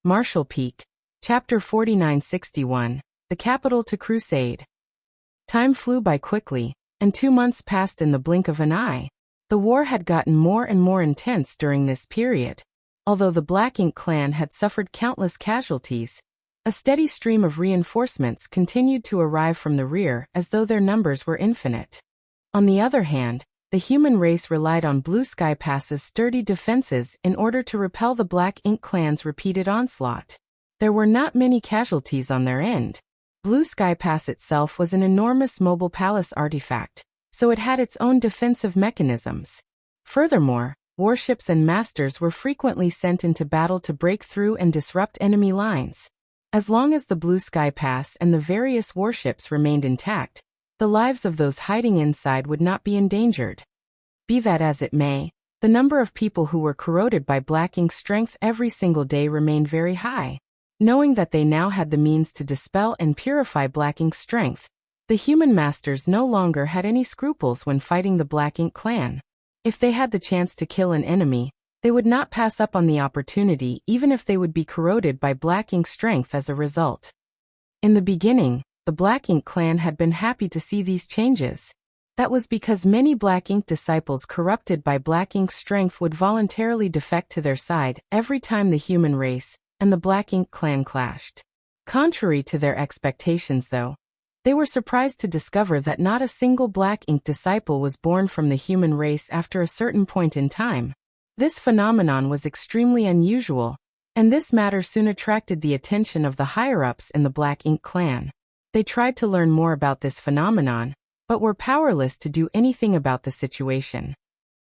Marshall Peak, Chapter 4961, The Capital to Crusade. Time flew by quickly, and 2 months passed in the blink of an eye. The war had gotten more and more intense during this period. Although the Black Ink clan had suffered countless casualties, a steady stream of reinforcements continued to arrive from the rear as though their numbers were infinite. On the other hand, the human race relied on Blue Sky Pass's sturdy defenses in order to repel the Black Ink clan's repeated onslaught. There were not many casualties on their end. Blue Sky Pass itself was an enormous mobile palace artifact, so it had its own defensive mechanisms. Furthermore, warships and masters were frequently sent into battle to break through and disrupt enemy lines. As long as the Blue Sky Pass and the various warships remained intact, the lives of those hiding inside would not be endangered. Be that as it may, the number of people who were corroded by Black Ink's strength every single day remained very high. Knowing that they now had the means to dispel and purify Black Ink's strength, the human masters no longer had any scruples when fighting the Black Ink clan. If they had the chance to kill an enemy, they would not pass up on the opportunity even if they would be corroded by Black Ink's strength as a result. In the beginning, the Black Ink clan had been happy to see these changes. That was because many Black Ink disciples corrupted by Black Ink's strength would voluntarily defect to their side every time the human race and the Black Ink clan clashed. Contrary to their expectations though, they were surprised to discover that not a single Black Ink disciple was born from the human race after a certain point in time. This phenomenon was extremely unusual, and this matter soon attracted the attention of the higher-ups in the Black Ink clan. They tried to learn more about this phenomenon, but were powerless to do anything about the situation.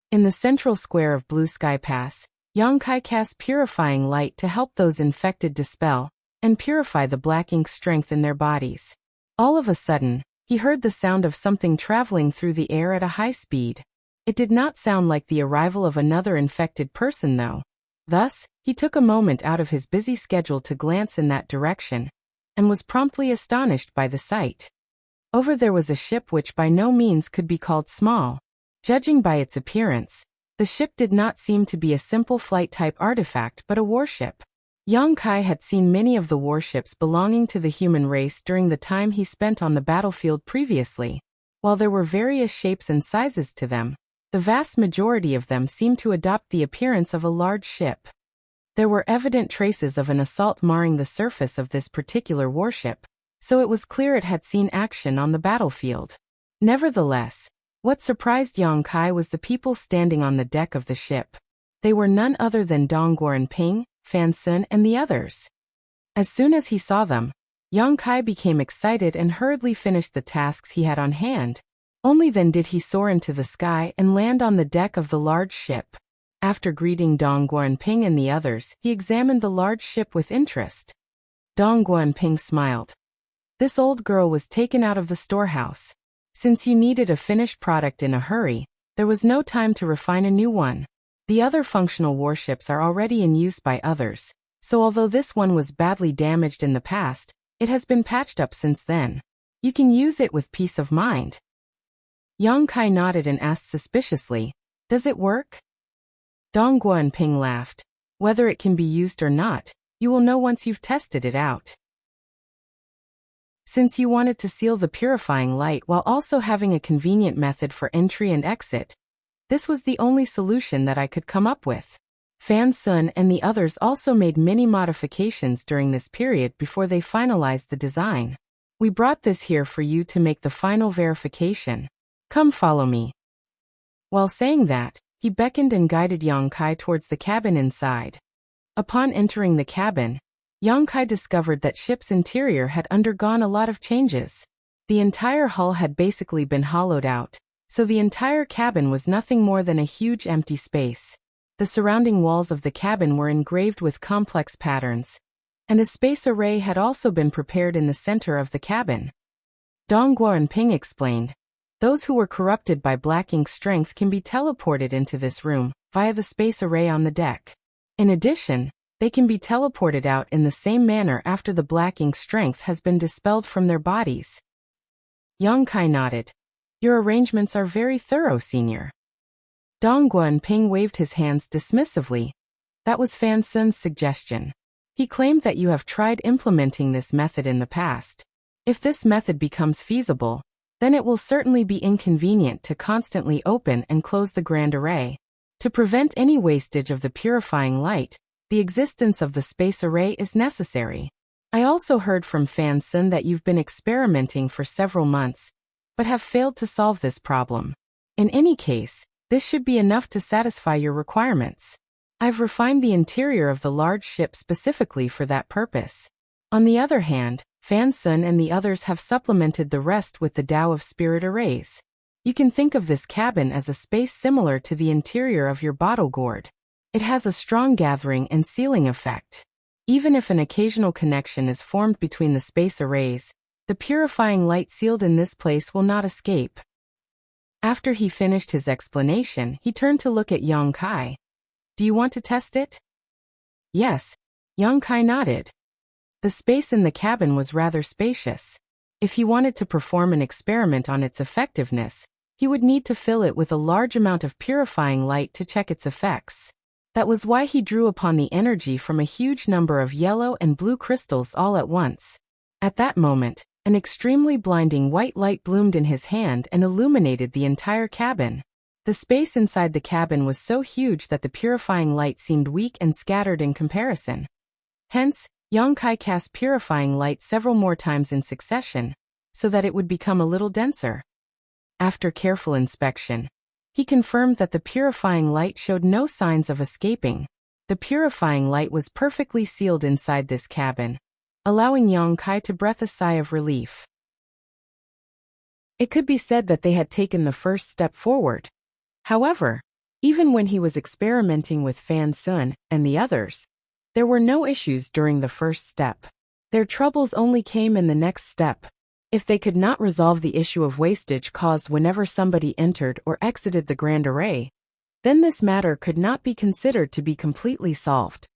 In the central square of Blue Sky Pass, Yongkai cast purifying light to help those infected dispel and purify the Black Ink's strength in their bodies. All of a sudden, he heard the sound of something traveling through the air at a high speed. It did not sound like the arrival of another infected person though. Thus, he took a moment out of his busy schedule to glance in that direction, and was promptly astonished by the sight. Over there was a ship which by no means could be called small. Judging by its appearance, the ship did not seem to be a simple flight-type artifact but a warship. Yongkai had seen many of the warships belonging to the human race during the time he spent on the battlefield previously. While there were various shapes and sizes to them, the vast majority of them seemed to adopt the appearance of a large ship. There were evident traces of an assault marring the surface of this particular warship, so it was clear it had seen action on the battlefield. Nevertheless, what surprised Yongkai was the people standing on the deck of the ship. They were none other than Dongguan Ping, Fan Sun and the others. As soon as he saw them, Yongkai became excited and hurriedly finished the tasks he had on hand. Only then did he soar into the sky and land on the deck of the large ship. After greeting Dongguan Ping and the others, he examined the large ship with interest. Dongguan Ping smiled. This old girl was taken out of the storehouse. Since you needed a finished product in a hurry, there was no time to refine a new one. The other functional warships are already in use by others, so although this one was badly damaged in the past, it has been patched up since then. You can use it with peace of mind. Yongkai nodded and asked suspiciously, "Does it work?" Dongguan Ping laughed. "Whether it can be used or not, you will know once you've tested it out. Since you wanted to seal the purifying light while also having a convenient method for entry and exit, this was the only solution that I could come up with." Fan Sun and the others also made many modifications during this period before they finalized the design. "We brought this here for you to make the final verification. Come follow me." While saying that, he beckoned and guided Yongkai towards the cabin inside. Upon entering the cabin, Yongkai discovered that ship's interior had undergone a lot of changes. The entire hull had basically been hollowed out, so the entire cabin was nothing more than a huge empty space. The surrounding walls of the cabin were engraved with complex patterns, and a space array had also been prepared in the center of the cabin. Dongguan Ping explained, "Those who were corrupted by Black Ink's strength can be teleported into this room via the space array on the deck. In addition, they can be teleported out in the same manner after the Black Ink strength has been dispelled from their bodies." Yongkai nodded. "Your arrangements are very thorough, Senior." Dongguan Ping waved his hands dismissively. That was Fan Sun's suggestion. He claimed that you have tried implementing this method in the past. If this method becomes feasible, then it will certainly be inconvenient to constantly open and close the grand array. To prevent any wastage of the purifying light, the existence of the space array is necessary. I also heard from Fan Sun that you've been experimenting for several months, but have failed to solve this problem. In any case, this should be enough to satisfy your requirements. I've refined the interior of the large ship specifically for that purpose. On the other hand, Fan Sun and the others have supplemented the rest with the Tao of Spirit arrays. You can think of this cabin as a space similar to the interior of your bottle gourd. It has a strong gathering and sealing effect. Even if an occasional connection is formed between the space arrays, the purifying light sealed in this place will not escape. After he finished his explanation, he turned to look at Yang Kai. Do you want to test it? Yes, Yang Kai nodded. The space in the cabin was rather spacious. If he wanted to perform an experiment on its effectiveness, he would need to fill it with a large amount of purifying light to check its effects. That was why he drew upon the energy from a huge number of yellow and blue crystals all at once. At that moment, an extremely blinding white light bloomed in his hand and illuminated the entire cabin. The space inside the cabin was so huge that the purifying light seemed weak and scattered in comparison. Hence, Yang Kai cast purifying light several more times in succession, so that it would become a little denser. After careful inspection, he confirmed that the purifying light showed no signs of escaping. The purifying light was perfectly sealed inside this cabin, allowing Yang Kai to breathe a sigh of relief. It could be said that they had taken the first step forward. However, even when he was experimenting with Fan Sun and the others, there were no issues during the first step. Their troubles only came in the next step. If they could not resolve the issue of wastage caused whenever somebody entered or exited the grand array, then this matter could not be considered to be completely solved.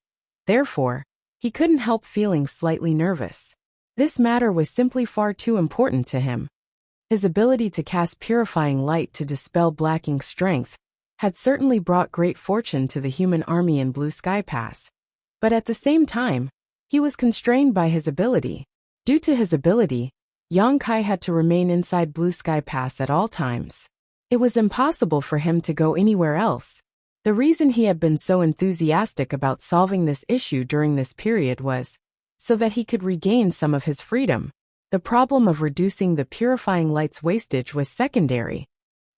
Therefore, he couldn't help feeling slightly nervous. This matter was simply far too important to him. His ability to cast purifying light to dispel blacking strength had certainly brought great fortune to the human army in Blue Sky Pass. But at the same time, he was constrained by his ability. Due to his ability, Yang Kai had to remain inside Blue Sky Pass at all times. It was impossible for him to go anywhere else. The reason he had been so enthusiastic about solving this issue during this period was so that he could regain some of his freedom. The problem of reducing the purifying light's wastage was secondary.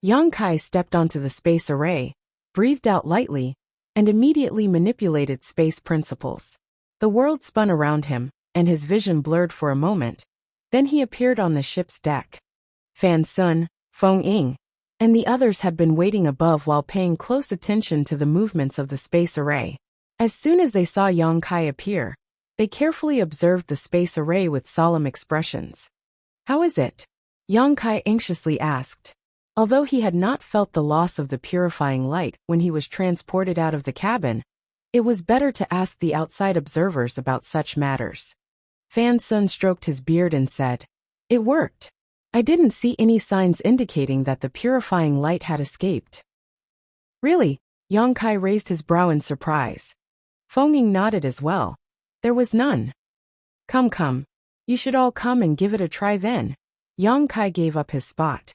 Yang Kai stepped onto the space array, breathed out lightly, and immediately manipulated space principles. The world spun around him, and his vision blurred for a moment. Then he appeared on the ship's deck. Fan Sun, Feng Ying, and the others had been waiting above while paying close attention to the movements of the space array. As soon as they saw Yang Kai appear, they carefully observed the space array with solemn expressions. How is it? Yang Kai anxiously asked. Although he had not felt the loss of the purifying light when he was transported out of the cabin, it was better to ask the outside observers about such matters. Fan Sun stroked his beard and said, "It worked. I didn't see any signs indicating that the purifying light had escaped." Really? Yang Kai raised his brow in surprise. Feng Ying nodded as well. There was none. Come. You should all come and give it a try then. Yang Kai gave up his spot.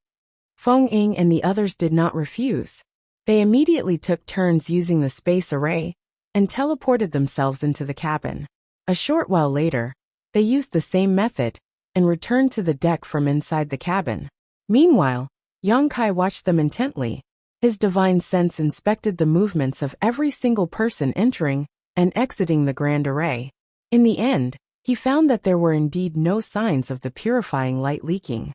Feng Ying and the others did not refuse. They immediately took turns using the space array and teleported themselves into the cabin. A short while later, they used the same method and returned to the deck from inside the cabin. Meanwhile, Yang Kai watched them intently. His divine sense inspected the movements of every single person entering and exiting the grand array. In the end, he found that there were indeed no signs of the purifying light leaking.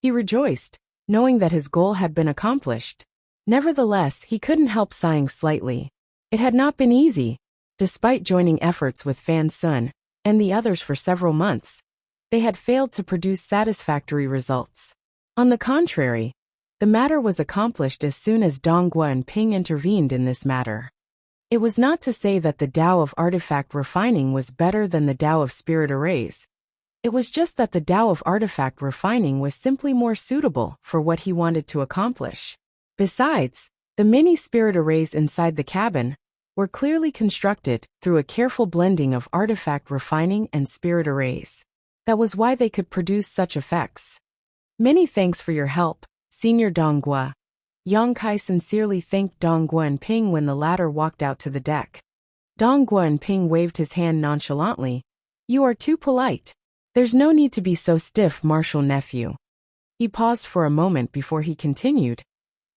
He rejoiced, knowing that his goal had been accomplished. Nevertheless, he couldn't help sighing slightly. It had not been easy. Despite joining efforts with Fan Sun and the others for several months, they had failed to produce satisfactory results. On the contrary, the matter was accomplished as soon as Donghua and Ping intervened in this matter. It was not to say that the Tao of artifact refining was better than the Tao of spirit arrays. It was just that the Tao of artifact refining was simply more suitable for what he wanted to accomplish. Besides, the many spirit arrays inside the cabin were clearly constructed through a careful blending of artifact refining and spirit arrays. That was why they could produce such effects. Many thanks for your help, Senior Donghua. Yang Kai sincerely thanked Donghua and Ping when the latter walked out to the deck. Donghua and Ping waved his hand nonchalantly. You are too polite. There's no need to be so stiff, Marshal Nephew. He paused for a moment before he continued.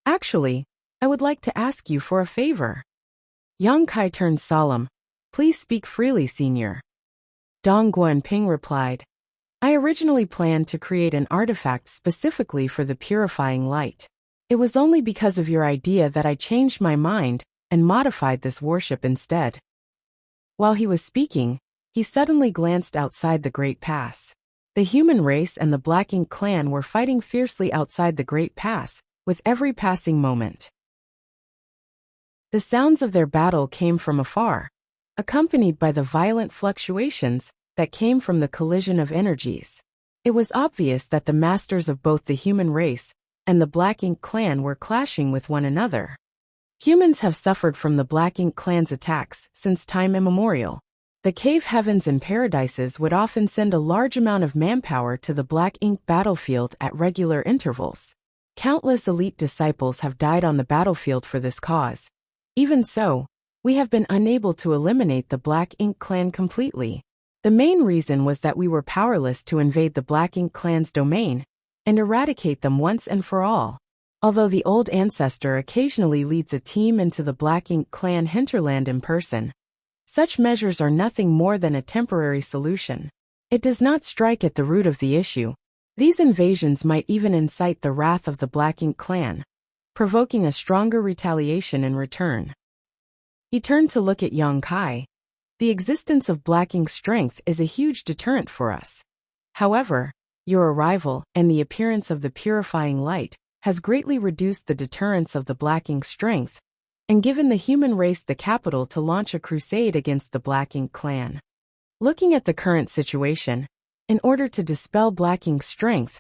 Actually, I would like to ask you for a favor. Yang Kai turned solemn. Please speak freely, Senior. Donghua and Ping replied. I originally planned to create an artifact specifically for the purifying light. It was only because of your idea that I changed my mind and modified this worship instead. While he was speaking, he suddenly glanced outside the Great Pass. The human race and the Black Ink clan were fighting fiercely outside the Great Pass, with every passing moment. The sounds of their battle came from afar, accompanied by the violent fluctuations that came from the collision of energies. It was obvious that the masters of both the human race and the Black Ink clan were clashing with one another. Humans have suffered from the Black Ink clan's attacks since time immemorial. The cave heavens and paradises would often send a large amount of manpower to the Black Ink battlefield at regular intervals. Countless elite disciples have died on the battlefield for this cause. Even so, we have been unable to eliminate the Black Ink clan completely. The main reason was that we were powerless to invade the Black Ink clan's domain and eradicate them once and for all. Although the old ancestor occasionally leads a team into the Black Ink clan hinterland in person, such measures are nothing more than a temporary solution. It does not strike at the root of the issue. These invasions might even incite the wrath of the Black Ink clan, provoking a stronger retaliation in return. He turned to look at Yang Kai. The existence of Black Ink's strength is a huge deterrent for us. However, your arrival and the appearance of the purifying light has greatly reduced the deterrence of the Black Ink's strength and given the human race the capital to launch a crusade against the Black Ink clan. Looking at the current situation, in order to dispel Black Ink's strength,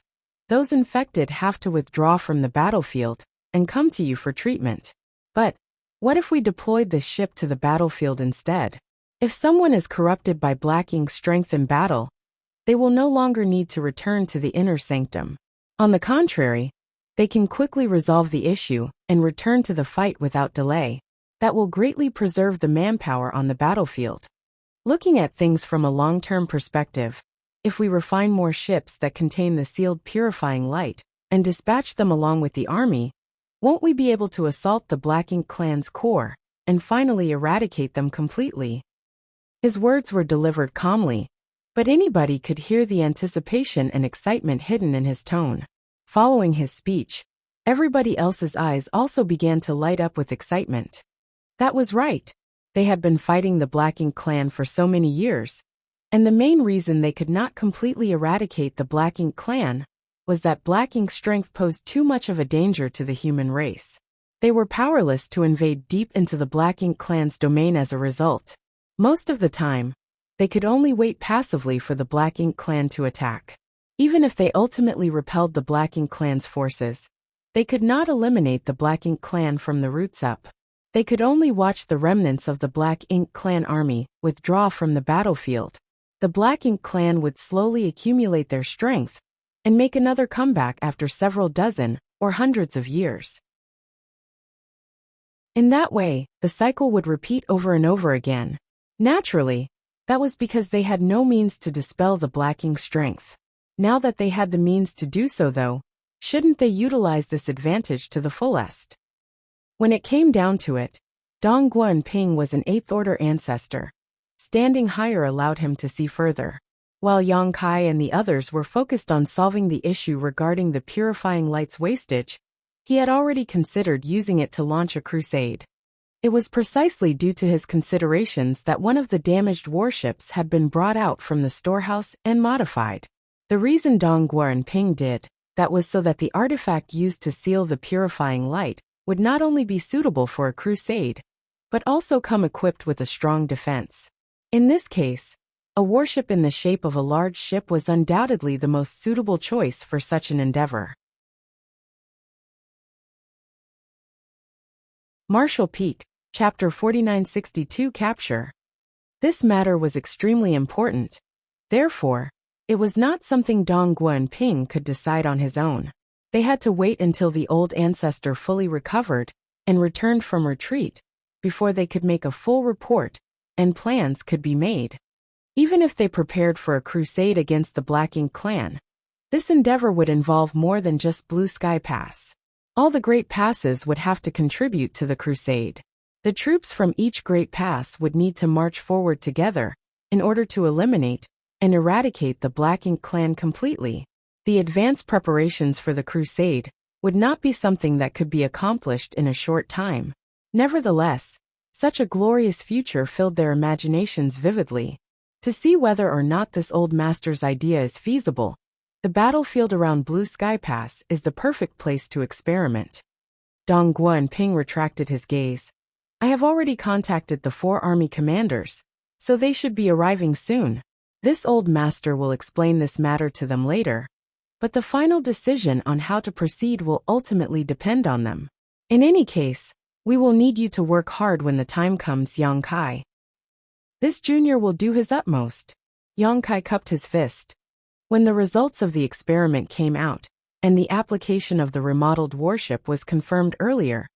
those infected have to withdraw from the battlefield and come to you for treatment. But what if we deployed this ship to the battlefield instead? If someone is corrupted by Black Ink's strength in battle, they will no longer need to return to the inner sanctum. On the contrary, they can quickly resolve the issue and return to the fight without delay. That will greatly preserve the manpower on the battlefield. Looking at things from a long-term perspective, if we refine more ships that contain the sealed purifying light and dispatch them along with the army, won't we be able to assault the Black Ink clan's core and finally eradicate them completely? His words were delivered calmly, but anybody could hear the anticipation and excitement hidden in his tone. Following his speech, everybody else's eyes also began to light up with excitement. That was right. They had been fighting the Black Ink clan for so many years, and the main reason they could not completely eradicate the Black Ink clan was that Black Ink's strength posed too much of a danger to the human race. They were powerless to invade deep into the Black Ink clan's domain as a result. Most of the time, they could only wait passively for the Black Ink clan to attack. Even if they ultimately repelled the Black Ink clan's forces, they could not eliminate the Black Ink clan from the roots up. They could only watch the remnants of the Black Ink clan army withdraw from the battlefield. The Black Ink clan would slowly accumulate their strength and make another comeback after several dozen or hundreds of years. In that way, the cycle would repeat over and over again. Naturally, that was because they had no means to dispel the Black Ink's strength. Now that they had the means to do so though, shouldn't they utilize this advantage to the fullest? When it came down to it, Dong Guanping was an 8th order ancestor. Standing higher allowed him to see further. While Yang Kai and the others were focused on solving the issue regarding the purifying light's wastage, he had already considered using it to launch a crusade. It was precisely due to his considerations that one of the damaged warships had been brought out from the storehouse and modified. The reason Dong Guanping did that was so that the artifact used to seal the purifying light would not only be suitable for a crusade, but also come equipped with a strong defense. In this case, a warship in the shape of a large ship was undoubtedly the most suitable choice for such an endeavor. Marshal Peak, Chapter 4962 Capture. This matter was extremely important. Therefore, it was not something Dong Guanping could decide on his own. They had to wait until the old ancestor fully recovered and returned from retreat before they could make a full report and plans could be made. Even if they prepared for a crusade against the Black Ink clan, this endeavor would involve more than just Blue Sky Pass. All the Great Passes would have to contribute to the crusade. The troops from each Great Pass would need to march forward together in order to eliminate and eradicate the Black Ink clan completely. The advanced preparations for the crusade would not be something that could be accomplished in a short time. Nevertheless, such a glorious future filled their imaginations vividly. To see whether or not this old master's idea is feasible, the battlefield around Blue Sky Pass is the perfect place to experiment. Dong Guanping retracted his gaze. I have already contacted the 4 army commanders, so they should be arriving soon. This old master will explain this matter to them later, but the final decision on how to proceed will ultimately depend on them. In any case, we will need you to work hard when the time comes, Yang Kai. This junior will do his utmost. Yang Kai cupped his fist. When the results of the experiment came out, and the application of the remodeled warship was confirmed earlier,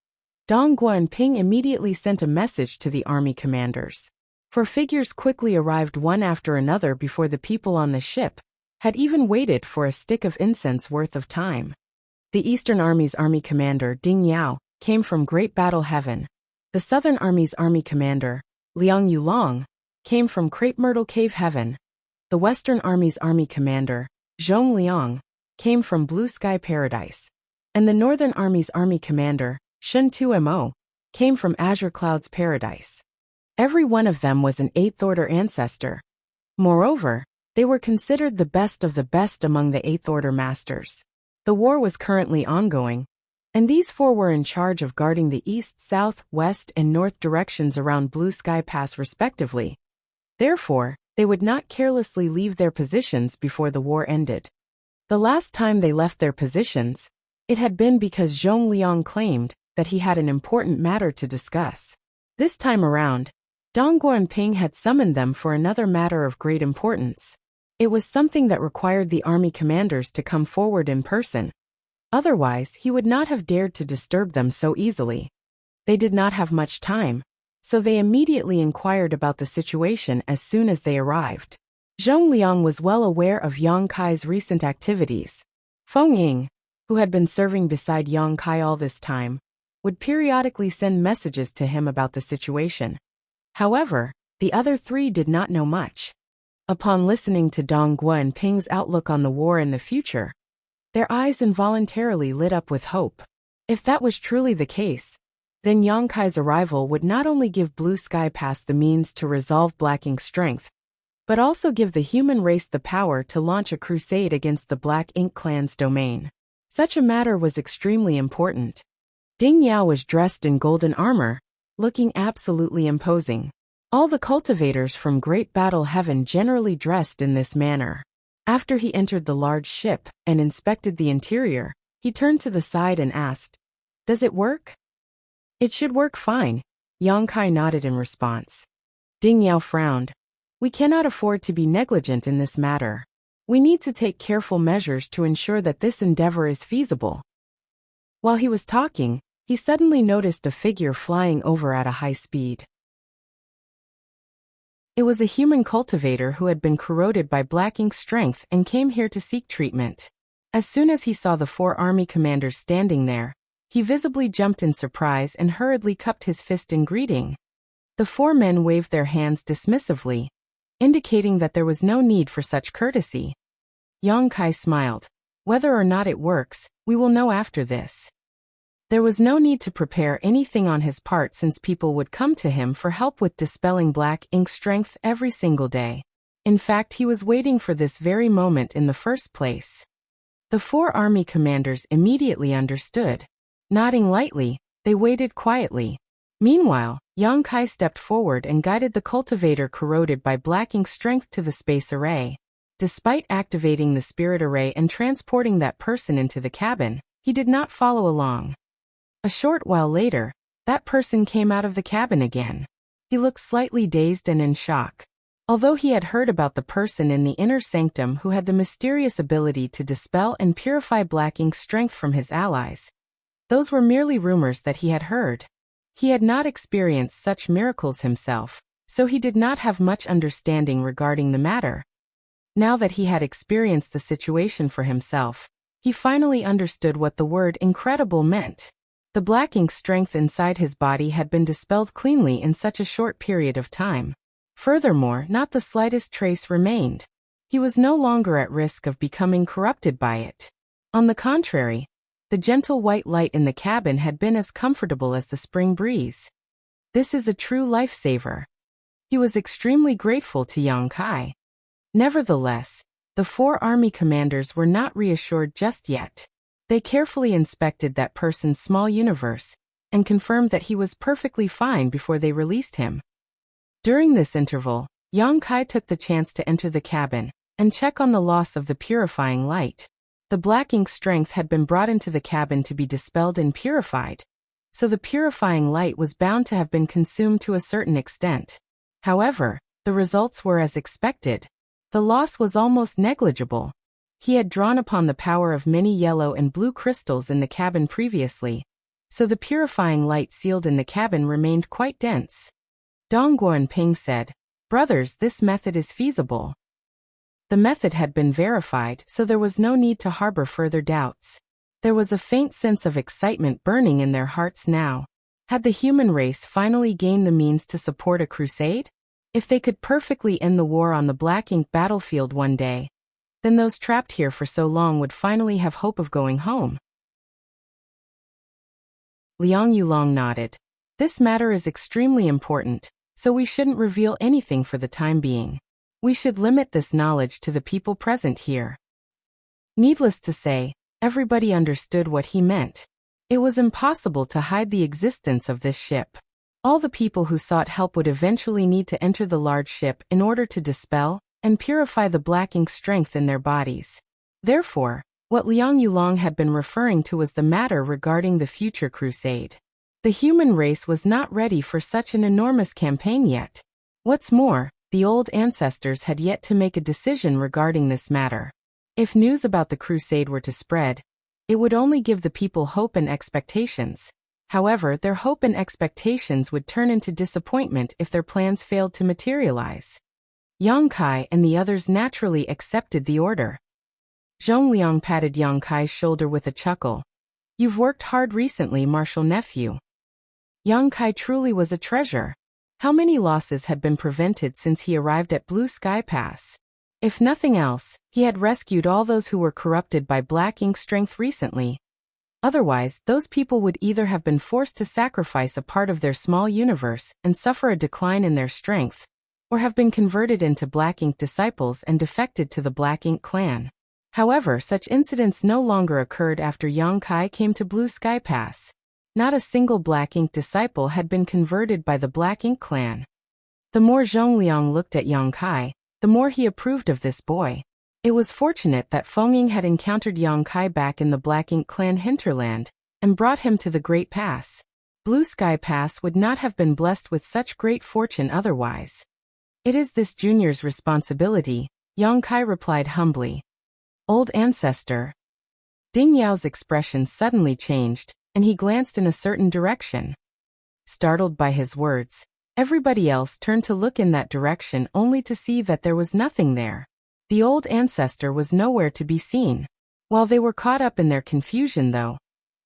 Dong Guanping immediately sent a message to the army commanders. For figures quickly arrived one after another before the people on the ship had even waited for a stick of incense worth of time. The Eastern Army's army commander, Ding Yao, came from Great Battle Heaven. The Southern Army's army commander, Liang Yulong, came from Crepe Myrtle Cave Heaven. The Western Army's army commander, Zhong Liang, came from Blue Sky Paradise. And the Northern Army's army commander, Shun Tumo, came from Azure Clouds Paradise. Every one of them was an 8th-order ancestor. Moreover, they were considered the best of the best among the 8th-order masters. The war was currently ongoing, and these 4 were in charge of guarding the east, south, west, and north directions around Blue Sky Pass respectively. Therefore, they would not carelessly leave their positions before the war ended. The last time they left their positions, it had been because Zhong Liang claimed that he had an important matter to discuss. This time around, Dong Guanping had summoned them for another matter of great importance. It was something that required the army commanders to come forward in person. Otherwise, he would not have dared to disturb them so easily. They did not have much time, so they immediately inquired about the situation as soon as they arrived. Zhong Liang was well aware of Yang Kai's recent activities. Feng Ying, who had been serving beside Yang Kai all this time, would periodically send messages to him about the situation. However, the other 3 did not know much. Upon listening to Dong Guanping's outlook on the war in the future, their eyes involuntarily lit up with hope. If that was truly the case, then Yang Kai's arrival would not only give Blue Sky Pass the means to resolve Black Ink's strength, but also give the human race the power to launch a crusade against the Black Ink clan's domain. Such a matter was extremely important. Ding Yao was dressed in golden armor, looking absolutely imposing. All the cultivators from Great Battle Heaven generally dressed in this manner. After he entered the large ship and inspected the interior, he turned to the side and asked, "Does it work?" "It should work fine," Yang Kai nodded in response. Ding Yao frowned. "We cannot afford to be negligent in this matter. We need to take careful measures to ensure that this endeavor is feasible." While he was talking, he suddenly noticed a figure flying over at a high speed. It was a human cultivator who had been corroded by Black Ink's strength and came here to seek treatment. As soon as he saw the 4 army commanders standing there, he visibly jumped in surprise and hurriedly cupped his fist in greeting. The 4 men waved their hands dismissively, indicating that there was no need for such courtesy. Yang Kai smiled. "Whether or not it works, we will know after this." There was no need to prepare anything on his part since people would come to him for help with dispelling Black Ink's strength every single day. In fact, he was waiting for this very moment in the first place. The 4 army commanders immediately understood. Nodding lightly, they waited quietly. Meanwhile, Yang Kai stepped forward and guided the cultivator corroded by Black Ink's strength to the space array. Despite activating the spirit array and transporting that person into the cabin, he did not follow along. A short while later, That person came out of the cabin again. He looked slightly dazed and in shock. Although he had heard about the person in the inner sanctum who had the mysterious ability to dispel and purify black ink strength from his allies, those were merely rumors that he had heard. He had not experienced such miracles himself, so he did not have much understanding regarding the matter. Now that he had experienced the situation for himself, he finally understood what the word incredible meant. The black ink strength inside his body had been dispelled cleanly in such a short period of time. Furthermore, not the slightest trace remained. He was no longer at risk of becoming corrupted by it. On the contrary, the gentle white light in the cabin had been as comfortable as the spring breeze. This is a true lifesaver. He was extremely grateful to Yang Kai. Nevertheless, the 4 army commanders were not reassured just yet. They carefully inspected that person's small universe and confirmed that he was perfectly fine before they released him. During this interval, Yang Kai took the chance to enter the cabin and check on the loss of the purifying light. The black ink strength had been brought into the cabin to be dispelled and purified, so the purifying light was bound to have been consumed to a certain extent. However, the results were as expected. The loss was almost negligible. He had drawn upon the power of many yellow and blue crystals in the cabin previously, so the purifying light sealed in the cabin remained quite dense. Dong Guanping said, "Brothers, this method is feasible." The method had been verified, so there was no need to harbor further doubts. There was a faint sense of excitement burning in their hearts now. Had the human race finally gained the means to support a crusade? If they could perfectly end the war on the black ink battlefield one day, then those trapped here for so long would finally have hope of going home. Liang Yulong nodded. This matter is extremely important, so we shouldn't reveal anything for the time being. We should limit this knowledge to the people present here. Needless to say, everybody understood what he meant. It was impossible to hide the existence of this ship. All the people who sought help would eventually need to enter the large ship in order to dispel and purify the black ink strength in their bodies. Therefore, what Liang Yulong had been referring to was the matter regarding the future crusade. The human race was not ready for such an enormous campaign yet. What's more, the old ancestors had yet to make a decision regarding this matter. If news about the crusade were to spread, it would only give the people hope and expectations. However, their hope and expectations would turn into disappointment if their plans failed to materialize. Yang Kai and the others naturally accepted the order. Zhong Liang patted Yang Kai's shoulder with a chuckle. "You've worked hard recently, martial nephew." Yang Kai truly was a treasure. How many losses had been prevented since he arrived at Blue Sky Pass? If nothing else, he had rescued all those who were corrupted by black ink strength recently. Otherwise, those people would either have been forced to sacrifice a part of their small universe and suffer a decline in their strength, or have been converted into black ink disciples and defected to the black ink clan. However, such incidents no longer occurred after Yang Kai came to Blue Sky Pass. Not a single black ink disciple had been converted by the black ink clan. The more Zhong Liang looked at Yang Kai, the more he approved of this boy. It was fortunate that Fengying had encountered Yang Kai back in the black ink clan hinterland and brought him to the Great Pass. Blue Sky Pass would not have been blessed with such great fortune otherwise. "It is this junior's responsibility," Yang Kai replied humbly. "Old ancestor." Ding Yao's expression suddenly changed, and he glanced in a certain direction. Startled by his words, everybody else turned to look in that direction only to see that there was nothing there. The old ancestor was nowhere to be seen. While they were caught up in their confusion though,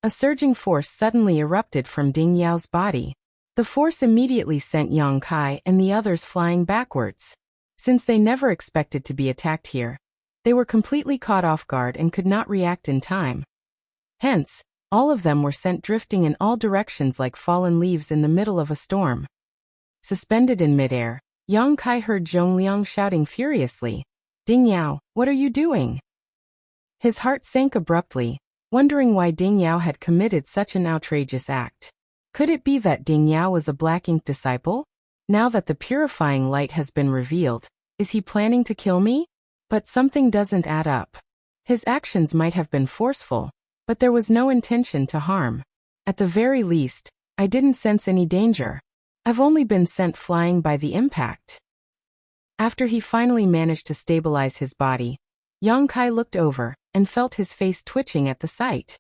a surging force suddenly erupted from Ding Yao's body. The force immediately sent Yang Kai and the others flying backwards. Since they never expected to be attacked here, they were completely caught off guard and could not react in time. Hence, all of them were sent drifting in all directions like fallen leaves in the middle of a storm. Suspended in midair, Yang Kai heard Zhong Liang shouting furiously, "Ding Yao, what are you doing?" His heart sank abruptly, wondering why Ding Yao had committed such an outrageous act. Could it be that Ding Yao was a black ink disciple? Now that the purifying light has been revealed, is he planning to kill me? But something doesn't add up. His actions might have been forceful, but there was no intention to harm. At the very least, I didn't sense any danger. I've only been sent flying by the impact. After he finally managed to stabilize his body, Yang Kai looked over and felt his face twitching at the sight.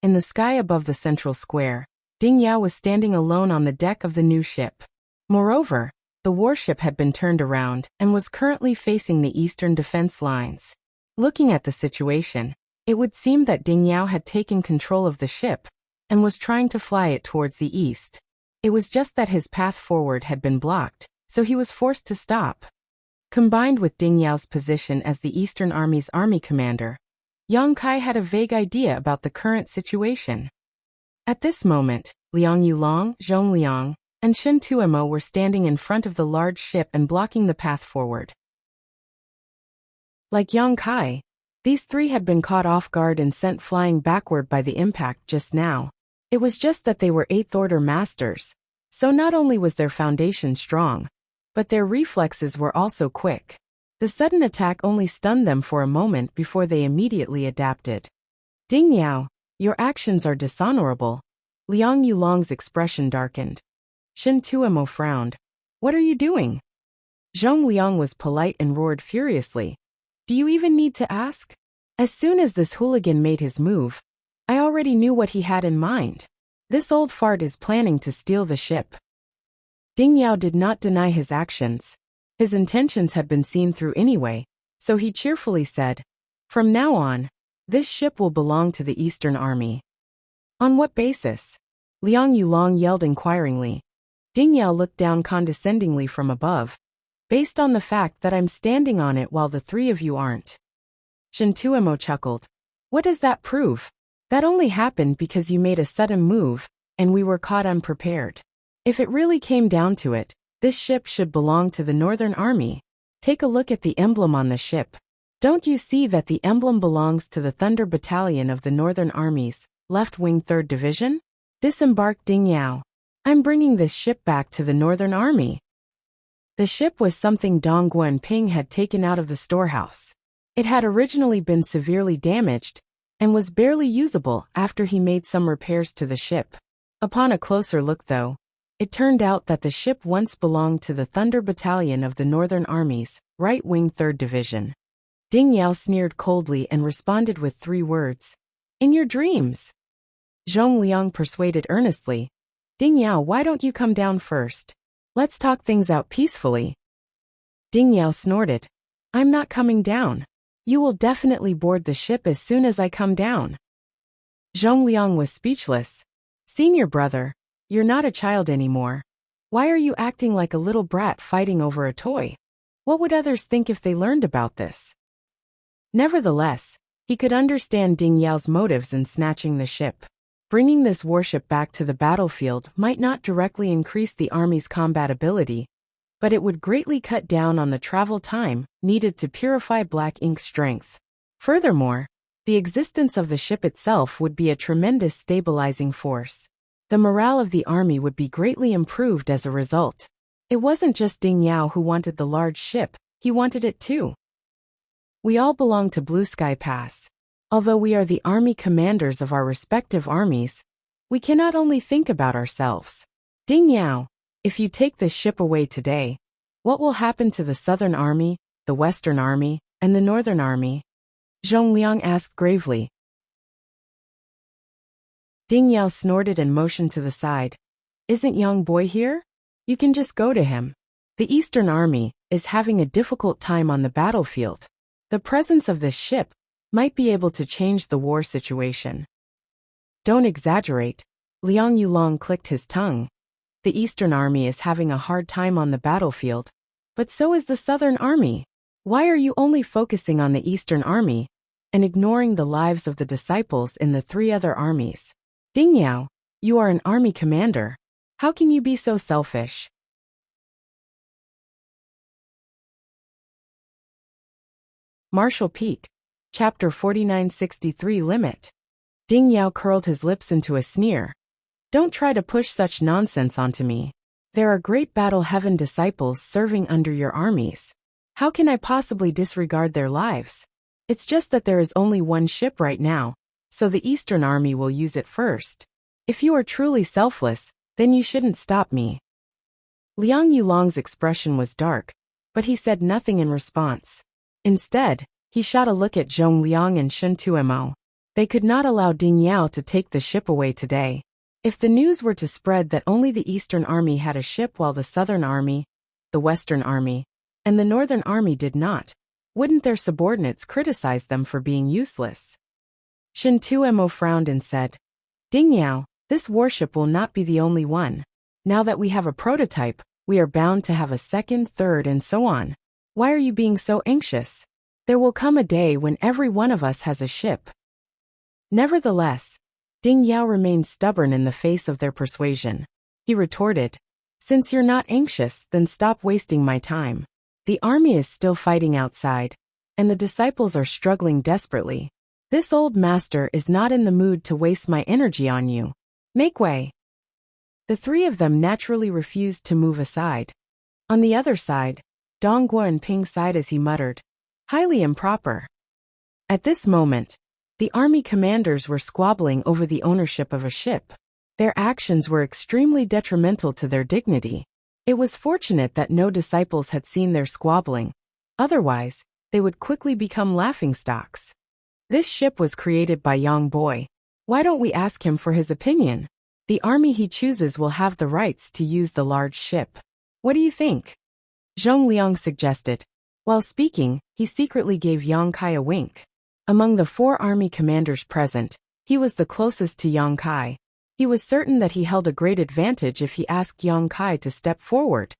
In the sky above the central square, Ding Yao was standing alone on the deck of the new ship. Moreover, the warship had been turned around and was currently facing the eastern defense lines. Looking at the situation, it would seem that Ding Yao had taken control of the ship and was trying to fly it towards the east. It was just that his path forward had been blocked, so he was forced to stop. Combined with Ding Yao's position as the Eastern Army's army commander, Yang Kai had a vague idea about the current situation. At this moment, Liang Yulong, Zhong Liang, and Shen Tuomo were standing in front of the large ship and blocking the path forward. Like Yang Kai, these three had been caught off guard and sent flying backward by the impact just now. It was just that they were 8th Order masters, so not only was their foundation strong, but their reflexes were also quick. The sudden attack only stunned them for a moment before they immediately adapted. Ding Yao, your actions are dishonorable. Liang Yulong's expression darkened. Shen Tuomo frowned. What are you doing? Zhong Liang was polite and roared furiously. Do you even need to ask? As soon as this hooligan made his move, I already knew what he had in mind. This old fart is planning to steal the ship. Ding Yao did not deny his actions. His intentions had been seen through anyway, so he cheerfully said, from now on, this ship will belong to the Eastern Army. On what basis? Liang Yulong yelled inquiringly. Ding Yao looked down condescendingly from above. Based on the fact that I'm standing on it while the three of you aren't. Shen Tuomo chuckled. What does that prove? That only happened because you made a sudden move, and we were caught unprepared. If it really came down to it, this ship should belong to the Northern Army. Take a look at the emblem on the ship. Don't you see that the emblem belongs to the Thunder Battalion of the Northern Army's Left Wing 3rd Division? Disembark Ding Yao. I'm bringing this ship back to the Northern Army. The ship was something Dong Guanping had taken out of the storehouse. It had originally been severely damaged and was barely usable after he made some repairs to the ship. Upon a closer look though, it turned out that the ship once belonged to the Thunder Battalion of the Northern Army's Right Wing 3rd Division. Ding Yao sneered coldly and responded with 3 words. In your dreams. Zhong Liang persuaded earnestly. Ding Yao, why don't you come down first? Let's talk things out peacefully. Ding Yao snorted. I'm not coming down. You will definitely board the ship as soon as I come down. Zhong Liang was speechless. Senior brother, you're not a child anymore. Why are you acting like a little brat fighting over a toy? What would others think if they learned about this? Nevertheless, he could understand Ding Yao's motives in snatching the ship. Bringing this warship back to the battlefield might not directly increase the army's combat ability, but it would greatly cut down on the travel time needed to purify black ink's strength. Furthermore, the existence of the ship itself would be a tremendous stabilizing force. The morale of the army would be greatly improved as a result. It wasn't just Ding Yao who wanted the large ship, he wanted it too. We all belong to Blue Sky Pass. Although we are the army commanders of our respective armies, we cannot only think about ourselves. Ding Yao, if you take this ship away today, what will happen to the Southern Army, the Western Army, and the Northern Army? Zhong Liang asked gravely. Ding Yao snorted and motioned to the side. Isn't young boy here? You can just go to him. The Eastern Army is having a difficult time on the battlefield. The presence of this ship might be able to change the war situation. Don't exaggerate. Liang Yulong clicked his tongue. The Eastern Army is having a hard time on the battlefield, but so is the Southern Army. Why are you only focusing on the Eastern Army and ignoring the lives of the disciples in the 3 other armies? Ding Yao, you are an army commander. How can you be so selfish? Marshall Peak, Chapter 4963 Limit. Ding Yao curled his lips into a sneer. Don't try to push such nonsense onto me. There are great Battle Heaven disciples serving under your armies. How can I possibly disregard their lives? It's just that there is only one ship right now, so the Eastern Army will use it first. If you are truly selfless, Then you shouldn't stop me. Liang Yulong's expression was dark, but he said nothing in response. Instead, he shot a look at Zhong Liang and Shen Tuemo. They could not allow Ding Yao to take the ship away today. If the news were to spread that only the Eastern Army had a ship while the Southern Army, the Western Army, and the Northern Army did not, wouldn't their subordinates criticize them for being useless? Shen Tuemo frowned and said, Ding Yao, this warship will not be the only one. Now that we have a prototype, we are bound to have a second, third, and so on. Why are you being so anxious? There will come a day when every one of us has a ship. Nevertheless, Ding Yao remained stubborn in the face of their persuasion. He retorted, Since you're not anxious, then stop wasting my time. The army is still fighting outside, and the disciples are struggling desperately. This old master is not in the mood to waste my energy on you. Make way. The three of them naturally refused to move aside. On the other side, Dong Guo and Ping sighed as he muttered, Highly improper. At this moment, the army commanders were squabbling over the ownership of a ship. Their actions were extremely detrimental to their dignity. It was fortunate that no disciples had seen their squabbling. Otherwise, they would quickly become laughingstocks. This ship was created by Yang Boy. Why don't we ask him for his opinion? The army he chooses will have the rights to use the large ship. What do you think? Zhong Liang suggested. While speaking, he secretly gave Yang Kai a wink. Among the 4 army commanders present, he was the closest to Yang Kai. He was certain that he held a great advantage if he asked Yang Kai to step forward.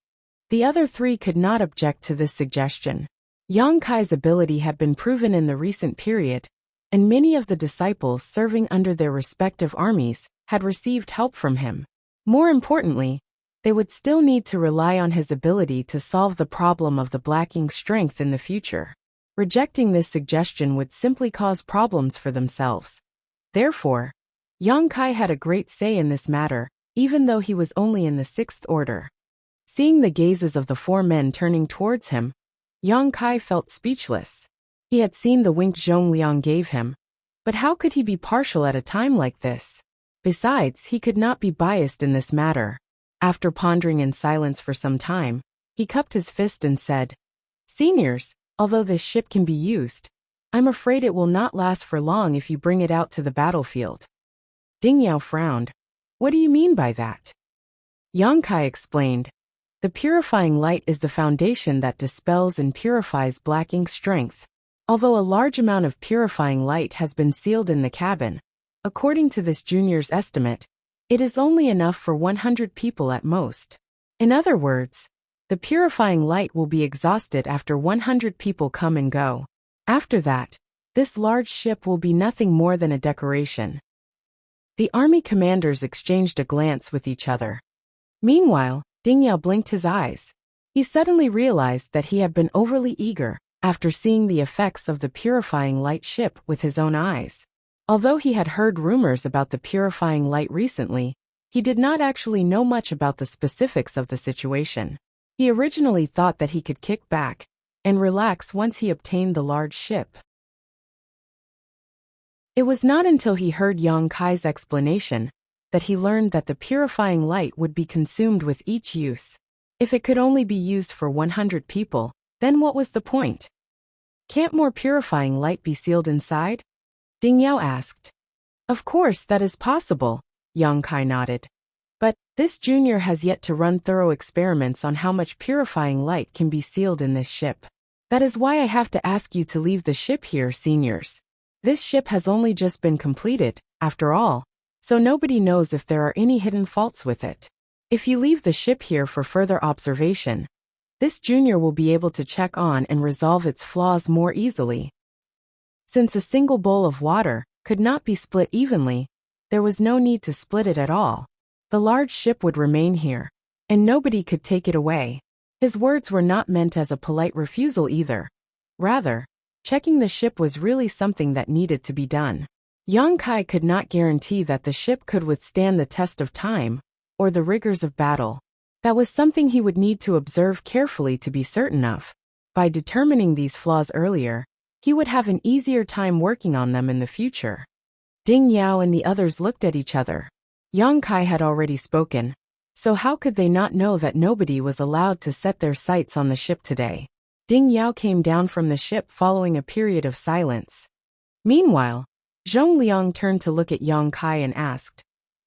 The other 3 could not object to this suggestion. Yang Kai's ability had been proven in the recent period, and many of the disciples serving under their respective armies had received help from him. More importantly, they would still need to rely on his ability to solve the problem of the lacking strength in the future. Rejecting this suggestion would simply cause problems for themselves. Therefore, Yang Kai had a great say in this matter, even though he was only in the 6th order. Seeing the gazes of the 4 men turning towards him, Yang Kai felt speechless. He had seen the wink Zhong Liang gave him, but how could he be partial at a time like this? Besides, he could not be biased in this matter. After pondering in silence for some time, he cupped his fist and said, Seniors, although this ship can be used, I'm afraid it will not last for long if you bring it out to the battlefield. Ding Yao frowned. What do you mean by that? Yang Kai explained. The purifying light is the foundation that dispels and purifies lacking strength. Although a large amount of purifying light has been sealed in the cabin, according to this junior's estimate, it is only enough for 100 people at most. In other words, the purifying light will be exhausted after 100 people come and go. After that, this large ship will be nothing more than a decoration. The army commanders exchanged a glance with each other. Meanwhile, Ding Yao blinked his eyes. He suddenly realized that he had been overly eager after seeing the effects of the purifying light ship with his own eyes. Although he had heard rumors about the purifying light recently, he did not actually know much about the specifics of the situation. He originally thought that he could kick back and relax once he obtained the large ship. It was not until he heard Yang Kai's explanation that he learned that the purifying light would be consumed with each use. If it could only be used for 100 people, then what was the point? Can't more purifying light be sealed inside? Ding Yao asked. Of course that is possible, Yang Kai nodded. But this junior has yet to run thorough experiments on how much purifying light can be sealed in this ship. That is why I have to ask you to leave the ship here, seniors. This ship has only just been completed, after all, so nobody knows if there are any hidden faults with it. If you leave the ship here for further observation, this junior will be able to check on and resolve its flaws more easily. Since a single bowl of water could not be split evenly, there was no need to split it at all. The large ship would remain here, and nobody could take it away. His words were not meant as a polite refusal either. Rather, checking the ship was really something that needed to be done. Yang Kai could not guarantee that the ship could withstand the test of time or the rigors of battle. That was something he would need to observe carefully to be certain of. By determining these flaws earlier, he would have an easier time working on them in the future. Ding Yao and the others looked at each other. Yang Kai had already spoken, So how could they not know that nobody was allowed to set their sights on the ship today? Ding Yao came down from the ship following a period of silence. Meanwhile, Zhong Liang turned to look at Yang Kai and asked,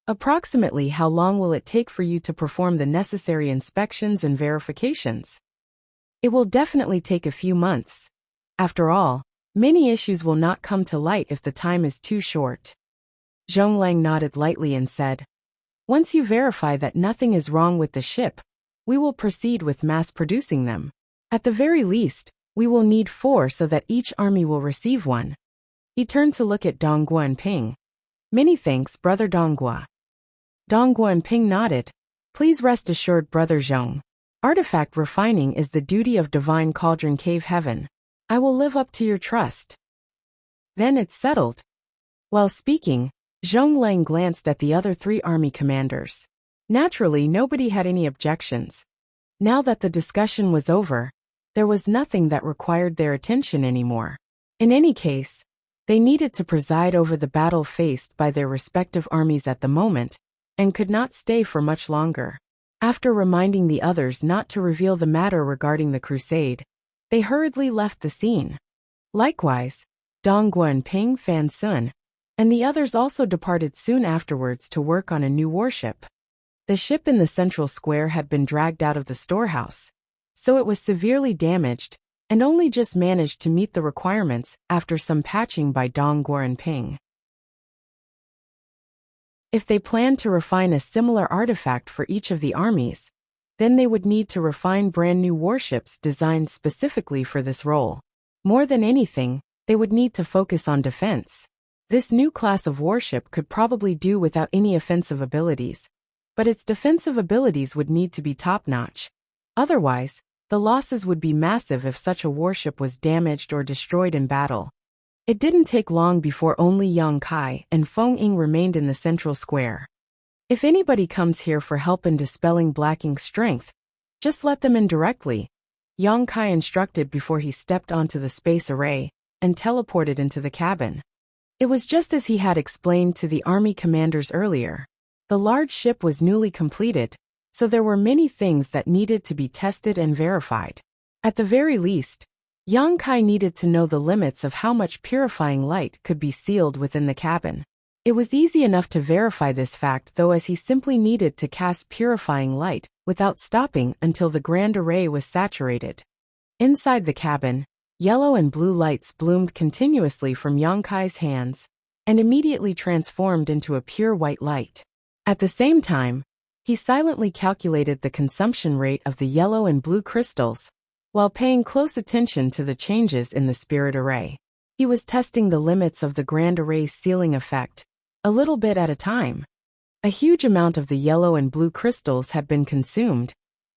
"Approximately how long will it take for you to perform the necessary inspections and verifications?" "It will definitely take a few months. After all, many issues will not come to light if the time is too short." Zhong Liang nodded lightly and said, "Once you verify that nothing is wrong with the ship, we will proceed with mass-producing them. At the very least, we will need 4 so that each army will receive one." He turned to look at Donghua and Ping. "Many thanks, Brother Donghua." Donghua and Ping nodded. "Please rest assured, Brother Zhong. Artifact refining is the duty of Divine Cauldron Cave Heaven. I will live up to your trust." "Then it's settled." While speaking, Zhong Liang glanced at the other 3 army commanders. Naturally, nobody had any objections. Now that the discussion was over, there was nothing that required their attention anymore. In any case, they needed to preside over the battle faced by their respective armies at the moment, and could not stay for much longer. After reminding the others not to reveal the matter regarding the crusade, they hurriedly left the scene. Likewise, Donghua and Ping Fan Sun, and the others also departed soon afterwards to work on a new warship. The ship in the central square had been dragged out of the storehouse, so it was severely damaged, and only just managed to meet the requirements after some patching by Donghua and Ping. If they planned to refine a similar artifact for each of the armies, then they would need to refine brand new warships designed specifically for this role. More than anything, they would need to focus on defense. This new class of warship could probably do without any offensive abilities, but its defensive abilities would need to be top-notch. Otherwise, the losses would be massive if such a warship was damaged or destroyed in battle. It didn't take long before only Yang Kai and Feng Ying remained in the central square. "If anybody comes here for help in dispelling Blacking's strength, just let them in directly," Yang Kai instructed before he stepped onto the space array and teleported into the cabin. It was just as he had explained to the army commanders earlier. The large ship was newly completed, so there were many things that needed to be tested and verified. At the very least, Yang Kai needed to know the limits of how much purifying light could be sealed within the cabin. It was easy enough to verify this fact though, as he simply needed to cast purifying light without stopping until the grand array was saturated. Inside the cabin, yellow and blue lights bloomed continuously from Yang Kai's hands and immediately transformed into a pure white light. At the same time, he silently calculated the consumption rate of the yellow and blue crystals, while paying close attention to the changes in the spirit array. He was testing the limits of the grand array's sealing effect, a little bit at a time. A huge amount of the yellow and blue crystals had been consumed,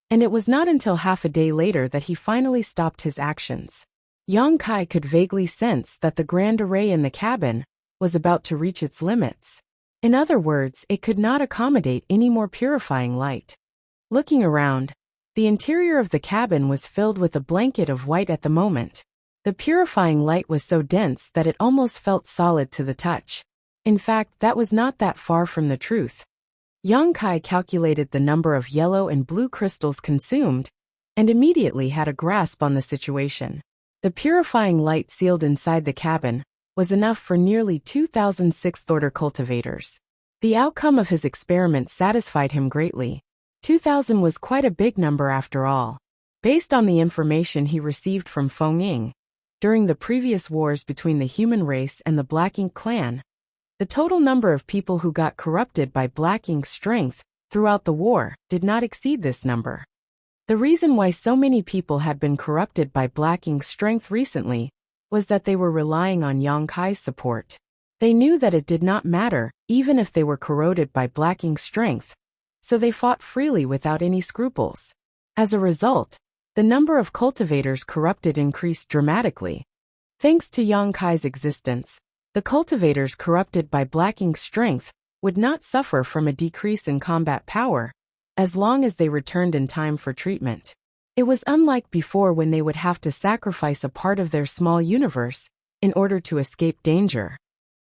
and it was not until half a day later that he finally stopped his actions. Yang Kai could vaguely sense that the grand array in the cabin was about to reach its limits. In other words, it could not accommodate any more purifying light. Looking around, the interior of the cabin was filled with a blanket of white at the moment. The purifying light was so dense that it almost felt solid to the touch. In fact, that was not that far from the truth. Yang Kai calculated the number of yellow and blue crystals consumed, and immediately had a grasp on the situation. The purifying light sealed inside the cabin was enough for nearly 2,000 sixth-order cultivators. The outcome of his experiment satisfied him greatly. 2,000 was quite a big number after all. Based on the information he received from Feng Ying, during the previous wars between the human race and the Black Ink clan, the total number of people who got corrupted by Black Ink's strength throughout the war did not exceed this number. The reason why so many people had been corrupted by Black Ink's strength recently was that they were relying on Yang Kai's support. They knew that it did not matter even if they were corroded by Black Ink's strength, so they fought freely without any scruples. As a result, the number of cultivators corrupted increased dramatically. Thanks to Yang Kai's existence, the cultivators corrupted by Black Ink's strength would not suffer from a decrease in combat power, as long as they returned in time for treatment. It was unlike before, when they would have to sacrifice a part of their small universe in order to escape danger.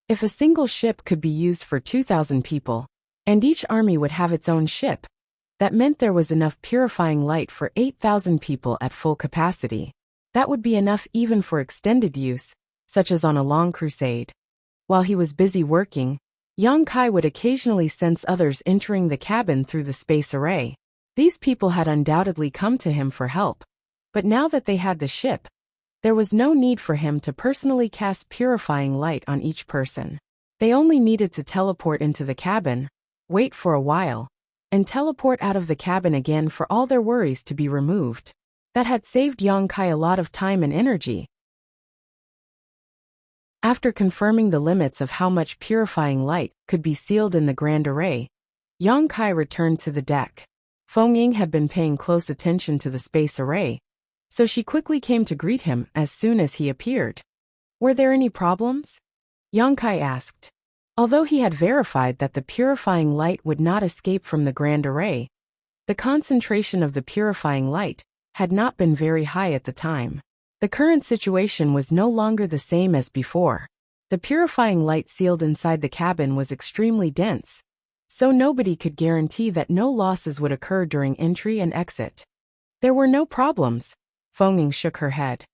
If a single ship could be used for 2,000 people, and each army would have its own ship, That meant there was enough purifying light for 8,000 people at full capacity. That would be enough even for extended use, such as on a long crusade. While he was busy working, Yang Kai would occasionally sense others entering the cabin through the space array. These people had undoubtedly come to him for help, but now that they had the ship, there was no need for him to personally cast purifying light on each person. They only needed to teleport into the cabin, wait for a while, and teleport out of the cabin again for all their worries to be removed. That had saved Yang Kai a lot of time and energy. After confirming the limits of how much purifying light could be sealed in the Grand Array, Yang Kai returned to the deck. Feng Ying had been paying close attention to the space array, so she quickly came to greet him as soon as he appeared. Were there any problems? Yang Kai asked. Although he had verified that the purifying light would not escape from the Grand Array, the concentration of the purifying light had not been very high at the time. The current situation was no longer the same as before. The purifying light sealed inside the cabin was extremely dense, so nobody could guarantee that no losses would occur during entry and exit. There were no problems. Feng Ying shook her head.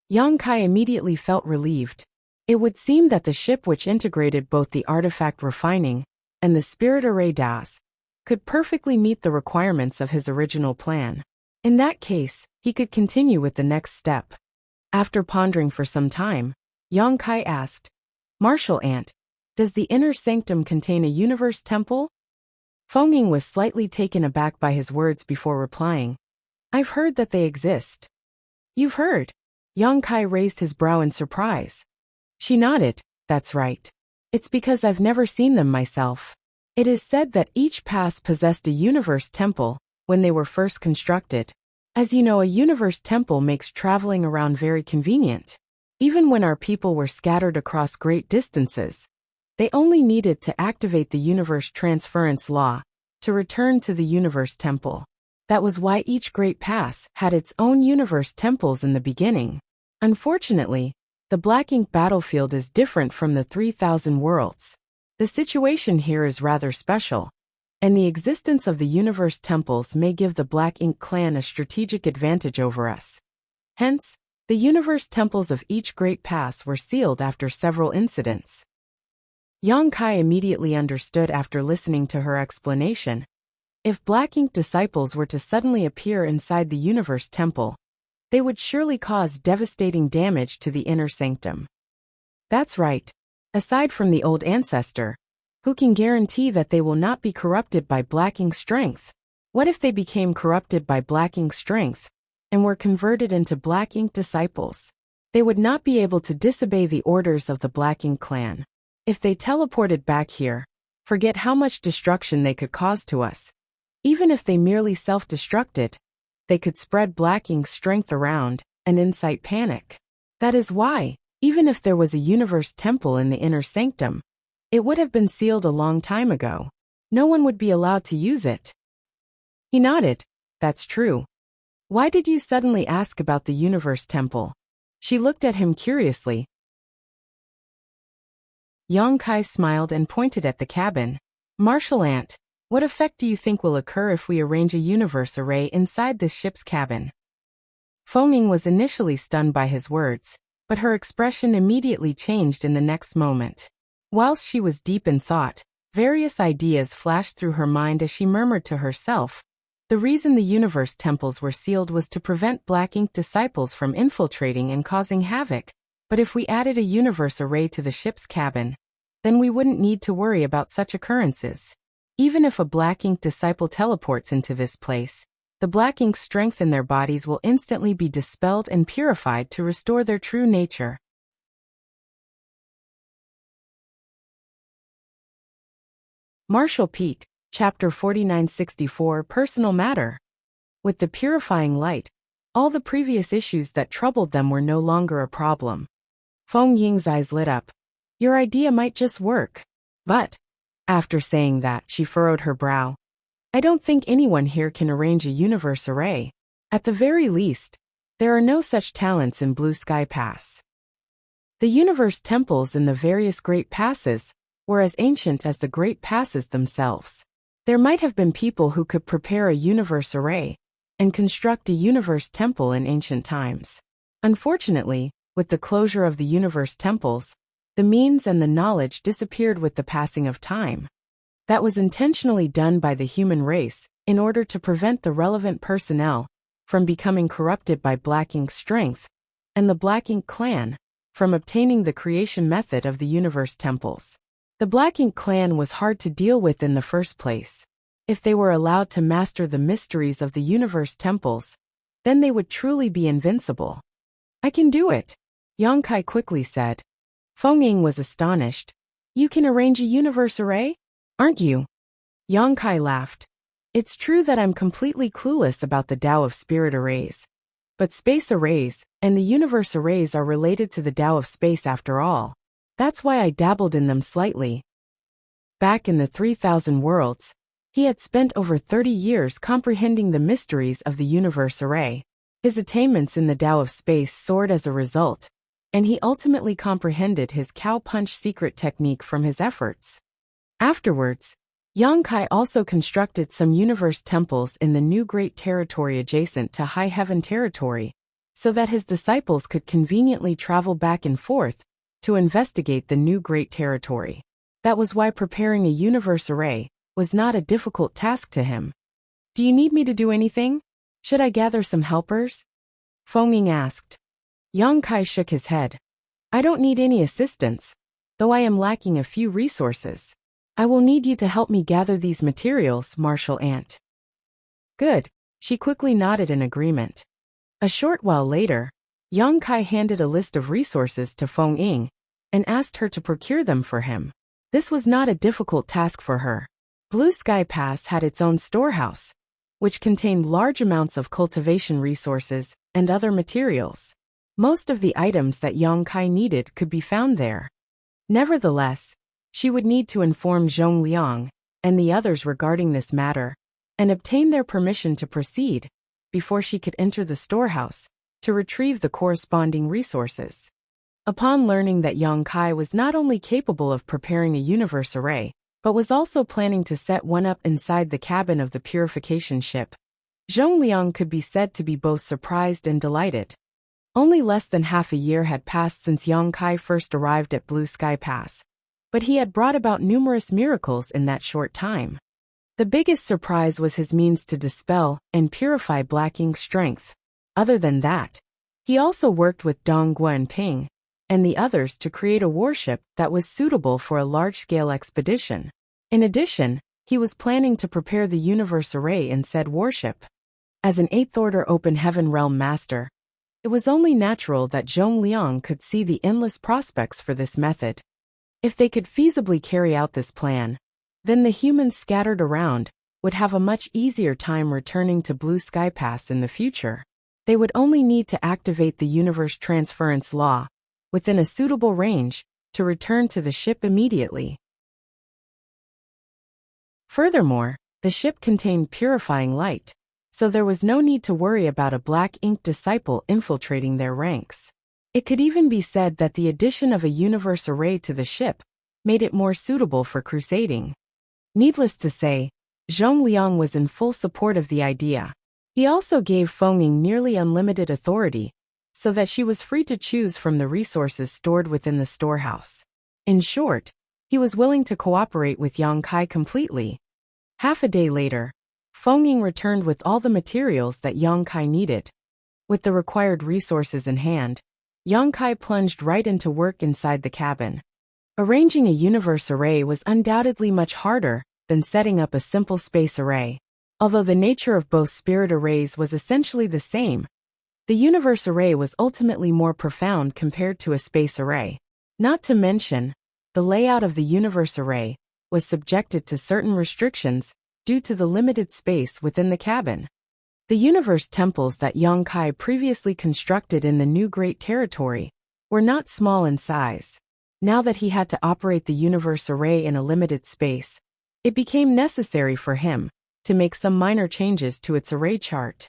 Yang Kai immediately felt relieved. It would seem that the ship, which integrated both the artifact refining and the spirit array DAS, could perfectly meet the requirements of his original plan. In that case, he could continue with the next step. After pondering for some time, Yang Kai asked, "Martial Ant, does the inner sanctum contain a universe temple?" Feng Ying was slightly taken aback by his words before replying, "I've heard that they exist." "You've heard?" Yang Kai raised his brow in surprise. She nodded, "That's right. It's because I've never seen them myself. It is said that each pass possessed a universe temple when they were first constructed. As you know, a universe temple makes traveling around very convenient. Even when our people were scattered across great distances, they only needed to activate the universe transference law to return to the universe temple. That was why each great pass had its own universe temples in the beginning. Unfortunately, the Black Ink battlefield is different from the 3,000 worlds. The situation here is rather special, and the existence of the universe temples may give the Black Ink clan a strategic advantage over us. Hence, the universe temples of each great pass were sealed after several incidents." Yang Kai immediately understood after listening to her explanation. If Black Ink disciples were to suddenly appear inside the universe temple, they would surely cause devastating damage to the inner sanctum. That's right. Aside from the old ancestor, who can guarantee that they will not be corrupted by Black Ink strength? What if they became corrupted by Black Ink strength and were converted into Black Ink disciples? They would not be able to disobey the orders of the Black Ink clan. If they teleported back here, forget how much destruction they could cause to us. Even if they merely self-destructed, they could spread Black Ink's strength around and incite panic. That is why, even if there was a universe temple in the inner sanctum, it would have been sealed a long time ago. No one would be allowed to use it. He nodded. "That's true. Why did you suddenly ask about the universe temple?" She looked at him curiously. Yang Kai smiled and pointed at the cabin. "Martial Ant, what effect do you think will occur if we arrange a universe array inside this ship's cabin?" Feng Ying was initially stunned by his words, but her expression immediately changed in the next moment. Whilst she was deep in thought, various ideas flashed through her mind as she murmured to herself. The reason the universe temples were sealed was to prevent Black Ink disciples from infiltrating and causing havoc. But if we added a universe array to the ship's cabin, then we wouldn't need to worry about such occurrences. Even if a Black Ink disciple teleports into this place, the Black Ink's strength in their bodies will instantly be dispelled and purified to restore their true nature. Martial Peak, Chapter 4964, Personal Matter. With the purifying light, all the previous issues that troubled them were no longer a problem. Feng Ying's eyes lit up. "Your idea might just work. But," after saying that, she furrowed her brow, "I don't think anyone here can arrange a universe array. At the very least, there are no such talents in Blue Sky Pass." The universe temples in the various great passes were as ancient as the great passes themselves. There might have been people who could prepare a universe array and construct a universe temple in ancient times. Unfortunately, with the closure of the universe temples, the means and the knowledge disappeared with the passing of time. That was intentionally done by the human race in order to prevent the relevant personnel from becoming corrupted by Black Ink's strength, and the Black Ink clan from obtaining the creation method of the universe temples. The Black Ink clan was hard to deal with in the first place. If they were allowed to master the mysteries of the universe temples, then they would truly be invincible. "I can do it," Yang Kai quickly said. Feng Ying was astonished. "You can arrange a universe array? Aren't you?" Yang Kai laughed. "It's true that I'm completely clueless about the Tao of Spirit arrays. But space arrays and the universe arrays are related to the Tao of space after all. That's why I dabbled in them slightly." Back in the 3000 worlds, he had spent over 30 years comprehending the mysteries of the universe array. His attainments in the Tao of space soared as a result, and he ultimately comprehended his cow punch secret technique from his efforts. Afterwards, Yang Kai also constructed some universe temples in the new great territory adjacent to High Heaven territory, so that his disciples could conveniently travel back and forth to investigate the new great territory. That was why preparing a universe array was not a difficult task to him. "Do you need me to do anything? Should I gather some helpers?" Feng Ying asked. Yang Kai shook his head. "I don't need any assistance, though I am lacking a few resources. I will need you to help me gather these materials, Martial Ant." "Good," she quickly nodded in agreement. A short while later, Yang Kai handed a list of resources to Feng Ying and asked her to procure them for him. This was not a difficult task for her. Blue Sky Pass had its own storehouse, which contained large amounts of cultivation resources and other materials. Most of the items that Yang Kai needed could be found there. Nevertheless, she would need to inform Zhong Liang and the others regarding this matter and obtain their permission to proceed before she could enter the storehouse to retrieve the corresponding resources. Upon learning that Yang Kai was not only capable of preparing a universe array, but was also planning to set one up inside the cabin of the purification ship, Zhong Liang could be said to be both surprised and delighted. Only less than half a year had passed since Yang Kai first arrived at Blue Sky Pass, but he had brought about numerous miracles in that short time. The biggest surprise was his means to dispel and purify Black Ink's strength. Other than that, he also worked with Dong Guo and Ping and the others to create a warship that was suitable for a large-scale expedition. In addition, he was planning to prepare the universe array in said warship. As an 8th Order Open Heaven Realm Master, it was only natural that Zhong Liang could see the endless prospects for this method. If they could feasibly carry out this plan, then the humans scattered around would have a much easier time returning to Blue Sky Pass in the future. They would only need to activate the universe transference law within a suitable range to return to the ship immediately. Furthermore, the ship contained purifying light, so there was no need to worry about a Black Ink disciple infiltrating their ranks. It could even be said that the addition of a universe array to the ship made it more suitable for crusading. Needless to say, Zhong Liang was in full support of the idea. He also gave Feng Ying nearly unlimited authority, so that she was free to choose from the resources stored within the storehouse. In short, he was willing to cooperate with Yang Kai completely. Half a day later, Feng Ying returned with all the materials that Yang Kai needed. With the required resources in hand, Yang Kai plunged right into work inside the cabin. Arranging a universe array was undoubtedly much harder than setting up a simple space array. Although the nature of both spirit arrays was essentially the same, the universe array was ultimately more profound compared to a space array. Not to mention, the layout of the universe array was subjected to certain restrictions due to the limited space within the cabin. The universe temples that Yang Kai previously constructed in the new great territory were not small in size. Now that he had to operate the universe array in a limited space, it became necessary for him to make some minor changes to its array chart.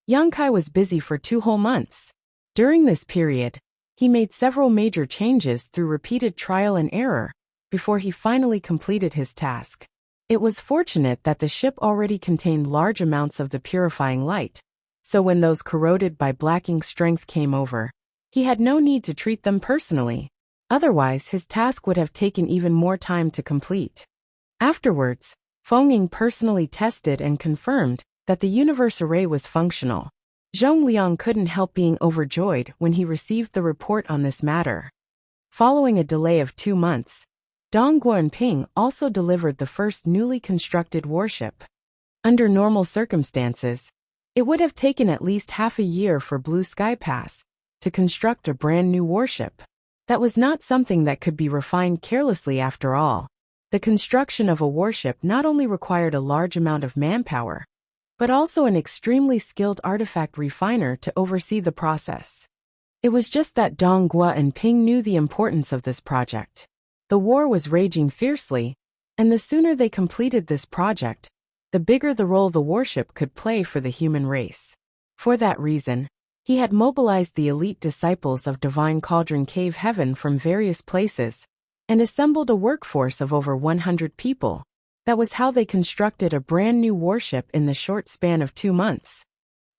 Yang Kai was busy for 2 whole months. During this period, he made several major changes through repeated trial and error before he finally completed his task. It was fortunate that the ship already contained large amounts of the purifying light, so when those corroded by black ink strength came over, he had no need to treat them personally. Otherwise, his task would have taken even more time to complete. Afterwards, Feng personally tested and confirmed that the universe array was functional. Zhongliang couldn't help being overjoyed when he received the report on this matter. Following a delay of 2 months, Dong Guanping also delivered the first newly constructed warship. Under normal circumstances, it would have taken at least half a year for Blue Sky Pass to construct a brand new warship. That was not something that could be refined carelessly after all. The construction of a warship not only required a large amount of manpower, but also an extremely skilled artifact refiner to oversee the process. It was just that Dong Guanping knew the importance of this project. The war was raging fiercely, and the sooner they completed this project, the bigger the role the warship could play for the human race. For that reason, he had mobilized the elite disciples of Divine Cauldron Cave Heaven from various places, and assembled a workforce of over 100 people. That was how they constructed a brand new warship in the short span of 2 months.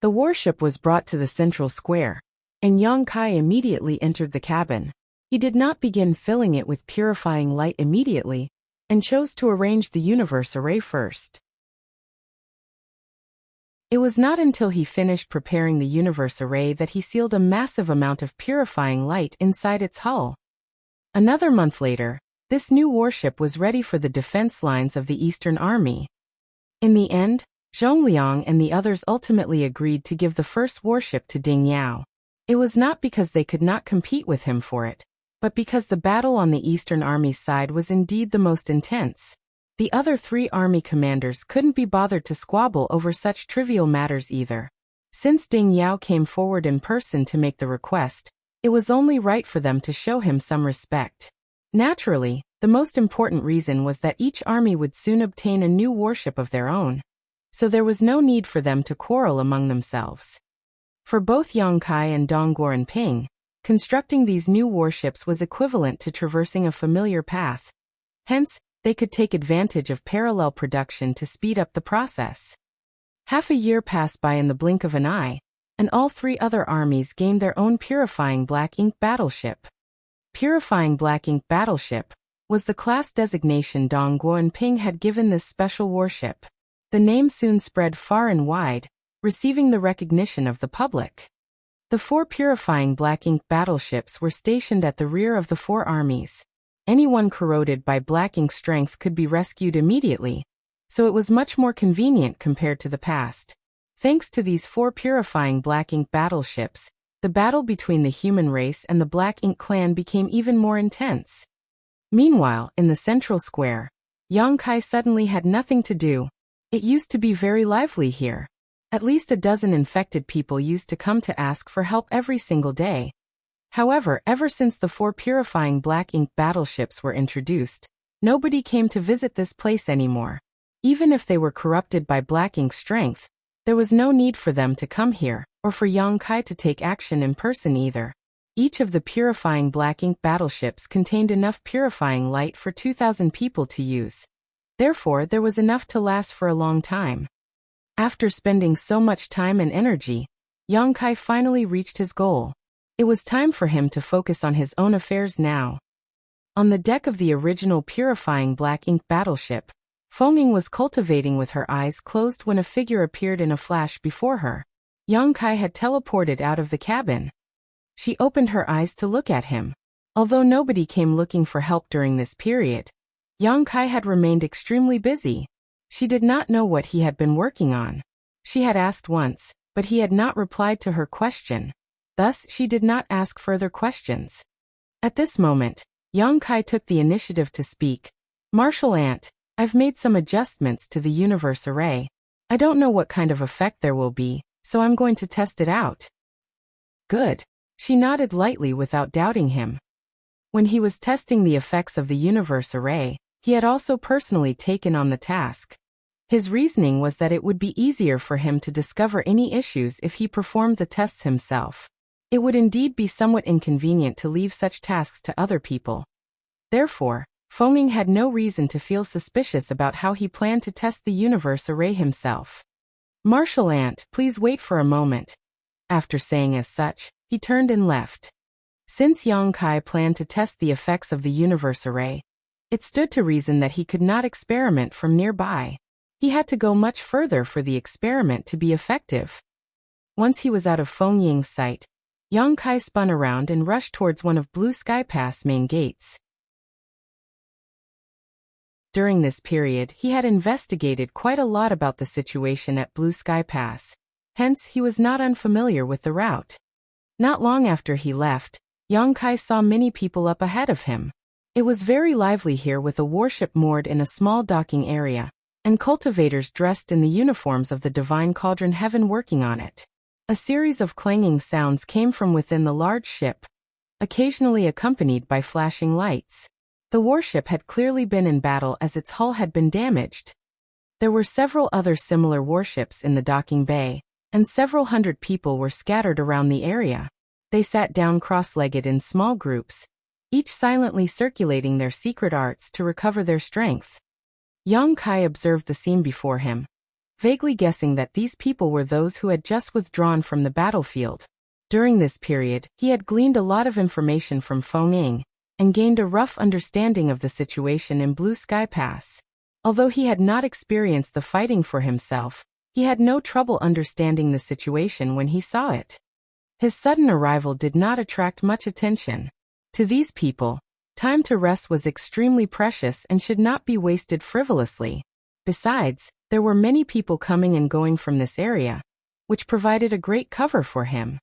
The warship was brought to the central square, and Yang Kai immediately entered the cabin. He did not begin filling it with purifying light immediately, and chose to arrange the universe array first. It was not until he finished preparing the universe array that he sealed a massive amount of purifying light inside its hull. Another month later, this new warship was ready for the defense lines of the Eastern Army. In the end, Zhongliang and the others ultimately agreed to give the first warship to Ding Yao. It was not because they could not compete with him for it, but because the battle on the Eastern Army's side was indeed the most intense. The other 3 army commanders couldn't be bothered to squabble over such trivial matters either. Since Ding Yao came forward in person to make the request, it was only right for them to show him some respect. Naturally, the most important reason was that each army would soon obtain a new warship of their own, so there was no need for them to quarrel among themselves. For both Yang Kai and Dong Guanping, constructing these new warships was equivalent to traversing a familiar path. Hence, they could take advantage of parallel production to speed up the process. Half a year passed by in the blink of an eye, and all 3 other armies gained their own Purifying Black Ink battleship. Purifying Black Ink battleship was the class designation Dong Guanping had given this special warship. The name soon spread far and wide, receiving the recognition of the public. The 4 Purifying Black Ink battleships were stationed at the rear of the 4 armies. Anyone corroded by black ink strength could be rescued immediately, so it was much more convenient compared to the past. Thanks to these 4 Purifying Black Ink battleships, the battle between the human race and the Black Ink clan became even more intense. Meanwhile, in the central square, Yang Kai suddenly had nothing to do. It used to be very lively here. At least a dozen infected people used to come to ask for help every single day. However, ever since the 4 Purifying Black Ink battleships were introduced, nobody came to visit this place anymore. Even if they were corrupted by black ink strength, there was no need for them to come here, or for Yang Kai to take action in person either. Each of the Purifying Black Ink battleships contained enough purifying light for 2,000 people to use. Therefore, there was enough to last for a long time. After spending so much time and energy, Yang Kai finally reached his goal. It was time for him to focus on his own affairs now. On the deck of the original Purifying Black Ink battleship, Feng was cultivating with her eyes closed when a figure appeared in a flash before her. Yang Kai had teleported out of the cabin. She opened her eyes to look at him. Although nobody came looking for help during this period, Yang Kai had remained extremely busy. She did not know what he had been working on. She had asked once, but he had not replied to her question. Thus, she did not ask further questions. At this moment, Yang Kai took the initiative to speak. "Martial Ant, I've made some adjustments to the universe array. I don't know what kind of effect there will be, so I'm going to test it out." "Good." She nodded lightly without doubting him. When he was testing the effects of the universe array, he had also personally taken on the task. His reasoning was that it would be easier for him to discover any issues if he performed the tests himself. It would indeed be somewhat inconvenient to leave such tasks to other people. Therefore, Feng had no reason to feel suspicious about how he planned to test the universe array himself. "Marshal Ant, please wait for a moment." After saying as such, he turned and left. Since Yang Kai planned to test the effects of the universe array, it stood to reason that he could not experiment from nearby. He had to go much further for the experiment to be effective. Once he was out of Feng Ying's sight, Yang Kai spun around and rushed towards one of Blue Sky Pass' main gates. During this period, he had investigated quite a lot about the situation at Blue Sky Pass. Hence, he was not unfamiliar with the route. Not long after he left, Yang Kai saw many people up ahead of him. It was very lively here, with a warship moored in a small docking area, and cultivators dressed in the uniforms of the Divine Cauldron Heaven working on it. A series of clanging sounds came from within the large ship, occasionally accompanied by flashing lights. The warship had clearly been in battle, as its hull had been damaged. There were several other similar warships in the docking bay, and several hundred people were scattered around the area. They sat down cross-legged in small groups, each silently circulating their secret arts to recover their strength. Yang Kai observed the scene before him, vaguely guessing that these people were those who had just withdrawn from the battlefield. During this period, he had gleaned a lot of information from Feng Ying, and gained a rough understanding of the situation in Blue Sky Pass. Although he had not experienced the fighting for himself, he had no trouble understanding the situation when he saw it. His sudden arrival did not attract much attention. To these people, time to rest was extremely precious and should not be wasted frivolously. Besides, there were many people coming and going from this area, which provided a great cover for him.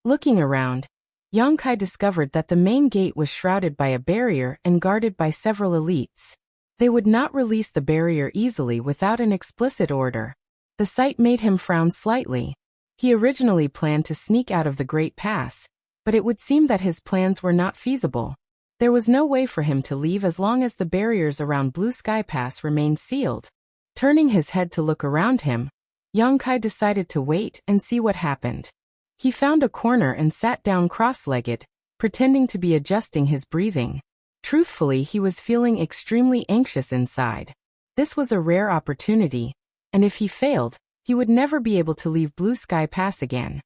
Looking around, Yang Kai discovered that the main gate was shrouded by a barrier and guarded by several elites. They would not release the barrier easily without an explicit order. The sight made him frown slightly. He originally planned to sneak out of the Great Pass, but it would seem that his plans were not feasible. There was no way for him to leave as long as the barriers around Blue Sky Pass remained sealed. Turning his head to look around him, Yang Kai decided to wait and see what happened. He found a corner and sat down cross-legged, pretending to be adjusting his breathing. Truthfully, he was feeling extremely anxious inside. This was a rare opportunity, and if he failed, he would never be able to leave Blue Sky Pass again.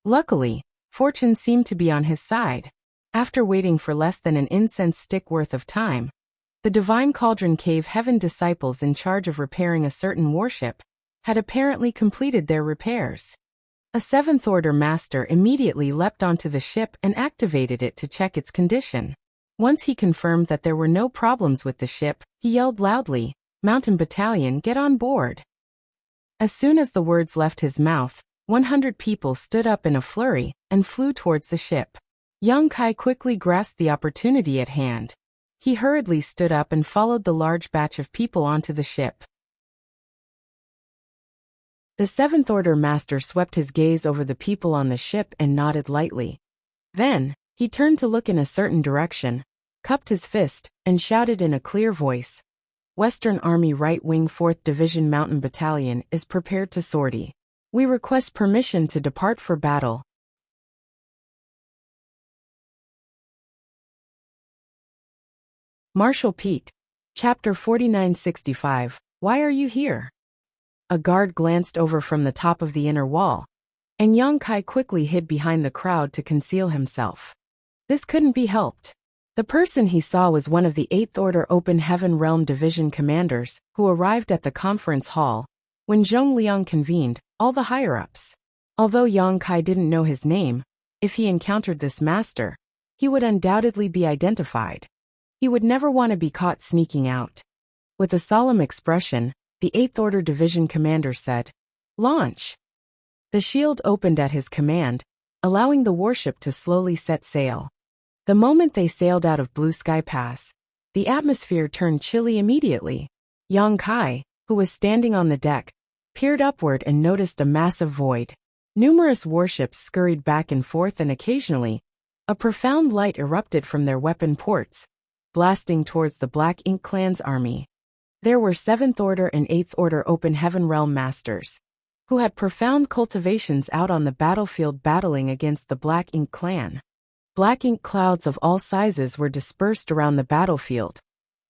Luckily, fortune seemed to be on his side. After waiting for less than an incense stick worth of time, the Divine Cauldron Cave Heaven disciples in charge of repairing a certain warship had apparently completed their repairs. A seventh-order master immediately leapt onto the ship and activated it to check its condition. Once he confirmed that there were no problems with the ship, he yelled loudly, "Mountain Battalion, get on board!" As soon as the words left his mouth, 100 people stood up in a flurry and flew towards the ship. Yang Kai quickly grasped the opportunity at hand. He hurriedly stood up and followed the large batch of people onto the ship. The seventh-order master swept his gaze over the people on the ship and nodded lightly. Then, he turned to look in a certain direction, cupped his fist, and shouted in a clear voice, "Western Army Right Wing 4th Division Mountain Battalion is prepared to sortie. We request permission to depart for battle." Marshal Pete. Chapter 4965. Why are you here? A guard glanced over from the top of the inner wall, and Yang Kai quickly hid behind the crowd to conceal himself. This couldn't be helped. The person he saw was one of the 8th Order Open Heaven Realm Division commanders, who arrived at the conference hall when Zhong Liang convened all the higher-ups. Although Yang Kai didn't know his name, if he encountered this master, he would undoubtedly be identified. He would never want to be caught sneaking out. With a solemn expression, the 8th Order Division commander said, "Launch." The shield opened at his command, allowing the warship to slowly set sail. The moment they sailed out of Blue Sky Pass, the atmosphere turned chilly immediately. Yang Kai, who was standing on the deck, peered upward and noticed a massive void. Numerous warships scurried back and forth, and occasionally, a profound light erupted from their weapon ports, blasting towards the Black Ink Clan's army. There were 7th Order and 8th Order Open Heaven Realm Masters, who had profound cultivations out on the battlefield battling against the Black Ink Clan. Black ink clouds of all sizes were dispersed around the battlefield,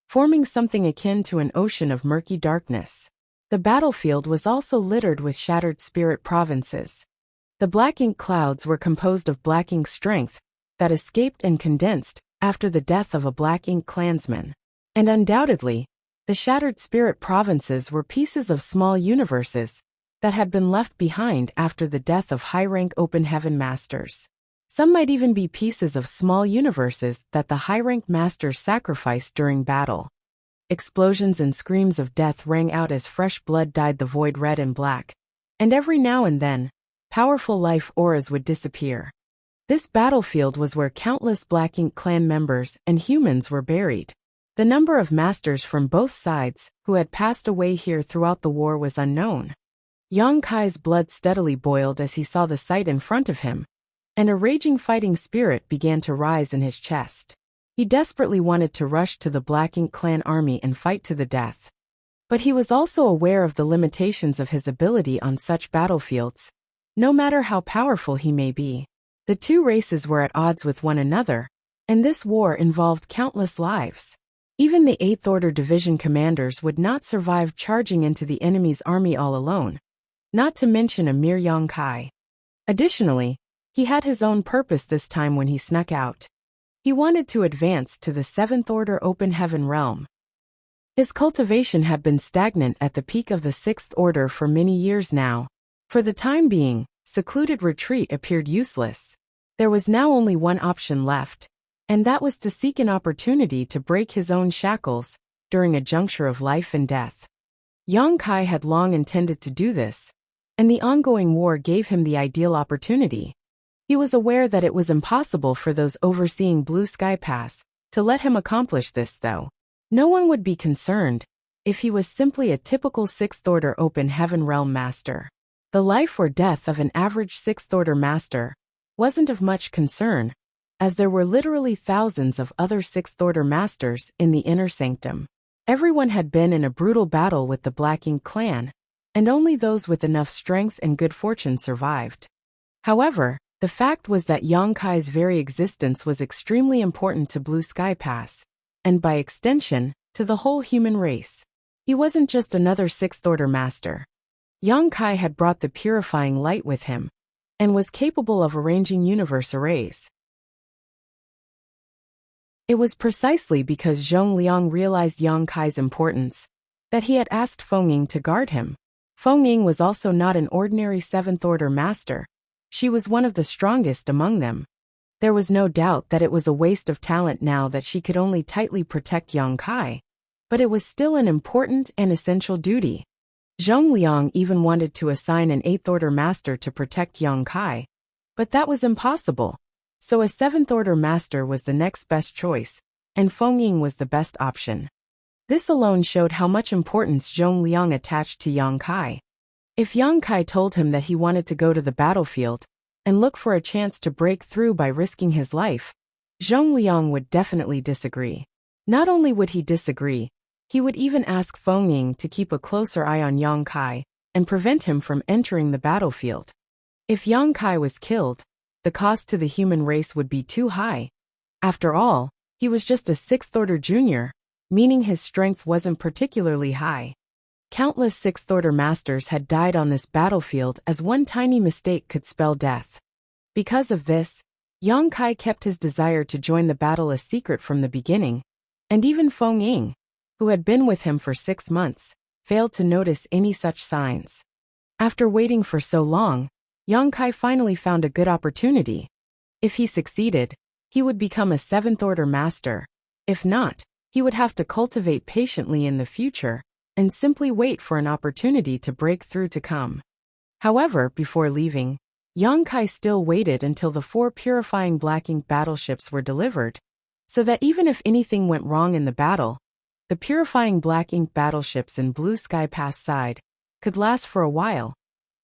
forming something akin to an ocean of murky darkness. The battlefield was also littered with shattered spirit provinces. The black ink clouds were composed of black ink strength that escaped and condensed after the death of a black ink clansman. And undoubtedly, the shattered spirit provinces were pieces of small universes that had been left behind after the death of high-rank open heaven masters. Some might even be pieces of small universes that the high-rank masters sacrificed during battle. Explosions and screams of death rang out as fresh blood dyed the void red and black, and every now and then, powerful life auras would disappear. This battlefield was where countless Black Ink clan members and humans were buried. The number of masters from both sides who had passed away here throughout the war was unknown. Yang Kai's blood steadily boiled as he saw the sight in front of him, and a raging fighting spirit began to rise in his chest. He desperately wanted to rush to the Black Ink clan army and fight to the death. But he was also aware of the limitations of his ability on such battlefields, no matter how powerful he may be. The two races were at odds with one another, and this war involved countless lives. Even the 8th Order Division commanders would not survive charging into the enemy's army all alone, not to mention a mere Yang Kai. Additionally, he had his own purpose this time when he snuck out. He wanted to advance to the 7th Order Open Heaven realm. His cultivation had been stagnant at the peak of the 6th Order for many years now. For the time being, secluded retreat appeared useless. There was now only one option left, and that was to seek an opportunity to break his own shackles during a juncture of life and death. Yang Kai had long intended to do this, and the ongoing war gave him the ideal opportunity. He was aware that it was impossible for those overseeing Blue Sky Pass to let him accomplish this, though. No one would be concerned if he was simply a typical 6th Order Open Heaven Realm Master. The life or death of an average 6th Order Master wasn't of much concern, as there were literally thousands of other 6th Order Masters in the Inner Sanctum. Everyone had been in a brutal battle with the Black Ink clan, and only those with enough strength and good fortune survived. However, the fact was that Yang Kai's very existence was extremely important to Blue Sky Pass, and by extension, to the whole human race. He wasn't just another 6th Order Master. Yang Kai had brought the purifying light with him, and was capable of arranging universe arrays. It was precisely because Zhong Liang realized Yang Kai's importance that he had asked Feng Ying to guard him. Feng Ying was also not an ordinary 7th Order Master. She was one of the strongest among them. There was no doubt that it was a waste of talent now that she could only tightly protect Yang Kai, but it was still an important and essential duty. Zhong Liang even wanted to assign an 8th Order Master to protect Yang Kai, but that was impossible. So a 7th Order Master was the next best choice, and Feng Ying was the best option. This alone showed how much importance Zhong Liang attached to Yang Kai. If Yang Kai told him that he wanted to go to the battlefield and look for a chance to break through by risking his life, Zhong Liang would definitely disagree. Not only would he disagree, he would even ask Feng Ying to keep a closer eye on Yang Kai and prevent him from entering the battlefield. If Yang Kai was killed, the cost to the human race would be too high. After all, he was just a 6th Order junior, meaning his strength wasn't particularly high. Countless 6th Order Masters had died on this battlefield as one tiny mistake could spell death. Because of this, Yang Kai kept his desire to join the battle a secret from the beginning, and even Feng Ying, who had been with him for 6 months, failed to notice any such signs. After waiting for so long, Yang Kai finally found a good opportunity. If he succeeded, he would become a 7th Order Master. If not, he would have to cultivate patiently in the future and simply wait for an opportunity to break through to come. However, before leaving, Yang Kai still waited until the 4 purifying Black Ink battleships were delivered, so that even if anything went wrong in the battle, the purifying Black Ink battleships in Blue Sky Pass side could last for a while,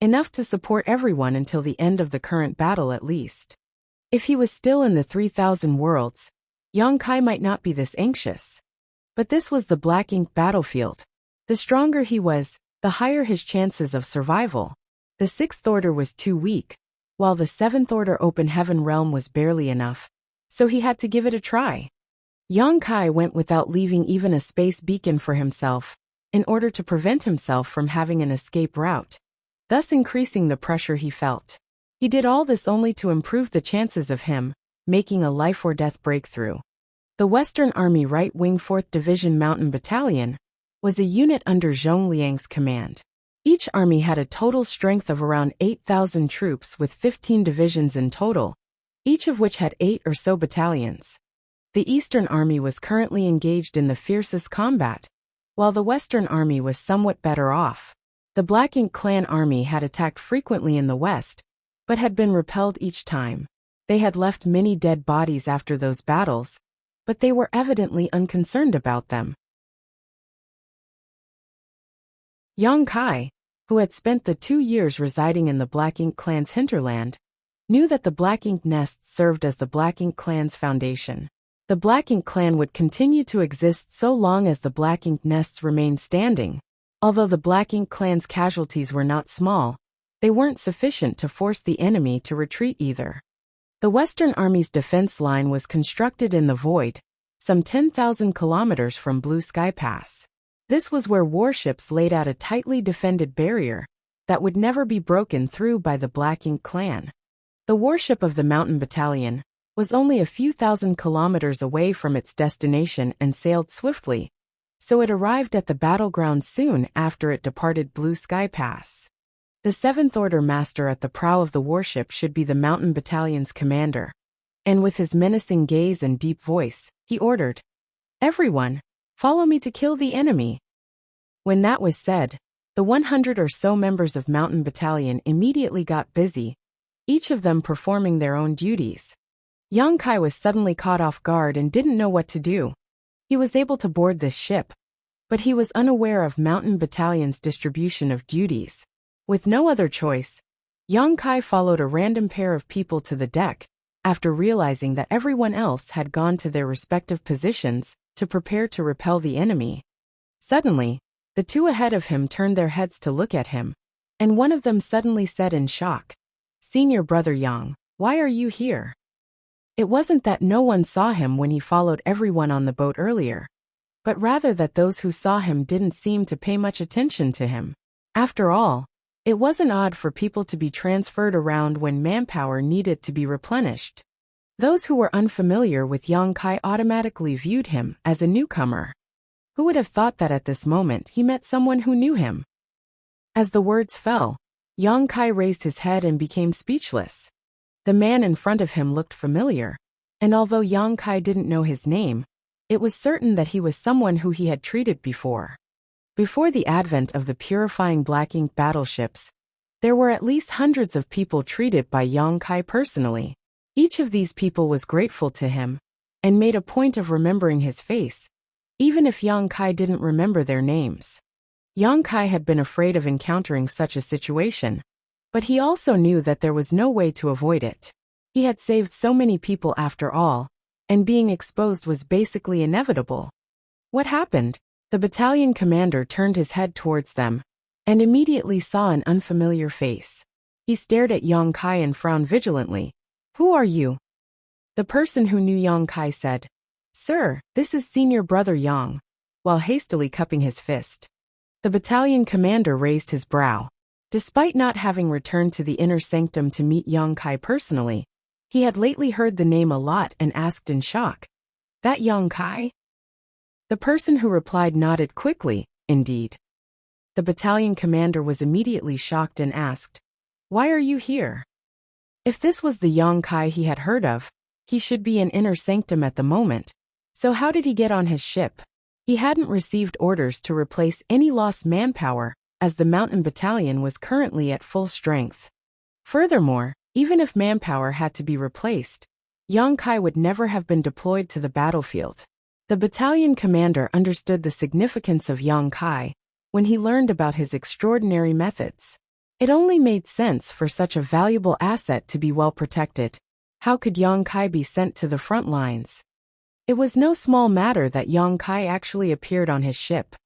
enough to support everyone until the end of the current battle at least. If he was still in the 3,000 worlds, Yang Kai might not be this anxious. But this was the Black Ink battlefield. The stronger he was, the higher his chances of survival. The 6th Order was too weak, while the 7th Order Open Heaven realm was barely enough, so he had to give it a try. Yang Kai went without leaving even a space beacon for himself, in order to prevent himself from having an escape route, thus increasing the pressure he felt. He did all this only to improve the chances of him making a life-or-death breakthrough. The Western Army Right Wing 4th Division Mountain Battalion was a unit under Zhong Liang's command. Each army had a total strength of around 8,000 troops with 15 divisions in total, each of which had 8 or so battalions. The Eastern Army was currently engaged in the fiercest combat, while the Western Army was somewhat better off. The Black Ink Clan Army had attacked frequently in the West, but had been repelled each time. They had left many dead bodies after those battles, but they were evidently unconcerned about them. Yang Kai, who had spent the 2 years residing in the Black Ink Clan's hinterland, knew that the Black Ink Nests served as the Black Ink Clan's foundation. The Black Ink Clan would continue to exist so long as the Black Ink Nests remained standing. Although the Black Ink Clan's casualties were not small, they weren't sufficient to force the enemy to retreat either. The Western Army's defense line was constructed in the void, some 10,000 kilometers from Blue Sky Pass. This was where warships laid out a tightly defended barrier that would never be broken through by the Black Ink Clan. The warship of the Mountain Battalion was only a few thousand kilometers away from its destination and sailed swiftly, so it arrived at the battleground soon after it departed Blue Sky Pass. The 7th Order Master at the prow of the warship should be the Mountain Battalion's commander, and with his menacing gaze and deep voice, he ordered, "Everyone, follow me to kill the enemy." When that was said, the 100 or so members of Mountain Battalion immediately got busy, each of them performing their own duties. Yang Kai was suddenly caught off guard and didn't know what to do. He was able to board this ship, but he was unaware of Mountain Battalion's distribution of duties. With no other choice, Yang Kai followed a random pair of people to the deck, after realizing that everyone else had gone to their respective positions to prepare to repel the enemy. Suddenly, the two ahead of him turned their heads to look at him, and one of them suddenly said in shock, "Senior Brother Yang, why are you here?" It wasn't that no one saw him when he followed everyone on the boat earlier, but rather that those who saw him didn't seem to pay much attention to him. After all, it wasn't odd for people to be transferred around when manpower needed to be replenished. Those who were unfamiliar with Yang Kai automatically viewed him as a newcomer. Who would have thought that at this moment he met someone who knew him? As the words fell, Yang Kai raised his head and became speechless. The man in front of him looked familiar, and although Yang Kai didn't know his name, it was certain that he was someone who he had treated before. Before the advent of the purifying Black Ink battleships, there were at least hundreds of people treated by Yang Kai personally. Each of these people was grateful to him, and made a point of remembering his face, even if Yang Kai didn't remember their names. Yang Kai had been afraid of encountering such a situation, but he also knew that there was no way to avoid it. He had saved so many people after all, and being exposed was basically inevitable. What happened? The battalion commander turned his head towards them, and immediately saw an unfamiliar face. He stared at Yang Kai and frowned vigilantly. "Who are you?" The person who knew Yang Kai said, "Sir, this is Senior Brother Yang," while hastily cupping his fist. The battalion commander raised his brow. Despite not having returned to the inner sanctum to meet Yang Kai personally, he had lately heard the name a lot and asked in shock, "That Yang Kai?" The person who replied nodded quickly, "Indeed." The battalion commander was immediately shocked and asked, "Why are you here?" If this was the Yang Kai he had heard of, he should be in inner sanctum at the moment, so how did he get on his ship? He hadn't received orders to replace any lost manpower, as the Mountain Battalion was currently at full strength. Furthermore, even if manpower had to be replaced, Yang Kai would never have been deployed to the battlefield. The battalion commander understood the significance of Yang Kai when he learned about his extraordinary methods. It only made sense for such a valuable asset to be well protected. How could Yang Kai be sent to the front lines? It was no small matter that Yang Kai actually appeared on his ship.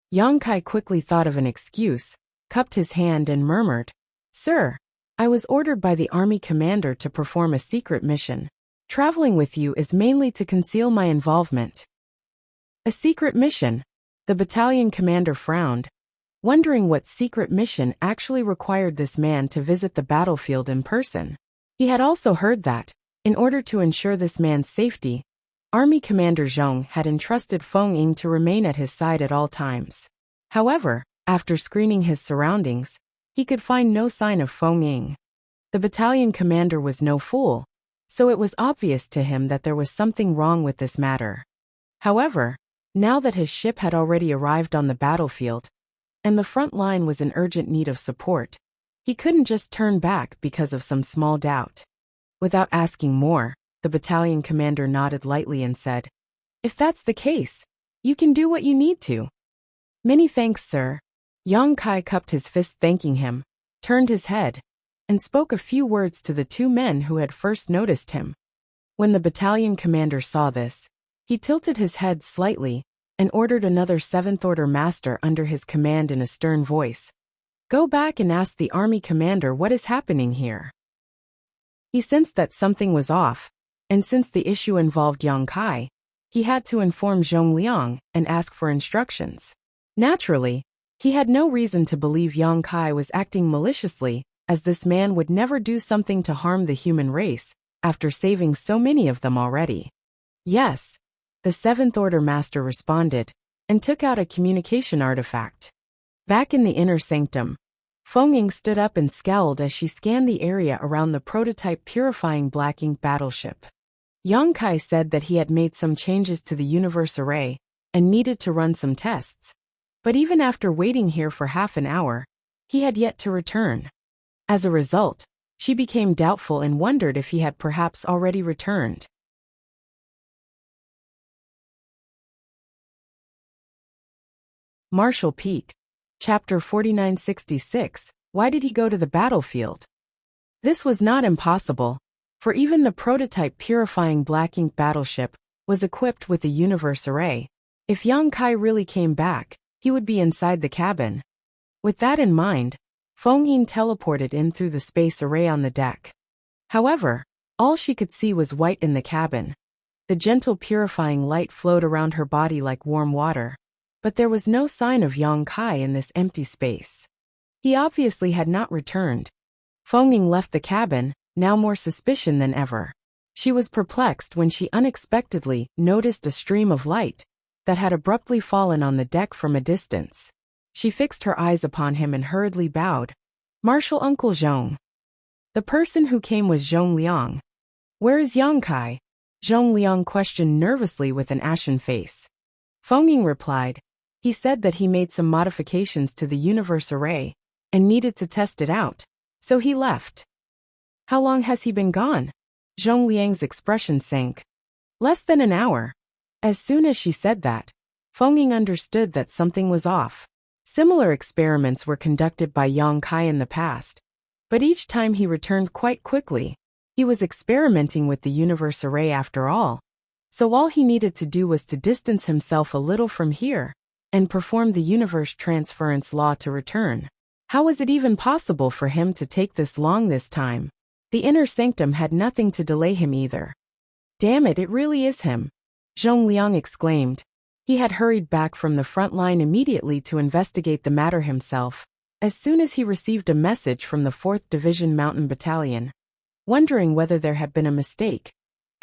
Yang Kai quickly thought of an excuse, cupped his hand and murmured, "Sir, I was ordered by the army commander to perform a secret mission." Traveling with you is mainly to conceal my involvement. A secret mission? The battalion commander frowned, wondering what secret mission actually required this man to visit the battlefield in person. He had also heard that, in order to ensure this man's safety, Army Commander Zhong had entrusted Feng Ying to remain at his side at all times. However, after screening his surroundings, he could find no sign of Feng Ying. The battalion commander was no fool, so it was obvious to him that there was something wrong with this matter. However, now that his ship had already arrived on the battlefield, and the front line was in urgent need of support, he couldn't just turn back because of some small doubt. Without asking more, the battalion commander nodded lightly and said, "If that's the case, you can do what you need to." "Many thanks, sir." Yang Kai cupped his fist thanking him, turned his head, and spoke a few words to the two men who had first noticed him. When the battalion commander saw this, he tilted his head slightly and ordered another 7th Order master under his command in a stern voice, "Go back and ask the army commander what is happening here." He sensed that something was off, and since the issue involved Yang Kai, he had to inform Zhong Liang and ask for instructions. Naturally, he had no reason to believe Yang Kai was acting maliciously, as this man would never do something to harm the human race, after saving so many of them already. "Yes," the 7th Order master responded, and took out a communication artifact. Back in the inner sanctum, Feng Ying stood up and scowled as she scanned the area around the prototype purifying black ink battleship. Yang Kai said that he had made some changes to the universe array and needed to run some tests, but even after waiting here for half an hour, he had yet to return. As a result, she became doubtful and wondered if he had perhaps already returned. Marshall Peak. Chapter 4966, Why did he go to the battlefield? This was not impossible, for even the prototype purifying black ink battleship was equipped with a universe array. If Yang Kai really came back, he would be inside the cabin. With that in mind, Feng Ying teleported in through the space array on the deck. However, all she could see was white in the cabin. The gentle purifying light flowed around her body like warm water, but there was no sign of Yang Kai in this empty space. He obviously had not returned. Feng Ying left the cabin, now more suspicious than ever. She was perplexed when she unexpectedly noticed a stream of light that had abruptly fallen on the deck from a distance. She fixed her eyes upon him and hurriedly bowed. "Marshal Uncle Zhong." The person who came was Zhong Liang. "Where is Yang Kai?" Zhong Liang questioned nervously with an ashen face. Feng Ying replied, "He said that he made some modifications to the universe array and needed to test it out, so he left." "How long has he been gone?" Zhong Liang's expression sank. "Less than an hour." As soon as she said that, Feng Ying understood that something was off. Similar experiments were conducted by Yang Kai in the past, but each time he returned quite quickly. He was experimenting with the universe array after all, so all he needed to do was to distance himself a little from here and perform the universe transference law to return. How was it even possible for him to take this long this time? The inner sanctum had nothing to delay him either. "Damn it, it really is him," Zhong Liang exclaimed. He had hurried back from the front line immediately to investigate the matter himself, as soon as he received a message from the 4th Division Mountain Battalion, wondering whether there had been a mistake.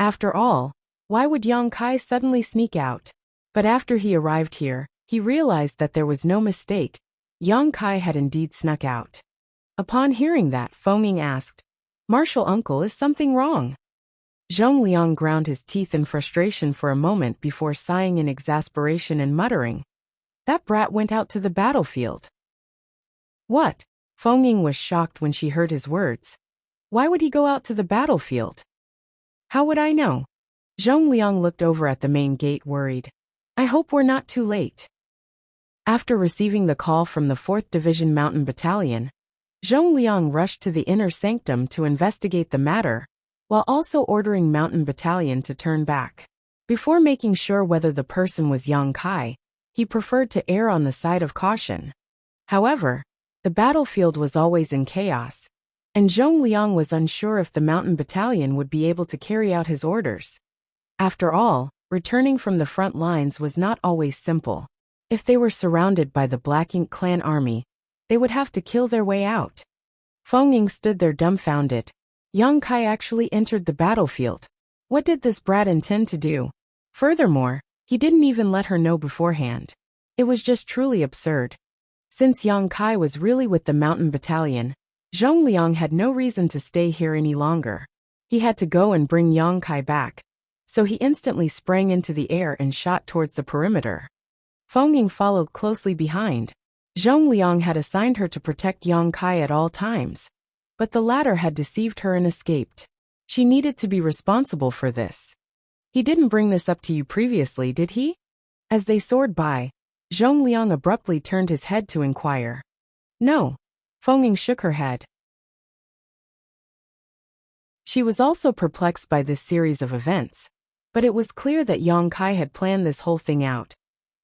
After all, why would Yang Kai suddenly sneak out? But after he arrived here, he realized that there was no mistake. Yang Kai had indeed snuck out. Upon hearing that, Feng Ying asked, "Marshal Uncle, is something wrong?" Zhong Liang ground his teeth in frustration for a moment before sighing in exasperation and muttering, "That brat went out to the battlefield." "What?" Feng Ying was shocked when she heard his words. "Why would he go out to the battlefield?" "How would I know?" Zhong Liang looked over at the main gate worried. "I hope we're not too late." After receiving the call from the 4th Division Mountain Battalion, Zhong Liang rushed to the inner sanctum to investigate the matter, while also ordering Mountain Battalion to turn back. Before making sure whether the person was Yang Kai, he preferred to err on the side of caution. However, the battlefield was always in chaos, and Zhong Liang was unsure if the mountain battalion would be able to carry out his orders. After all, returning from the front lines was not always simple. If they were surrounded by the Black Ink clan army, they would have to kill their way out. Feng Ying stood there dumbfounded. Yang Kai actually entered the battlefield. What did this brat intend to do? Furthermore, he didn't even let her know beforehand. It was just truly absurd. Since Yang Kai was really with the mountain battalion, Zhong Liang had no reason to stay here any longer. He had to go and bring Yang Kai back, so he instantly sprang into the air and shot towards the perimeter. Feng Ying followed closely behind. Zhong Liang had assigned her to protect Yang Kai at all times, but the latter had deceived her and escaped. She needed to be responsible for this. He didn't bring this up to you previously, did he? As they soared by, Zhong Liang abruptly turned his head to inquire. No. Feng Ying shook her head. She was also perplexed by this series of events, but it was clear that Yang Kai had planned this whole thing out.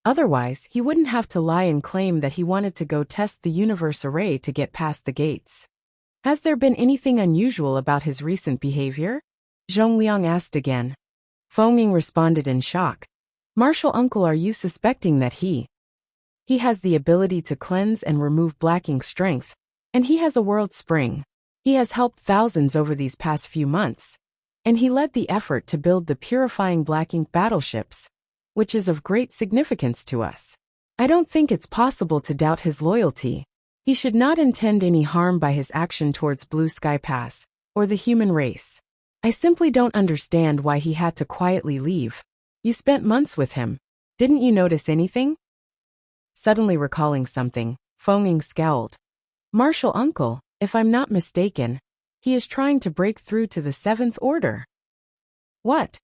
Otherwise, he wouldn't have to lie and claim that he wanted to go test the universe array to get past the gates. Has there been anything unusual about his recent behavior? Zhong Liang asked again. Feng Ying responded in shock. Martial uncle, are you suspecting that he has the ability to cleanse and remove Black Ink strength, and he has a world spring. He has helped thousands over these past few months, and he led the effort to build the purifying Black Ink battleships, which is of great significance to us. I don't think it's possible to doubt his loyalty. He should not intend any harm by his action towards Blue Sky Pass, or the human race. I simply don't understand why he had to quietly leave. You spent months with him. Didn't you notice anything? Suddenly recalling something, Feng Ying scowled. Martial uncle, if I'm not mistaken, he is trying to break through to the 7th Order. What?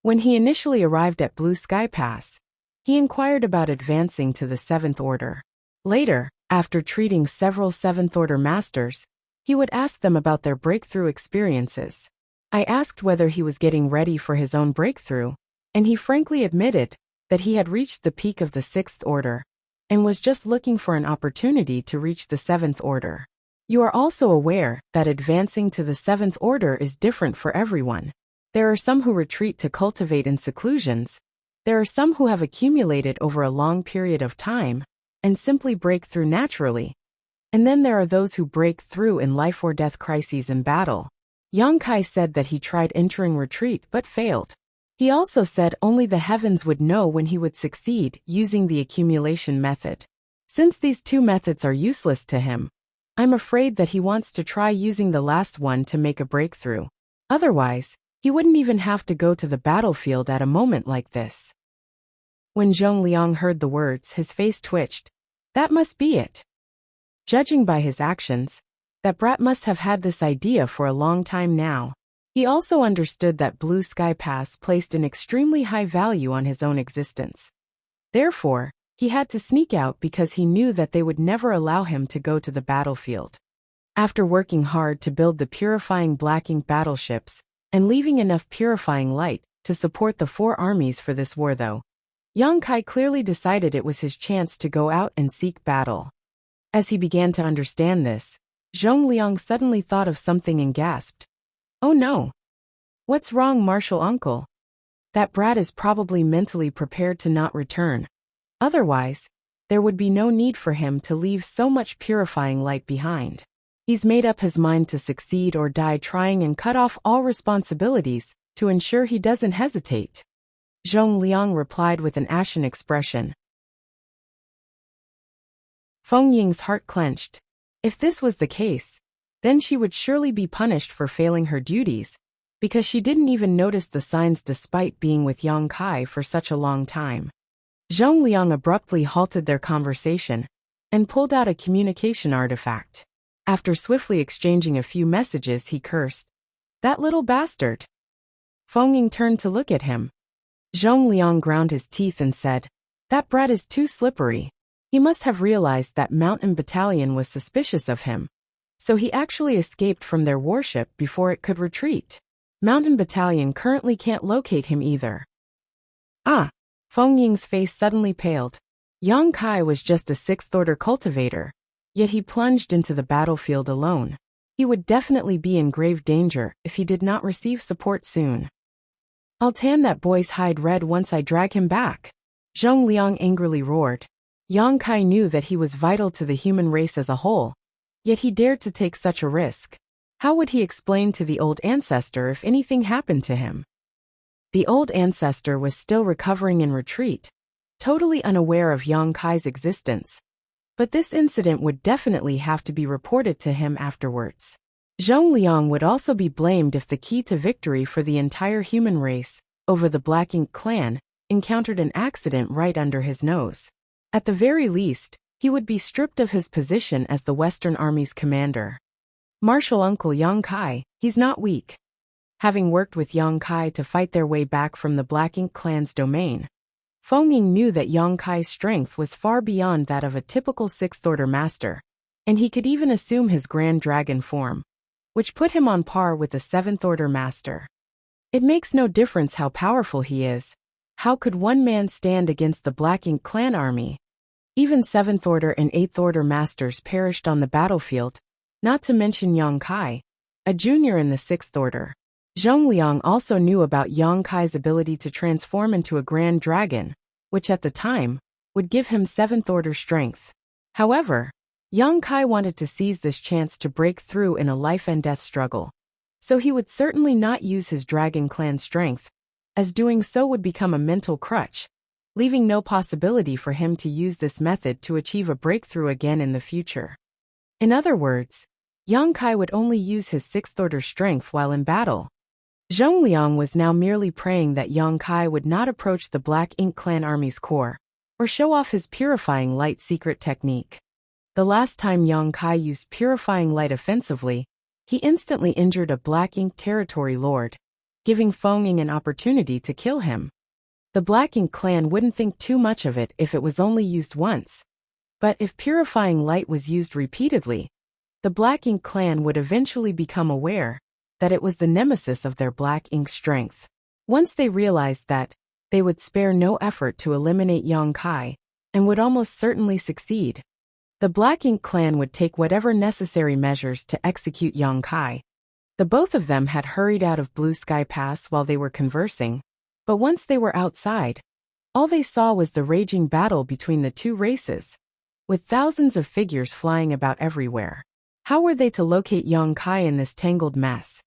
When he initially arrived at Blue Sky Pass, he inquired about advancing to the 7th Order. Later, after treating several 7th Order masters, he would ask them about their breakthrough experiences. I asked whether he was getting ready for his own breakthrough, and he frankly admitted that he had reached the peak of the 6th Order, and was just looking for an opportunity to reach the 7th Order. You are also aware that advancing to the 7th Order is different for everyone. There are some who retreat to cultivate in seclusions. There are some who have accumulated over a long period of time and simply break through naturally. And then there are those who break through in life or death crises in battle. Yang Kai said that he tried entering retreat but failed. He also said only the heavens would know when he would succeed using the accumulation method. Since these two methods are useless to him, I'm afraid that he wants to try using the last one to make a breakthrough. Otherwise, he wouldn't even have to go to the battlefield at a moment like this. When Zhong Liang heard the words, his face twitched. That must be it. Judging by his actions, that brat must have had this idea for a long time now. He also understood that Blue Sky Pass placed an extremely high value on his own existence. Therefore, he had to sneak out because he knew that they would never allow him to go to the battlefield. After working hard to build the purifying Black Ink battleships, and leaving enough purifying light to support the 4 armies for this war though, Yang Kai clearly decided it was his chance to go out and seek battle. As he began to understand this, Zhong Liang suddenly thought of something and gasped. Oh no. What's wrong, martial uncle? That brat is probably mentally prepared to not return. Otherwise, there would be no need for him to leave so much purifying light behind. He's made up his mind to succeed or die trying and cut off all responsibilities to ensure he doesn't hesitate. Zhong Liang replied with an ashen expression. Feng Ying's heart clenched. If this was the case, then she would surely be punished for failing her duties, because she didn't even notice the signs despite being with Yang Kai for such a long time. Zhong Liang abruptly halted their conversation and pulled out a communication artifact. After swiftly exchanging a few messages, he cursed. That little bastard. Feng Ying turned to look at him. Zhong Liang ground his teeth and said, that brat is too slippery. He must have realized that Mountain Battalion was suspicious of him. So he actually escaped from their warship before it could retreat. Mountain Battalion currently can't locate him either. Ah! Feng Ying's face suddenly paled. Yang Kai was just a 6th Order cultivator, yet he plunged into the battlefield alone. He would definitely be in grave danger if he did not receive support soon. "I'll tan that boy's hide red once I drag him back," Zhong Liang angrily roared. Yang Kai knew that he was vital to the human race as a whole, yet he dared to take such a risk. How would he explain to the old ancestor if anything happened to him? The old ancestor was still recovering in retreat, totally unaware of Yang Kai's existence. But this incident would definitely have to be reported to him afterwards. Zhong Liang would also be blamed if the key to victory for the entire human race, over the Black Ink clan, encountered an accident right under his nose. At the very least, he would be stripped of his position as the Western Army's commander. Martial Uncle Yang Kai, he's not weak. Having worked with Yang Kai to fight their way back from the Black Ink clan's domain, Feng Ying knew that Yang Kai's strength was far beyond that of a typical sixth-order master, and he could even assume his Grand Dragon form, which put him on par with the seventh-order master. It makes no difference how powerful he is. How could one man stand against the Black Ink clan army? Even seventh-order and eighth-order masters perished on the battlefield, not to mention Yang Kai, a junior in the sixth order. Zhong Liang also knew about Yang Kai's ability to transform into a Grand Dragon, which at the time would give him seventh-order strength. However, Yang Kai wanted to seize this chance to break through in a life-and-death struggle, so he would certainly not use his Dragon Clan strength, as doing so would become a mental crutch, leaving no possibility for him to use this method to achieve a breakthrough again in the future. In other words, Yang Kai would only use his sixth-order strength while in battle. Zhong Liang was now merely praying that Yang Kai would not approach the Black Ink clan army's core, or show off his Purifying Light secret technique. The last time Yang Kai used Purifying Light offensively, he instantly injured a Black Ink territory lord, giving Feng Ying an opportunity to kill him. The Black Ink clan wouldn't think too much of it if it was only used once, but if Purifying Light was used repeatedly, the Black Ink clan would eventually become aware that it was the nemesis of their Black Ink strength. Once they realized that, they would spare no effort to eliminate Yang Kai, and would almost certainly succeed. The Black Ink clan would take whatever necessary measures to execute Yang Kai. The both of them had hurried out of Blue Sky Pass while they were conversing, but once they were outside, all they saw was the raging battle between the two races, with thousands of figures flying about everywhere. How were they to locate Yang Kai in this tangled mess?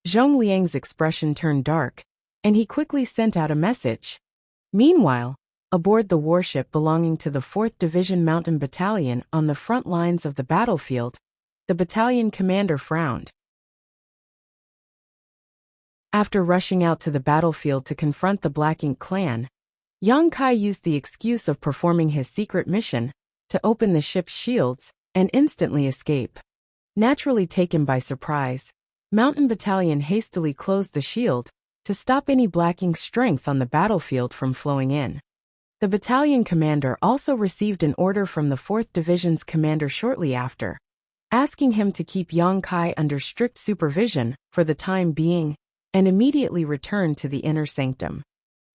Zhong Liang's expression turned dark, and he quickly sent out a message. Meanwhile, aboard the warship belonging to the 4th Division Mountain Battalion on the front lines of the battlefield, the battalion commander frowned. After rushing out to the battlefield to confront the Black Ink clan, Yang Kai used the excuse of performing his secret mission to open the ship's shields and instantly escape. Naturally taken by surprise, Mountain Battalion hastily closed the shield to stop any Black Ink strength on the battlefield from flowing in. The battalion commander also received an order from the 4th Division's commander shortly after, asking him to keep Yang Kai under strict supervision for the time being, and immediately return to the inner sanctum.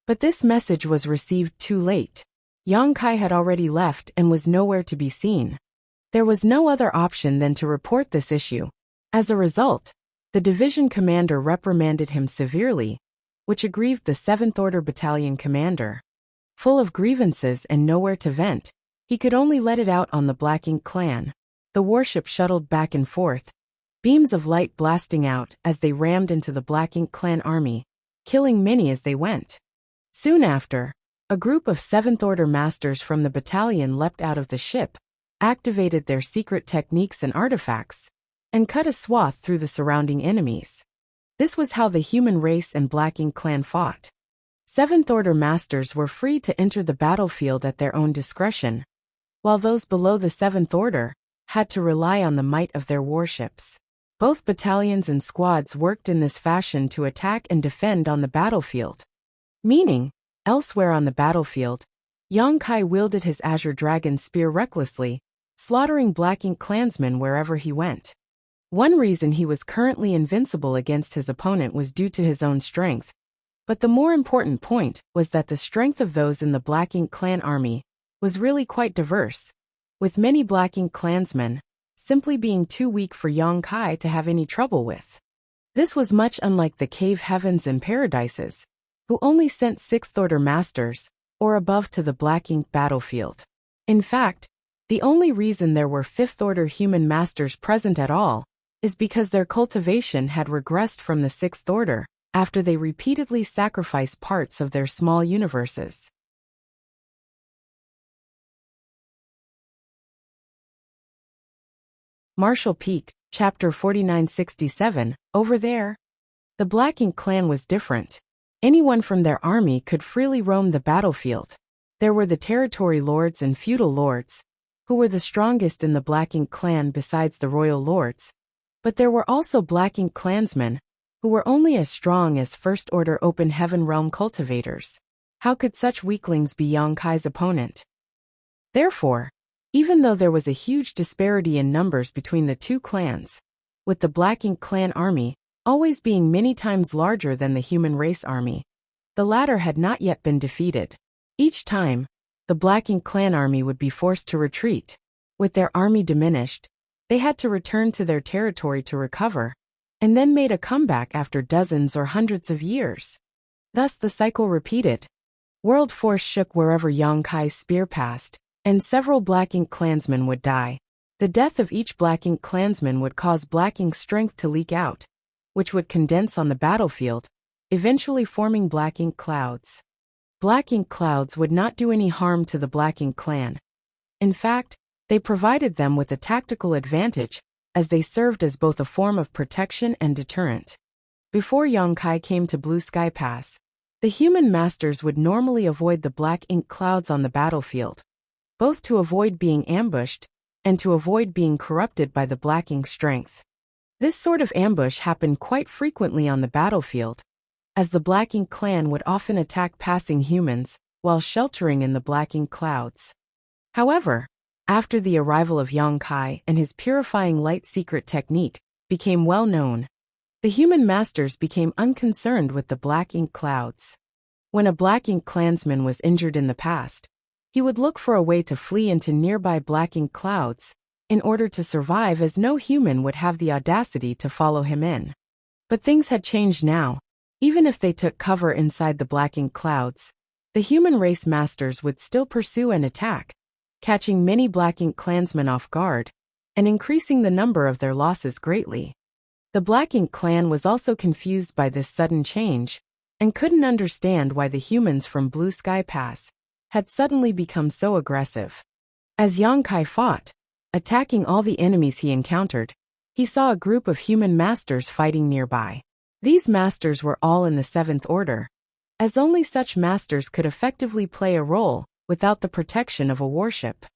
But this message was received too late. Yang Kai had already left and was nowhere to be seen. There was no other option than to report this issue. As a result, the division commander reprimanded him severely, which aggrieved the 7th Order Battalion commander. Full of grievances and nowhere to vent, he could only let it out on the Black Ink clan. The warship shuttled back and forth, beams of light blasting out as they rammed into the Black Ink clan army, killing many as they went. Soon after, a group of 7th Order masters from the battalion leapt out of the ship, activated their secret techniques and artifacts, and cut a swath through the surrounding enemies. This was how the human race and Black Ink clan fought. 7th Order masters were free to enter the battlefield at their own discretion, while those below the 7th Order had to rely on the might of their warships. Both battalions and squads worked in this fashion to attack and defend on the battlefield. Meaning, elsewhere on the battlefield, Yang Kai wielded his Azure Dragon spear recklessly, slaughtering Black Ink clansmen wherever he went. One reason he was currently invincible against his opponent was due to his own strength, but the more important point was that the strength of those in the Black Ink clan army was really quite diverse, with many Black Ink clansmen, simply being too weak for Yang Kai to have any trouble with. This was much unlike the cave heavens and paradises, who only sent sixth-order masters, or above, to the Black Ink battlefield. In fact, the only reason there were fifth-order human masters present at all is because their cultivation had regressed from the sixth order after they repeatedly sacrificed parts of their small universes. Marshall Peak, Chapter 4967, over there. The Black Ink clan was different. Anyone from their army could freely roam the battlefield. There were the territory lords and feudal lords, who were the strongest in the Black Ink clan besides the royal lords, but there were also Black Ink clansmen, who were only as strong as first-order open heaven realm cultivators. How could such weaklings be Yang Kai's opponent? Therefore, even though there was a huge disparity in numbers between the two clans, with the Black Ink clan army always being many times larger than the human race army, the latter had not yet been defeated. Each time, the Black Ink clan army would be forced to retreat. With their army diminished, they had to return to their territory to recover, and then made a comeback after dozens or hundreds of years. Thus the cycle repeated. World force shook wherever Yang Kai's spear passed, and several Black Ink clansmen would die. The death of each Black Ink clansman would cause Black Ink's strength to leak out, which would condense on the battlefield, eventually forming Black Ink clouds. Black Ink clouds would not do any harm to the Black Ink clan. In fact, they provided them with a tactical advantage, as they served as both a form of protection and deterrent. Before Yang Kai came to Blue Sky Pass, the human masters would normally avoid the Black Ink clouds on the battlefield, both to avoid being ambushed and to avoid being corrupted by the Black Ink strength. This sort of ambush happened quite frequently on the battlefield, as the Black Ink clan would often attack passing humans while sheltering in the Black Ink clouds. However, after the arrival of Yang Kai and his purifying light secret technique became well known, the human masters became unconcerned with the Black Ink clouds. When a Black Ink clansman was injured in the past, he would look for a way to flee into nearby Black Ink clouds in order to survive, as no human would have the audacity to follow him in. But things had changed now. Even if they took cover inside the Black Ink clouds, the human race masters would still pursue and attack, catching many Black Ink clansmen off guard, and increasing the number of their losses greatly. The Black Ink clan was also confused by this sudden change, and couldn't understand why the humans from Blue Sky Pass had suddenly become so aggressive. As Yang Kai fought, attacking all the enemies he encountered, he saw a group of human masters fighting nearby. These masters were all in the seventh order, as only such masters could effectively play a role without the protection of a warship.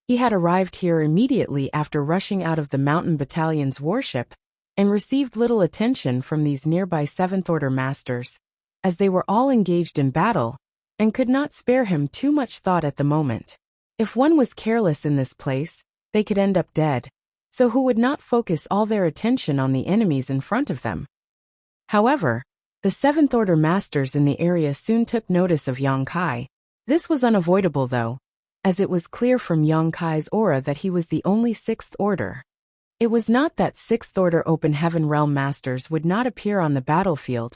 He had arrived here immediately after rushing out of the Mountain Battalion's warship, and received little attention from these nearby seventh-order masters, as they were all engaged in battle, and could not spare him too much thought at the moment. If one was careless in this place, they could end up dead, so who would not focus all their attention on the enemies in front of them? However, the seventh-order masters in the area soon took notice of Yang Kai. This was unavoidable though, as it was clear from Yang Kai's aura that he was the only sixth order. It was not that sixth-order open heaven realm masters would not appear on the battlefield,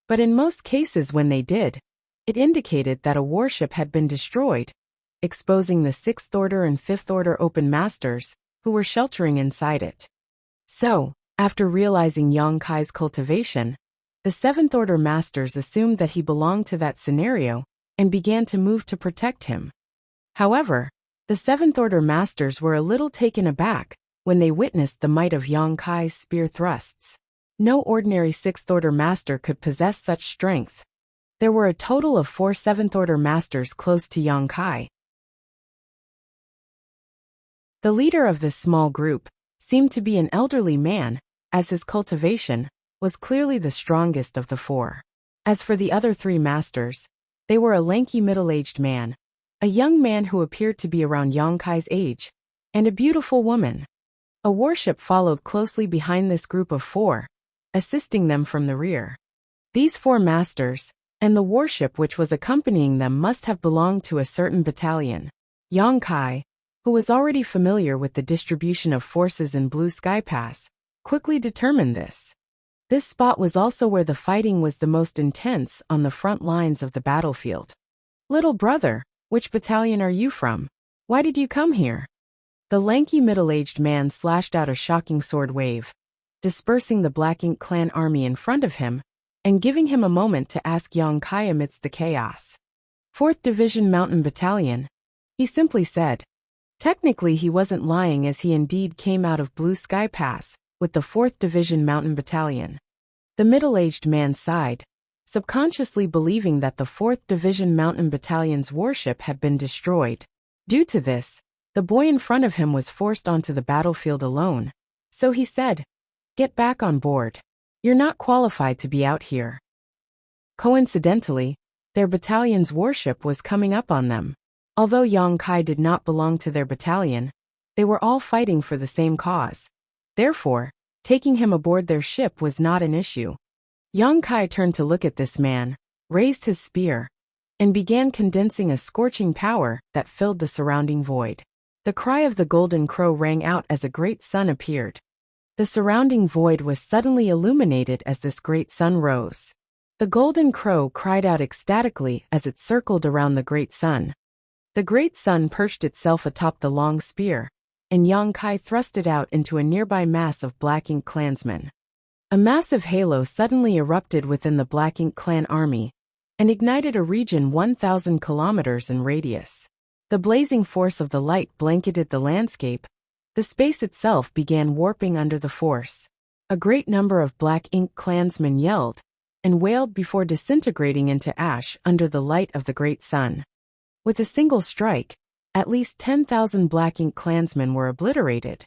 but in most cases when they did, it indicated that a warship had been destroyed, exposing the sixth-order and fifth-order open masters, who were sheltering inside it. So, after realizing Yang Kai's cultivation, the seventh-order masters assumed that he belonged to that scenario and began to move to protect him. However, the seventh-order masters were a little taken aback when they witnessed the might of Yang Kai's spear thrusts. No ordinary sixth-order master could possess such strength. There were a total of 4 seventh-order masters close to Yang Kai. The leader of this small group seemed to be an elderly man, as his cultivation was clearly the strongest of the 4. As for the other 3 masters, they were a lanky middle-aged man, a young man who appeared to be around Yang Kai's age, and a beautiful woman. A warship followed closely behind this group of 4, assisting them from the rear. These 4 masters, and the warship which was accompanying them, must have belonged to a certain battalion. Yang Kai, who was already familiar with the distribution of forces in Blue Sky Pass, quickly determined this. This spot was also where the fighting was the most intense on the front lines of the battlefield. "Little brother, which battalion are you from? Why did you come here?" The lanky middle-aged man slashed out a shocking sword wave, dispersing the Black Ink clan army in front of him, and giving him a moment to ask Yang Kai amidst the chaos. 4th Division Mountain Battalion, he simply said. Technically he wasn't lying, as he indeed came out of Blue Sky Pass with the 4th Division Mountain Battalion. The middle-aged man sighed, subconsciously believing that the 4th Division Mountain Battalion's warship had been destroyed. Due to this, the boy in front of him was forced onto the battlefield alone. So he said, "Get back on board. You're not qualified to be out here." Coincidentally, their battalion's warship was coming up on them. Although Yang Kai did not belong to their battalion, they were all fighting for the same cause. Therefore, taking him aboard their ship was not an issue. Yang Kai turned to look at this man, raised his spear, and began condensing a scorching power that filled the surrounding void. The cry of the golden crow rang out as a great sun appeared. The surrounding void was suddenly illuminated as this great sun rose. The golden crow cried out ecstatically as it circled around the great sun. The great sun perched itself atop the long spear, and Yang Kai thrust it out into a nearby mass of Black Ink clansmen. A massive halo suddenly erupted within the Black Ink clan army, and ignited a region 1,000 kilometers in radius. The blazing force of the light blanketed the landscape. The space itself began warping under the force. A great number of Black Ink clansmen yelled and wailed before disintegrating into ash under the light of the great sun. With a single strike, at least 10,000 Black Ink clansmen were obliterated.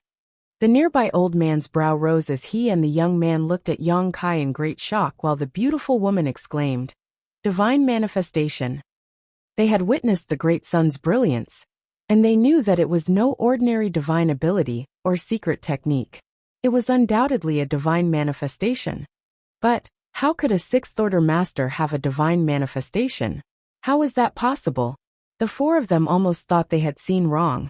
The nearby old man's brow rose as he and the young man looked at Yang Kai in great shock, while the beautiful woman exclaimed, "Divine manifestation." They had witnessed the great sun's brilliance, and they knew that it was no ordinary divine ability or secret technique. It was undoubtedly a divine manifestation. But how could a 6th Order master have a divine manifestation? How was that possible? The four of them almost thought they had seen wrong.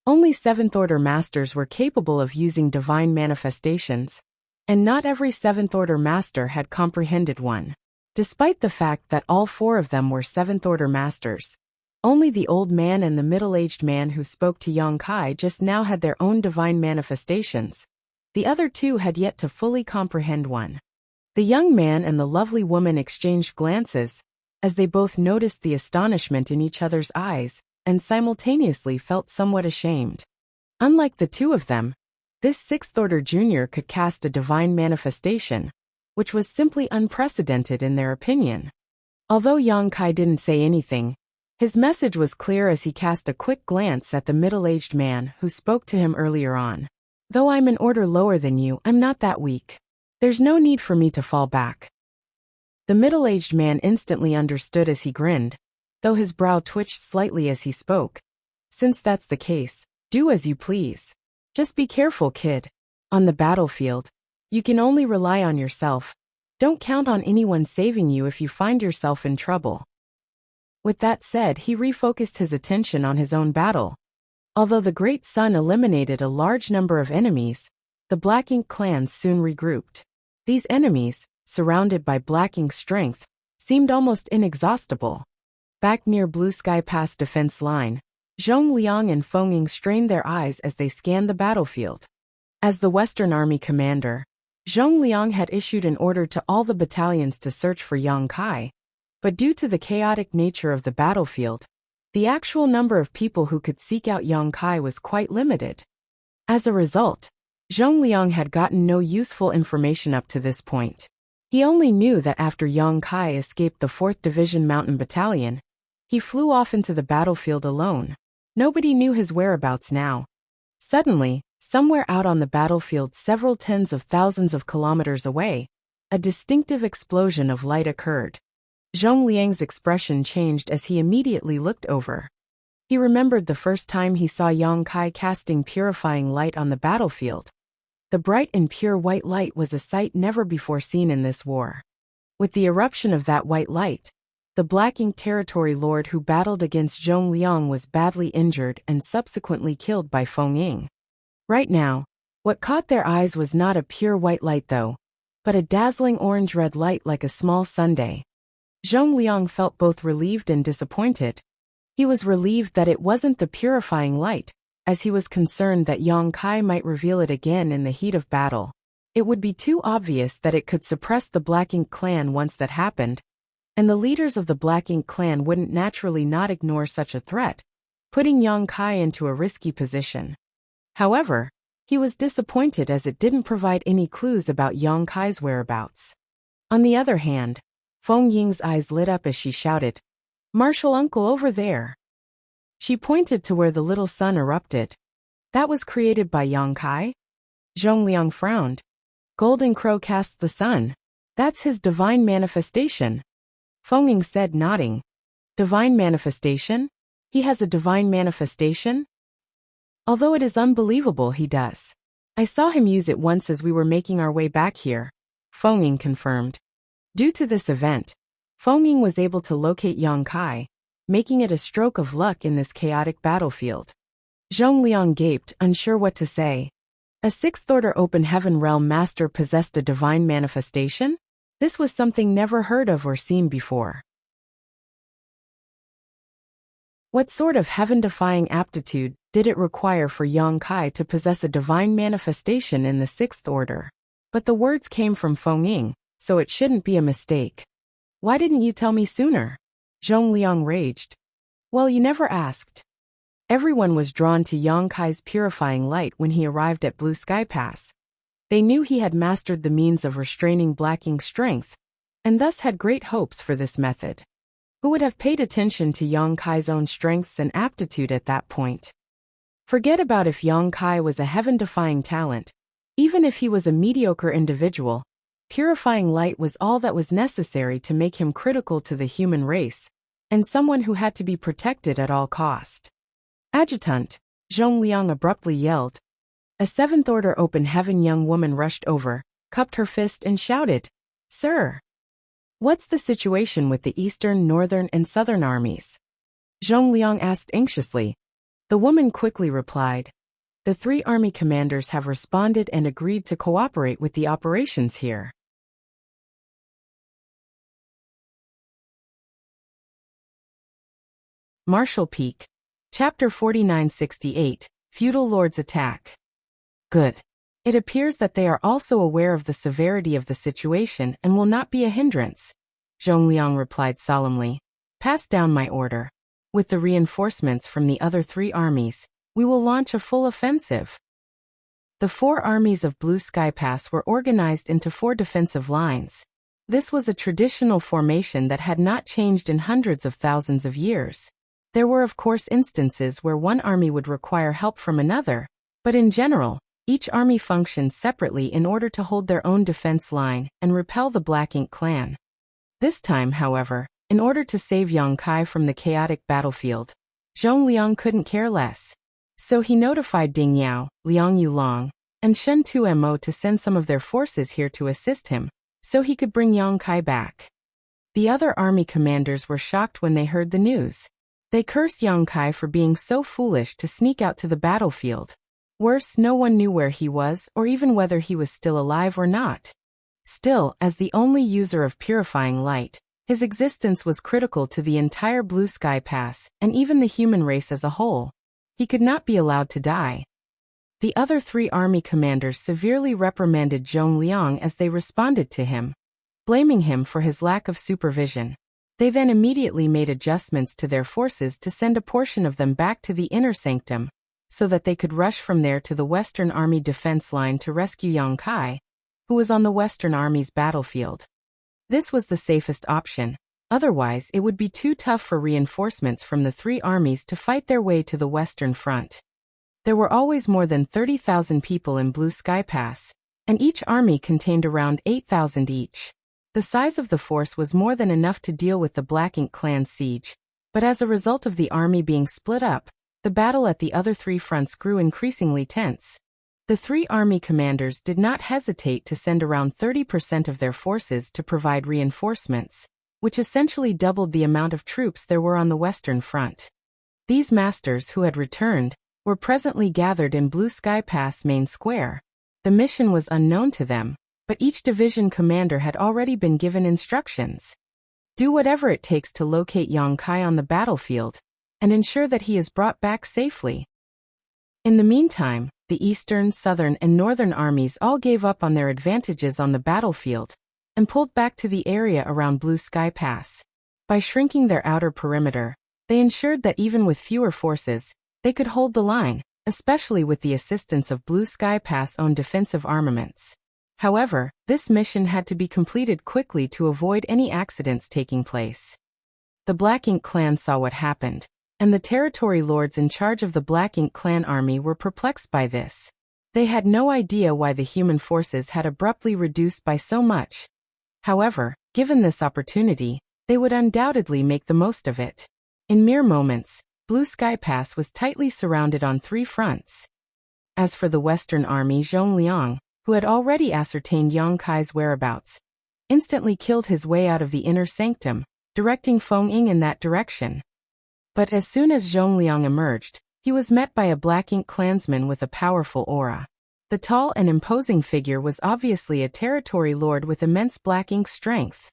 Only 7th Order masters were capable of using divine manifestations, and not every 7th Order master had comprehended one. Despite the fact that all four of them were 7th Order masters, only the old man and the middle-aged man who spoke to Yang Kai just now had their own divine manifestations. The other two had yet to fully comprehend one. The young man and the lovely woman exchanged glances, as they both noticed the astonishment in each other's eyes, and simultaneously felt somewhat ashamed. Unlike the two of them, this 6th Order junior could cast a divine manifestation, which was simply unprecedented in their opinion. Although Yang Kai didn't say anything, his message was clear as he cast a quick glance at the middle-aged man who spoke to him earlier on. "Though I'm an order lower than you, I'm not that weak. There's no need for me to fall back." The middle-aged man instantly understood as he grinned, though his brow twitched slightly as he spoke. "Since that's the case, do as you please. Just be careful, kid. On the battlefield, you can only rely on yourself. Don't count on anyone saving you if you find yourself in trouble." With that said, he refocused his attention on his own battle. Although the great sun eliminated a large number of enemies, the Black Ink clans soon regrouped. These enemies, surrounded by Black Ink's strength, seemed almost inexhaustible. Back near Blue Sky Pass defense line, Zhong Liang and Feng Ying strained their eyes as they scanned the battlefield. As the Western Army commander, Zhong Liang had issued an order to all the battalions to search for Yang Kai, but due to the chaotic nature of the battlefield, the actual number of people who could seek out Yang Kai was quite limited. As a result, Zhong Liang had gotten no useful information up to this point. He only knew that after Yang Kai escaped the 4th Division Mountain Battalion, he flew off into the battlefield alone. Nobody knew his whereabouts now. Suddenly, somewhere out on the battlefield several tens of thousands of kilometers away, a distinctive explosion of light occurred. Zhong Liang's expression changed as he immediately looked over. He remembered the first time he saw Yang Kai casting purifying light on the battlefield. The bright and pure white light was a sight never before seen in this war. With the eruption of that white light, the Black Ink territory lord who battled against Zhong Liang was badly injured and subsequently killed by Feng Ying. Right now, what caught their eyes was not a pure white light though, but a dazzling orange-red light like a small sundae. Zhong Liang felt both relieved and disappointed. He was relieved that it wasn't the purifying light, as he was concerned that Yang Kai might reveal it again in the heat of battle. It would be too obvious that it could suppress the Black Ink clan once that happened, and the leaders of the Black Ink clan wouldn't naturally not ignore such a threat, putting Yang Kai into a risky position. However, he was disappointed as it didn't provide any clues about Yang Kai's whereabouts. On the other hand, Feng Ying's eyes lit up as she shouted, "Martial uncle over there!" She pointed to where the little sun erupted. That was created by Yang Kai? Zhong Liang frowned. Golden Crow casts the sun. That's his divine manifestation. Feng Ying said, nodding. Divine manifestation? He has a divine manifestation? Although it is unbelievable he does. I saw him use it once as we were making our way back here, Feng Ying confirmed. Due to this event, Feng Ying was able to locate Yang Kai, making it a stroke of luck in this chaotic battlefield. Zhong Liang gaped, unsure what to say. A sixth-order open heaven realm master possessed a divine manifestation? This was something never heard of or seen before. What sort of heaven-defying aptitude did it require for Yang Kai to possess a divine manifestation in the sixth order? But the words came from Feng Ying, so it shouldn't be a mistake. Why didn't you tell me sooner? Zhong Liang raged. Well, you never asked. Everyone was drawn to Yang Kai's purifying light when he arrived at Blue Sky Pass. They knew he had mastered the means of restraining Black Ink's strength, and thus had great hopes for this method. Who would have paid attention to Yang Kai's own strengths and aptitude at that point? Forget about if Yang Kai was a heaven-defying talent. Even if he was a mediocre individual, purifying light was all that was necessary to make him critical to the human race, and someone who had to be protected at all cost. Adjutant, Zhong Liang abruptly yelled. A seventh-order open heaven young woman rushed over, cupped her fist and shouted, "Sir! What's the situation with the eastern, northern, and southern armies?" Zhong Liang asked anxiously. The woman quickly replied, "The three army commanders have responded and agreed to cooperate with the operations here." Martial Peak. Chapter 4968, Feudal Lords Attack. Good. It appears that they are also aware of the severity of the situation and will not be a hindrance, Zhong Liang replied solemnly. Pass down my order. With the reinforcements from the other three armies, we will launch a full offensive. The four armies of Blue Sky Pass were organized into four defensive lines. This was a traditional formation that had not changed in hundreds of thousands of years. There were of course instances where one army would require help from another, but in general, each army functioned separately in order to hold their own defense line and repel the Black Ink clan. This time, however, in order to save Yang Kai from the chaotic battlefield, Zhong Liang couldn't care less. So he notified Ding Yao, Liang Yulong, and Shen Tuemo to send some of their forces here to assist him, so he could bring Yang Kai back. The other army commanders were shocked when they heard the news. They cursed Yang Kai for being so foolish to sneak out to the battlefield. Worse, no one knew where he was or even whether he was still alive or not. Still, as the only user of purifying light, his existence was critical to the entire Blue Sky Pass and even the human race as a whole. He could not be allowed to die. The other three army commanders severely reprimanded Zhong Liang as they responded to him, blaming him for his lack of supervision. They then immediately made adjustments to their forces to send a portion of them back to the inner sanctum, so that they could rush from there to the Western Army defense line to rescue Yang Kai, who was on the Western Army's battlefield. This was the safest option, otherwise it would be too tough for reinforcements from the three armies to fight their way to the Western Front. There were always more than 30,000 people in Blue Sky Pass, and each army contained around 8,000 each. The size of the force was more than enough to deal with the Black Ink clan siege, but as a result of the army being split up, the battle at the other three fronts grew increasingly tense. The three army commanders did not hesitate to send around 30% of their forces to provide reinforcements, which essentially doubled the amount of troops there were on the Western Front. These masters who had returned were presently gathered in Blue Sky Pass main square. The mission was unknown to them, but each division commander had already been given instructions. Do whatever it takes to locate Yang Kai on the battlefield and ensure that he is brought back safely. In the meantime, the Eastern, Southern, and Northern armies all gave up on their advantages on the battlefield and pulled back to the area around Blue Sky Pass. By shrinking their outer perimeter, they ensured that even with fewer forces, they could hold the line, especially with the assistance of Blue Sky Pass-owned defensive armaments. However, this mission had to be completed quickly to avoid any accidents taking place. The Black Ink clan saw what happened, and the territory lords in charge of the Black Ink clan army were perplexed by this. They had no idea why the human forces had abruptly reduced by so much. However, given this opportunity, they would undoubtedly make the most of it. In mere moments, Blue Sky Pass was tightly surrounded on 3 fronts. As for the Western Army, Zhong Liang, who had already ascertained Yang Kai's whereabouts, instantly killed his way out of the inner sanctum, directing Feng Ying in that direction. But as soon as Zhong Liang emerged, he was met by a Black Ink clansman with a powerful aura. The tall and imposing figure was obviously a territory lord with immense Black Ink strength.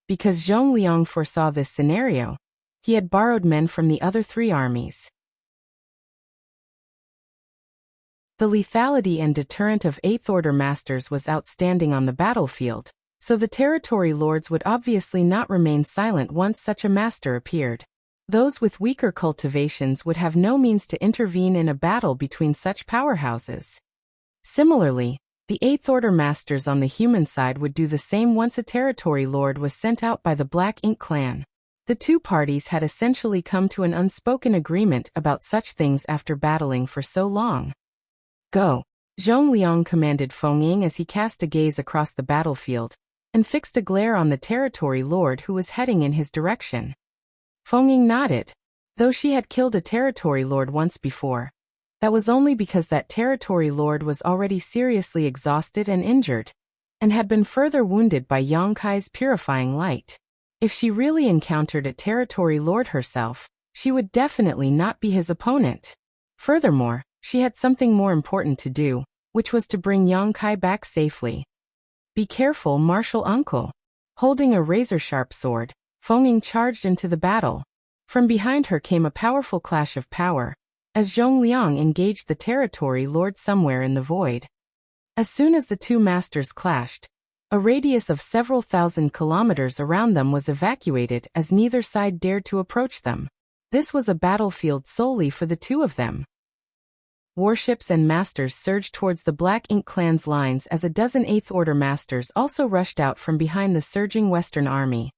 Because Zhong Liang foresaw this scenario, he had borrowed men from the other 3 armies. The lethality and deterrent of 8th Order Masters was outstanding on the battlefield, so the territory lords would obviously not remain silent once such a master appeared. Those with weaker cultivations would have no means to intervene in a battle between such powerhouses. Similarly, the 8th Order Masters on the human side would do the same once a territory lord was sent out by the Black Ink clan. The 2 parties had essentially come to an unspoken agreement about such things after battling for so long. Go! Zhong Liang commanded Feng Ying as he cast a gaze across the battlefield and fixed a glare on the territory lord who was heading in his direction. Feng Ying nodded. Though she had killed a territory lord once before, that was only because that territory lord was already seriously exhausted and injured, and had been further wounded by Yang Kai's purifying light. If she really encountered a territory lord herself, she would definitely not be his opponent. Furthermore, she had something more important to do, which was to bring Yang Kai back safely. Be careful, martial uncle. Holding a razor-sharp sword, Feng Ying charged into the battle. From behind her came a powerful clash of power, as Zhong Liang engaged the territory lord somewhere in the void. As soon as the 2 masters clashed, a radius of several thousand kilometers around them was evacuated as neither side dared to approach them. This was a battlefield solely for the 2 of them. Warships and masters surged towards the Black Ink clan's lines as a dozen 8th Order masters also rushed out from behind the surging Western army.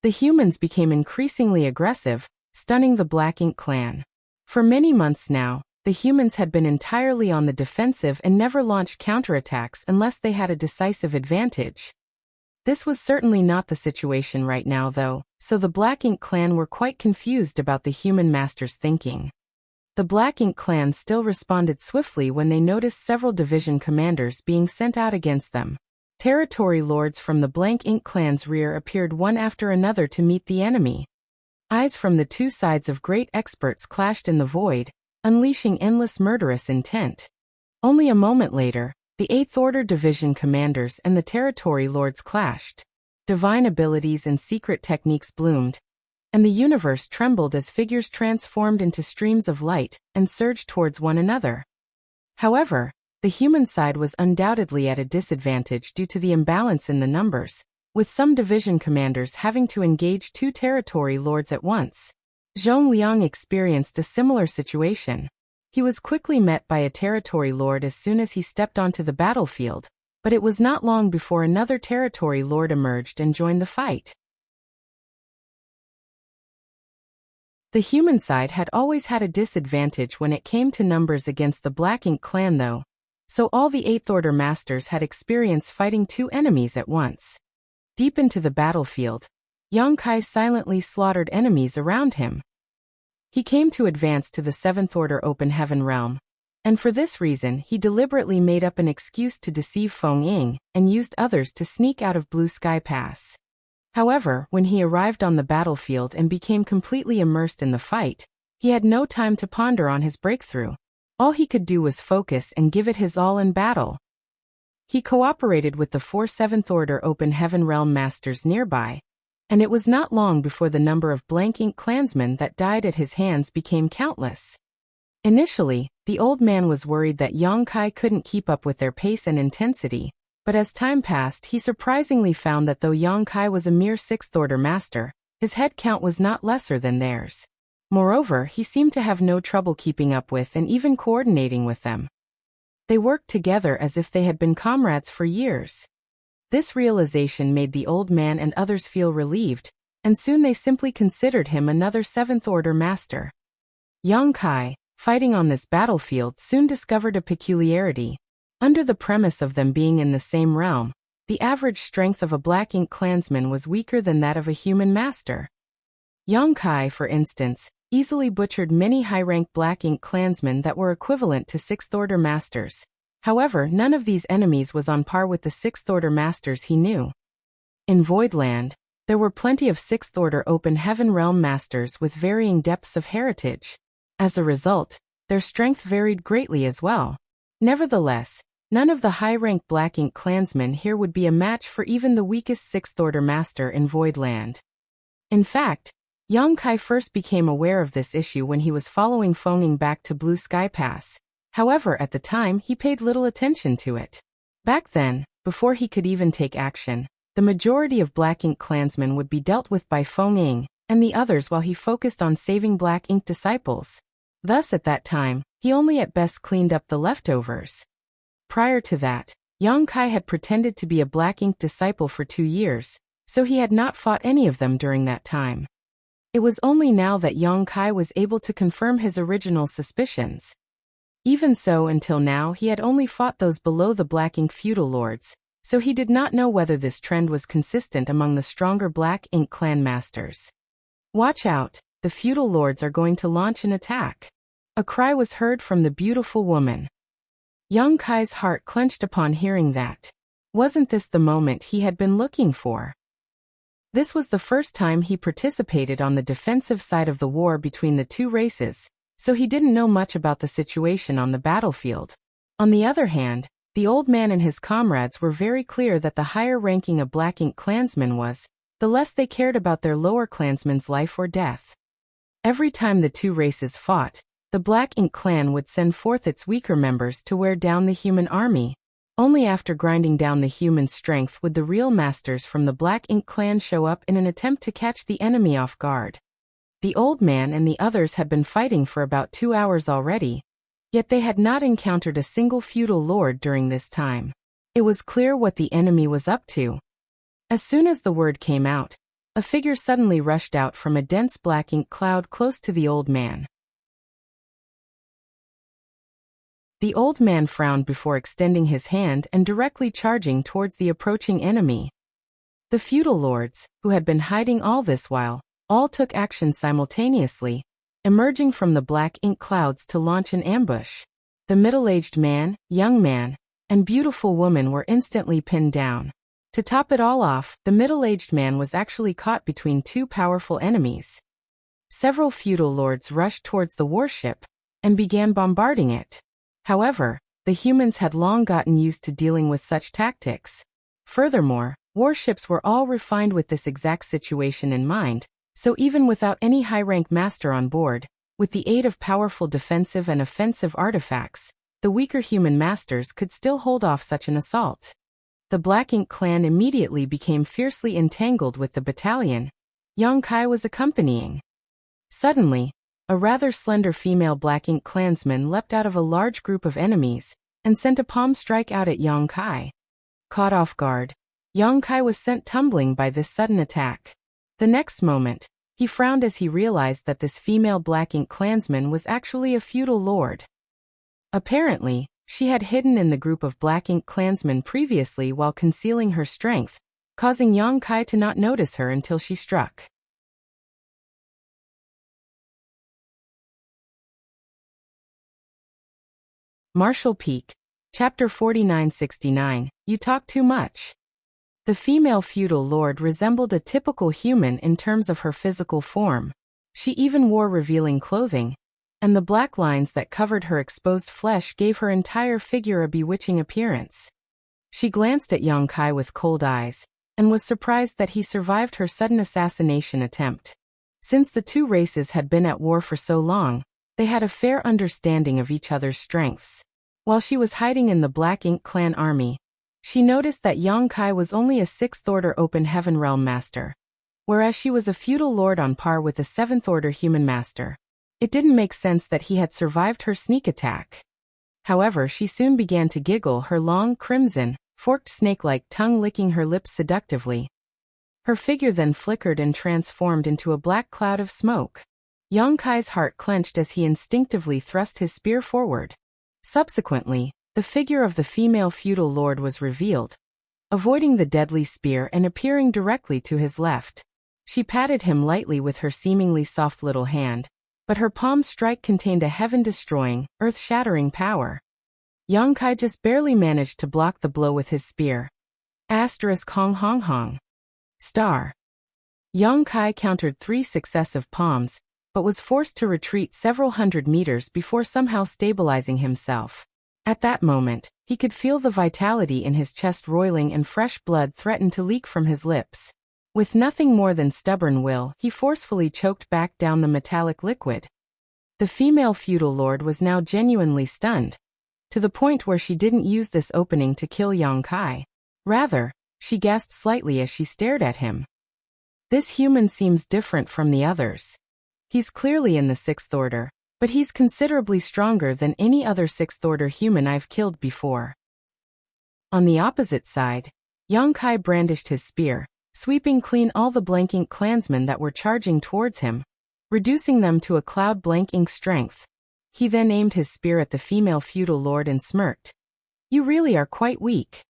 The humans became increasingly aggressive, stunning the Black Ink clan. For many months now, the humans had been entirely on the defensive and never launched counterattacks unless they had a decisive advantage. This was certainly not the situation right now though, so the Black Ink clan were quite confused about the human masters' thinking. The Black Ink clan still responded swiftly when they noticed several division commanders being sent out against them. Territory lords from the Black Ink clan's rear appeared one after another to meet the enemy. Eyes from the 2 sides of great experts clashed in the void, unleashing endless murderous intent. Only a moment later, the 8th Order division commanders and the territory lords clashed. Divine abilities and secret techniques bloomed, and the universe trembled as figures transformed into streams of light and surged towards one another. However, the human side was undoubtedly at a disadvantage due to the imbalance in the numbers, with some division commanders having to engage 2 territory lords at once. Zhong Liang experienced a similar situation. He was quickly met by a territory lord as soon as he stepped onto the battlefield, but it was not long before another territory lord emerged and joined the fight. The human side had always had a disadvantage when it came to numbers against the Black Ink clan though, so all the 8th Order masters had experience fighting 2 enemies at once. Deep into the battlefield, Yang Kai silently slaughtered enemies around him. He came to advance to the 7th Order Open Heaven realm, and for this reason he deliberately made up an excuse to deceive Feng Ying and used others to sneak out of Blue Sky Pass. However, when he arrived on the battlefield and became completely immersed in the fight, he had no time to ponder on his breakthrough. All he could do was focus and give it his all in battle. He cooperated with the 4 Seventh Order Open Heaven Realm Masters nearby, and it was not long before the number of blank ink clansmen that died at his hands became countless. Initially, the old man was worried that Yang Kai couldn't keep up with their pace and intensity, but as time passed he surprisingly found that though Yang Kai was a mere 6th Order master, his head count was not lesser than theirs. Moreover, he seemed to have no trouble keeping up with and even coordinating with them. They worked together as if they had been comrades for years. This realization made the old man and others feel relieved, and soon they simply considered him another 7th Order master. Yang Kai, fighting on this battlefield, soon discovered a peculiarity. Under the premise of them being in the same realm, the average strength of a black ink clansman was weaker than that of a human master. Yang Kai, for instance, easily butchered many high-rank black ink clansmen that were equivalent to 6th Order masters. However, none of these enemies was on par with the 6th Order masters he knew. In Voidland, there were plenty of 6th Order Open Heaven Realm masters with varying depths of heritage. As a result, their strength varied greatly as well. Nevertheless, none of the high-rank black ink clansmen here would be a match for even the weakest 6th Order master in Voidland. In fact, Yang Kai first became aware of this issue when he was following Feng Ying back to Blue Sky Pass. However, at the time he paid little attention to it. Back then, before he could even take action, the majority of black ink clansmen would be dealt with by Feng Ying and the others while he focused on saving black ink disciples. Thus at that time, he only at best cleaned up the leftovers. Prior to that, Yang Kai had pretended to be a black ink disciple for 2 years, so he had not fought any of them during that time. It was only now that Yang Kai was able to confirm his original suspicions. Even so, until now he had only fought those below the black ink feudal lords, so he did not know whether this trend was consistent among the stronger black ink clan masters. "Watch out, the feudal lords are going to launch an attack." A cry was heard from the beautiful woman. Yang Kai's heart clenched upon hearing that. Wasn't this the moment he had been looking for? This was the first time he participated on the defensive side of the war between the two races, so he didn't know much about the situation on the battlefield. On the other hand, the old man and his comrades were very clear that the higher ranking a black ink clansman was, the less they cared about their lower clansman's life or death. Every time the two races fought, the black ink clan would send forth its weaker members to wear down the human army. Only after grinding down the human strength would the real masters from the black ink clan show up in an attempt to catch the enemy off guard. The old man and the others had been fighting for about 2 hours already, yet they had not encountered a single feudal lord during this time. It was clear what the enemy was up to. As soon as the word came out, a figure suddenly rushed out from a dense black ink cloud close to the old man. The old man frowned before extending his hand and directly charging towards the approaching enemy. The feudal lords, who had been hiding all this while, all took action simultaneously, emerging from the black ink clouds to launch an ambush. The middle-aged man, young man, and beautiful woman were instantly pinned down. To top it all off, the middle-aged man was actually caught between 2 powerful enemies. Several feudal lords rushed towards the warship and began bombarding it. However, the humans had long gotten used to dealing with such tactics. Furthermore, warships were all refined with this exact situation in mind, so even without any high-rank master on board, with the aid of powerful defensive and offensive artifacts, the weaker human masters could still hold off such an assault. The Black Ink clan immediately became fiercely entangled with the battalion Yang Kai was accompanying. Suddenly, a rather slender female Black Ink clansman leapt out of a large group of enemies and sent a palm strike out at Yang Kai. Caught off guard, Yang Kai was sent tumbling by this sudden attack. The next moment, he frowned as he realized that this female Black Ink clansman was actually a feudal lord. Apparently, she had hidden in the group of Black Ink clansmen previously while concealing her strength, causing Yang Kai to not notice her until she struck. Marshall Peak, Chapter 4969, You Talk Too Much. The female feudal lord resembled a typical human in terms of her physical form. She even wore revealing clothing, and the black lines that covered her exposed flesh gave her entire figure a bewitching appearance. She glanced at Yang Kai with cold eyes, and was surprised that he survived her sudden assassination attempt. Since the two races had been at war for so long, they had a fair understanding of each other's strengths. While she was hiding in the Black Ink clan army, she noticed that Yang Kai was only a 6th-order Open Heaven Realm Master, whereas she was a feudal lord on par with a 7th-order Human Master. It didn't make sense that he had survived her sneak attack. However, she soon began to giggle, her long, crimson, forked snake-like tongue licking her lips seductively. Her figure then flickered and transformed into a black cloud of smoke. Yang Kai's heart clenched as he instinctively thrust his spear forward. Subsequently, the figure of the female feudal lord was revealed, avoiding the deadly spear and appearing directly to his left. She patted him lightly with her seemingly soft little hand, but her palm strike contained a heaven-destroying, earth-shattering power. Yang Kai just barely managed to block the blow with his spear. Hong Hong Hong. Star. Yang Kai countered 3 successive palms, but was forced to retreat several hundred meters before somehow stabilizing himself. At that moment, he could feel the vitality in his chest roiling and fresh blood threatened to leak from his lips. With nothing more than stubborn will, he forcefully choked back down the metallic liquid. The female feudal lord was now genuinely stunned, to the point where she didn't use this opening to kill Yang Kai. Rather, she gasped slightly as she stared at him. This human seems different from the others. He's clearly in the 6th order, but he's considerably stronger than any other 6th order human I've killed before. On the opposite side, Yang Kai brandished his spear, sweeping clean all the Blank Ink clansmen that were charging towards him, reducing them to a cloud Blank Ink strength. He then aimed his spear at the female feudal lord and smirked. "You really are quite weak."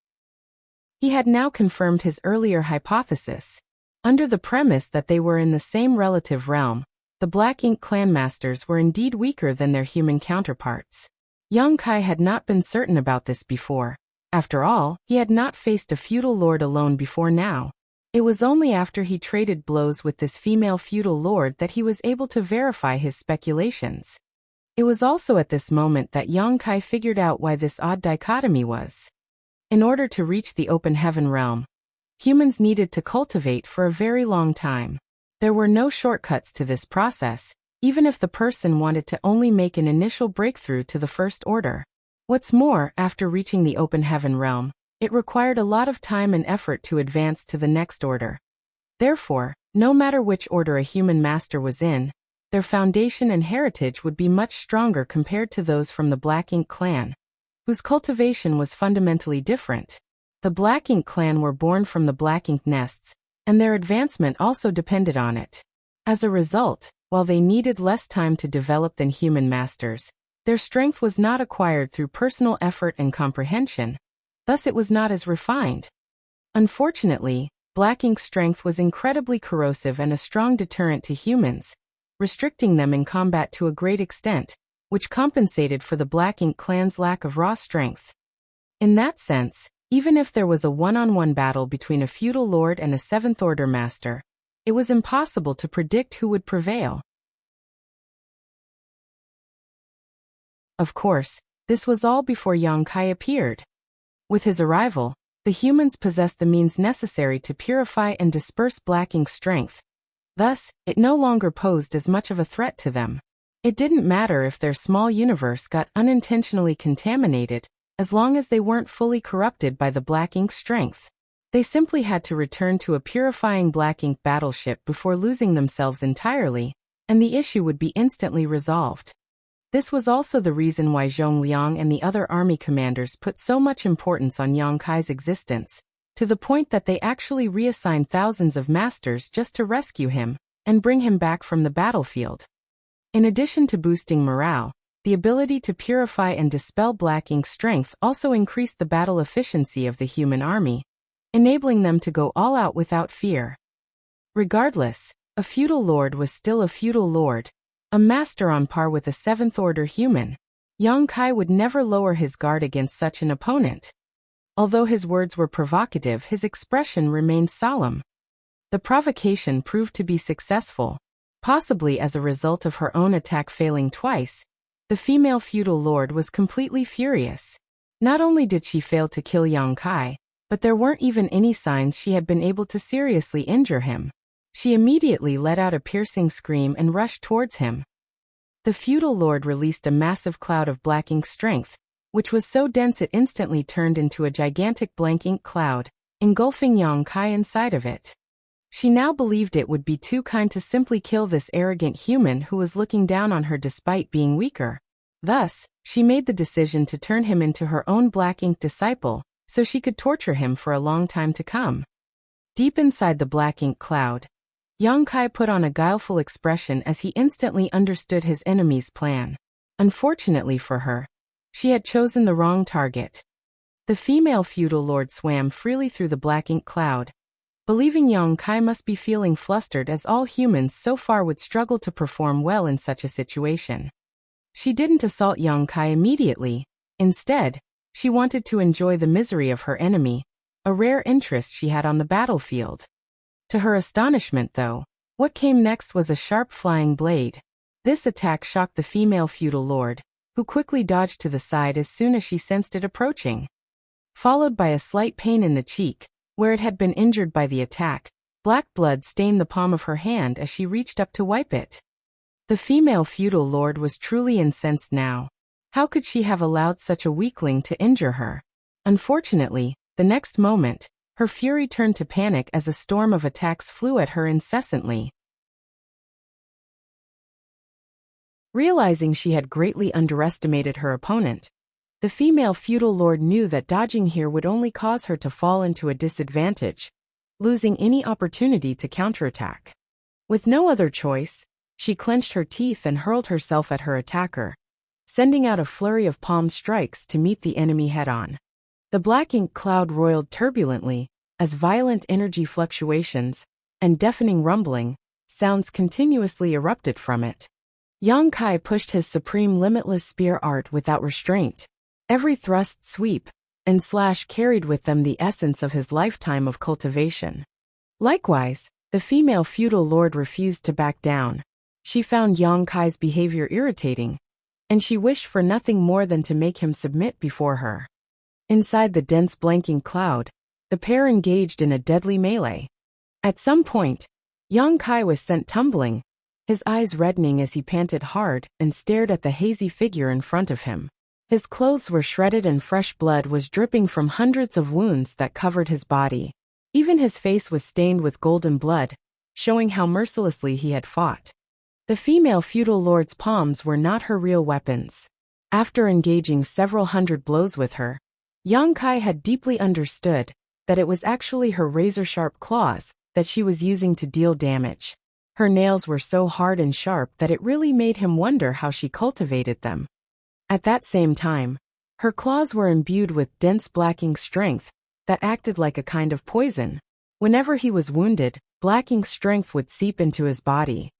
He had now confirmed his earlier hypothesis. Under the premise that they were in the same relative realm, the Black Ink clan masters were indeed weaker than their human counterparts. Yang Kai had not been certain about this before. After all, he had not faced a feudal lord alone before now. It was only after he traded blows with this female feudal lord that he was able to verify his speculations. It was also at this moment that Yang Kai figured out why this odd dichotomy was. In order to reach the Open Heaven realm, humans needed to cultivate for a very long time. There were no shortcuts to this process, even if the person wanted to only make an initial breakthrough to the First Order. What's more, after reaching the Open Heaven realm, it required a lot of time and effort to advance to the next order. Therefore, no matter which order a human master was in, their foundation and heritage would be much stronger compared to those from the Black Ink clan, whose cultivation was fundamentally different. The Black Ink clan were born from the Black Ink nests, and their advancement also depended on it. As a result, while they needed less time to develop than human masters, their strength was not acquired through personal effort and comprehension, thus it was not as refined. Unfortunately, Black Ink's strength was incredibly corrosive and a strong deterrent to humans, restricting them in combat to a great extent, which compensated for the Black Ink clan's lack of raw strength. In that sense, even if there was a one-on-one battle between a feudal lord and a 7th order master, it was impossible to predict who would prevail. Of course, this was all before Yang Kai appeared. With his arrival, the humans possessed the means necessary to purify and disperse Black Ink's strength. Thus, it no longer posed as much of a threat to them. It didn't matter if their small universe got unintentionally contaminated, as long as they weren't fully corrupted by the Black Ink's strength. They simply had to return to a purifying Black Ink battleship before losing themselves entirely, and the issue would be instantly resolved. This was also the reason why Zhong Liang and the other army commanders put so much importance on Yang Kai's existence, to the point that they actually reassigned thousands of masters just to rescue him and bring him back from the battlefield. In addition to boosting morale, the ability to purify and dispel Black Ink's strength also increased the battle efficiency of the human army, enabling them to go all out without fear. Regardless, a feudal lord was still a feudal lord, a master on par with a 7th order human. Yang Kai would never lower his guard against such an opponent. Although his words were provocative, his expression remained solemn. The provocation proved to be successful, possibly as a result of her own attack failing twice. The female feudal lord was completely furious. Not only did she fail to kill Yang Kai, but there weren't even any signs she had been able to seriously injure him. She immediately let out a piercing scream and rushed towards him. The feudal lord released a massive cloud of black ink strength, which was so dense it instantly turned into a gigantic blank ink cloud, engulfing Yang Kai inside of it. She now believed it would be too kind to simply kill this arrogant human who was looking down on her despite being weaker. Thus, she made the decision to turn him into her own black ink disciple, so she could torture him for a long time to come. Deep inside the black ink cloud, Yang Kai put on a guileful expression as he instantly understood his enemy's plan. Unfortunately for her, she had chosen the wrong target. The female feudal lord swam freely through the black ink cloud, believing Yang Kai must be feeling flustered as all humans so far would struggle to perform well in such a situation. She didn't assault Yang Kai immediately. Instead, she wanted to enjoy the misery of her enemy, a rare interest she had on the battlefield. To her astonishment, though, what came next was a sharp flying blade. This attack shocked the female feudal lord, who quickly dodged to the side as soon as she sensed it approaching. Followed by a slight pain in the cheek, where it had been injured by the attack, black blood stained the palm of her hand as she reached up to wipe it. The female feudal lord was truly incensed now. How could she have allowed such a weakling to injure her? Unfortunately, the next moment, her fury turned to panic as a storm of attacks flew at her incessantly. Realizing she had greatly underestimated her opponent, the female feudal lord knew that dodging here would only cause her to fall into a disadvantage, losing any opportunity to counterattack. With no other choice, she clenched her teeth and hurled herself at her attacker, sending out a flurry of palm strikes to meet the enemy head-on. The black ink cloud roiled turbulently, as violent energy fluctuations and deafening rumbling sounds continuously erupted from it. Yang Kai pushed his supreme limitless spear art without restraint. Every thrust, sweep, and slash carried with them the essence of his lifetime of cultivation. Likewise, the female feudal lord refused to back down. She found Yang Kai's behavior irritating, and she wished for nothing more than to make him submit before her. Inside the dense blanking cloud, the pair engaged in a deadly melee. At some point, Yang Kai was sent tumbling, his eyes reddening as he panted hard and stared at the hazy figure in front of him. His clothes were shredded and fresh blood was dripping from hundreds of wounds that covered his body. Even his face was stained with golden blood, showing how mercilessly he had fought. The female feudal lord's palms were not her real weapons. After engaging several hundred blows with her, Yang Kai had deeply understood that it was actually her razor-sharp claws that she was using to deal damage. Her nails were so hard and sharp that it really made him wonder how she cultivated them. At that same time, her claws were imbued with dense black ink strength that acted like a kind of poison. Whenever he was wounded, black ink strength would seep into his body.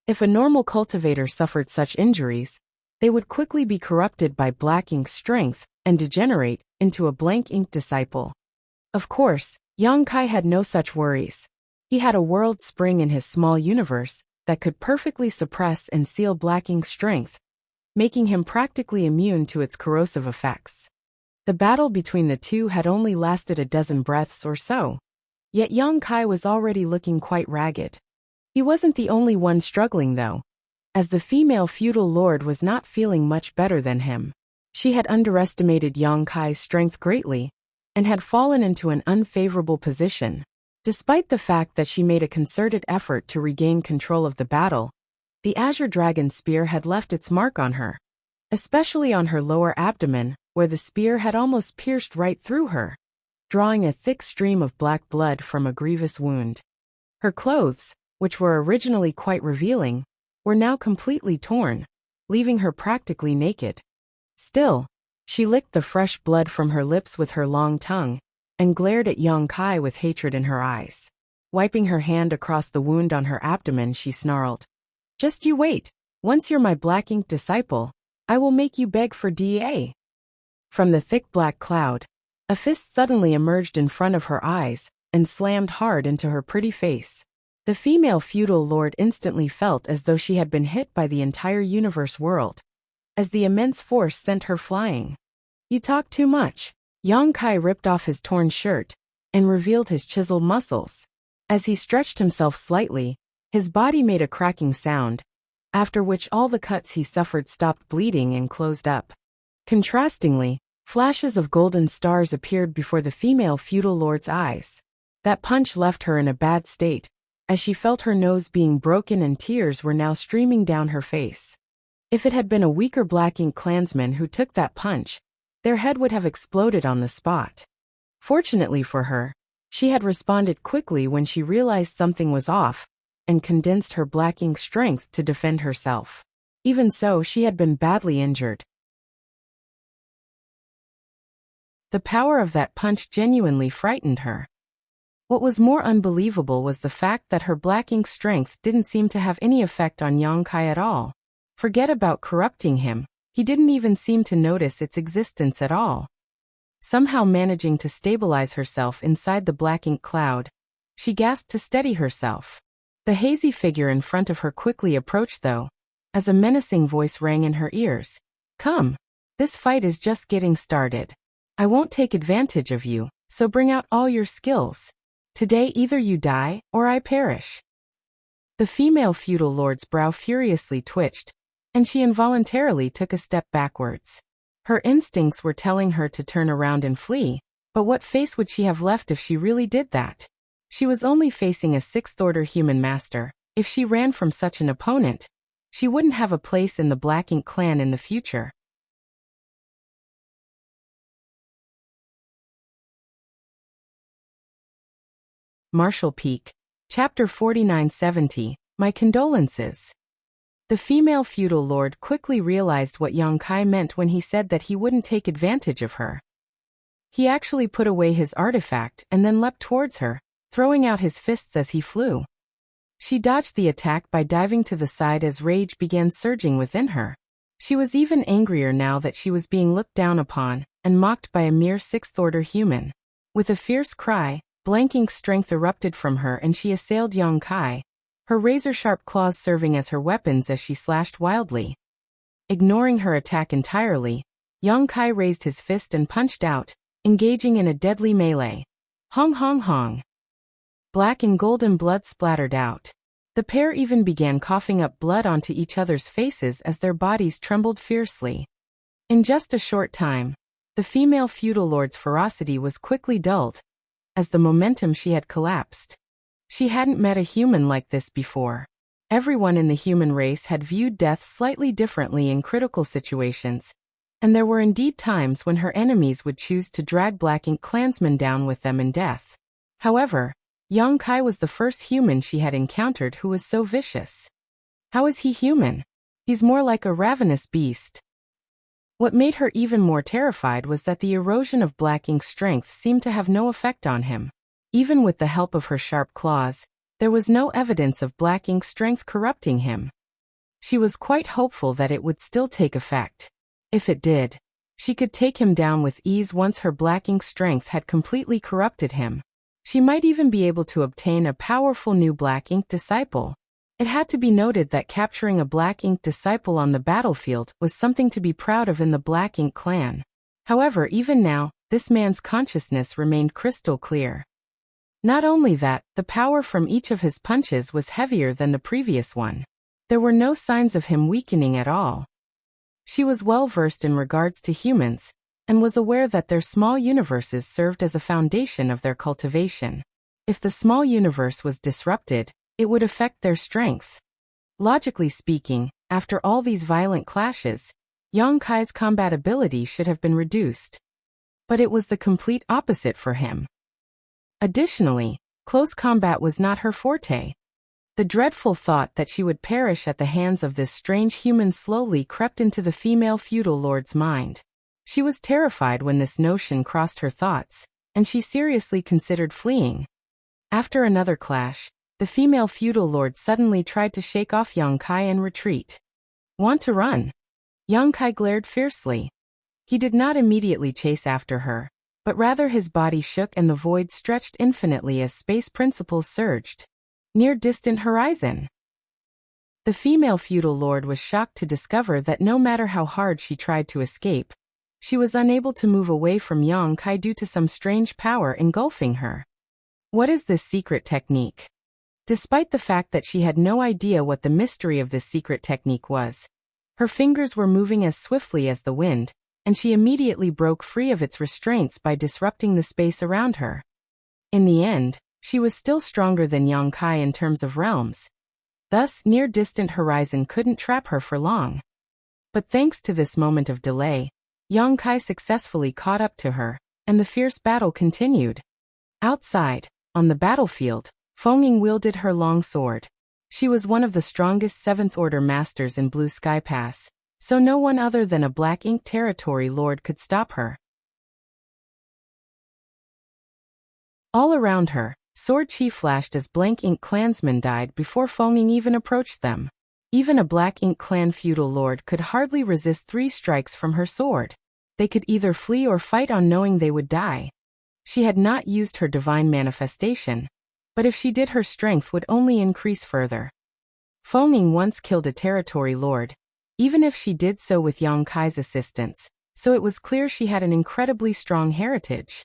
If a normal cultivator suffered such injuries, they would quickly be corrupted by black ink strength and degenerate into a blank ink disciple. Of course, Yang Kai had no such worries. He had a world spring in his small universe that could perfectly suppress and seal black ink strength, making him practically immune to its corrosive effects. The battle between the two had only lasted a dozen breaths or so, yet Yang Kai was already looking quite ragged. He wasn't the only one struggling though, as the female feudal lord was not feeling much better than him. She had underestimated Yang Kai's strength greatly, and had fallen into an unfavorable position. Despite the fact that she made a concerted effort to regain control of the battle, the Azure Dragon spear had left its mark on her, especially on her lower abdomen, where the spear had almost pierced right through her, drawing a thick stream of black blood from a grievous wound. Her clothes, which were originally quite revealing, were now completely torn, leaving her practically naked. Still, she licked the fresh blood from her lips with her long tongue, and glared at Yang Kai with hatred in her eyes. Wiping her hand across the wound on her abdomen, she snarled, "Just you wait. Once you're my black ink disciple, I will make you beg for DA." From the thick black cloud, A fist suddenly emerged in front of her eyes and slammed hard into her pretty face. The female feudal lord instantly felt as though she had been hit by the entire universe world, as the immense force sent her flying. "You talk too much." Yang Kai ripped off his torn shirt and revealed his chiseled muscles. As he stretched himself slightly, his body made a cracking sound, after which all the cuts he suffered stopped bleeding and closed up. Contrastingly, flashes of golden stars appeared before the female feudal lord's eyes. That punch left her in a bad state, as she felt her nose being broken and tears were now streaming down her face. If it had been a weaker Black Ink clansman who took that punch, their head would have exploded on the spot. Fortunately for her, she had responded quickly when she realized something was off, and condensed her Black Ink strength to defend herself. Even so, she had been badly injured. The power of that punch genuinely frightened her. What was more unbelievable was the fact that her Black Ink strength didn't seem to have any effect on Yang Kai at all. Forget about corrupting him, he didn't even seem to notice its existence at all. Somehow managing to stabilize herself inside the Black Ink cloud, she gasped to steady herself. The hazy figure in front of her quickly approached though, as a menacing voice rang in her ears. "Come. This fight is just getting started. I won't take advantage of you, so bring out all your skills. Today either you die, or I perish." The female feudal lord's brow furiously twitched, and she involuntarily took a step backwards. Her instincts were telling her to turn around and flee, but what face would she have left if she really did that? She was only facing a sixth-order human master. If she ran from such an opponent, she wouldn't have a place in the Black Ink clan in the future. Martial Peak. Chapter 4970, My Condolences. The female feudal lord quickly realized what Yang Kai meant when he said that he wouldn't take advantage of her. He actually put away his artifact and then leapt towards her, throwing out his fists as he flew. She dodged the attack by diving to the side as rage began surging within her. She was even angrier now that she was being looked down upon and mocked by a mere sixth-order human. With a fierce cry, Black Ink strength erupted from her and she assailed Yang Kai, her razor-sharp claws serving as her weapons as she slashed wildly. Ignoring her attack entirely, Yang Kai raised his fist and punched out, engaging in a deadly melee. Hong hong hong. Black and golden blood splattered out. The pair even began coughing up blood onto each other's faces as their bodies trembled fiercely. In just a short time, the female feudal lord's ferocity was quickly dulled, as the momentum she had collapsed. She hadn't met a human like this before. Everyone in the human race had viewed death slightly differently in critical situations, and there were indeed times when her enemies would choose to drag Black Ink clansmen down with them in death. However, Yang Kai was the first human she had encountered who was so vicious. How is he human? He's more like a ravenous beast. What made her even more terrified was that the erosion of Black Ink's strength seemed to have no effect on him. Even with the help of her sharp claws, there was no evidence of Black Ink's strength corrupting him. She was quite hopeful that it would still take effect. If it did, she could take him down with ease once her Black Ink strength had completely corrupted him. She might even be able to obtain a powerful new Black Ink disciple. It had to be noted that capturing a Black Ink disciple on the battlefield was something to be proud of in the Black Ink clan. However, even now, this man's consciousness remained crystal clear. Not only that, the power from each of his punches was heavier than the previous one. There were no signs of him weakening at all. She was well versed in regards to humans, and was aware that their small universes served as a foundation of their cultivation. If the small universe was disrupted, it would affect their strength. Logically speaking, after all these violent clashes, Yang Kai's combat ability should have been reduced. But it was the complete opposite for him. Additionally, close combat was not her forte. The dreadful thought that she would perish at the hands of this strange human slowly crept into the female feudal lord's mind. She was terrified when this notion crossed her thoughts, and she seriously considered fleeing. After another clash, the female feudal lord suddenly tried to shake off Yang Kai and retreat. "Want to run?" Yang Kai glared fiercely. He did not immediately chase after her, but rather his body shook and the void stretched infinitely as space principles surged. Near distant horizon. The female feudal lord was shocked to discover that no matter how hard she tried to escape, she was unable to move away from Yang Kai due to some strange power engulfing her. What is this secret technique? Despite the fact that she had no idea what the mystery of this secret technique was, her fingers were moving as swiftly as the wind, and she immediately broke free of its restraints by disrupting the space around her. In the end, she was still stronger than Yang Kai in terms of realms. Thus, near-distant horizon couldn't trap her for long. But thanks to this moment of delay, Yang Kai successfully caught up to her, and the fierce battle continued. Outside, on the battlefield, Feng wielded her long sword. She was one of the strongest 7th Order masters in Blue Sky Pass, so no one other than a Black Ink Territory Lord could stop her. All around her, sword chi flashed as Blank Ink clansmen died before Feng even approached them. Even a Black Ink clan feudal lord could hardly resist 3 strikes from her sword. They could either flee or fight on knowing they would die. She had not used her divine manifestation, but if she did, her strength would only increase further. Feng once killed a territory lord, even if she did so with Yang Kai's assistance, so it was clear she had an incredibly strong heritage.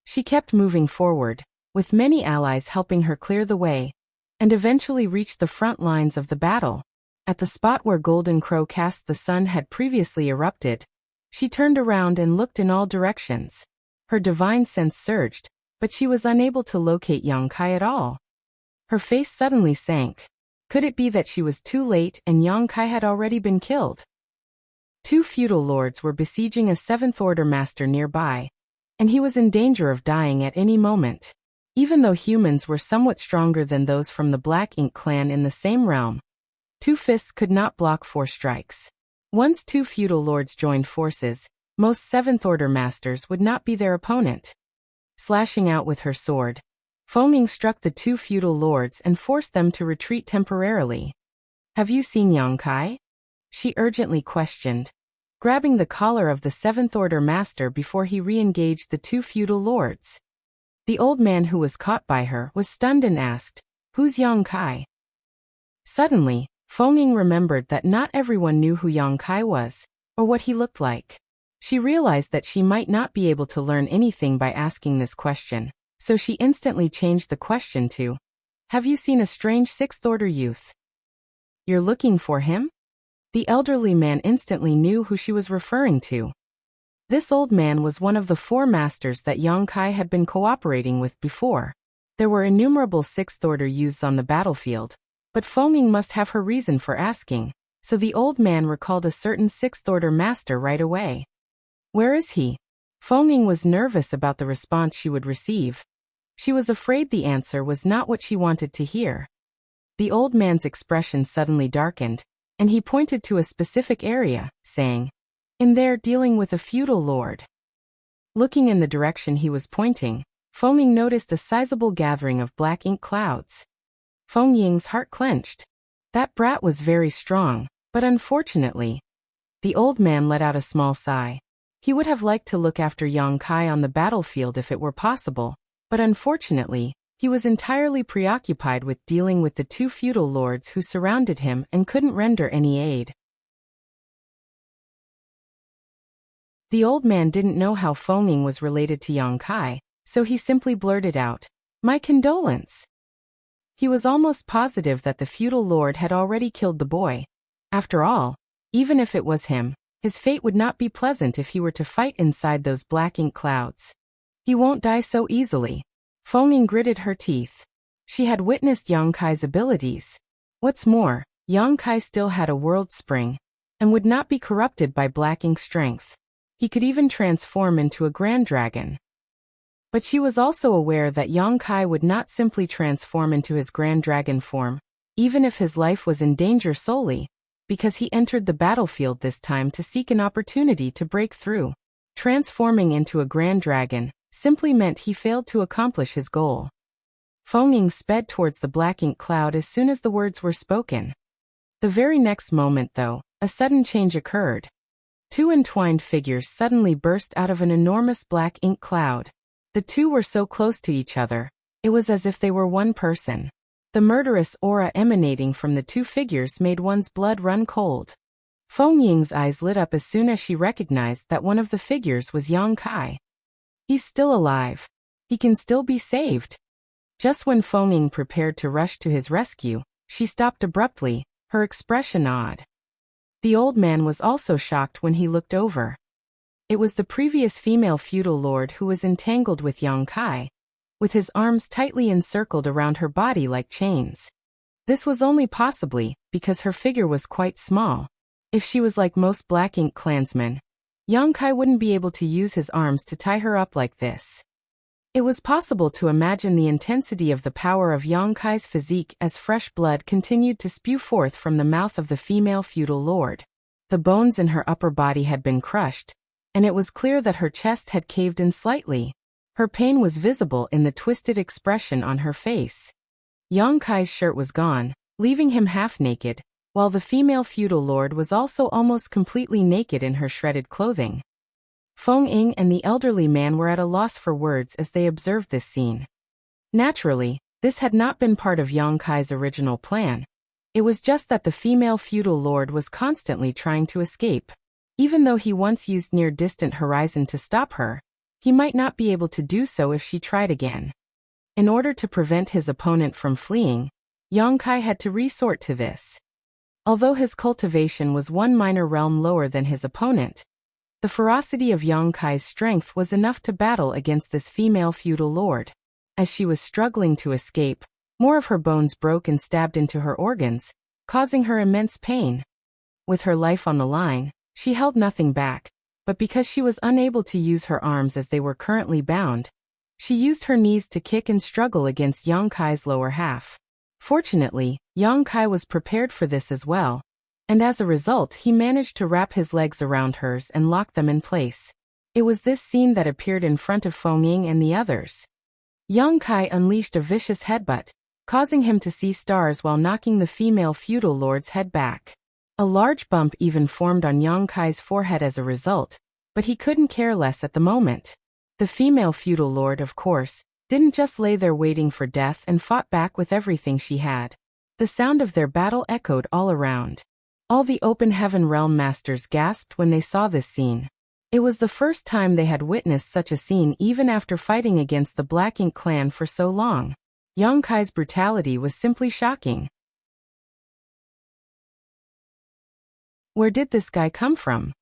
She kept moving forward, with many allies helping her clear the way, and eventually reached the front lines of the battle. At the spot where Golden Crow cast the sun had previously erupted, she turned around and looked in all directions. Her divine sense surged, but she was unable to locate Yang Kai at all. Her face suddenly sank. Could it be that she was too late and Yang Kai had already been killed? 2 feudal lords were besieging a 7th Order master nearby, and he was in danger of dying at any moment. Even though humans were somewhat stronger than those from the Black Ink clan in the same realm, 2 fists could not block 4 strikes. Once 2 feudal lords joined forces, most 7th Order masters would not be their opponent. Slashing out with her sword, Feng struck the 2 feudal lords and forced them to retreat temporarily. "Have you seen Yang Kai?" she urgently questioned, grabbing the collar of the 7th Order master before he re-engaged the 2 feudal lords. The old man who was caught by her was stunned and asked, "Who's Yang Kai?" Suddenly, Feng remembered that not everyone knew who Yang Kai was, or what he looked like. She realized that she might not be able to learn anything by asking this question, so she instantly changed the question to, "Have you seen a strange 6th Order youth?" "You're looking for him?" The elderly man instantly knew who she was referring to. This old man was one of the 4 masters that Yang Kai had been cooperating with before. There were innumerable 6th Order youths on the battlefield, but Feng must have her reason for asking, so the old man recalled a certain 6th Order master right away. "Where is he?" Feng was nervous about the response she would receive. She was afraid the answer was not what she wanted to hear. The old man's expression suddenly darkened, and he pointed to a specific area, saying, "In there, dealing with a feudal lord." Looking in the direction he was pointing, Feng noticed a sizable gathering of black ink clouds. Feng Ying's heart clenched. That brat was very strong, but unfortunately, the old man let out a small sigh. He would have liked to look after Yang Kai on the battlefield if it were possible, but unfortunately, he was entirely preoccupied with dealing with the 2 feudal lords who surrounded him and couldn't render any aid. The old man didn't know how Feng was related to Yang Kai, so he simply blurted out, "My condolence." He was almost positive that the feudal lord had already killed the boy. After all, even if it was him, his fate would not be pleasant if he were to fight inside those black ink clouds. He won't die so easily. Feng gritted her teeth. She had witnessed Yang Kai's abilities. What's more, Yang Kai still had a world spring, and would not be corrupted by black ink strength. He could even transform into a grand dragon. But she was also aware that Yang Kai would not simply transform into his grand dragon form, even if his life was in danger solely, because he entered the battlefield this time to seek an opportunity to break through. Transforming into a grand dragon simply meant he failed to accomplish his goal. Feng sped towards the black ink cloud as soon as the words were spoken. The very next moment, though, a sudden change occurred. Two entwined figures suddenly burst out of an enormous black ink cloud. The two were so close to each other, it was as if they were one person. The murderous aura emanating from the two figures made one's blood run cold. Feng Ying's eyes lit up as soon as she recognized that one of the figures was Yang Kai. He's still alive. He can still be saved. Just when Feng Ying prepared to rush to his rescue, she stopped abruptly, her expression odd. The old man was also shocked when he looked over. It was the previous female feudal lord who was entangled with Yang Kai, with his arms tightly encircled around her body like chains. This was only possibly because her figure was quite small. If she was like most Black Ink clansmen, Yang Kai wouldn't be able to use his arms to tie her up like this. It was possible to imagine the intensity of the power of Yang Kai's physique as fresh blood continued to spew forth from the mouth of the female feudal lord. The bones in her upper body had been crushed, and it was clear that her chest had caved in slightly. Her pain was visible in the twisted expression on her face. Yang Kai's shirt was gone, leaving him half naked, while the female feudal lord was also almost completely naked in her shredded clothing. Feng Ying and the elderly man were at a loss for words as they observed this scene. Naturally, this had not been part of Yang Kai's original plan. It was just that the female feudal lord was constantly trying to escape. Even though he once used near-distant horizon to stop her, he might not be able to do so if she tried again. In order to prevent his opponent from fleeing, Yang Kai had to resort to this. Although his cultivation was one minor realm lower than his opponent, the ferocity of Yang Kai's strength was enough to battle against this female feudal lord. As she was struggling to escape, more of her bones broke and stabbed into her organs, causing her immense pain. With her life on the line, she held nothing back, but because she was unable to use her arms as they were currently bound, she used her knees to kick and struggle against Yang Kai's lower half. Fortunately, Yang Kai was prepared for this as well, and as a result he managed to wrap his legs around hers and lock them in place. It was this scene that appeared in front of Feng Ying and the others. Yang Kai unleashed a vicious headbutt, causing him to see stars while knocking the female feudal lord's head back. A large bump even formed on Yang Kai's forehead as a result, but he couldn't care less at the moment. The female feudal lord, of course, didn't just lay there waiting for death and fought back with everything she had. The sound of their battle echoed all around. All the open heaven realm masters gasped when they saw this scene. It was the first time they had witnessed such a scene even after fighting against the Black Ink clan for so long. Yang Kai's brutality was simply shocking. Where did this guy come from?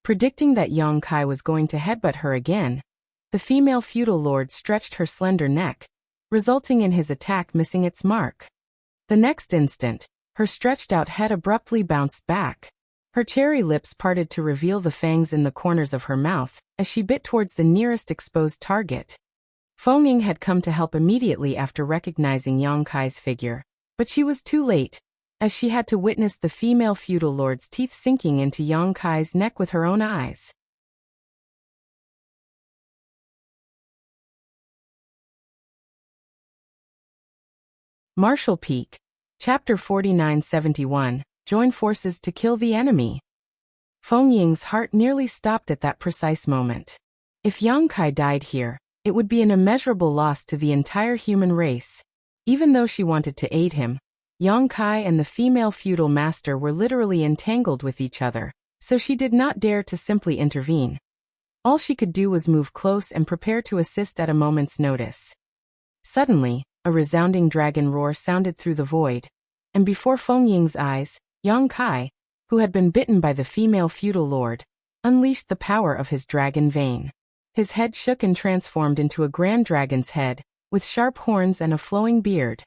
Predicting that Yang Kai was going to headbutt her again, the female feudal lord stretched her slender neck, resulting in his attack missing its mark. The next instant, her stretched-out head abruptly bounced back. Her cherry lips parted to reveal the fangs in the corners of her mouth as she bit towards the nearest exposed target. Feng Ying had come to help immediately after recognizing Yang Kai's figure, but she was too late, as she had to witness the female feudal lord's teeth sinking into Yang Kai's neck with her own eyes. Martial Peak. Chapter 4971, Join Forces to Kill the Enemy. Feng Ying's heart nearly stopped at that precise moment. If Yang Kai died here, it would be an immeasurable loss to the entire human race. Even though she wanted to aid him, Yang Kai and the female feudal master were literally entangled with each other, so she did not dare to simply intervene. All she could do was move close and prepare to assist at a moment's notice. Suddenly, a resounding dragon roar sounded through the void, and before Feng Ying's eyes, Yang Kai, who had been bitten by the female feudal lord, unleashed the power of his dragon vein. His head shook and transformed into a grand dragon's head, with sharp horns and a flowing beard.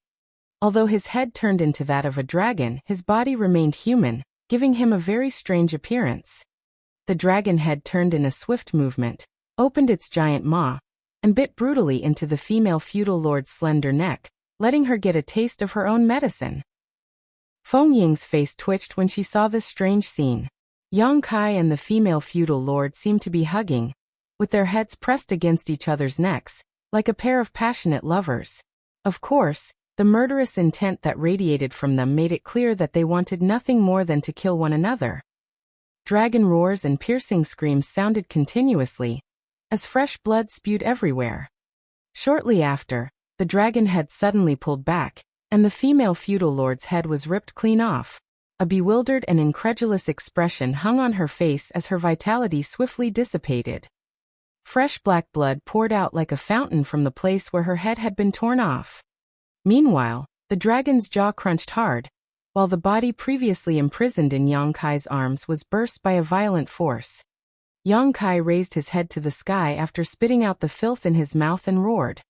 Although his head turned into that of a dragon, his body remained human, giving him a very strange appearance. The dragon head turned in a swift movement, opened its giant maw, and bit brutally into the female feudal lord's slender neck, letting her get a taste of her own medicine. Feng Ying's face twitched when she saw this strange scene. Yang Kai and the female feudal lord seemed to be hugging, with their heads pressed against each other's necks, like a pair of passionate lovers. Of course, the murderous intent that radiated from them made it clear that they wanted nothing more than to kill one another. Dragon roars and piercing screams sounded continuously, as fresh blood spewed everywhere. Shortly after, the dragon head suddenly pulled back, and the female feudal lord's head was ripped clean off. A bewildered and incredulous expression hung on her face as her vitality swiftly dissipated. Fresh black blood poured out like a fountain from the place where her head had been torn off. Meanwhile, the dragon's jaw crunched hard, while the body previously imprisoned in Yang Kai's arms was burst by a violent force. Yang Kai raised his head to the sky after spitting out the filth in his mouth and roared.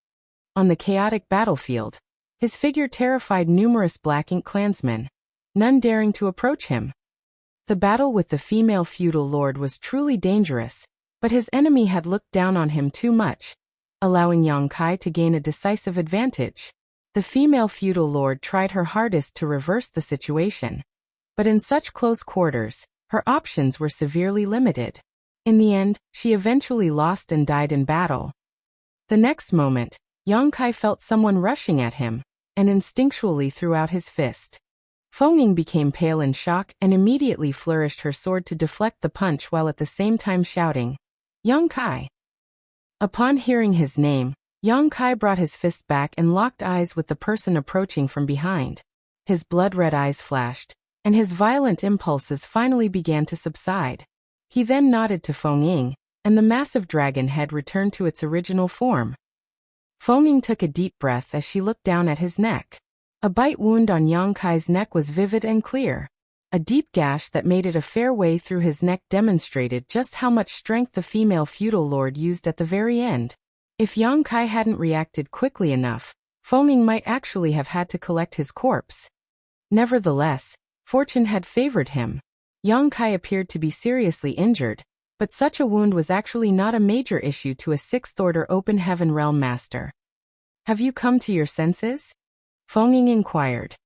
On the chaotic battlefield, his figure terrified numerous Black Ink clansmen, none daring to approach him. The battle with the female feudal lord was truly dangerous, but his enemy had looked down on him too much, allowing Yang Kai to gain a decisive advantage. The female feudal lord tried her hardest to reverse the situation, but in such close quarters, her options were severely limited. In the end, she eventually lost and died in battle. The next moment, Yang Kai felt someone rushing at him, and instinctually threw out his fist. Feng Ying became pale in shock and immediately flourished her sword to deflect the punch while at the same time shouting, "Yang Kai!" Upon hearing his name, Yang Kai brought his fist back and locked eyes with the person approaching from behind. His blood-red eyes flashed, and his violent impulses finally began to subside. He then nodded to Feng Ying, and the massive dragon head returned to its original form. Feng Ying took a deep breath as she looked down at his neck. A bite wound on Yang Kai's neck was vivid and clear. A deep gash that made it a fair way through his neck demonstrated just how much strength the female feudal lord used at the very end. If Yang Kai hadn't reacted quickly enough, Feng Ying might actually have had to collect his corpse. Nevertheless, fortune had favored him. Yang Kai appeared to be seriously injured, but such a wound was actually not a major issue to a sixth-order Open Heaven Realm Master. "Have you come to your senses?" Feng Ying inquired.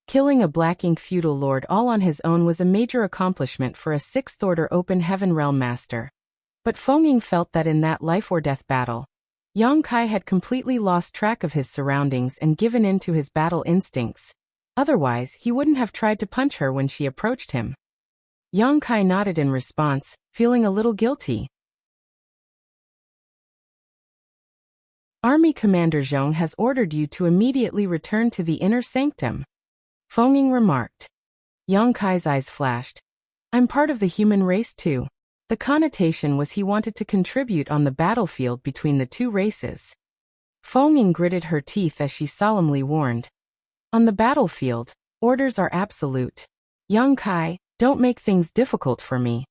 Killing a Black Ink feudal lord all on his own was a major accomplishment for a sixth-order Open Heaven Realm Master. But Feng Ying felt that in that life-or-death battle, Yang Kai had completely lost track of his surroundings and given in to his battle instincts. Otherwise, he wouldn't have tried to punch her when she approached him. Yang Kai nodded in response, feeling a little guilty. Army Commander Zhong has ordered you to immediately return to the inner sanctum, Feng Ying remarked. Yang Kai's eyes flashed. "I'm part of the human race too." The connotation was he wanted to contribute on the battlefield between the two races. Feng Ying gritted her teeth as she solemnly warned. "On the battlefield, orders are absolute. Yang Kai, don't make things difficult for me."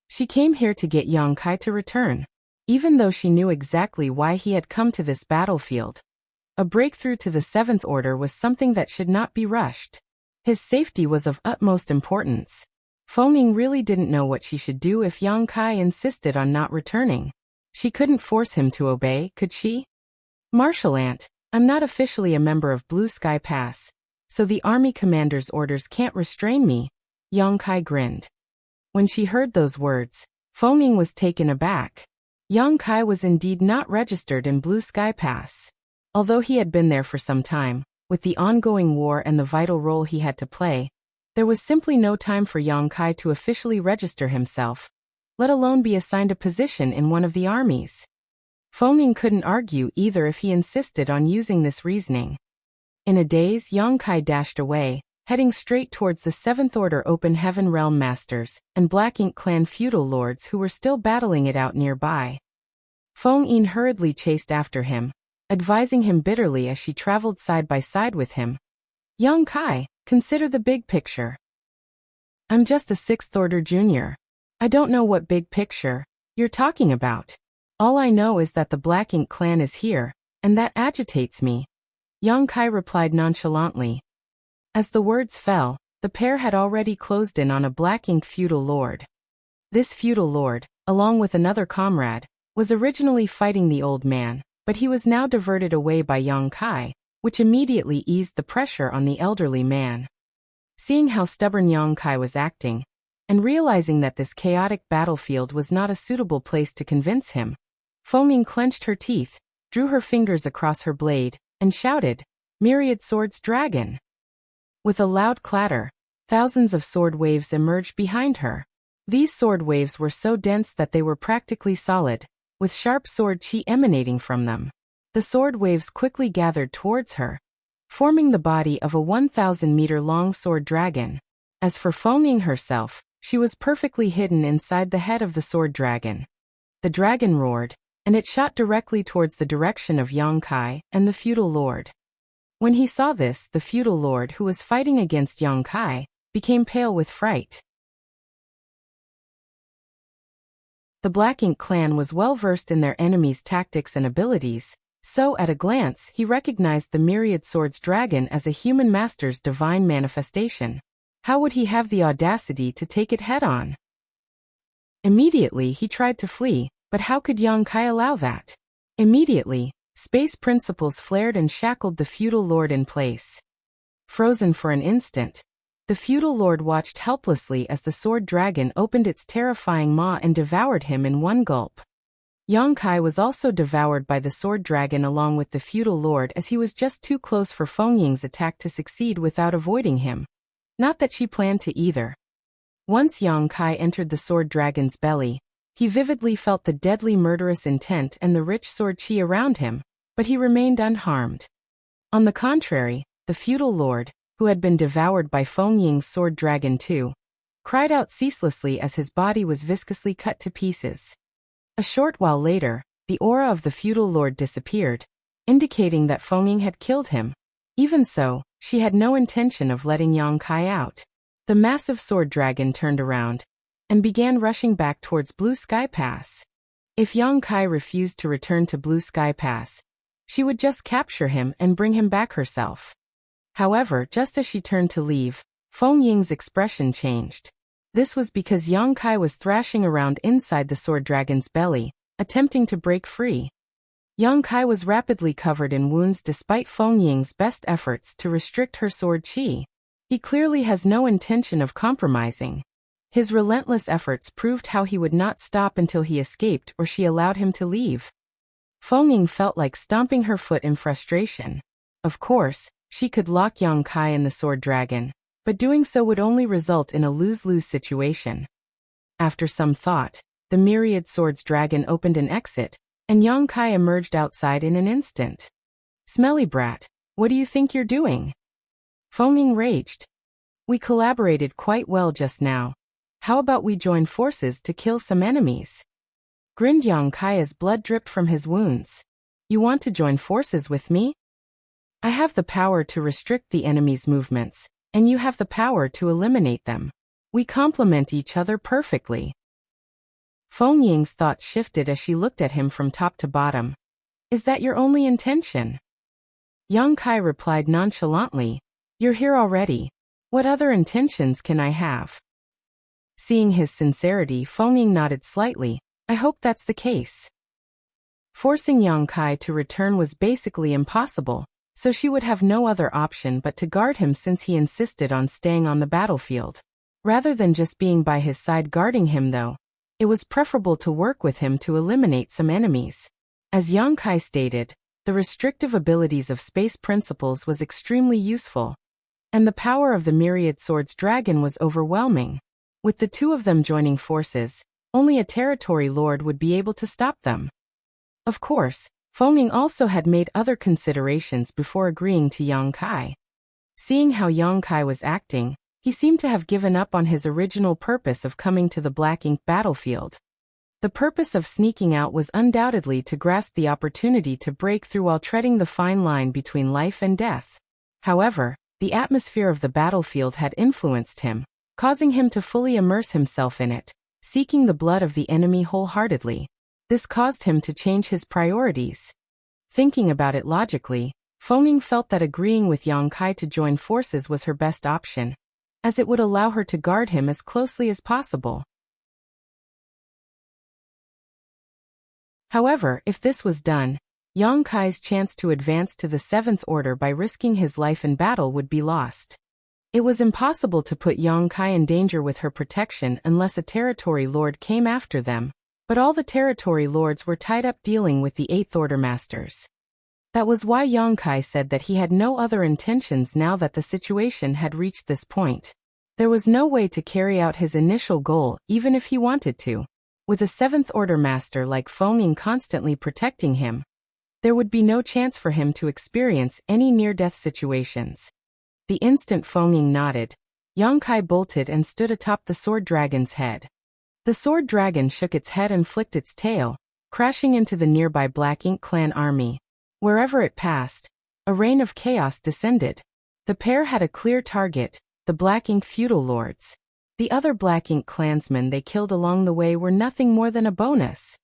She came here to get Yang Kai to return, even though she knew exactly why he had come to this battlefield. A breakthrough to the Seventh Order was something that should not be rushed. His safety was of utmost importance. Feng Ying really didn't know what she should do if Yang Kai insisted on not returning. She couldn't force him to obey, could she? "Marshal Ant, I'm not officially a member of Blue Sky Pass, so the army commander's orders can't restrain me," Yang Kai grinned. When she heard those words, Feng Ying was taken aback. Yang Kai was indeed not registered in Blue Sky Pass. Although he had been there for some time, with the ongoing war and the vital role he had to play, there was simply no time for Yang Kai to officially register himself, let alone be assigned a position in one of the armies. Feng Ying couldn't argue either if he insisted on using this reasoning. In a daze, Yang Kai dashed away, heading straight towards the Seventh Order Open Heaven Realm Masters and Black Ink Clan feudal lords who were still battling it out nearby. Feng Ying hurriedly chased after him, advising him bitterly as she traveled side by side with him. "Yang Kai, consider the big picture. I'm just a sixth-order junior. I don't know what big picture you're talking about. All I know is that the Black Ink clan is here, and that agitates me," Yang Kai replied nonchalantly. As the words fell, the pair had already closed in on a Black Ink feudal lord. This feudal lord, along with another comrade, was originally fighting the old man, but he was now diverted away by Yang Kai, which immediately eased the pressure on the elderly man. Seeing how stubborn Yang Kai was acting, and realizing that this chaotic battlefield was not a suitable place to convince him, Feng Ying clenched her teeth, drew her fingers across her blade, and shouted, "Myriad Swords Dragon!" With a loud clatter, thousands of sword waves emerged behind her. These sword waves were so dense that they were practically solid, with sharp sword qi emanating from them. The sword waves quickly gathered towards her, forming the body of a 1,000-meter-long sword dragon. As for Feng herself, she was perfectly hidden inside the head of the sword dragon. The dragon roared, and it shot directly towards the direction of Yang Kai and the feudal lord. When he saw this, the feudal lord, who was fighting against Yang Kai, became pale with fright. The Black Ink clan was well versed in their enemies' tactics and abilities, so at a glance he recognized the Myriad Swords dragon as a human master's divine manifestation. How would he have the audacity to take it head-on? Immediately he tried to flee, but how could Yang Kai allow that? Immediately, space principles flared and shackled the feudal lord in place. Frozen for an instant, the feudal lord watched helplessly as the sword dragon opened its terrifying maw and devoured him in one gulp. Yang Kai was also devoured by the sword dragon along with the feudal lord, as he was just too close for Feng Ying's attack to succeed without avoiding him. Not that she planned to either. Once Yang Kai entered the sword dragon's belly, he vividly felt the deadly murderous intent and the rich sword qi around him, but he remained unharmed. On the contrary, the feudal lord, who had been devoured by Feng Ying's sword dragon too, cried out ceaselessly as his body was viscously cut to pieces. A short while later, the aura of the feudal lord disappeared, indicating that Feng Ying had killed him. Even so, she had no intention of letting Yang Kai out. The massive sword dragon turned around and began rushing back towards Blue Sky Pass. If Yang Kai refused to return to Blue Sky Pass, she would just capture him and bring him back herself. However, just as she turned to leave, Feng Ying's expression changed. This was because Yang Kai was thrashing around inside the sword dragon's belly, attempting to break free. Yang Kai was rapidly covered in wounds despite Feng Ying's best efforts to restrict her sword qi. He clearly has no intention of compromising. His relentless efforts proved how he would not stop until he escaped or she allowed him to leave. Feng Ying felt like stomping her foot in frustration. Of course, she could lock Yang Kai in the sword dragon, but doing so would only result in a lose-lose situation. After some thought, the Myriad Swords dragon opened an exit, and Yang Kai emerged outside in an instant. "Smelly brat, what do you think you're doing?" Feng Ying raged. "We collaborated quite well just now. How about we join forces to kill some enemies?" Grinned Yang Kai as blood dripped from his wounds. "You want to join forces with me? I have the power to restrict the enemy's movements, and you have the power to eliminate them. We complement each other perfectly." Feng Ying's thoughts shifted as she looked at him from top to bottom. "Is that your only intention?" Yang Kai replied nonchalantly, "You're here already. What other intentions can I have?" Seeing his sincerity, Feng Ying nodded slightly. "I hope that's the case." Forcing Yang Kai to return was basically impossible, so she would have no other option but to guard him since he insisted on staying on the battlefield. Rather than just being by his side guarding him though, it was preferable to work with him to eliminate some enemies. As Yang Kai stated, the restrictive abilities of space principles was extremely useful, and the power of the Myriad Swords dragon was overwhelming. With the two of them joining forces, only a territory lord would be able to stop them. Of course, Feng Ying also had made other considerations before agreeing to Yang Kai. Seeing how Yang Kai was acting, he seemed to have given up on his original purpose of coming to the Black Ink battlefield. The purpose of sneaking out was undoubtedly to grasp the opportunity to break through while treading the fine line between life and death. However, the atmosphere of the battlefield had influenced him, causing him to fully immerse himself in it, seeking the blood of the enemy wholeheartedly. This caused him to change his priorities. Thinking about it logically, Feng Ying felt that agreeing with Yang Kai to join forces was her best option, as it would allow her to guard him as closely as possible. However, if this was done, Yang Kai's chance to advance to the Seventh Order by risking his life in battle would be lost. It was impossible to put Yang Kai in danger with her protection unless a territory lord came after them, but all the territory lords were tied up dealing with the Eighth Order masters. That was why Yang Kai said that he had no other intentions now that the situation had reached this point. There was no way to carry out his initial goal even if he wanted to. With a 7th Order master like Feng Ying constantly protecting him, there would be no chance for him to experience any near-death situations. The instant Feng Ying nodded, Yang Kai bolted and stood atop the sword dragon's head. The sword dragon shook its head and flicked its tail, crashing into the nearby Black Ink clan army. Wherever it passed, a rain of chaos descended. The pair had a clear target, the Black Ink feudal lords. The other Black Ink clansmen they killed along the way were nothing more than a bonus.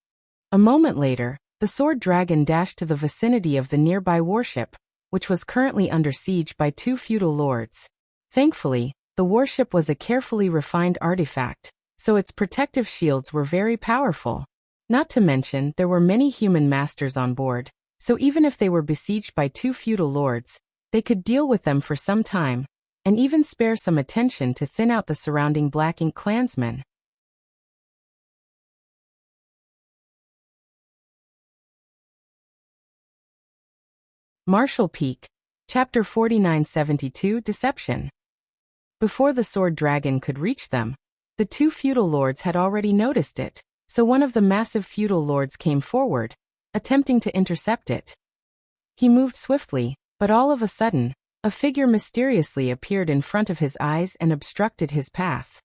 A moment later, the sword dragon dashed to the vicinity of the nearby warship, which was currently under siege by 2 feudal lords. Thankfully, the warship was a carefully refined artifact, so its protective shields were very powerful. Not to mention, there were many human masters on board, so even if they were besieged by 2 feudal lords, they could deal with them for some time, and even spare some attention to thin out the surrounding Black Ink clansmen. Martial Peak, Chapter 4972 Deception. Before the sword dragon could reach them, the 2 feudal lords had already noticed it, so one of the massive feudal lords came forward, attempting to intercept it. He moved swiftly, but all of a sudden, a figure mysteriously appeared in front of his eyes and obstructed his path.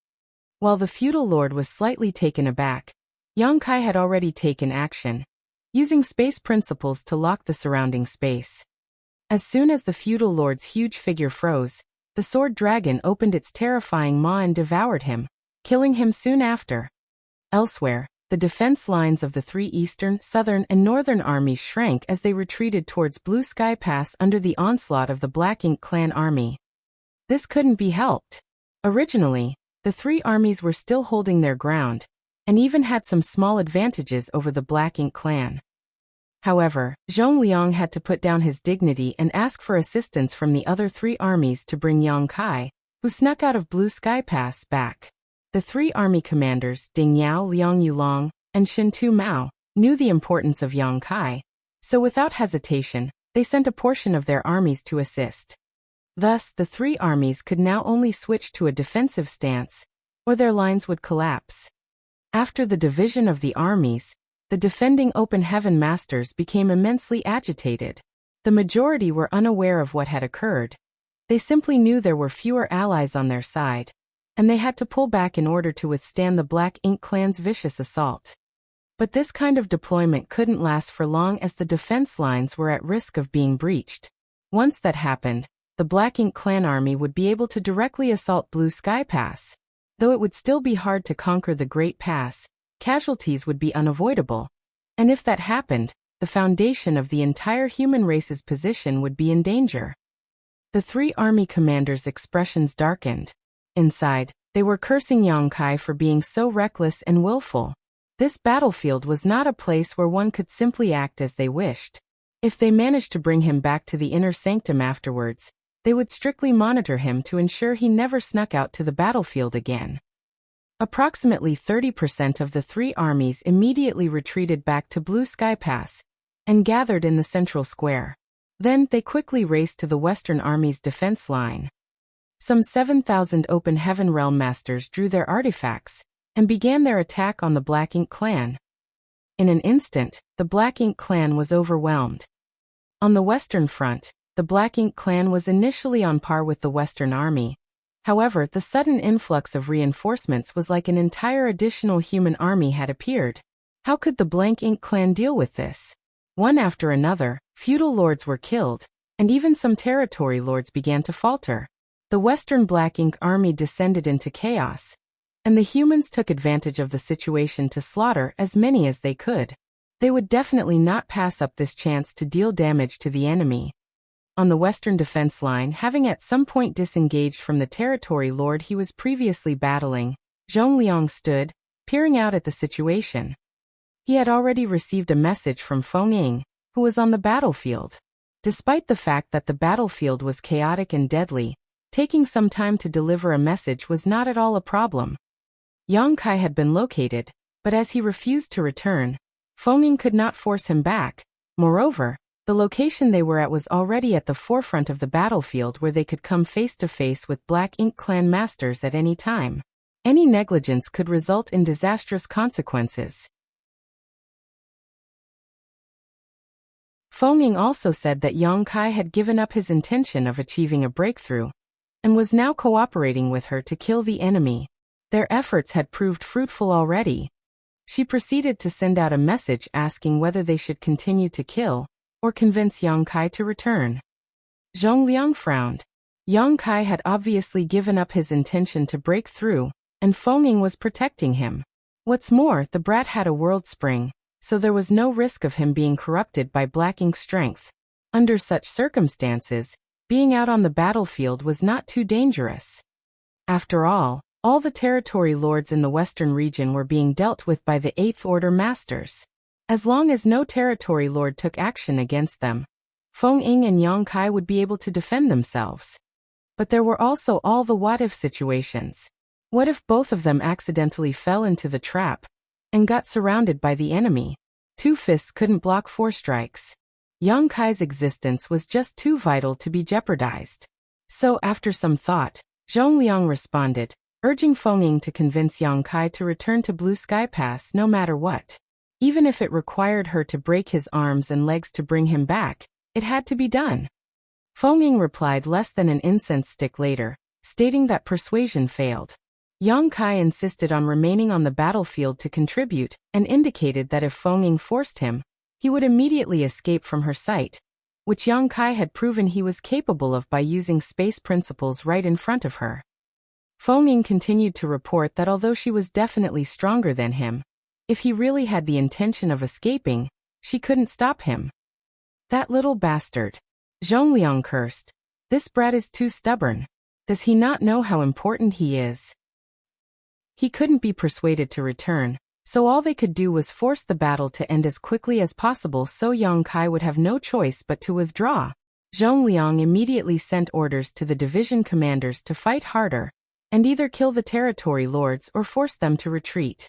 While the feudal lord was slightly taken aback, Yang Kai had already taken action, using space principles to lock the surrounding space. As soon as the feudal lord's huge figure froze, the sword dragon opened its terrifying maw and devoured him, killing him soon after. Elsewhere, the defense lines of the 3 eastern, southern, and northern armies shrank as they retreated towards Blue Sky Pass under the onslaught of the Black Ink clan army. This couldn't be helped. Originally, the 3 armies were still holding their ground, and even had some small advantages over the Black Ink clan. However, Zhong Liang had to put down his dignity and ask for assistance from the other 3 armies to bring Yang Kai, who snuck out of Blue Sky Pass, back. The 3 army commanders, Ding Yao, Liang Yulong, and Shin Tu Mao, knew the importance of Yang Kai, so without hesitation, they sent a portion of their armies to assist. Thus, the 3 armies could now only switch to a defensive stance, or their lines would collapse. After the division of the armies, the defending Open Heaven Masters became immensely agitated. The majority were unaware of what had occurred. They simply knew there were fewer allies on their side, and they had to pull back in order to withstand the Black Ink clan's vicious assault. But this kind of deployment couldn't last for long as the defense lines were at risk of being breached. Once that happened, the Black Ink clan army would be able to directly assault Blue Sky Pass. Though it would still be hard to conquer the Great Pass, casualties would be unavoidable. And if that happened, the foundation of the entire human race's position would be in danger. The 3 army commanders' expressions darkened. Inside, they were cursing Yang Kai for being so reckless and willful. This battlefield was not a place where one could simply act as they wished. If they managed to bring him back to the inner sanctum afterwards, they would strictly monitor him to ensure he never snuck out to the battlefield again. Approximately 30% of the 3 armies immediately retreated back to Blue Sky Pass and gathered in the central square. Then they quickly raced to the Western Army's defense line. Some 7,000 Open Heaven Realm Masters drew their artifacts and began their attack on the Black Ink clan. In an instant, the Black Ink clan was overwhelmed. On the Western Front, the Black Ink clan was initially on par with the Western Army. However, the sudden influx of reinforcements was like an entire additional human army had appeared. How could the Black Ink clan deal with this? One after another, feudal lords were killed, and even some territory lords began to falter. The Western Black Ink army descended into chaos, and the humans took advantage of the situation to slaughter as many as they could. They would definitely not pass up this chance to deal damage to the enemy. On the western defense line, having at some point disengaged from the territory lord he was previously battling, Zhong Liang stood, peering out at the situation. He had already received a message from Feng Ying, who was on the battlefield. Despite the fact that the battlefield was chaotic and deadly, taking some time to deliver a message was not at all a problem. Yang Kai had been located, but as he refused to return, Feng Ying could not force him back. Moreover, The location they were at was already at the forefront of the battlefield where they could come face to face with Black Ink clan masters at any time. Any negligence could result in disastrous consequences. Feng Ying also said that Yang Kai had given up his intention of achieving a breakthrough and was now cooperating with her to kill the enemy. Their efforts had proved fruitful already. She proceeded to send out a message asking whether they should continue to kill or convince Yang Kai to return. Zhongliang frowned. Yang Kai had obviously given up his intention to break through, and Feng Ying was protecting him. What's more, the brat had a world spring, so there was no risk of him being corrupted by Black Ink's strength. Under such circumstances, being out on the battlefield was not too dangerous. After all the territory lords in the western region were being dealt with by the Eighth Order masters. As long as no territory lord took action against them, Feng Ying and Yang Kai would be able to defend themselves. But there were also all the what-if situations. What if both of them accidentally fell into the trap and got surrounded by the enemy? Two fists couldn't block four strikes. Yang Kai's existence was just too vital to be jeopardized. So after some thought, Zhongliang responded, urging Feng Ying to convince Yang Kai to return to Blue Sky Pass no matter what. Even if it required her to break his arms and legs to bring him back, it had to be done. Feng Ying replied less than an incense stick later, stating that persuasion failed. Yang Kai insisted on remaining on the battlefield to contribute and indicated that if Feng Ying forced him, he would immediately escape from her sight, which Yang Kai had proven he was capable of by using space principles right in front of her. Feng Ying continued to report that although she was definitely stronger than him, if he really had the intention of escaping, she couldn't stop him. That little bastard. Zhongliang cursed. This brat is too stubborn. Does he not know how important he is? He couldn't be persuaded to return, so all they could do was force the battle to end as quickly as possible so Yang Kai would have no choice but to withdraw. Zhongliang immediately sent orders to the division commanders to fight harder and either kill the territory lords or force them to retreat.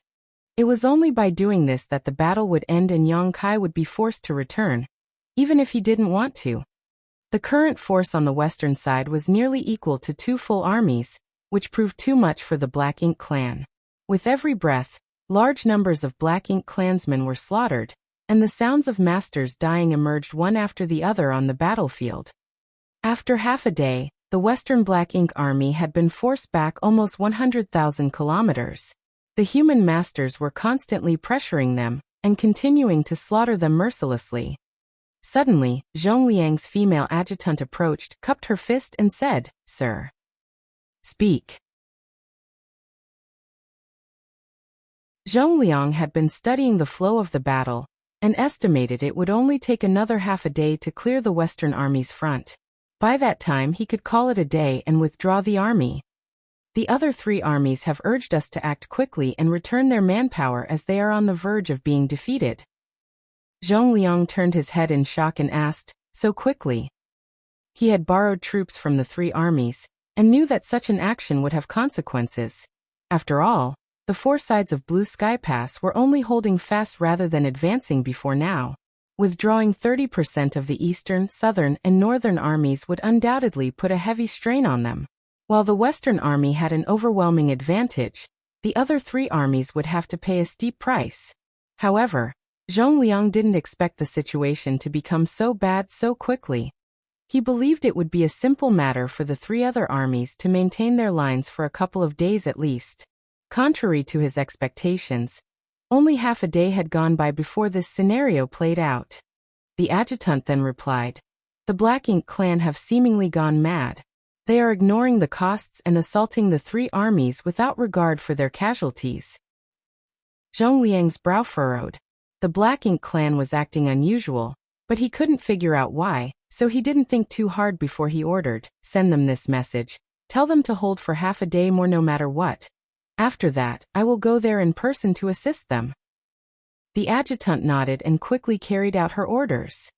It was only by doing this that the battle would end and Yang Kai would be forced to return, even if he didn't want to. The current force on the western side was nearly equal to 2 full armies, which proved too much for the Black Ink clan. With every breath, large numbers of Black Ink clansmen were slaughtered, and the sounds of masters dying emerged one after the other on the battlefield. After half a day, the Western Black Ink army had been forced back almost 100,000 kilometers. The human masters were constantly pressuring them and continuing to slaughter them mercilessly. Suddenly, Zhongliang's female adjutant approached, cupped her fist and said, "Sir, speak." Zhongliang had been studying the flow of the battle and estimated it would only take another half a day to clear the Western army's front. By that time he could call it a day and withdraw the army. The other 3 armies have urged us to act quickly and return their manpower as they are on the verge of being defeated. Zhongliang turned his head in shock and asked, "So quickly?" He had borrowed troops from the 3 armies and knew that such an action would have consequences. After all, the 4 sides of Blue Sky Pass were only holding fast rather than advancing before now. Withdrawing 30% of the eastern, southern, and northern armies would undoubtedly put a heavy strain on them. While the Western army had an overwhelming advantage, the other 3 armies would have to pay a steep price. However, Zhongliang didn't expect the situation to become so bad so quickly. He believed it would be a simple matter for the 3 other armies to maintain their lines for a couple of days at least. Contrary to his expectations, only half a day had gone by before this scenario played out. The adjutant then replied, "The Black Ink clan have seemingly gone mad. They are ignoring the costs and assaulting the 3 armies without regard for their casualties." Zhongliang's brow furrowed. The Black Ink clan was acting unusual, but he couldn't figure out why, so he didn't think too hard before he ordered, "Send them this message. Tell them to hold for half a day more no matter what. After that, I will go there in person to assist them." The adjutant nodded and quickly carried out her orders.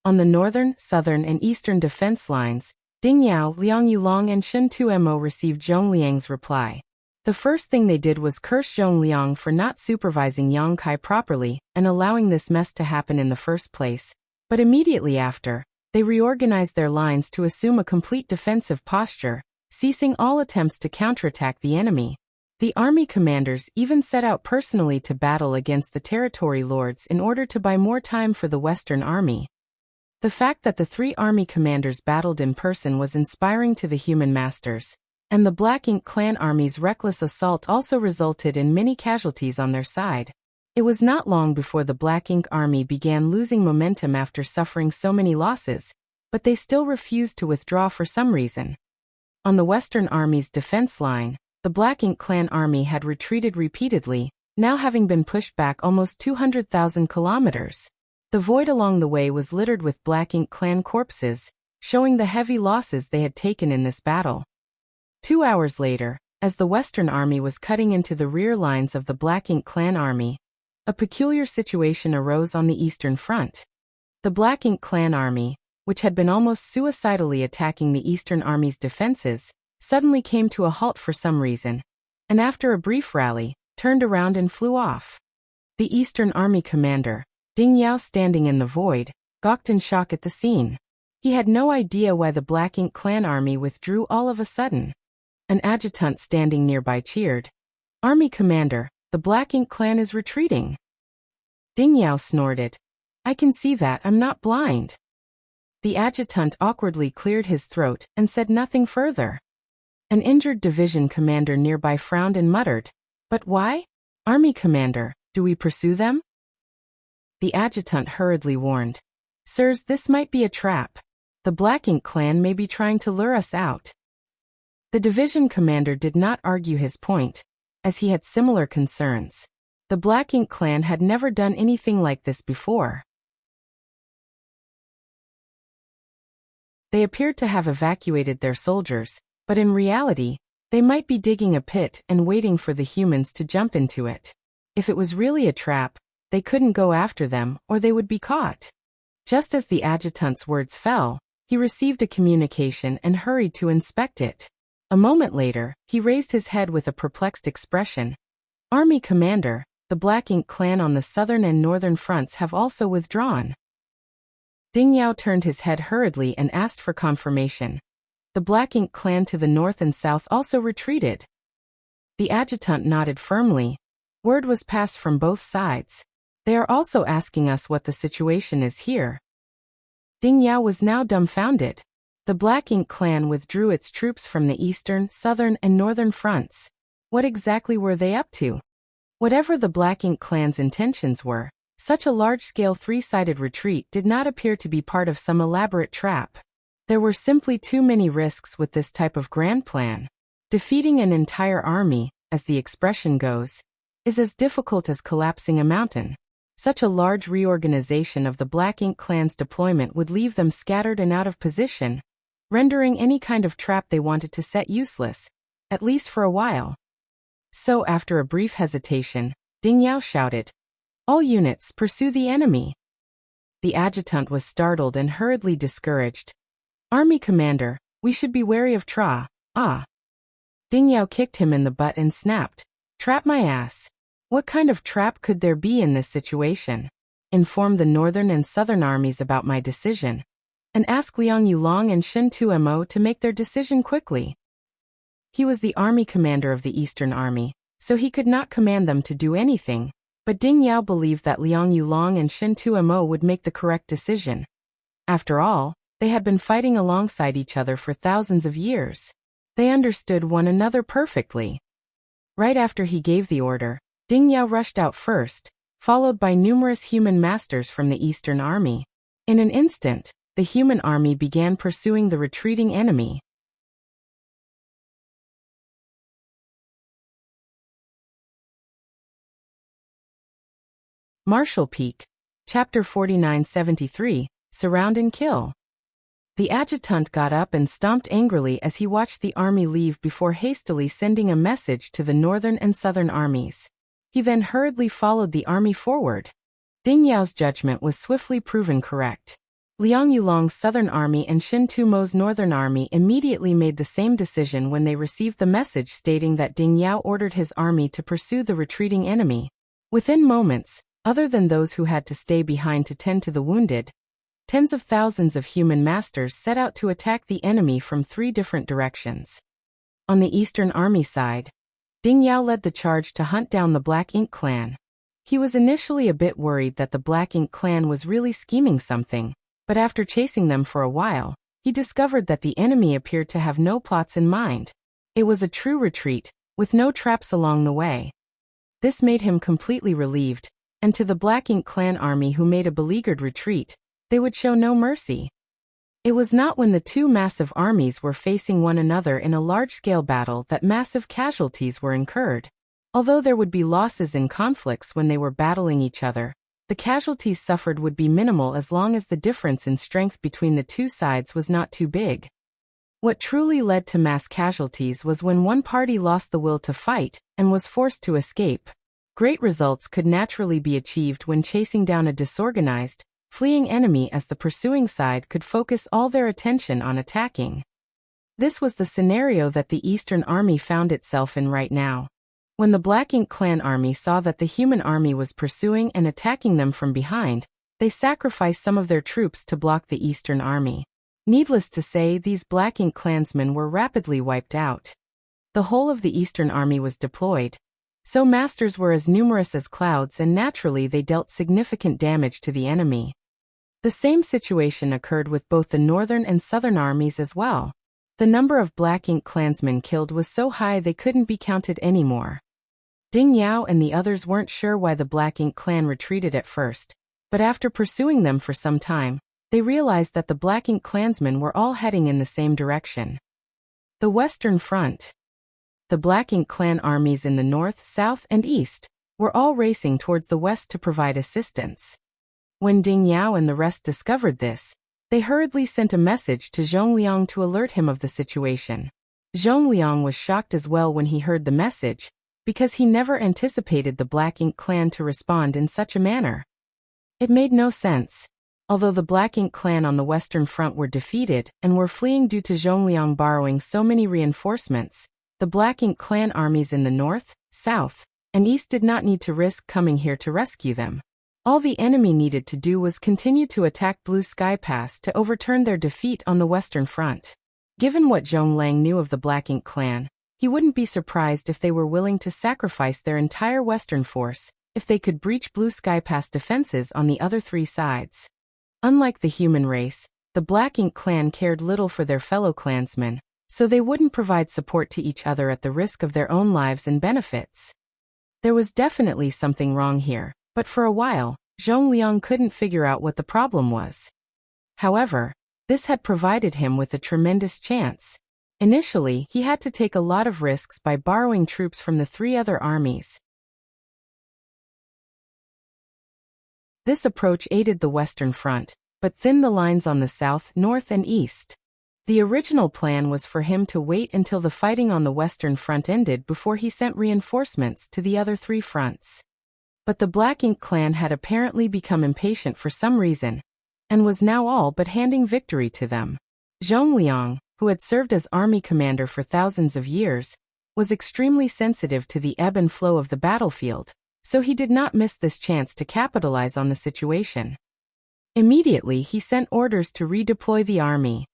On the northern, southern, and eastern defense lines, Ding Yao, Liang Yulong, and Shen Tuemo received Zhongliang's reply. The first thing they did was curse Zhongliang for not supervising Yang Kai properly and allowing this mess to happen in the first place, But immediately after, they reorganized their lines to assume a complete defensive posture, ceasing all attempts to counterattack the enemy. The army commanders even set out personally to battle against the territory lords in order to buy more time for the Western army. The fact that the three army commanders battled in person was inspiring to the human masters, and the Black Ink clan army's reckless assault also resulted in many casualties on their side. It was not long before the Black Ink army began losing momentum after suffering so many losses, but they still refused to withdraw for some reason. On the Western army's defense line, the Black Ink clan army had retreated repeatedly, now having been pushed back almost 200,000 kilometers. The void along the way was littered with Black Ink clan corpses, showing the heavy losses they had taken in this battle. 2 hours later, as the Western army was cutting into the rear lines of the Black Ink clan army, a peculiar situation arose on the Eastern Front. The Black Ink clan army, which had been almost suicidally attacking the Eastern Army's defenses, suddenly came to a halt for some reason, and after a brief rally, turned around and flew off. The Eastern Army commander, Ding Yao, standing in the void, gawked in shock at the scene. He had no idea why the Black Ink clan army withdrew all of a sudden. An adjutant standing nearby cheered. "Army commander, the Black Ink clan is retreating." Ding Yao snorted. "I can see that, I'm not blind." The adjutant awkwardly cleared his throat and said nothing further. An injured division commander nearby frowned and muttered, "But why? Army commander, do we pursue them?" The adjutant hurriedly warned, "Sirs, this might be a trap. The Black Ink clan may be trying to lure us out." The division commander did not argue his point, as he had similar concerns. The Black Ink clan had never done anything like this before. They appeared to have evacuated their soldiers, but in reality, they might be digging a pit and waiting for the humans to jump into it. If it was really a trap, they couldn't go after them or they would be caught. Just as the adjutant's words fell, he received a communication and hurried to inspect it. A moment later, he raised his head with a perplexed expression. "Army commander, the Black Ink clan on the southern and northern fronts have also withdrawn." Ding Yao turned his head hurriedly and asked for confirmation. The Black Ink clan to the north and south also retreated. The adjutant nodded firmly. Word was passed from both sides. "They are also asking us what the situation is here." Ding Yao was now dumbfounded. The Black Ink clan withdrew its troops from the eastern, southern, and northern fronts. What exactly were they up to? Whatever the Black Ink clan's intentions were, such a large-scale three-sided retreat did not appear to be part of some elaborate trap. There were simply too many risks with this type of grand plan. Defeating an entire army, as the expression goes, is as difficult as collapsing a mountain. Such a large reorganization of the Black Ink clan's deployment would leave them scattered and out of position, rendering any kind of trap they wanted to set useless, at least for a while. So after a brief hesitation, Ding Yao shouted, "All units, pursue the enemy." The adjutant was startled and hurriedly discouraged. "Army commander, we should be wary of Tra." Ding Yao kicked him in the butt and snapped, "Trap my ass. What kind of trap could there be in this situation? Inform the northern and southern armies about my decision, and ask Liang Yulong and Shen Tumo to make their decision quickly." He was the army commander of the Eastern Army, so he could not command them to do anything, but Ding Yao believed that Liang Yulong and Shen Tumo would make the correct decision. After all, they had been fighting alongside each other for thousands of years. They understood one another perfectly. Right after he gave the order, Ding Yao rushed out first, followed by numerous human masters from the Eastern Army. In an instant, the human army began pursuing the retreating enemy. Marshall Peak, Chapter 4973, Surround and Kill. The adjutant got up and stomped angrily as he watched the army leave before hastily sending a message to the northern and southern armies. He then hurriedly followed the army forward. Ding Yao's judgment was swiftly proven correct. Liang Yulong's southern army and Shen Tumo's northern army immediately made the same decision when they received the message stating that Ding Yao ordered his army to pursue the retreating enemy. Within moments, other than those who had to stay behind to tend to the wounded, Tens of thousands of human masters set out to attack the enemy from 3 different directions. On the Eastern Army side, Ding Yao led the charge to hunt down the Black Ink clan. He was initially a bit worried that the Black Ink clan was really scheming something, but after chasing them for a while, he discovered that the enemy appeared to have no plots in mind. It was a true retreat, with no traps along the way. This made him completely relieved, and to the Black Ink clan army who made a beleaguered retreat, they would show no mercy. It was not when the 2 massive armies were facing one another in a large-scale battle that massive casualties were incurred. Although there would be losses in conflicts when they were battling each other, the casualties suffered would be minimal as long as the difference in strength between the 2 sides was not too big. What truly led to mass casualties was when one party lost the will to fight and was forced to escape. Great results could naturally be achieved when chasing down a disorganized, fleeing enemy as the pursuing side could focus all their attention on attacking. This was the scenario that the Eastern Army found itself in right now. When the Black Ink clan army saw that the human army was pursuing and attacking them from behind, they sacrificed some of their troops to block the Eastern Army. Needless to say, these Black Ink clansmen were rapidly wiped out. The whole of the Eastern Army was deployed, so masters were as numerous as clouds and naturally they dealt significant damage to the enemy. The same situation occurred with both the Northern and Southern armies as well. The number of Black Ink clansmen killed was so high they couldn't be counted anymore. Ding Yao and the others weren't sure why the Black Ink clan retreated at first, but after pursuing them for some time, they realized that the Black Ink clansmen were all heading in the same direction. The Western Front. The Black Ink clan armies in the north, south, and east were all racing towards the west to provide assistance. When Ding Yao and the rest discovered this, they hurriedly sent a message to Zhongliang to alert him of the situation. Zhongliang was shocked as well when he heard the message, because he never anticipated the Black Ink clan to respond in such a manner. It made no sense. Although the Black Ink clan on the Western Front were defeated and were fleeing due to Zhongliang borrowing so many reinforcements, the Black Ink clan armies in the north, south, and east did not need to risk coming here to rescue them. All the enemy needed to do was continue to attack Blue Sky Pass to overturn their defeat on the Western Front. Given what Zhong Lang knew of the Black Ink clan, he wouldn't be surprised if they were willing to sacrifice their entire Western force if they could breach Blue Sky Pass defenses on the other 3 sides. Unlike the human race, the Black Ink clan cared little for their fellow clansmen, so they wouldn't provide support to each other at the risk of their own lives and benefits. There was definitely something wrong here. But for a while, Zhongliang couldn't figure out what the problem was. However, this had provided him with a tremendous chance. Initially, he had to take a lot of risks by borrowing troops from the 3 other armies. This approach aided the Western Front, but thinned the lines on the south, north, and east. The original plan was for him to wait until the fighting on the Western Front ended before he sent reinforcements to the other 3 fronts. But the Black Ink clan had apparently become impatient for some reason, and was now all but handing victory to them. Zhongliang, who had served as army commander for thousands of years, was extremely sensitive to the ebb and flow of the battlefield, so he did not miss this chance to capitalize on the situation. Immediately he sent orders to redeploy the army.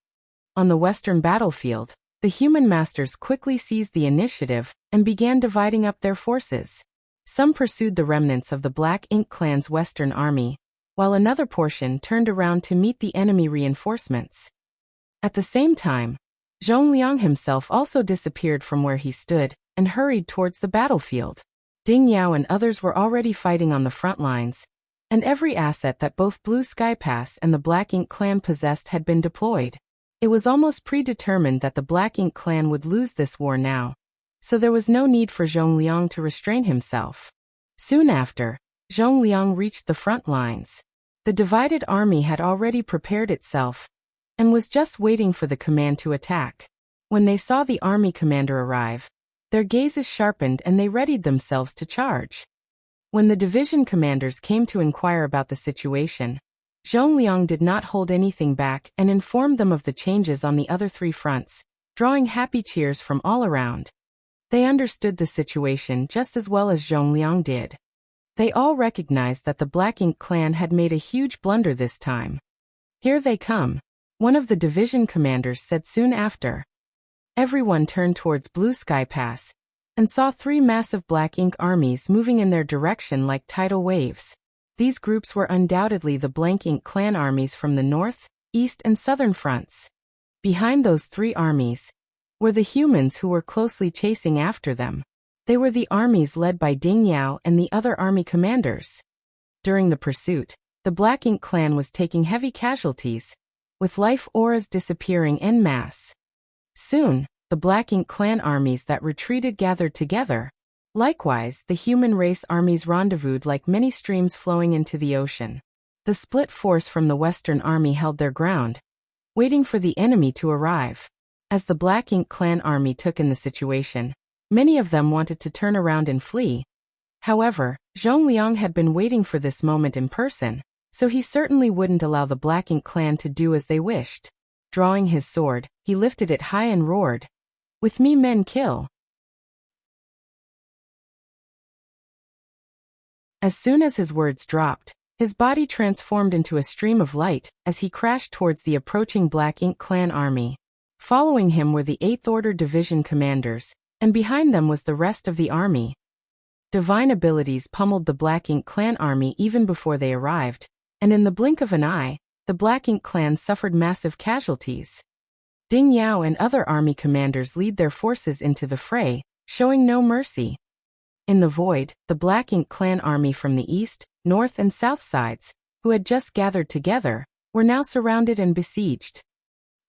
On the western battlefield, the human masters quickly seized the initiative and began dividing up their forces. Some pursued the remnants of the Black Ink clan's western army, while another portion turned around to meet the enemy reinforcements. At the same time, Zhongliang himself also disappeared from where he stood and hurried towards the battlefield. Ding Yao and others were already fighting on the front lines, and every asset that both Blue Sky Pass and the Black Ink clan possessed had been deployed. It was almost predetermined that the Black Ink clan would lose this war now, so there was no need for Zhongliang to restrain himself. Soon after, Zhongliang reached the front lines. The divided army had already prepared itself, and was just waiting for the command to attack. When they saw the army commander arrive, their gazes sharpened and they readied themselves to charge. When the division commanders came to inquire about the situation, Zhongliang did not hold anything back and informed them of the changes on the other 3 fronts, drawing happy cheers from all around. They understood the situation just as well as Zhongliang did. They all recognized that the Black Ink clan had made a huge blunder this time. "Here they come," one of the division commanders said soon after. Everyone turned towards Blue Sky Pass and saw 3 massive black ink armies moving in their direction like tidal waves. These groups were undoubtedly the Blank Ink clan armies from the north, east and southern fronts. Behind those 3 armies were the humans who were closely chasing after them. They were the armies led by Ding Yao and the other army commanders. During the pursuit, the Black Ink clan was taking heavy casualties, with life auras disappearing en masse. Soon, the Black Ink clan armies that retreated gathered together. Likewise, the human race armies rendezvoused like many streams flowing into the ocean. The split force from the Western army held their ground, waiting for the enemy to arrive. As the Black Ink clan army took in the situation, many of them wanted to turn around and flee. However, Zhong Liang had been waiting for this moment in person, so he certainly wouldn't allow the Black Ink clan to do as they wished. Drawing his sword, he lifted it high and roared, "With me men kill." As soon as his words dropped, his body transformed into a stream of light as he crashed towards the approaching Black Ink clan army. Following him were the 8th Order Division commanders, and behind them was the rest of the army. Divine abilities pummeled the Black Ink clan army even before they arrived, and in the blink of an eye, the Black Ink clan suffered massive casualties. Ding Yao and other army commanders lead their forces into the fray, showing no mercy. In the void, the Black Ink clan army from the east, north and south sides, who had just gathered together, were now surrounded and besieged.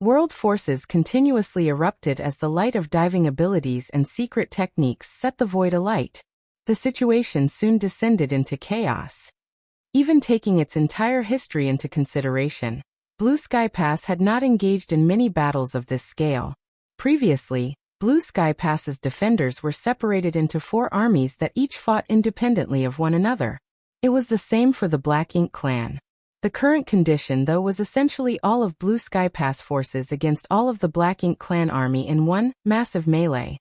World forces continuously erupted as the light of diving abilities and secret techniques set the void alight. The situation soon descended into chaos. Even taking its entire history into consideration, Blue Sky Pass had not engaged in many battles of this scale. Previously, Blue Sky Pass's defenders were separated into 4 armies that each fought independently of one another. It was the same for the Black Ink clan. The current condition, though, was essentially all of Blue Sky Pass forces against all of the Black Ink clan army in one massive melee.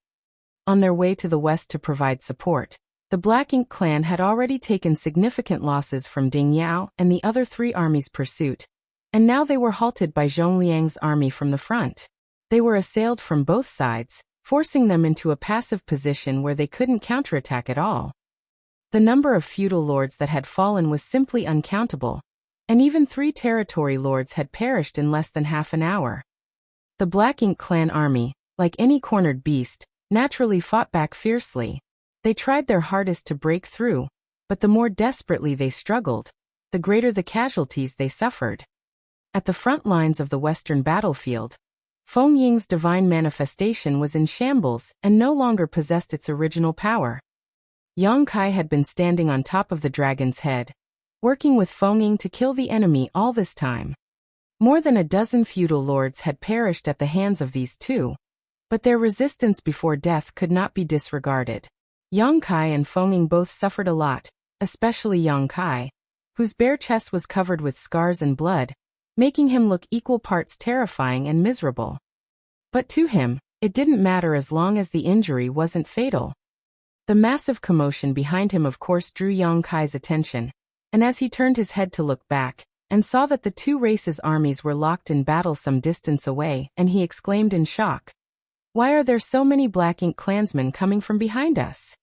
On their way to the west to provide support, the Black Ink clan had already taken significant losses from Ding Yao and the other 3 armies' pursuit, and now they were halted by Zhong Liang's army from the front. They were assailed from both sides, forcing them into a passive position where they couldn't counterattack at all. The number of feudal lords that had fallen was simply uncountable, and even 3 territory lords had perished in less than half an hour. The Black Ink clan army, like any cornered beast, naturally fought back fiercely. They tried their hardest to break through, but the more desperately they struggled, the greater the casualties they suffered. At the front lines of the western battlefield, Feng Ying's divine manifestation was in shambles and no longer possessed its original power. Yang Kai had been standing on top of the dragon's head, working with Feng Ying to kill the enemy all this time. More than a dozen feudal lords had perished at the hands of these 2, but their resistance before death could not be disregarded. Yang Kai and Feng Ying both suffered a lot, especially Yang Kai, whose bare chest was covered with scars and blood, making him look equal parts terrifying and miserable. But to him, it didn't matter as long as the injury wasn't fatal. The massive commotion behind him of course drew Yang Kai's attention, and as he turned his head to look back, and saw that the 2 races' armies were locked in battle some distance away, and he exclaimed in shock, "Why are there so many Black Ink clansmen coming from behind us?"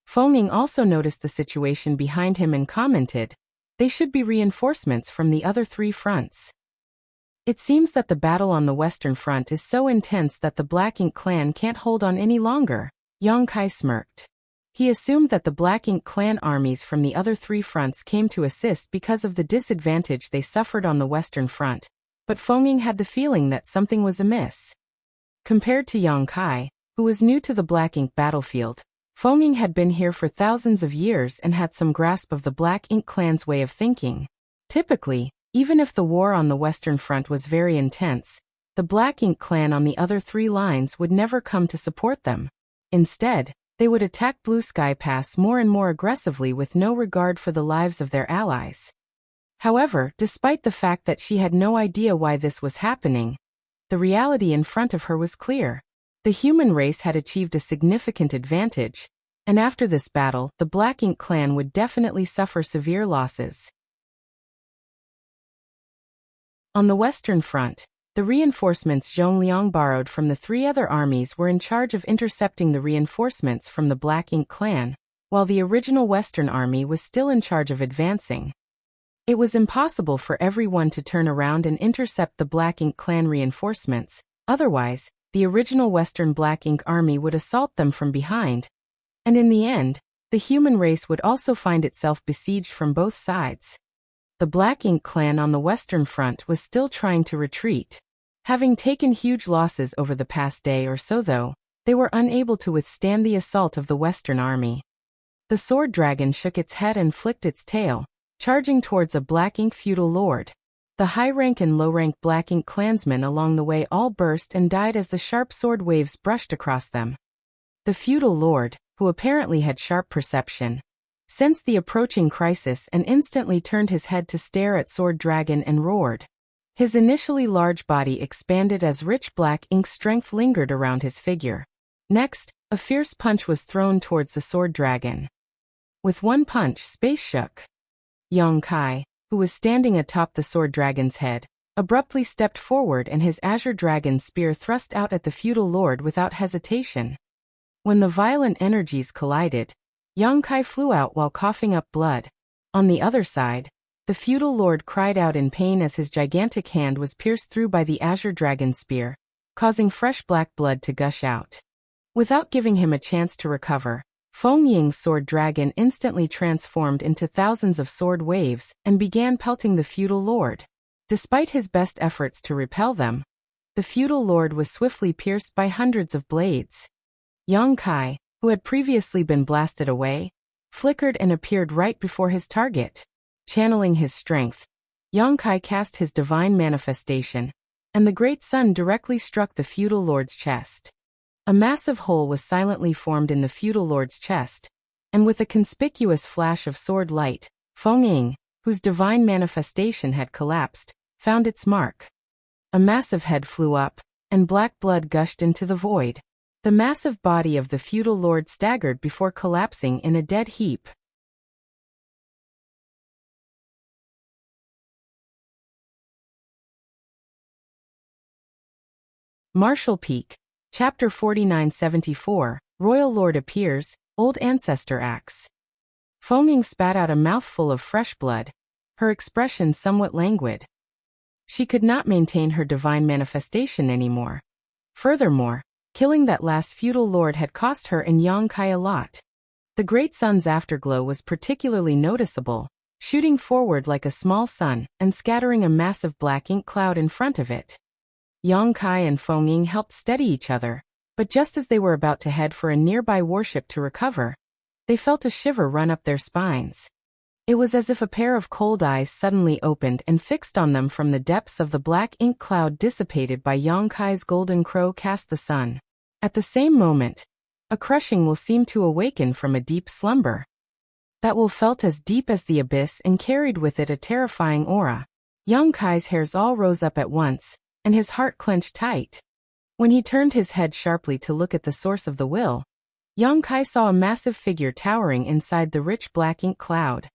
Feng Ying also noticed the situation behind him and commented, "They should be reinforcements from the other 3 fronts." It seems that the battle on the western front is so intense that the Black Ink clan can't hold on any longer. Yang Kai smirked. He assumed that the Black Ink clan armies from the other 3 fronts came to assist because of the disadvantage they suffered on the western front, but Feng Ying had the feeling that something was amiss. Compared to Yang Kai, who was new to the Black Ink battlefield, Feng Ying had been here for thousands of years and had some grasp of the Black Ink clan's way of thinking. Typically, even if the war on the Western Front was very intense, the Black Ink clan on the other 3 lines would never come to support them. Instead, they would attack Blue Sky Pass more and more aggressively with no regard for the lives of their allies. However, despite the fact that she had no idea why this was happening, the reality in front of her was clear. The human race had achieved a significant advantage, and after this battle, the Black Ink clan would definitely suffer severe losses. On the Western Front, the reinforcements Zhongliang borrowed from the three other armies were in charge of intercepting the reinforcements from the Black Ink clan, while the original Western army was still in charge of advancing. It was impossible for everyone to turn around and intercept the Black Ink clan reinforcements, otherwise, the original Western Black Ink army would assault them from behind, and in the end, the human race would also find itself besieged from both sides. The Black Ink clan on the Western Front was still trying to retreat. Having taken huge losses over the past day or so though, they were unable to withstand the assault of the Western army. The sword dragon shook its head and flicked its tail, charging towards a Black Ink feudal lord. The high-rank and low-rank Black Ink clansmen along the way all burst and died as the sharp sword waves brushed across them. The feudal lord, who apparently had sharp perception, sensed the approaching crisis and instantly turned his head to stare at Sword Dragon and roared. His initially large body expanded as rich Black Ink strength lingered around his figure. Next, a fierce punch was thrown towards the Sword Dragon. With one punch, space shook. Yang Kai, who was standing atop the Sword Dragon's head, abruptly stepped forward and his Azure Dragon spear thrust out at the feudal lord without hesitation. When the violent energies collided, Yang Kai flew out while coughing up blood. On the other side, the feudal lord cried out in pain as his gigantic hand was pierced through by the Azure Dragon's spear, causing fresh black blood to gush out. Without giving him a chance to recover, Feng Ying's sword dragon instantly transformed into thousands of sword waves and began pelting the feudal lord. Despite his best efforts to repel them, the feudal lord was swiftly pierced by hundreds of blades. Yang Kai, who had previously been blasted away, flickered and appeared right before his target. Channeling his strength, Yang Kai cast his divine manifestation, and the great sun directly struck the feudal lord's chest. A massive hole was silently formed in the feudal lord's chest, and with a conspicuous flash of sword light, Feng Ying, whose divine manifestation had collapsed, found its mark. A massive head flew up, and black blood gushed into the void. The massive body of the feudal lord staggered before collapsing in a dead heap. Martial Peak, Chapter 4974, Royal Lord Appears, Old Ancestor Axe. Feng Ying spat out a mouthful of fresh blood, her expression somewhat languid. She could not maintain her divine manifestation anymore. Furthermore, killing that last feudal lord had cost her and Yang Kai a lot. The great sun's afterglow was particularly noticeable, shooting forward like a small sun and scattering a massive black ink cloud in front of it. Yang Kai and Feng Ying helped steady each other, but just as they were about to head for a nearby warship to recover, they felt a shiver run up their spines. It was as if a pair of cold eyes suddenly opened and fixed on them from the depths of the black ink cloud dissipated by Yang Kai's golden crow cast the sun. At the same moment, a crushing will seemed to awaken from a deep slumber. That will felt as deep as the abyss and carried with it a terrifying aura. Yang Kai's hairs all rose up at once, and his heart clenched tight. When he turned his head sharply to look at the source of the will, Yang Kai saw a massive figure towering inside the rich black ink cloud.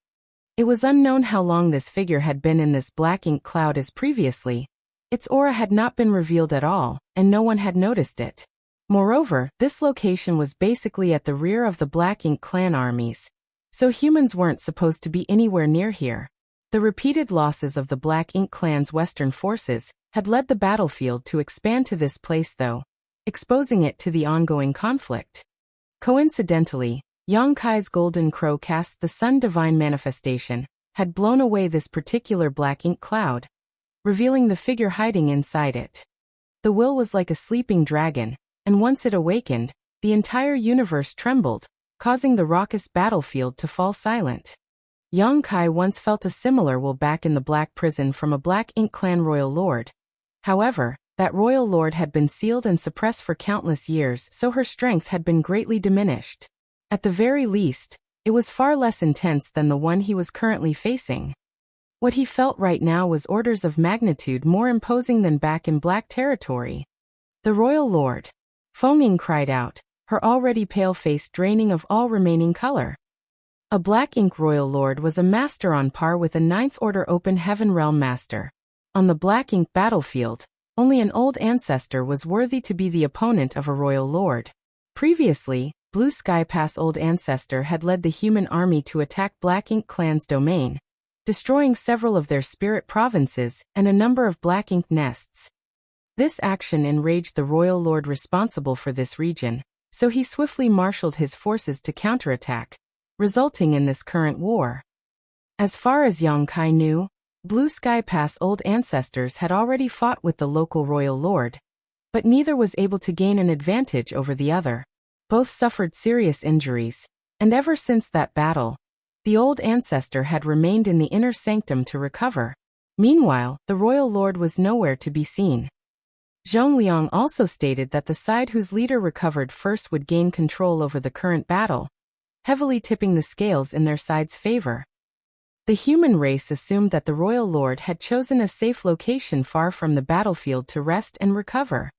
It was unknown how long this figure had been in this black ink cloud as previously. Its aura had not been revealed at all, and no one had noticed it. Moreover, this location was basically at the rear of the Black Ink clan armies, so humans weren't supposed to be anywhere near here. The repeated losses of the Black Ink clan's western forces had led the battlefield to expand to this place though, exposing it to the ongoing conflict. Coincidentally, Yang Kai's golden crow cast the sun divine manifestation, had blown away this particular black ink cloud, revealing the figure hiding inside it. The will was like a sleeping dragon, and once it awakened, the entire universe trembled, causing the raucous battlefield to fall silent. Yang Kai once felt a similar will back in the Black Prison from a Black Ink clan royal lord. However, that royal lord had been sealed and suppressed for countless years, so her strength had been greatly diminished. At the very least, it was far less intense than the one he was currently facing. What he felt right now was orders of magnitude more imposing than back in Black territory. The royal lord. Feng Ying cried out, her already pale face draining of all remaining color. A Black Ink royal lord was a master on par with a Ninth Order Open Heaven Realm master. On the Black Ink battlefield, only an old ancestor was worthy to be the opponent of a royal lord. Previously, Blue Sky Pass Old Ancestor had led the human army to attack Black Ink clan's domain, destroying several of their spirit provinces and a number of Black Ink nests. This action enraged the royal lord responsible for this region, so he swiftly marshaled his forces to counterattack, resulting in this current war. As far as Yang Kai knew, Blue Sky Pass Old Ancestors had already fought with the local royal lord, but neither was able to gain an advantage over the other. Both suffered serious injuries, and ever since that battle, the old ancestor had remained in the inner sanctum to recover. Meanwhile, the royal lord was nowhere to be seen. Zhongliang also stated that the side whose leader recovered first would gain control over the current battle, heavily tipping the scales in their side's favor. The human race assumed that the royal lord had chosen a safe location far from the battlefield to rest and recover.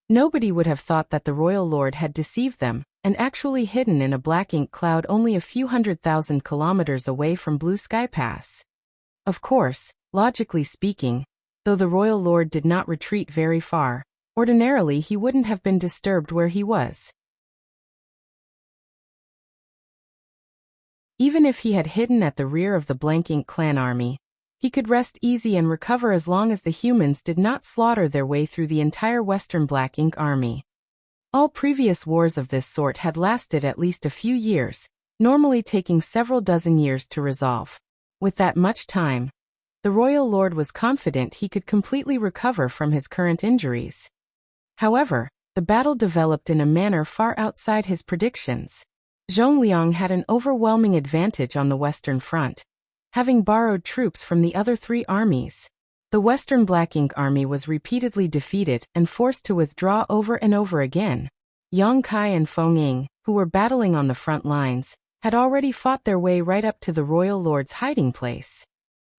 Nobody would have thought that the royal lord had deceived them, and actually hidden in a Black Ink cloud only a few 100,000 kilometers away from Blue Sky Pass. Of course, logically speaking, though the royal lord did not retreat very far, ordinarily he wouldn't have been disturbed where he was. Even if he had hidden at the rear of the Black Ink clan army, he could rest easy and recover as long as the humans did not slaughter their way through the entire Western Black Ink army. All previous wars of this sort had lasted at least a few years, normally taking several dozen years to resolve. With that much time, the royal lord was confident he could completely recover from his current injuries. However, the battle developed in a manner far outside his predictions. Zhongliang had an overwhelming advantage on the Western Front, having borrowed troops from the other three armies. The Western Black Ink army was repeatedly defeated and forced to withdraw over and over again. Yang Kai and Feng Ying, who were battling on the front lines, had already fought their way right up to the royal lord's hiding place.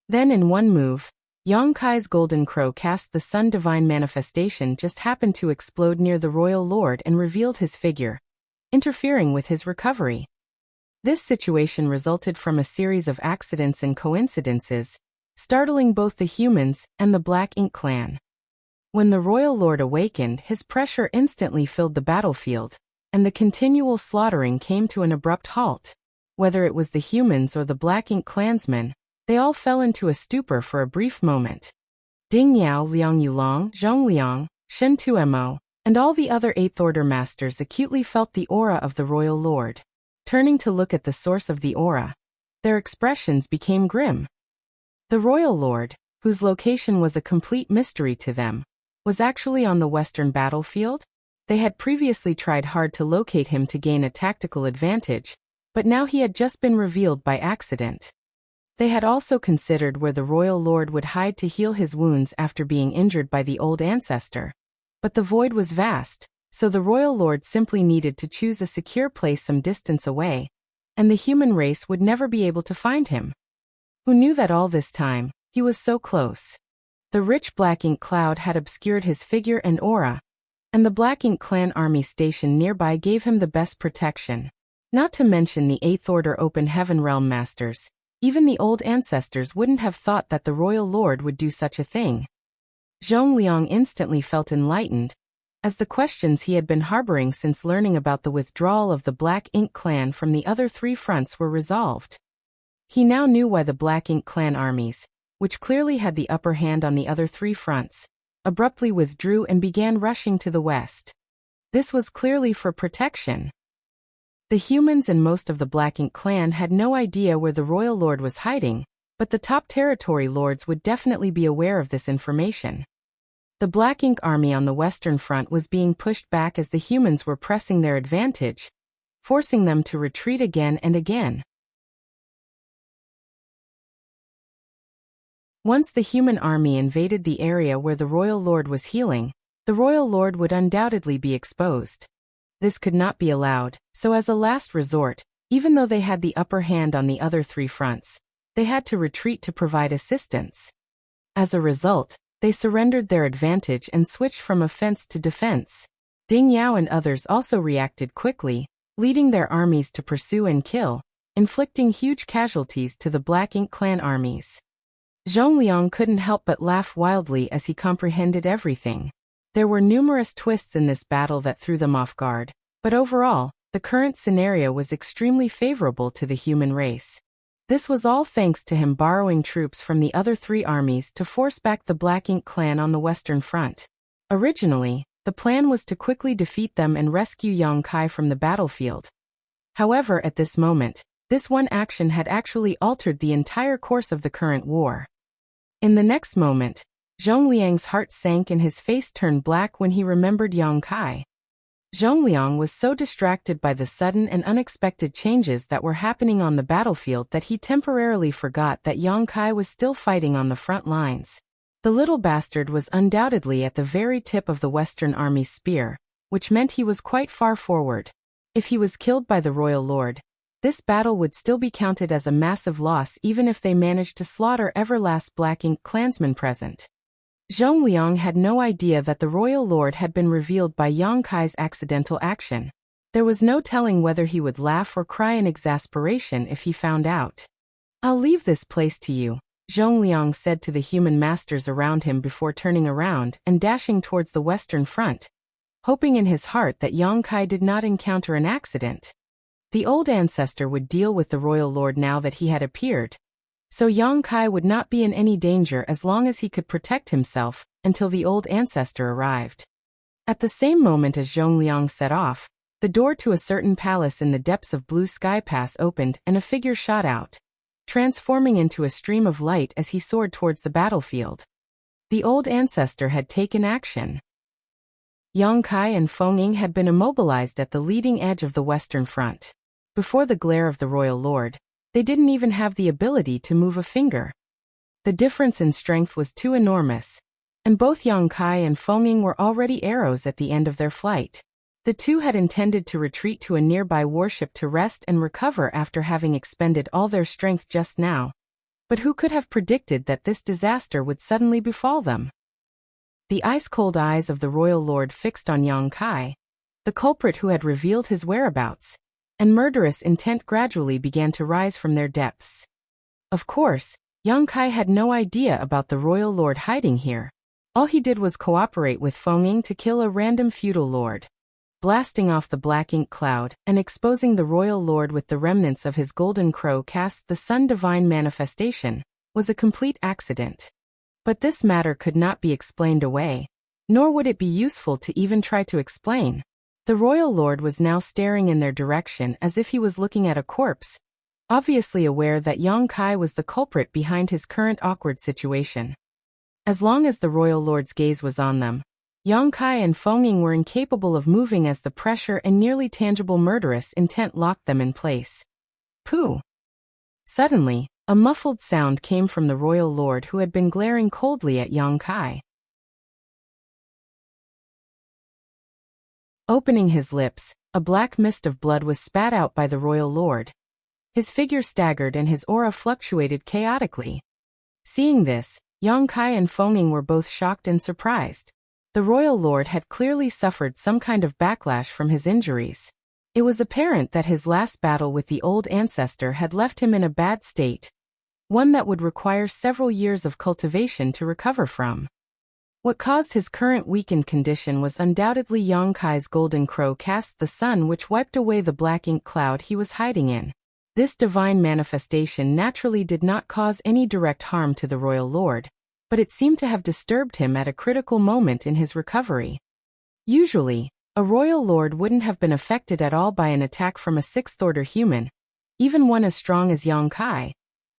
Then in one move, Yang Kai's golden crow cast the sun divine manifestation just happened to explode near the royal lord and revealed his figure, interfering with his recovery. This situation resulted from a series of accidents and coincidences, startling both the humans and the Black Ink clan. When the royal lord awakened, his pressure instantly filled the battlefield, and the continual slaughtering came to an abrupt halt. Whether it was the humans or the Black Ink clansmen, they all fell into a stupor for a brief moment. Ding Yao, Liang Yulong, Zhongliang, Shen Tuemo, and all the other Eighth Order masters acutely felt the aura of the royal lord. Turning to look at the source of the aura, their expressions became grim. The royal lord, whose location was a complete mystery to them, was actually on the western battlefield. They had previously tried hard to locate him to gain a tactical advantage, but now he had just been revealed by accident. They had also considered where the royal lord would hide to heal his wounds after being injured by the old ancestor, but the void was vast, so the royal lord simply needed to choose a secure place some distance away, and the human race would never be able to find him. Who knew that all this time, he was so close? The rich Black Ink cloud had obscured his figure and aura, and the Black Ink clan army stationed nearby gave him the best protection. Not to mention the Eighth Order Open Heaven Realm Masters, even the old ancestors wouldn't have thought that the royal lord would do such a thing. Zhongliang instantly felt enlightened, as the questions he had been harboring since learning about the withdrawal of the Black Ink clan from the other three fronts were resolved. He now knew why the Black Ink clan armies, which clearly had the upper hand on the other three fronts, abruptly withdrew and began rushing to the west. This was clearly for protection. The humans and most of the Black Ink clan had no idea where the royal lord was hiding, but the top territory lords would definitely be aware of this information. The Black Ink army on the western front was being pushed back as the humans were pressing their advantage, forcing them to retreat again and again. Once the human army invaded the area where the royal lord was healing, the royal lord would undoubtedly be exposed. This could not be allowed, so as a last resort, even though they had the upper hand on the other three fronts, they had to retreat to provide assistance. As a result, they surrendered their advantage and switched from offense to defense. Ding Yao and others also reacted quickly, leading their armies to pursue and kill, inflicting huge casualties to the Black Ink clan armies. Zhongliang couldn't help but laugh wildly as he comprehended everything. There were numerous twists in this battle that threw them off guard, but overall, the current scenario was extremely favorable to the human race. This was all thanks to him borrowing troops from the other three armies to force back the Black Ink clan on the Western Front. Originally, the plan was to quickly defeat them and rescue Yang Kai from the battlefield. However, at this moment, this one action had actually altered the entire course of the current war. In the next moment, Zhongliang's heart sank and his face turned black when he remembered Yang Kai. Zhongliang was so distracted by the sudden and unexpected changes that were happening on the battlefield that he temporarily forgot that Yang Kai was still fighting on the front lines. The little bastard was undoubtedly at the very tip of the Western Army's spear, which meant he was quite far forward. If he was killed by the Royal Lord, this battle would still be counted as a massive loss even if they managed to slaughter Everlast Black Ink clansmen present. Zhongliang had no idea that the Royal Lord had been revealed by Yang Kai's accidental action. There was no telling whether he would laugh or cry in exasperation if he found out. "I'll leave this place to you," Zhongliang said to the human masters around him before turning around and dashing towards the Western Front, hoping in his heart that Yang Kai did not encounter an accident. The old ancestor would deal with the Royal Lord now that he had appeared, so Yang Kai would not be in any danger as long as he could protect himself until the old ancestor arrived. At the same moment as Zhongliang set off, the door to a certain palace in the depths of Blue Sky Pass opened and a figure shot out, transforming into a stream of light as he soared towards the battlefield. The old ancestor had taken action. Yang Kai and Feng Ying had been immobilized at the leading edge of the Western Front. Before the glare of the Royal Lord, they didn't even have the ability to move a finger. The difference in strength was too enormous, and both Yang Kai and Feng Ying were already arrows at the end of their flight. The two had intended to retreat to a nearby warship to rest and recover after having expended all their strength just now. But who could have predicted that this disaster would suddenly befall them? The ice-cold eyes of the Royal Lord fixed on Yang Kai, the culprit who had revealed his whereabouts, and murderous intent gradually began to rise from their depths. Of course, Yang Kai had no idea about the Royal Lord hiding here. All he did was cooperate with Feng Ying to kill a random feudal lord. Blasting off the Black Ink cloud and exposing the Royal Lord with the remnants of his golden crow cast the Sun Divine manifestation was a complete accident. But this matter could not be explained away, nor would it be useful to even try to explain. The Royal Lord was now staring in their direction as if he was looking at a corpse, obviously aware that Yang Kai was the culprit behind his current awkward situation. As long as the Royal Lord's gaze was on them, Yang Kai and Feng Ying were incapable of moving as the pressure and nearly tangible murderous intent locked them in place. Pooh! Suddenly, a muffled sound came from the Royal Lord who had been glaring coldly at Yang Kai. Opening his lips, a black mist of blood was spat out by the Royal Lord. His figure staggered and his aura fluctuated chaotically. Seeing this, Yang Kai and Feng Ying were both shocked and surprised. The Royal Lord had clearly suffered some kind of backlash from his injuries. It was apparent that his last battle with the old ancestor had left him in a bad state, one that would require several years of cultivation to recover from. What caused his current weakened condition was undoubtedly Yang Kai's golden crow cast the sun which wiped away the Black Ink cloud he was hiding in. This divine manifestation naturally did not cause any direct harm to the Royal Lord, but it seemed to have disturbed him at a critical moment in his recovery. Usually, a Royal Lord wouldn't have been affected at all by an attack from a sixth-order human, even one as strong as Yang Kai.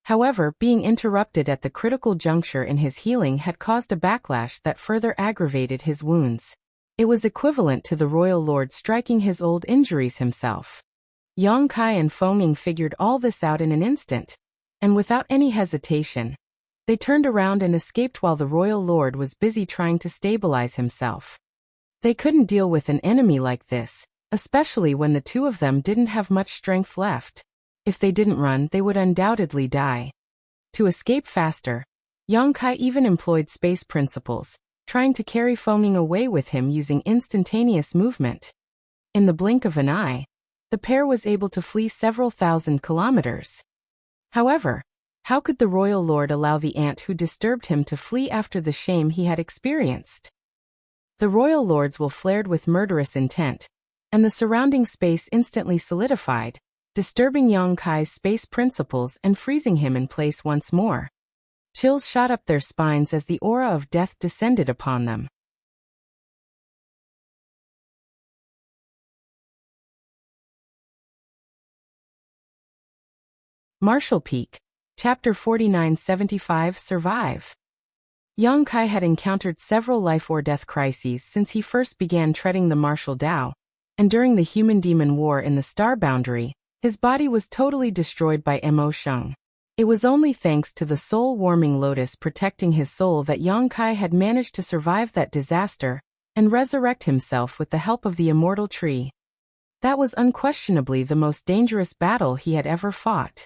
However, being interrupted at the critical juncture in his healing had caused a backlash that further aggravated his wounds. It was equivalent to the Royal Lord striking his old injuries himself. Yang Kai and Feng Ying figured all this out in an instant, and without any hesitation, they turned around and escaped while the Royal Lord was busy trying to stabilize himself. They couldn't deal with an enemy like this, especially when the two of them didn't have much strength left. If they didn't run, they would undoubtedly die. To escape faster, Yang Kai even employed space principles, trying to carry Feng Ying away with him using instantaneous movement. In the blink of an eye, the pair was able to flee several thousand kilometers. However, How could the royal lord allow the ant who disturbed him to flee after the shame he had experienced? The royal lord's will flared with murderous intent, and the surrounding space instantly solidified, disturbing Yang Kai's space principles and freezing him in place once more. Chills shot up their spines as the aura of death descended upon them. Martial Peak, Chapter 4975 Survive. Yang Kai had encountered several life or death crises since he first began treading the martial Tao, and during the human-demon war in the star boundary, his body was totally destroyed by Mo Sheng. It was only thanks to the soul-warming lotus protecting his soul that Yang Kai had managed to survive that disaster and resurrect himself with the help of the immortal tree. That was unquestionably the most dangerous battle he had ever fought.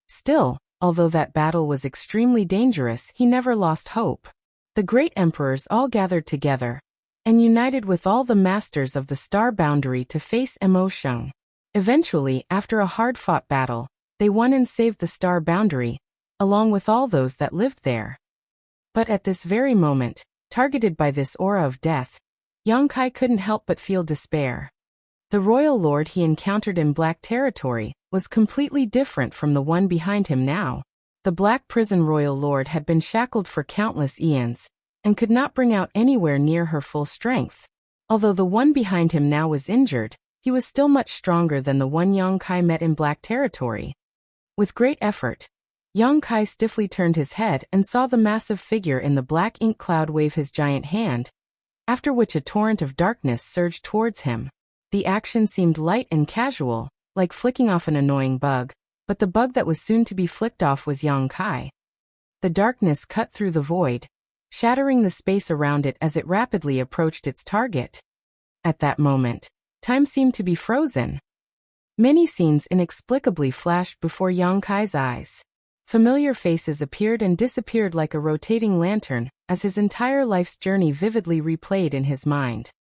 Still, although that battle was extremely dangerous, he never lost hope. The great emperors all gathered together and united with all the masters of the star boundary to face Mo Sheng. Eventually, after a hard-fought battle, they won and saved the star boundary, along with all those that lived there. But at this very moment, targeted by this aura of death, Yang Kai couldn't help but feel despair. The royal lord he encountered in Black Territory was completely different from the one behind him now. The Black Prison royal lord had been shackled for countless eons, and could not bring out anywhere near her full strength. Although the one behind him now was injured, he was still much stronger than the one Yang Kai met in Black Territory. With great effort, Yang Kai stiffly turned his head and saw the massive figure in the black ink cloud wave his giant hand, after which a torrent of darkness surged towards him. The action seemed light and casual, like flicking off an annoying bug, but the bug that was soon to be flicked off was Yang Kai. The darkness cut through the void, shattering the space around it as it rapidly approached its target. At that moment, time seemed to be frozen. Many scenes inexplicably flashed before Yang Kai's eyes. Familiar faces appeared and disappeared like a rotating lantern, as his entire life's journey vividly replayed in his mind.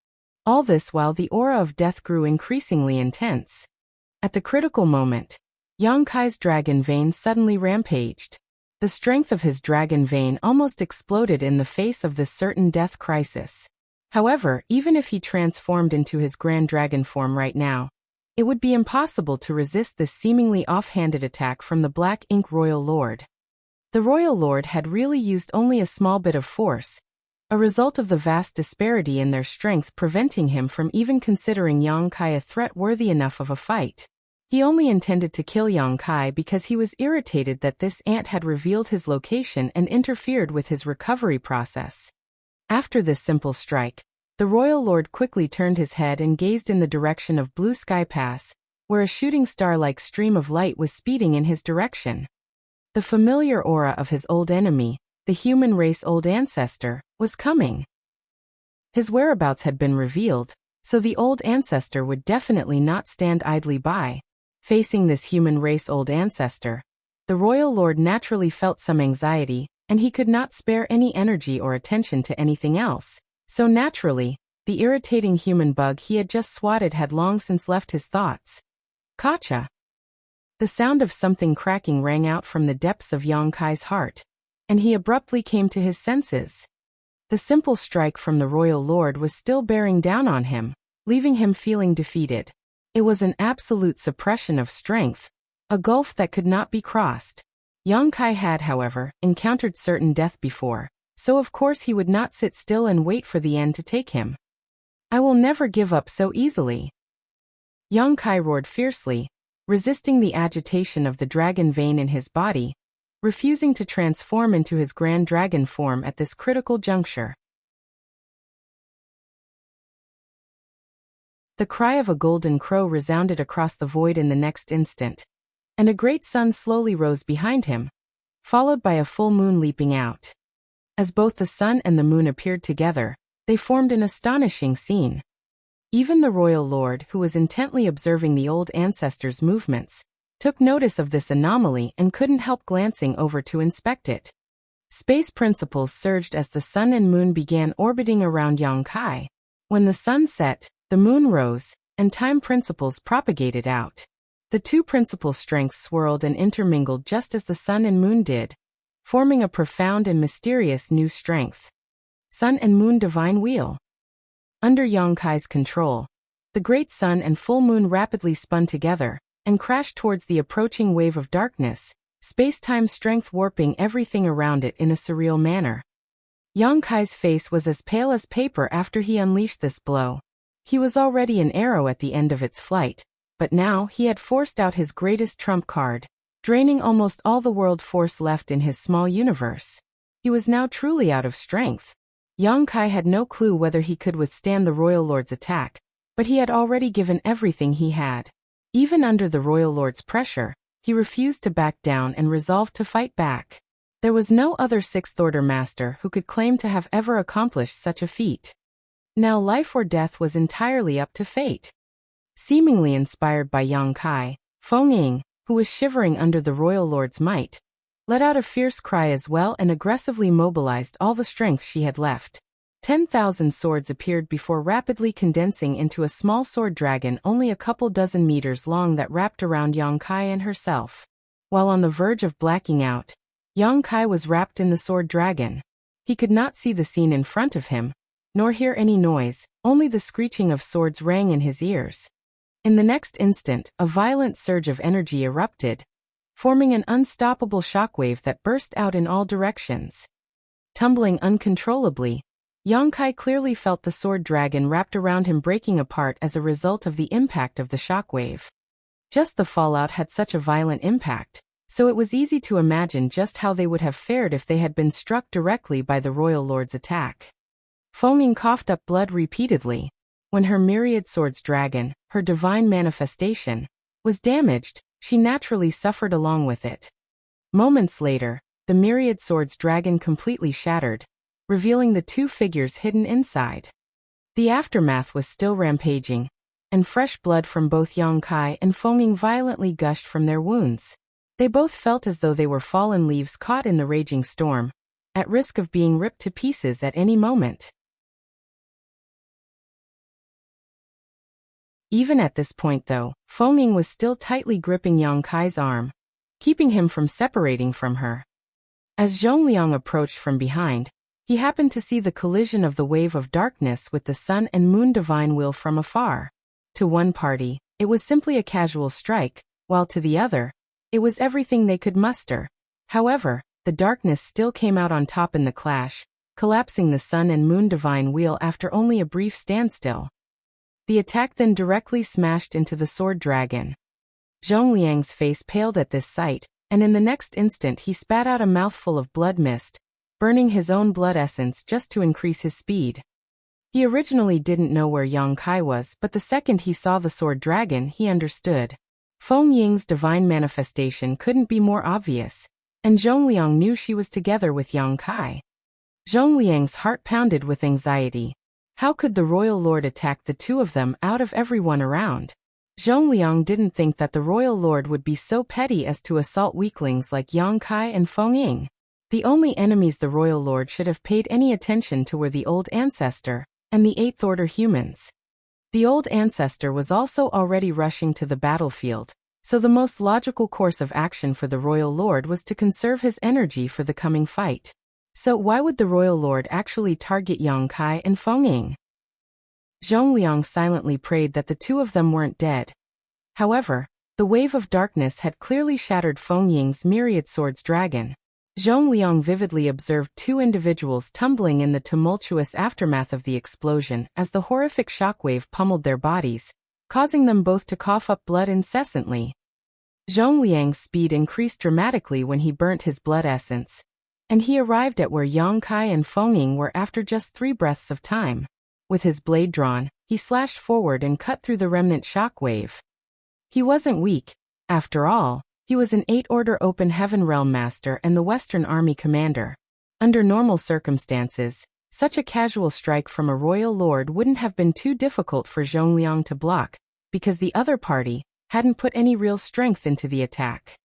All this while the aura of death grew increasingly intense. At the critical moment, Yang Kai's dragon vein suddenly rampaged. The strength of his dragon vein almost exploded in the face of this certain death crisis. However, even if he transformed into his grand dragon form right now, it would be impossible to resist this seemingly off-handed attack from the Black Ink Royal Lord. The Royal Lord had really used only a small bit of force, a result of the vast disparity in their strength preventing him from even considering Yang Kai a threat worthy enough of a fight. He only intended to kill Yang Kai because he was irritated that this ant had revealed his location and interfered with his recovery process. After this simple strike, the Royal Lord quickly turned his head and gazed in the direction of Blue Sky Pass, where a shooting star-like stream of light was speeding in his direction. The familiar aura of his old enemy, the human race old ancestor, was coming. His whereabouts had been revealed, so the old ancestor would definitely not stand idly by. Facing this human race old ancestor, the Royal Lord naturally felt some anxiety, and he could not spare any energy or attention to anything else. So naturally, the irritating human bug he had just swatted had long since left his thoughts. Kacha! The sound of something cracking rang out from the depths of Yang Kai's heart, and he abruptly came to his senses. The simple strike from the Royal Lord was still bearing down on him, leaving him feeling defeated. It was an absolute suppression of strength, a gulf that could not be crossed. Yang Kai had, however, encountered certain death before, so of course he would not sit still and wait for the end to take him. I will never give up so easily. Yang Kai roared fiercely, resisting the agitation of the dragon vein in his body, refusing to transform into his grand dragon form at this critical juncture. The cry of a golden crow resounded across the void in the next instant, and a great sun slowly rose behind him, followed by a full moon leaping out. As both the sun and the moon appeared together, they formed an astonishing scene. Even the Royal Lord, who was intently observing the old ancestor's movements, took notice of this anomaly and couldn't help glancing over to inspect it. Space principles surged as the sun and moon began orbiting around Yang Kai. When the sun set, the moon rose, and time principles propagated out. The two principal strengths swirled and intermingled just as the sun and moon did, forming a profound and mysterious new strength. Sun and Moon Divine Wheel. Under Yongkai's control, the great sun and full moon rapidly spun together and crashed towards the approaching wave of darkness, space-time strength warping everything around it in a surreal manner. Yongkai's face was as pale as paper after he unleashed this blow. He was already an arrow at the end of its flight, but now he had forced out his greatest trump card, draining almost all the world force left in his small universe. He was now truly out of strength. Yongkai had no clue whether he could withstand the Royal Lord's attack, but he had already given everything he had. Even under the Royal Lord's pressure, he refused to back down and resolved to fight back. There was no other Sixth-Order Master who could claim to have ever accomplished such a feat. Now life or death was entirely up to fate. Seemingly inspired by Yongkai, Feng, who was shivering under the Royal Lord's might, let out a fierce cry as well and aggressively mobilized all the strength she had left. 10,000 swords appeared before rapidly condensing into a small sword dragon only a couple dozen meters long that wrapped around Yongkai and herself. While on the verge of blacking out, Yongkai was wrapped in the sword dragon. He could not see the scene in front of him, nor hear any noise, only the screeching of swords rang in his ears. In the next instant, a violent surge of energy erupted, forming an unstoppable shockwave that burst out in all directions. Tumbling uncontrollably, Yongkai clearly felt the sword dragon wrapped around him breaking apart as a result of the impact of the shockwave. Just the fallout had such a violent impact, so it was easy to imagine just how they would have fared if they had been struck directly by the Royal Lord's attack. Feng coughed up blood repeatedly. When her myriad swords dragon, her divine manifestation, was damaged, she naturally suffered along with it. Moments later, the myriad swords dragon completely shattered, revealing the two figures hidden inside. The aftermath was still rampaging, and fresh blood from both Yongkai and Feng violently gushed from their wounds. They both felt as though they were fallen leaves caught in the raging storm, at risk of being ripped to pieces at any moment. Even at this point though, Feng was still tightly gripping Yongkai's arm, keeping him from separating from her. As Zhongliang approached from behind, he happened to see the collision of the wave of darkness with the sun and moon divine wheel from afar. To one party, it was simply a casual strike, while to the other, it was everything they could muster. However, the darkness still came out on top in the clash, collapsing the sun and moon divine wheel after only a brief standstill. The attack then directly smashed into the sword dragon. Zhongliang's face paled at this sight, and in the next instant he spat out a mouthful of blood mist, burning his own blood essence just to increase his speed. He originally didn't know where Yongkai was, but the second he saw the sword dragon he understood. Feng Ying's divine manifestation couldn't be more obvious, and Zhongliang knew she was together with Yongkai. Zhongliang's heart pounded with anxiety. How could the Royal Lord attack the two of them out of everyone around? Zhongliang didn't think that the Royal Lord would be so petty as to assault weaklings like Yongkai and Feng. The only enemies the Royal Lord should have paid any attention to were the Old Ancestor and the Eighth Order humans. The Old Ancestor was also already rushing to the battlefield, so the most logical course of action for the Royal Lord was to conserve his energy for the coming fight. So why would the Royal Lord actually target Yongkai and Feng? Zhongliang silently prayed that the two of them weren't dead. However, the wave of darkness had clearly shattered Feng Ying's myriad swords dragon. Zhongliang vividly observed two individuals tumbling in the tumultuous aftermath of the explosion as the horrific shockwave pummeled their bodies, causing them both to cough up blood incessantly. Zhongliang's speed increased dramatically when he burnt his blood essence, and he arrived at where Yongkai and Feng were after just 3 breaths of time. With his blade drawn, he slashed forward and cut through the remnant shockwave. He wasn't weak. After all, he was an 8th-order Open Heaven Realm Master and the Western Army Commander. Under normal circumstances, such a casual strike from a Royal Lord wouldn't have been too difficult for Zhongliang to block, because the other party hadn't put any real strength into the attack.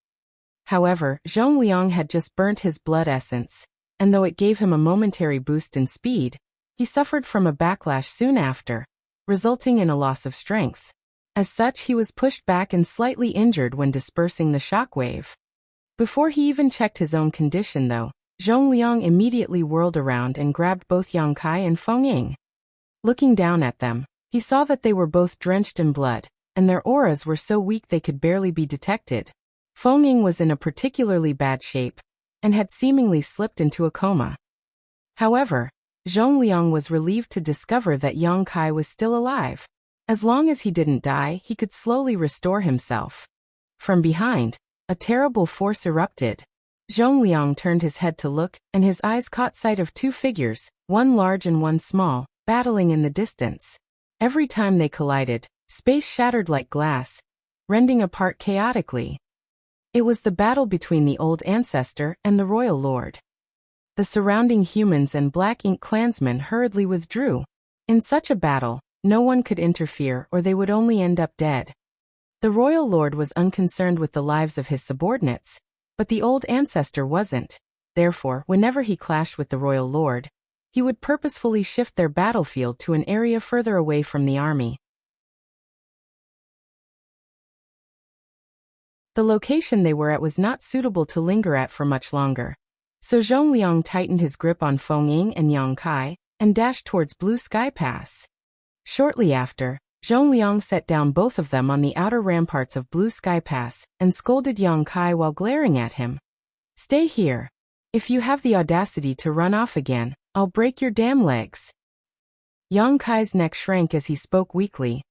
However, Zhongliang had just burnt his blood essence, and though it gave him a momentary boost in speed, he suffered from a backlash soon after, resulting in a loss of strength. As such, he was pushed back and slightly injured when dispersing the shockwave. Before he even checked his own condition though, Zhongliang immediately whirled around and grabbed both Yang Kai and Feng Ying. Looking down at them, he saw that they were both drenched in blood, and their auras were so weak they could barely be detected. Feng Ying was in a particularly bad shape, and had seemingly slipped into a coma. However, Zhongliang was relieved to discover that Yang Kai was still alive. As long as he didn't die, he could slowly restore himself. From behind, a terrible force erupted. Zhongliang turned his head to look, and his eyes caught sight of two figures, one large and one small, battling in the distance. Every time they collided, space shattered like glass, rending apart chaotically. It was the battle between the old ancestor and the royal lord. The surrounding humans and Black Ink clansmen hurriedly withdrew. In such a battle, no one could interfere or they would only end up dead. The royal lord was unconcerned with the lives of his subordinates, but the old ancestor wasn't. Therefore, whenever he clashed with the royal lord, he would purposefully shift their battlefield to an area further away from the army. The location they were at was not suitable to linger at for much longer. So Zhongliang tightened his grip on Feng Ying and Yang Kai, and dashed towards Blue Sky Pass. Shortly after, Zhongliang set down both of them on the outer ramparts of Blue Sky Pass, and scolded Yang Kai while glaring at him. "Stay here. If you have the audacity to run off again, I'll break your damn legs." Yang Kai's neck shrank as he spoke weakly.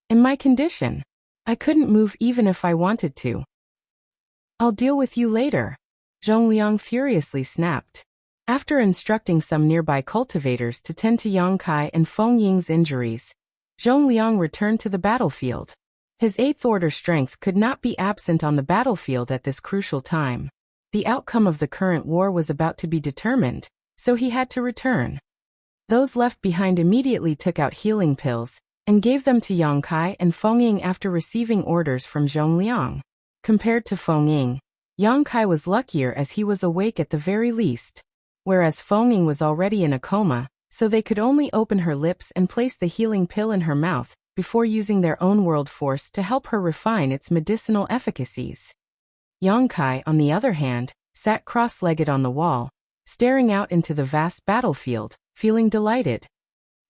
"In my condition, I couldn't move even if I wanted to." "I'll deal with you later," Zhongliang furiously snapped. After instructing some nearby cultivators to tend to Yang Kai and Feng Ying's injuries, Zhongliang returned to the battlefield. His 8th order strength could not be absent on the battlefield at this crucial time. The outcome of the current war was about to be determined, so he had to return. Those left behind immediately took out healing pills, and gave them to Yang Kai and Feng Ying after receiving orders from Zhongliang. Compared to Feng Ying, Yang Kai was luckier as he was awake at the very least, whereas Feng Ying was already in a coma, so they could only open her lips and place the healing pill in her mouth before using their own world force to help her refine its medicinal efficacies. Yang Kai, on the other hand, sat cross-legged on the wall, staring out into the vast battlefield, feeling delighted.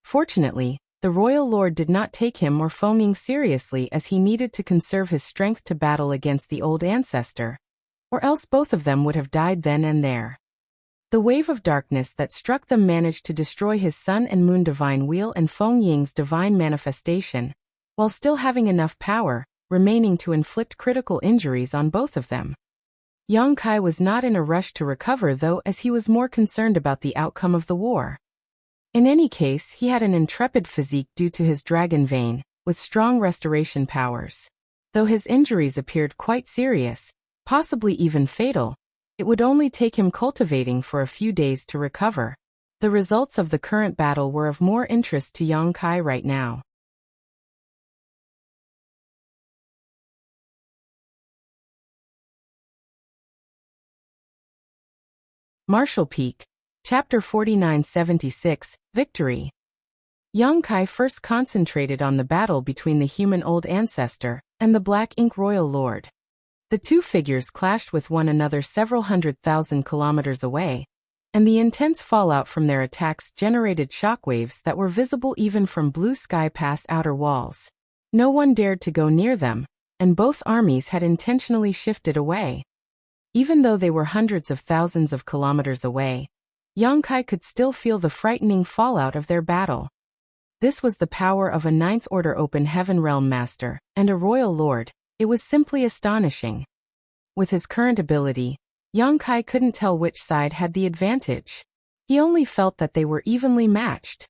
Fortunately, the royal lord did not take him or Feng Ying seriously as he needed to conserve his strength to battle against the old ancestor, or else both of them would have died then and there. The wave of darkness that struck them managed to destroy his Sun and Moon Divine Wheel and Feng Ying's Divine Manifestation, while still having enough power remaining to inflict critical injuries on both of them. Yang Kai was not in a rush to recover though, as he was more concerned about the outcome of the war. In any case, he had an intrepid physique due to his dragon vein, with strong restoration powers. Though his injuries appeared quite serious, possibly even fatal, it would only take him cultivating for a few days to recover. The results of the current battle were of more interest to Yang Kai right now. Martial Peak, Chapter 4976, Victory. Yang Kai first concentrated on the battle between the human old ancestor and the Black Ink royal lord. The two figures clashed with one another several 100,000 kilometers away, and the intense fallout from their attacks generated shockwaves that were visible even from Blue Sky Pass outer walls. No one dared to go near them, and both armies had intentionally shifted away. Even though they were hundreds of thousands of kilometers away, Yang Kai could still feel the frightening fallout of their battle. This was the power of a 9th Order Open Heaven Realm Master and a Royal Lord. It was simply astonishing. With his current ability, Yang Kai couldn't tell which side had the advantage. He only felt that they were evenly matched.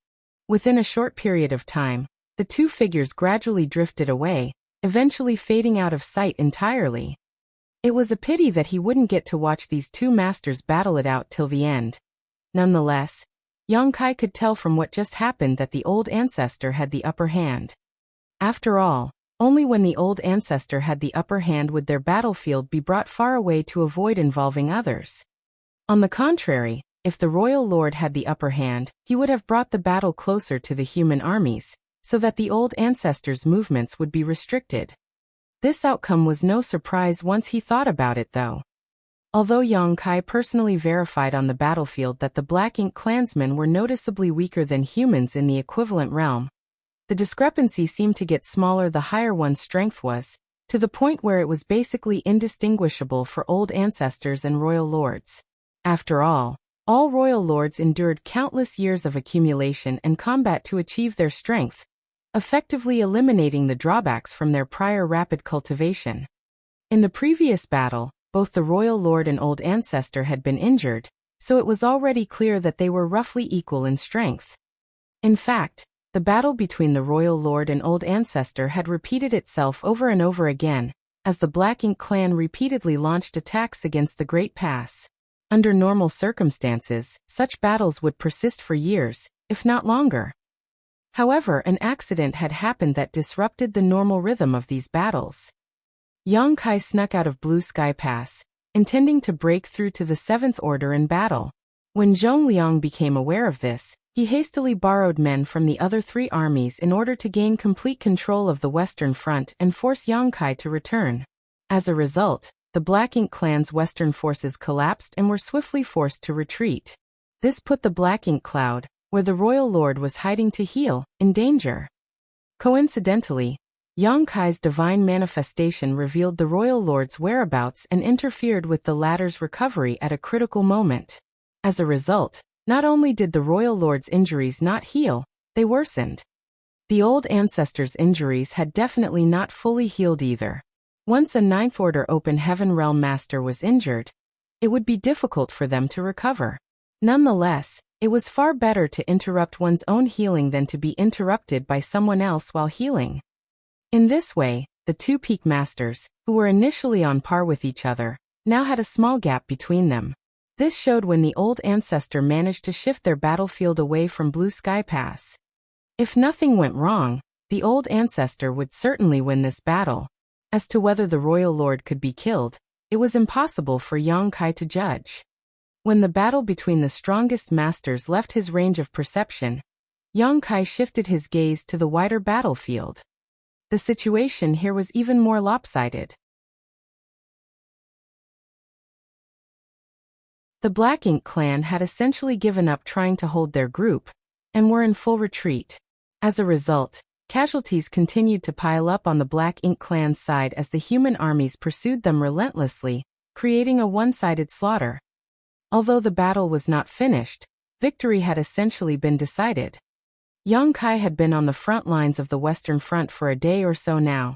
Within a short period of time, the two figures gradually drifted away, eventually fading out of sight entirely. It was a pity that he wouldn't get to watch these two masters battle it out till the end. Nonetheless, Yang Kai could tell from what just happened that the old ancestor had the upper hand. After all, only when the old ancestor had the upper hand would their battlefield be brought far away to avoid involving others. On the contrary, if the royal lord had the upper hand, he would have brought the battle closer to the human armies, so that the old ancestors' movements would be restricted. This outcome was no surprise once he thought about it, though. Although Yang Kai personally verified on the battlefield that the Black Ink clansmen were noticeably weaker than humans in the equivalent realm, the discrepancy seemed to get smaller the higher one's strength was, to the point where it was basically indistinguishable for old ancestors and royal lords. After all royal lords endured countless years of accumulation and combat to achieve their strength, effectively eliminating the drawbacks from their prior rapid cultivation. In the previous battle, both the royal lord and old ancestor had been injured, so it was already clear that they were roughly equal in strength. In fact, the battle between the royal lord and old ancestor had repeated itself over and over again, as the Black Ink clan repeatedly launched attacks against the Great Pass. Under normal circumstances, such battles would persist for years, if not longer. However, an accident had happened that disrupted the normal rhythm of these battles. Yang Kai snuck out of Blue Sky Pass, intending to break through to the Seventh Order in battle. When Zhong Liang became aware of this, he hastily borrowed men from the other three armies in order to gain complete control of the Western Front and force Yang Kai to return. As a result, the Black Ink clan's western forces collapsed and were swiftly forced to retreat. This put the Black Ink cloud, where the royal lord was hiding to heal, in danger. Coincidentally, Yang Kai's divine manifestation revealed the royal lord's whereabouts and interfered with the latter's recovery at a critical moment. As a result, not only did the royal lord's injuries not heal, they worsened. The old ancestors' injuries had definitely not fully healed either. Once a Ninth Order Open Heaven Realm Master was injured, it would be difficult for them to recover. Nonetheless, it was far better to interrupt one's own healing than to be interrupted by someone else while healing. In this way, the two peak masters, who were initially on par with each other, now had a small gap between them. This showed when the old ancestor managed to shift their battlefield away from Blue Sky Pass. If nothing went wrong, the old ancestor would certainly win this battle. As to whether the royal lord could be killed, it was impossible for Yang Kai to judge. When the battle between the strongest masters left his range of perception, Yang Kai shifted his gaze to the wider battlefield. The situation here was even more lopsided. The Black Ink clan had essentially given up trying to hold their group, and were in full retreat. As a result, casualties continued to pile up on the Black Ink clan's side as the human armies pursued them relentlessly, creating a one-sided slaughter. Although the battle was not finished, victory had essentially been decided. Yang Kai had been on the front lines of the Western Front for a day or so now.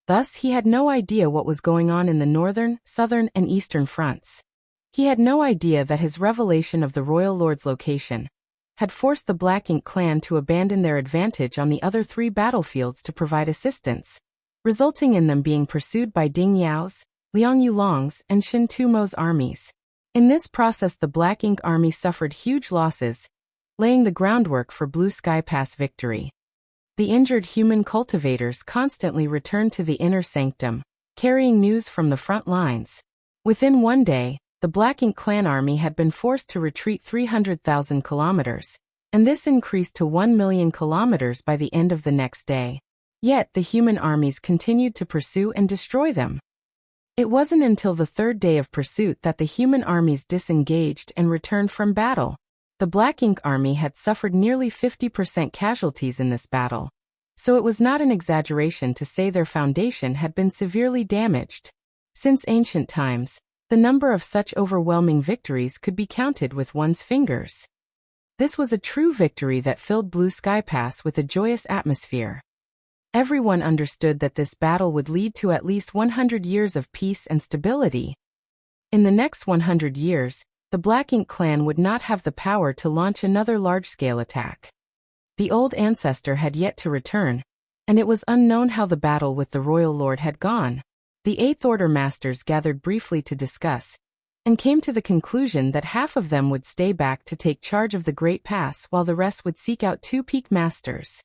Thus, he had no idea what was going on in the northern, southern, and eastern fronts. He had no idea that his revelation of the royal lord's location had forced the Black Ink clan to abandon their advantage on the other three battlefields to provide assistance, resulting in them being pursued by Ding Yao's, Liang Yulong's, and Shin Tumo's armies. In this process, the Black Ink army suffered huge losses, laying the groundwork for Blue Sky Pass victory. The injured human cultivators constantly returned to the inner sanctum, carrying news from the front lines. Within one day, the Black Ink clan army had been forced to retreat 300,000 kilometers, and this increased to 1 million kilometers by the end of the next day. Yet the human armies continued to pursue and destroy them. It wasn't until the third day of pursuit that the human armies disengaged and returned from battle. The Black Ink army had suffered nearly 50% casualties in this battle, so it was not an exaggeration to say their foundation had been severely damaged. Since ancient times, the number of such overwhelming victories could be counted with one's fingers. This was a true victory that filled Blue Sky Pass with a joyous atmosphere. Everyone understood that this battle would lead to at least 100 years of peace and stability. In the next 100 years, the Black Ink clan would not have the power to launch another large-scale attack. The old ancestor had yet to return, and it was unknown how the battle with the royal lord had gone. The Eighth Order masters gathered briefly to discuss, and came to the conclusion that half of them would stay back to take charge of the Great Pass while the rest would seek out two peak masters.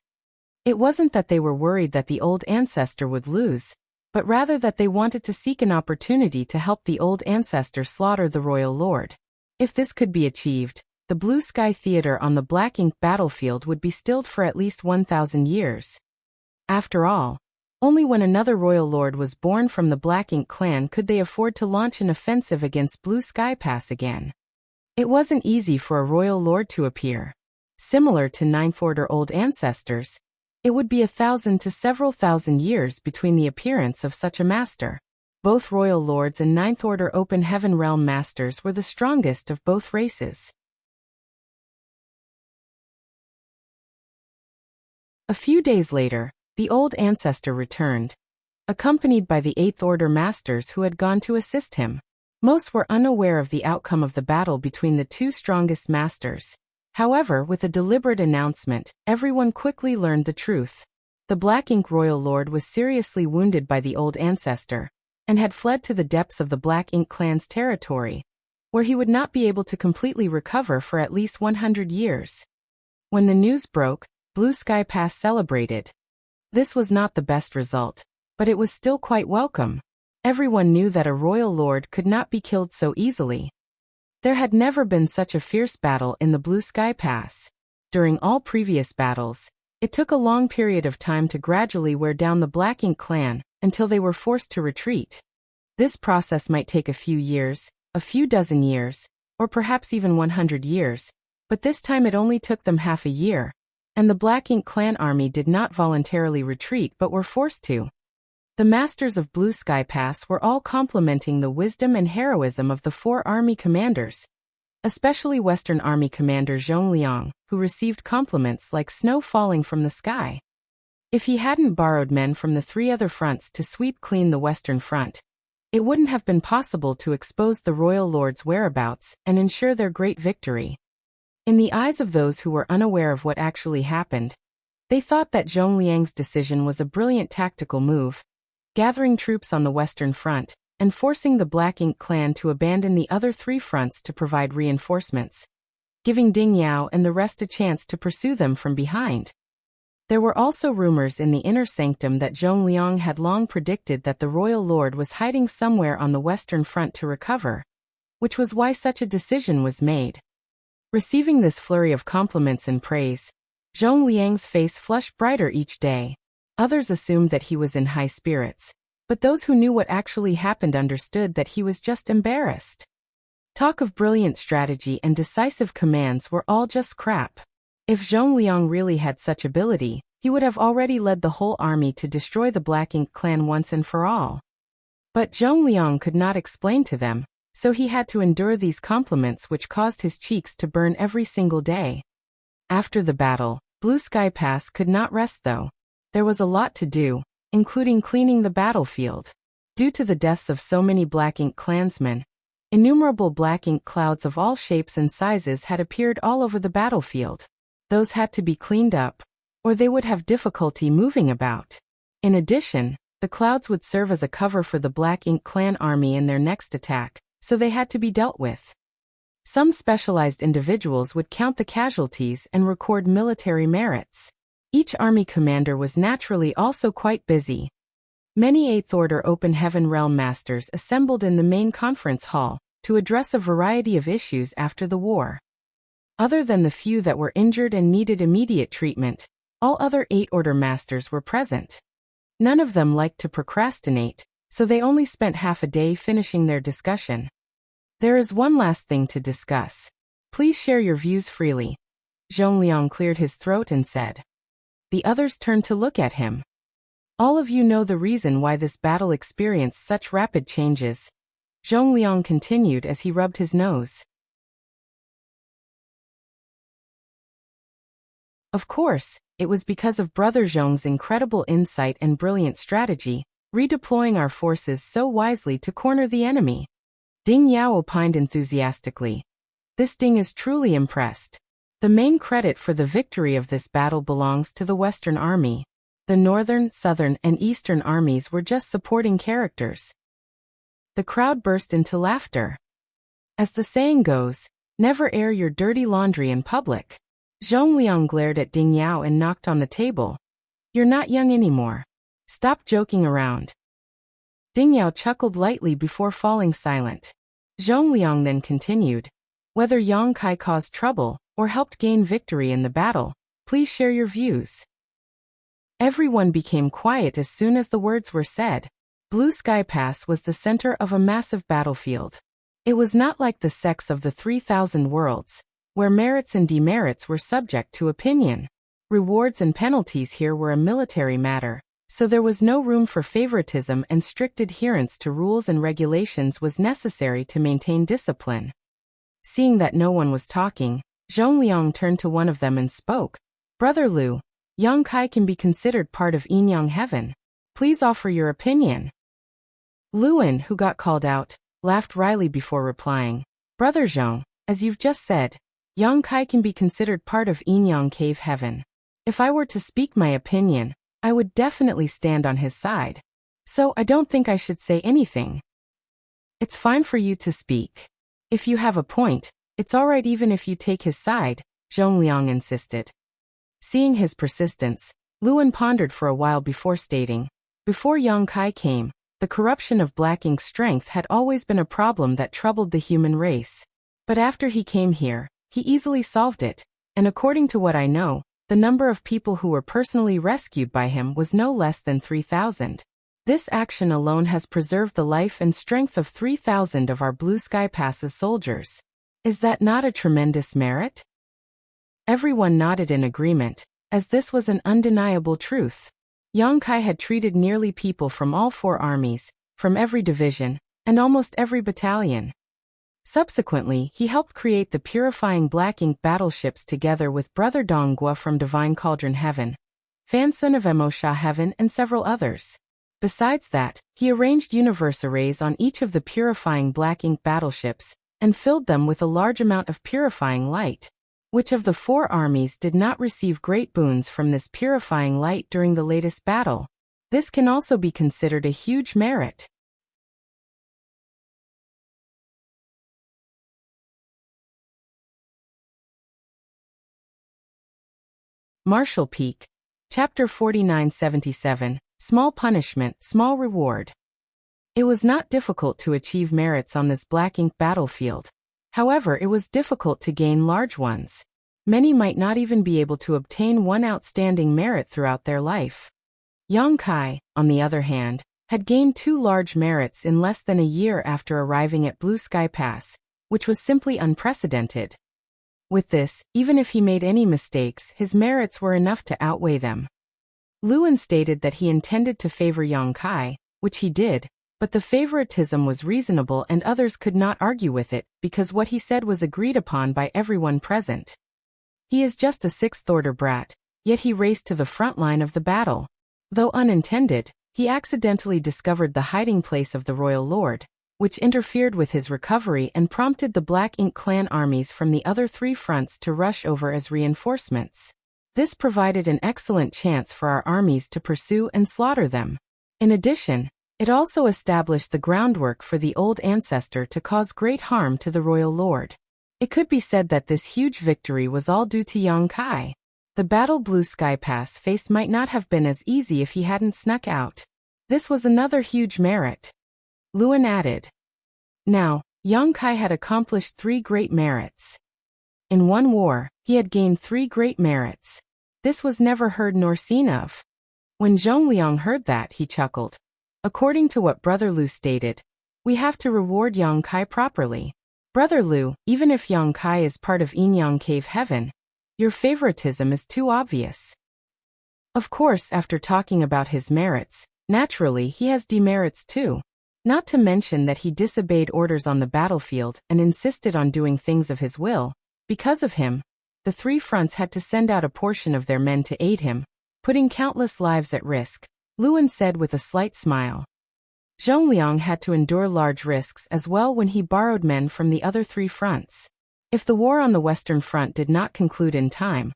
It wasn't that they were worried that the old ancestor would lose, but rather that they wanted to seek an opportunity to help the old ancestor slaughter the royal lord. If this could be achieved, the blue sky theater on the black ink battlefield would be stilled for at least 1,000 years. After all, only when another royal lord was born from the Black Ink clan could they afford to launch an offensive against Blue Sky Pass again. It wasn't easy for a royal lord to appear. Similar to Ninth Order old ancestors, it would be 1,000 to several thousand years between the appearance of such a master. Both royal lords and Ninth Order Open Heaven Realm masters were the strongest of both races. A few days later, the old ancestor returned, accompanied by the Eighth Order masters who had gone to assist him. Most were unaware of the outcome of the battle between the two strongest masters. However, with a deliberate announcement, everyone quickly learned the truth. The Black Ink Royal Lord was seriously wounded by the old ancestor, and had fled to the depths of the Black Ink clan's territory, where he would not be able to completely recover for at least 100 years. When the news broke, Blue Sky Pass celebrated. This was not the best result, but it was still quite welcome. Everyone knew that a royal lord could not be killed so easily. There had never been such a fierce battle in the Blue Sky Pass. During all previous battles, it took a long period of time to gradually wear down the Black Ink clan until they were forced to retreat. This process might take a few years, a few dozen years, or perhaps even 100 years, but this time it only took them half a year. And the Black Ink clan army did not voluntarily retreat but were forced to. The masters of Blue Sky Pass were all complimenting the wisdom and heroism of the four army commanders, especially Western Army Commander Zhong Liang, who received compliments like snow falling from the sky. If he hadn't borrowed men from the three other fronts to sweep clean the Western Front, it wouldn't have been possible to expose the royal lord's whereabouts and ensure their great victory. In the eyes of those who were unaware of what actually happened, they thought that Zhong Liang's decision was a brilliant tactical move, gathering troops on the Western Front and forcing the Black Ink clan to abandon the other three fronts to provide reinforcements, giving Ding Yao and the rest a chance to pursue them from behind. There were also rumors in the inner sanctum that Zhong Liang had long predicted that the royal lord was hiding somewhere on the Western Front to recover, which was why such a decision was made. Receiving this flurry of compliments and praise, Zhong Liang's face flushed brighter each day. Others assumed that he was in high spirits, but those who knew what actually happened understood that he was just embarrassed. Talk of brilliant strategy and decisive commands were all just crap. If Zhong Liang really had such ability, he would have already led the whole army to destroy the Black Ink clan once and for all. But Zhong Liang could not explain to them, so he had to endure these compliments which caused his cheeks to burn every single day. After the battle, Blue Sky Pass could not rest though. There was a lot to do, including cleaning the battlefield. Due to the deaths of so many Black Ink clansmen, innumerable Black Ink clouds of all shapes and sizes had appeared all over the battlefield. Those had to be cleaned up, or they would have difficulty moving about. In addition, the clouds would serve as a cover for the Black Ink clan army in their next attack, so they had to be dealt with. Some specialized individuals would count the casualties and record military merits. Each army commander was naturally also quite busy. Many Eighth Order Open Heaven Realm masters assembled in the main conference hall to address a variety of issues after the war. Other than the few that were injured and needed immediate treatment, all other Eighth Order masters were present. None of them liked to procrastinate, so they only spent half a day finishing their discussion. There is one last thing to discuss. Please share your views freely. Zhong Liang cleared his throat and said. The others turned to look at him. All of you know the reason why this battle experienced such rapid changes. Zhong Liang continued as he rubbed his nose. Of course, it was because of Brother Zhong's incredible insight and brilliant strategy, redeploying our forces so wisely to corner the enemy. Ding Yao opined enthusiastically. This Ding is truly impressed. The main credit for the victory of this battle belongs to the Western Army. The Northern, Southern, and Eastern armies were just supporting characters. The crowd burst into laughter. As the saying goes, never air your dirty laundry in public. Zhong Liang glared at Ding Yao and knocked on the table. You're not young anymore. Stop joking around. Ding Yao chuckled lightly before falling silent. Zhong Liang then continued. Whether Yang Kai caused trouble or helped gain victory in the battle, please share your views. Everyone became quiet as soon as the words were said. Blue Sky Pass was the center of a massive battlefield. It was not like the sects of the 3,000 worlds, where merits and demerits were subject to opinion. Rewards and penalties here were a military matter, so there was no room for favoritism, and strict adherence to rules and regulations was necessary to maintain discipline. Seeing that no one was talking, Zhongliang turned to one of them and spoke. Brother Liu, Yang Kai can be considered part of Yin-Yang Heaven. Please offer your opinion. Luan, who got called out, laughed wryly before replying. Brother Zhong, as you've just said, Yang Kai can be considered part of Yin-Yang Cave Heaven. If I were to speak my opinion, I would definitely stand on his side. So I don't think I should say anything. It's fine for you to speak. If you have a point, it's alright even if you take his side, Zhongliang insisted. Seeing his persistence, Luan pondered for a while before stating, before Yang Kai came, the corruption of Black Ink's strength had always been a problem that troubled the human race. But after he came here, he easily solved it, and according to what I know, the number of people who were personally rescued by him was no less than 3,000. This action alone has preserved the life and strength of 3,000 of our Blue Sky Pass's soldiers. Is that not a tremendous merit? Everyone nodded in agreement, as this was an undeniable truth. Yang Kai had treated nearly people from all 4 armies, from every division, and almost every battalion. Subsequently, he helped create the purifying Black Ink battleships together with Brother Donggua from Divine Cauldron Heaven, Fan Sun of Emosha Heaven, and several others. Besides that, he arranged universe arrays on each of the purifying Black Ink battleships, and filled them with a large amount of purifying light. Which of the 4 armies did not receive great boons from this purifying light during the latest battle? This can also be considered a huge merit. Martial Peak, Chapter 4977, Small Punishment, Small Reward. It was not difficult to achieve merits on this Black Ink battlefield. However, it was difficult to gain large ones. Many might not even be able to obtain one outstanding merit throughout their life. Yang Kai, on the other hand, had gained 2 large merits in less than a year after arriving at Blue Sky Pass, which was simply unprecedented. With this, even if he made any mistakes, his merits were enough to outweigh them. Luan stated that he intended to favor Yang Kai, which he did, but the favoritism was reasonable and others could not argue with it because what he said was agreed upon by everyone present. He is just a 6th-order brat, yet he raced to the front line of the battle. Though unintended, he accidentally discovered the hiding place of the Royal Lord, which interfered with his recovery and prompted the Black Ink clan armies from the other 3 fronts to rush over as reinforcements. This provided an excellent chance for our armies to pursue and slaughter them. In addition, it also established the groundwork for the old ancestor to cause great harm to the Royal Lord. It could be said that this huge victory was all due to Yang Kai. The battle Blue Sky Pass faced might not have been as easy if he hadn't snuck out. This was another huge merit. Luan added. Now, Yang Kai had accomplished 3 great merits. In one war, he had gained 3 great merits. This was never heard nor seen of. When Zhongliang heard that, he chuckled. According to what Brother Liu stated, we have to reward Yang Kai properly. Brother Liu, even if Yang Kai is part of Yin-Yang Cave Heaven, your favoritism is too obvious. Of course, after talking about his merits, naturally he has demerits too. Not to mention that he disobeyed orders on the battlefield and insisted on doing things of his will. Because of him, the 3 fronts had to send out a portion of their men to aid him, putting countless lives at risk, Luan said with a slight smile. Zhongliang had to endure large risks as well when he borrowed men from the other 3 fronts. If the war on the Western Front did not conclude in time,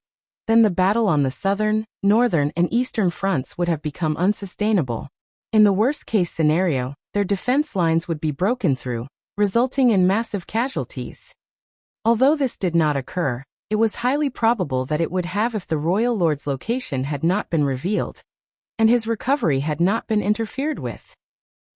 then the battle on the Southern, Northern, and Eastern fronts would have become unsustainable. In the worst-case scenario, their defense lines would be broken through, resulting in massive casualties. Although this did not occur, it was highly probable that it would have if the Royal Lord's location had not been revealed, and his recovery had not been interfered with.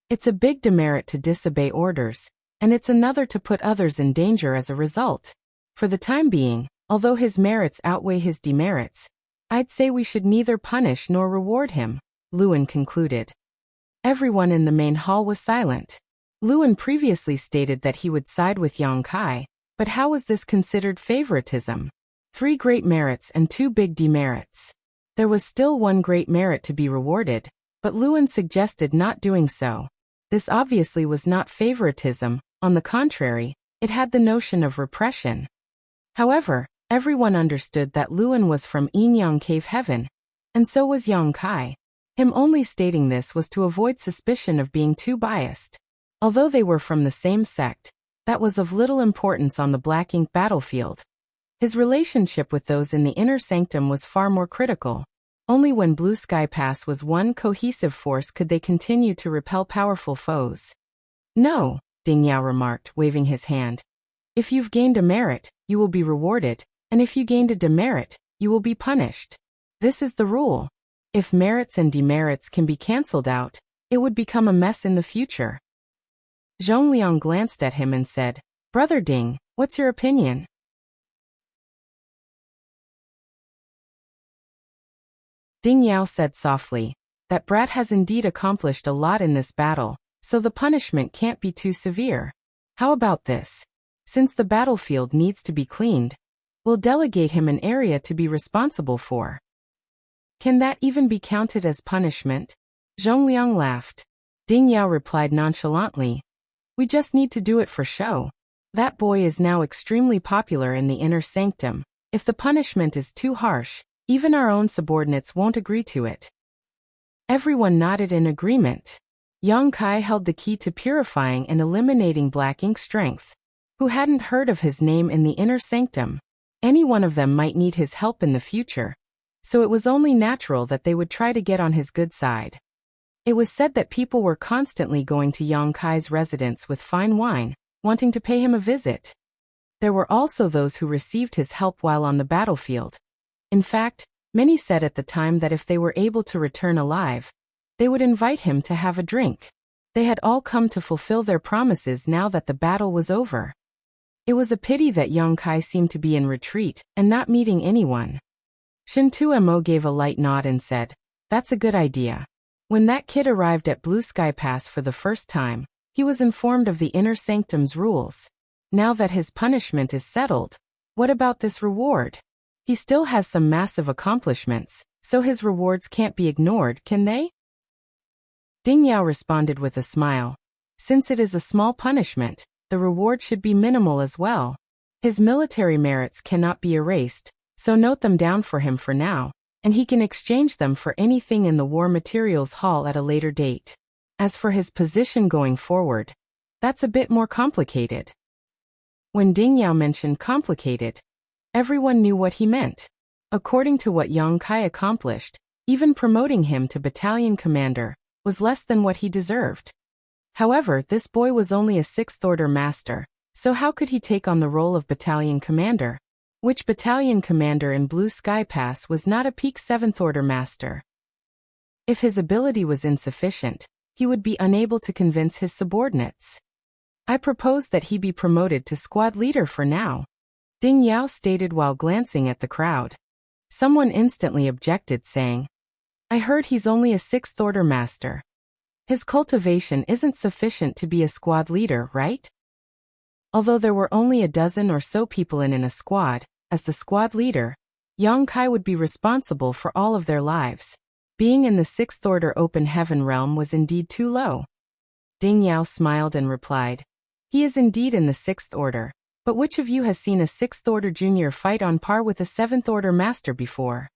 It's a big demerit to disobey orders, and it's another to put others in danger as a result. For the time being, although his merits outweigh his demerits, I'd say we should neither punish nor reward him, Luan concluded. Everyone in the main hall was silent. Luan previously stated that he would side with Yang Kai, but how was this considered favoritism? 3 great merits and 2 big demerits. There was still 1 great merit to be rewarded, but Luan suggested not doing so. This obviously was not favoritism, on the contrary, it had the notion of repression. However, everyone understood that Luan was from Yin Yang Cave Heaven, and so was Yang Kai. Him only stating this was to avoid suspicion of being too biased. Although they were from the same sect, that was of little importance on the Black Ink battlefield. His relationship with those in the inner sanctum was far more critical. Only when Blue Sky Pass was one cohesive force could they continue to repel powerful foes. No, Ding Yao remarked, waving his hand. If you've gained a merit, you will be rewarded, and if you gained a demerit, you will be punished. This is the rule. If merits and demerits can be cancelled out, it would become a mess in the future. Zhongliang glanced at him and said, Brother Ding, what's your opinion? Ding Yao said softly, that brat has indeed accomplished a lot in this battle, so the punishment can't be too severe. How about this? Since the battlefield needs to be cleaned, we'll delegate him an area to be responsible for. Can that even be counted as punishment? Zhongliang laughed. Ding Yao replied nonchalantly, we just need to do it for show. That boy is now extremely popular in the inner sanctum. If the punishment is too harsh, even our own subordinates won't agree to it. Everyone nodded in agreement. Yang Kai held the key to purifying and eliminating Black Ink strength. Who hadn't heard of his name in the inner sanctum? Any one of them might need his help in the future, so it was only natural that they would try to get on his good side. It was said that people were constantly going to Yang Kai's residence with fine wine, wanting to pay him a visit. There were also those who received his help while on the battlefield. In fact, many said at the time that if they were able to return alive, they would invite him to have a drink. They had all come to fulfill their promises now that the battle was over. It was a pity that Yang Kai seemed to be in retreat and not meeting anyone. Shin Tuemo gave a light nod and said, that's a good idea. When that kid arrived at Blue Sky Pass for the first time, he was informed of the inner sanctum's rules. Now that his punishment is settled, what about this reward? He still has some massive accomplishments, so his rewards can't be ignored, can they? Ding Yao responded with a smile. Since it is a small punishment, the reward should be minimal as well. His military merits cannot be erased, so note them down for him for now, and he can exchange them for anything in the War Materials Hall at a later date. As for his position going forward, that's a bit more complicated. When Ding Yao mentioned complicated, everyone knew what he meant. According to what Yang Kai accomplished, even promoting him to battalion commander was less than what he deserved. However, this boy was only a 6th order master, so how could he take on the role of battalion commander? Which battalion commander in Blue Sky Pass was not a peak 7th order master? If his ability was insufficient, he would be unable to convince his subordinates. I propose that he be promoted to squad leader for now, Ding Yao stated while glancing at the crowd. Someone instantly objected, saying, I heard he's only a 6th order master. His cultivation isn't sufficient to be a squad leader, right? Although there were only a dozen or so people in a squad, as the squad leader, Yang Kai would be responsible for all of their lives. Being in the 6th order open heaven realm was indeed too low. Ding Yao smiled and replied, he is indeed in the 6th order, but which of you has seen a 6th order junior fight on par with a 7th order master before?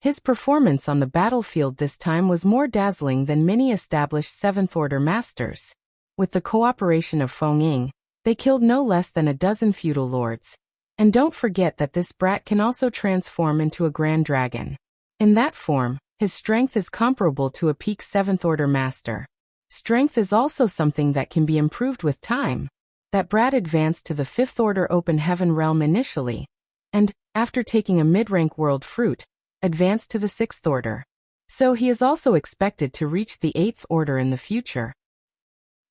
His performance on the battlefield this time was more dazzling than many established 7th order masters. With the cooperation of Feng Ying, they killed no less than a dozen feudal lords. And don't forget that this brat can also transform into a grand dragon. In that form, his strength is comparable to a peak 7th order master. Strength is also something that can be improved with time. That brat advanced to the 5th order open heaven realm initially, and, after taking a mid-rank world fruit, advanced to the 6th order. So he is also expected to reach the 8th order in the future.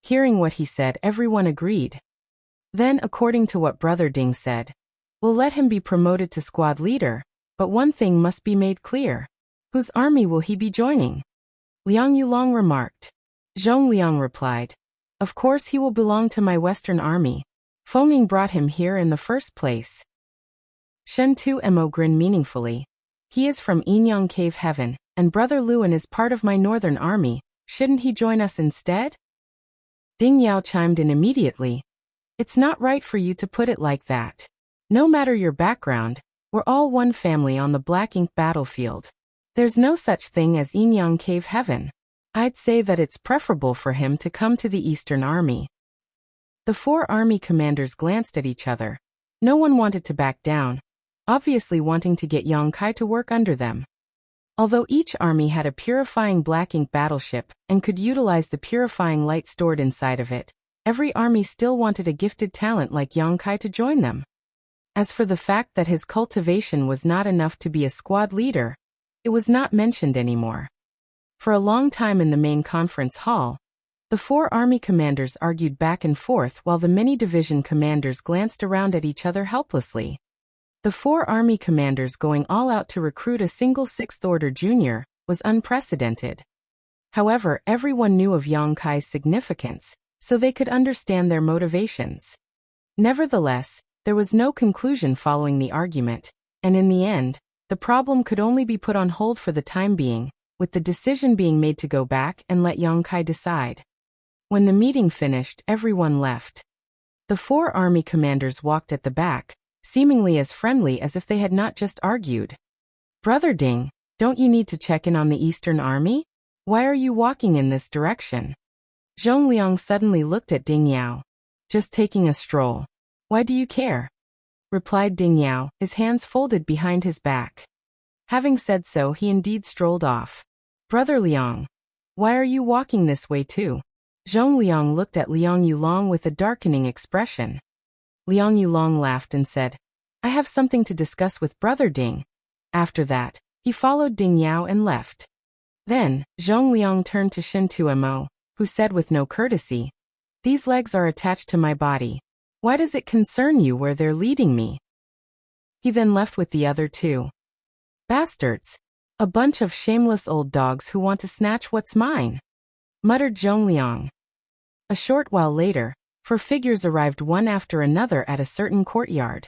Hearing what he said, everyone agreed. Then, according to what Brother Ding said, we'll let him be promoted to squad leader, but one thing must be made clear. Whose army will he be joining? Liang Yulong remarked. Zhong Liang replied, of course he will belong to my Western army. Feng Ying brought him here in the first place. Shen Tuo grinned meaningfully. He is from Yinyang Cave Heaven, and Brother Luan is part of my northern army. Shouldn't he join us instead? Ding Yao chimed in immediately. It's not right for you to put it like that. No matter your background, we're all one family on the Black Ink battlefield. There's no such thing as Yinyang Cave Heaven. I'd say that it's preferable for him to come to the Eastern Army. The 4 army commanders glanced at each other. No one wanted to back down, obviously wanting to get Yang Kai to work under them. Although each army had a purifying black ink battleship and could utilize the purifying light stored inside of it, every army still wanted a gifted talent like Yang Kai to join them. As for the fact that his cultivation was not enough to be a squad leader, it was not mentioned anymore. For a long time in the main conference hall, the 4 army commanders argued back and forth while the many division commanders glanced around at each other helplessly. The 4 army commanders going all out to recruit a single 6th order junior was unprecedented. However, everyone knew of Yang Kai's significance, so they could understand their motivations. Nevertheless, there was no conclusion following the argument, and in the end, the problem could only be put on hold for the time being, with the decision being made to go back and let Yang Kai decide. When the meeting finished, everyone left. The 4 army commanders walked at the back, seemingly as friendly as if they had not just argued. Brother Ding, don't you need to check in on the Eastern Army? Why are you walking in this direction? Zhong Liang suddenly looked at Ding Yao. Just taking a stroll. Why do you care? Replied Ding Yao, his hands folded behind his back. Having said so, he indeed strolled off. Brother Liang, why are you walking this way too? Zhong Liang looked at Liang Yulong with a darkening expression. Liang Yulong laughed and said, I have something to discuss with Brother Ding. After that, he followed Ding Yao and left. Then, Zhong Liang turned to Shen Tuo, who said with no courtesy, these legs are attached to my body. Why does it concern you where they're leading me? He then left with the other 2. Bastards. A bunch of shameless old dogs who want to snatch what's mine, muttered Zhong Liang. A short while later, 4 figures arrived one after another at a certain courtyard.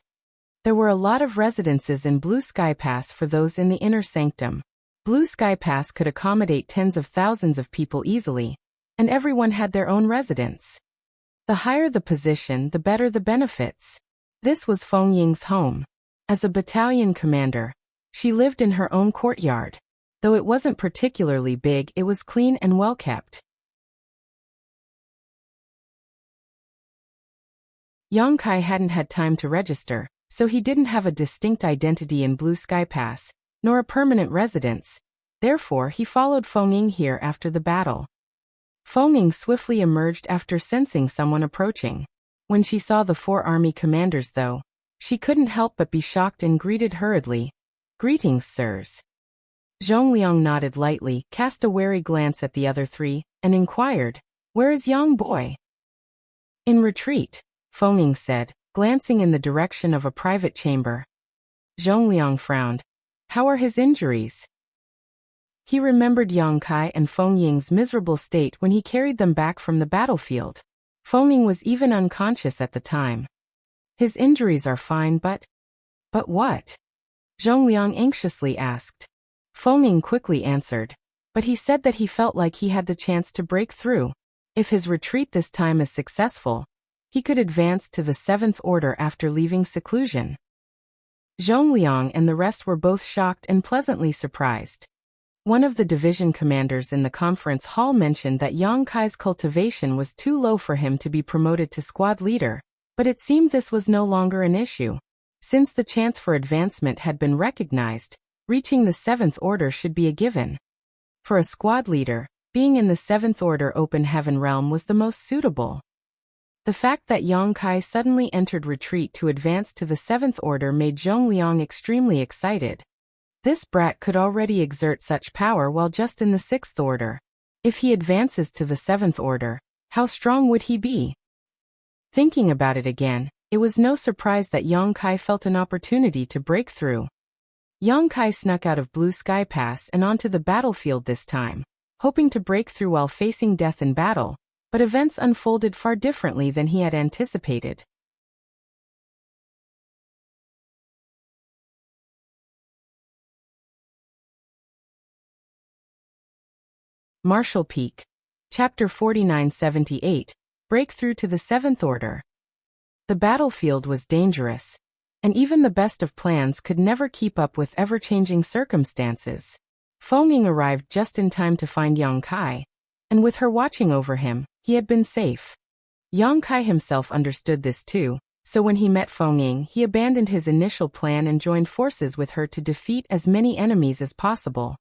There were a lot of residences in Blue Sky Pass for those in the inner sanctum. Blue Sky Pass could accommodate tens of thousands of people easily, and everyone had their own residence. The higher the position, the better the benefits. This was Feng Ying's home. As a battalion commander, she lived in her own courtyard. Though it wasn't particularly big, it was clean and well kept. Yang Kai hadn't had time to register, so he didn't have a distinct identity in Blue Sky Pass, nor a permanent residence. Therefore, he followed Feng Ying here after the battle. Feng Ying swiftly emerged after sensing someone approaching. When she saw the 4 army commanders though, she couldn't help but be shocked and greeted hurriedly. Greetings, sirs. Zhong Liang nodded lightly, cast a wary glance at the other 3, and inquired, where is Yang boy? In retreat, Feng Ying said, glancing in the direction of a private chamber. Zhong Liang frowned. How are his injuries? He remembered Yang Kai and Feng Ying's miserable state when he carried them back from the battlefield. Feng Ying was even unconscious at the time. His injuries are fine, but what? Zhong Liang anxiously asked. Feng Ying quickly answered, but he said that he felt like he had the chance to break through. If his retreat this time is successful, he could advance to the 7th order after leaving seclusion. Zhong Liang and the rest were both shocked and pleasantly surprised. One of the division commanders in the conference hall mentioned that Yang Kai's cultivation was too low for him to be promoted to squad leader, but it seemed this was no longer an issue. Since the chance for advancement had been recognized, reaching the 7th order should be a given. For a squad leader, being in the 7th order open heaven realm was the most suitable. The fact that Yang Kai suddenly entered retreat to advance to the 7th order made Zhong Liang extremely excited. This brat could already exert such power while just in the 6th order. If he advances to the 7th order, how strong would he be? Thinking about it again, it was no surprise that Yang Kai felt an opportunity to break through. Yang Kai snuck out of Blue Sky Pass and onto the battlefield this time, hoping to break through while facing death in battle, but events unfolded far differently than he had anticipated. Martial Peak. Chapter 4978, Breakthrough to the 7th Order. The battlefield was dangerous, and even the best of plans could never keep up with ever-changing circumstances. Feng Ying arrived just in time to find Yang Kai, and with her watching over him, he had been safe. Yang Kai himself understood this too, so when he met Feng Ying, he abandoned his initial plan and joined forces with her to defeat as many enemies as possible.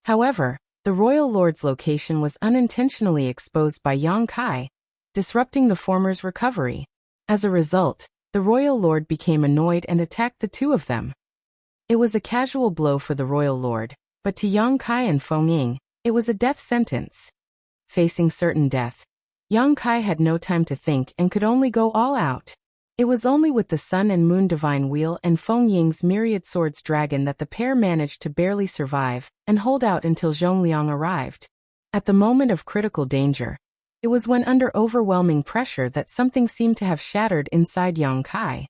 However, the Royal Lord's location was unintentionally exposed by Yang Kai, disrupting the former's recovery. As a result, the Royal Lord became annoyed and attacked the two of them. It was a casual blow for the Royal Lord, but to Yang Kai and Feng Ying, it was a death sentence. Facing certain death, Yang Kai had no time to think and could only go all out. It was only with the Sun and Moon Divine Wheel and Feng Ying's Myriad Swords Dragon that the pair managed to barely survive and hold out until Zhongliang arrived. At the moment of critical danger, it was when under overwhelming pressure that something seemed to have shattered inside Yang Kai.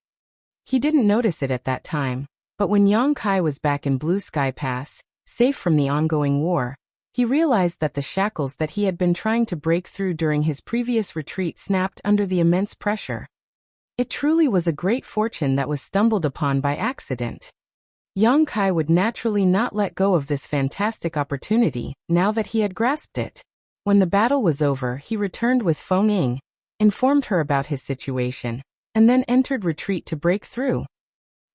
He didn't notice it at that time, but when Yang Kai was back in Blue Sky Pass, safe from the ongoing war, he realized that the shackles that he had been trying to break through during his previous retreat snapped under the immense pressure. It truly was a great fortune that was stumbled upon by accident. Yang Kai would naturally not let go of this fantastic opportunity, now that he had grasped it. When the battle was over, he returned with Feng Ying, informed her about his situation, and then entered retreat to break through.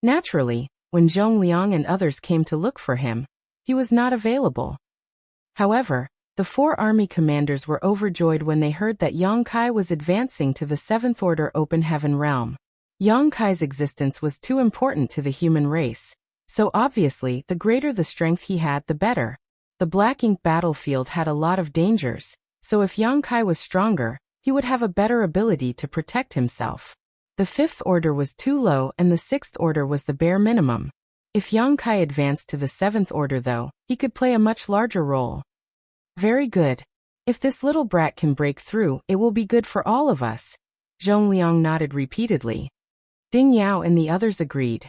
Naturally, when Zhongliang and others came to look for him, he was not available. However, the 4 army commanders were overjoyed when they heard that Yang Kai was advancing to the 7th Order Open Heaven realm. Yang Kai's existence was too important to the human race, so obviously the greater the strength he had, the better. The Black Ink battlefield had a lot of dangers, so if Yang Kai was stronger, he would have a better ability to protect himself. The 5th Order was too low and the 6th Order was the bare minimum. If Yang Kai advanced to the 7th Order though, he could play a much larger role. Very good. If this little brat can break through, it will be good for all of us. Zhongliang nodded repeatedly. Ding Yao and the others agreed.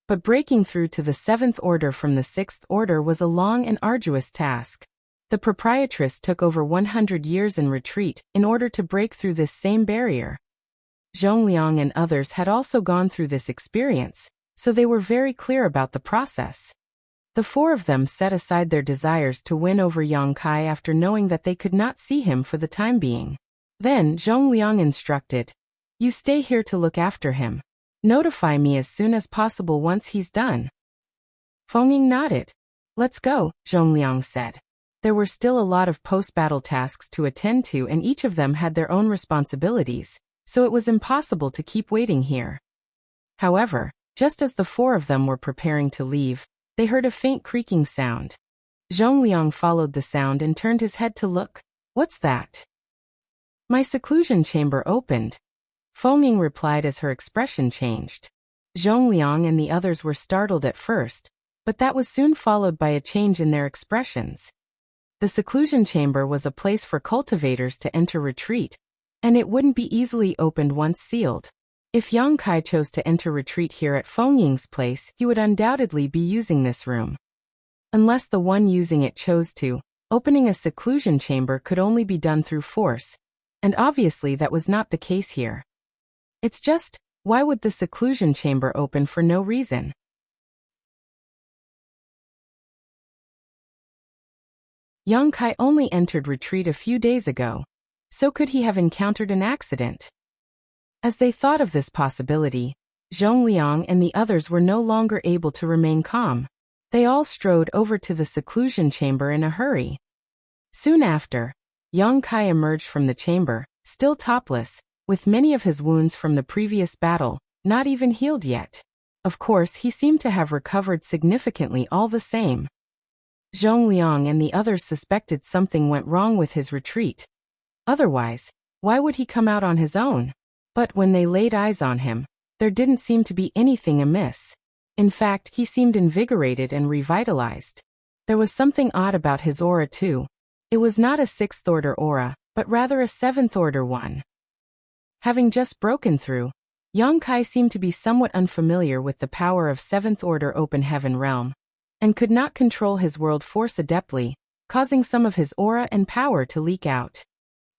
But breaking through to the 7th Order from the 6th Order was a long and arduous task. The proprietress took over 100 years in retreat in order to break through this same barrier. Zhongliang and others had also gone through this experience, so they were very clear about the process. The 4 of them set aside their desires to win over Yang Kai after knowing that they could not see him for the time being. Then Zhongliang instructed, "You stay here to look after him. Notify me as soon as possible once he's done." Feng Ying nodded. "Let's go," Zhongliang said. There were still a lot of post-battle tasks to attend to and each of them had their own responsibilities, so it was impossible to keep waiting here. However, just as the 4 of them were preparing to leave, they heard a faint creaking sound. Zhongliang followed the sound and turned his head to look. "What's that?" "My seclusion chamber opened," Feng Ying replied as her expression changed. Zhongliang and the others were startled at first, but that was soon followed by a change in their expressions. The seclusion chamber was a place for cultivators to enter retreat, and it wouldn't be easily opened once sealed. If Yang Kai chose to enter retreat here at Feng Ying's place, he would undoubtedly be using this room. Unless the one using it chose to, opening a seclusion chamber could only be done through force, and obviously that was not the case here. It's just, why would the seclusion chamber open for no reason? Yang Kai only entered retreat a few days ago, so could he have encountered an accident? As they thought of this possibility, Zhongliang and the others were no longer able to remain calm. They all strode over to the seclusion chamber in a hurry. Soon after, Yang Kai emerged from the chamber, still topless, with many of his wounds from the previous battle not even healed yet. Of course, he seemed to have recovered significantly all the same. Zhongliang and the others suspected something went wrong with his retreat. Otherwise, why would he come out on his own? But when they laid eyes on him, there didn't seem to be anything amiss. In fact, he seemed invigorated and revitalized. There was something odd about his aura too. It was not a sixth-order aura, but rather a seventh-order one. Having just broken through, Yang Kai seemed to be somewhat unfamiliar with the power of seventh-order open heaven realm, and could not control his world force adeptly, causing some of his aura and power to leak out.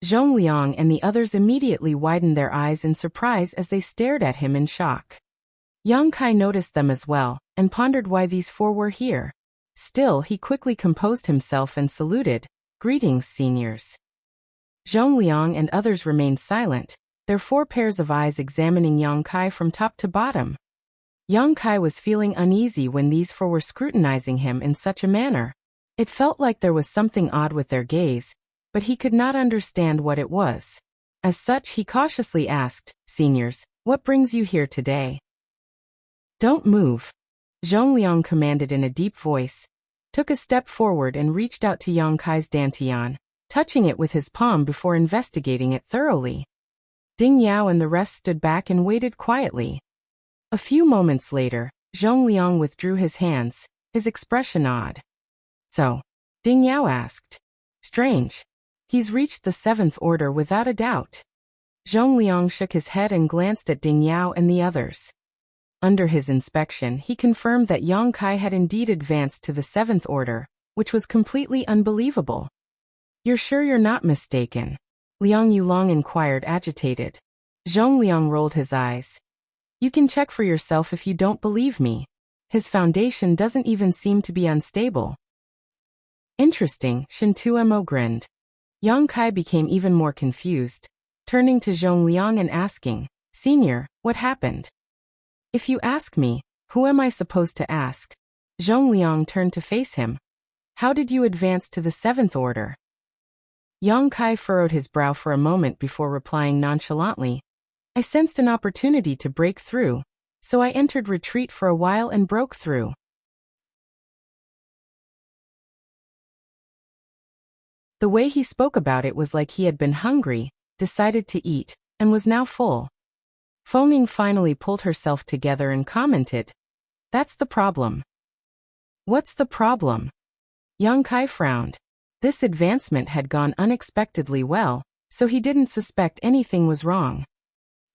Zhongliang and the others immediately widened their eyes in surprise as they stared at him in shock. Yang Kai noticed them as well, and pondered why these four were here. Still, he quickly composed himself and saluted, "Greetings, seniors." Zhongliang and others remained silent, their four pairs of eyes examining Yang Kai from top to bottom. Yang Kai was feeling uneasy when these four were scrutinizing him in such a manner. It felt like there was something odd with their gaze, but he could not understand what it was. As such, he cautiously asked, "Seniors, what brings you here today?" "Don't move," Zhongliang commanded in a deep voice, took a step forward and reached out to Yang Kai's dantian, touching it with his palm before investigating it thoroughly. Ding Yao and the rest stood back and waited quietly. A few moments later, Zhongliang withdrew his hands, his expression odd. "So?" Ding Yao asked. "Strange. He's reached the seventh order without a doubt." Zhongliang shook his head and glanced at Ding Yao and the others. Under his inspection, he confirmed that Yang Kai had indeed advanced to the seventh order, which was completely unbelievable. "You're sure you're not mistaken?" Liang Yulong inquired, agitated. Zhongliang rolled his eyes. "You can check for yourself if you don't believe me. His foundation doesn't even seem to be unstable." "Interesting," Shen Tuemo grinned. Yang Kai became even more confused, turning to Zhongliang and asking, "Senior, what happened?" "If you ask me, who am I supposed to ask?" Zhongliang turned to face him. "How did you advance to the seventh order?" Yang Kai furrowed his brow for a moment before replying nonchalantly, "I sensed an opportunity to break through, so I entered retreat for a while and broke through." The way he spoke about it was like he had been hungry, decided to eat, and was now full. Feng Ying finally pulled herself together and commented, "That's the problem." "What's the problem?" Yang Kai frowned. This advancement had gone unexpectedly well, so he didn't suspect anything was wrong.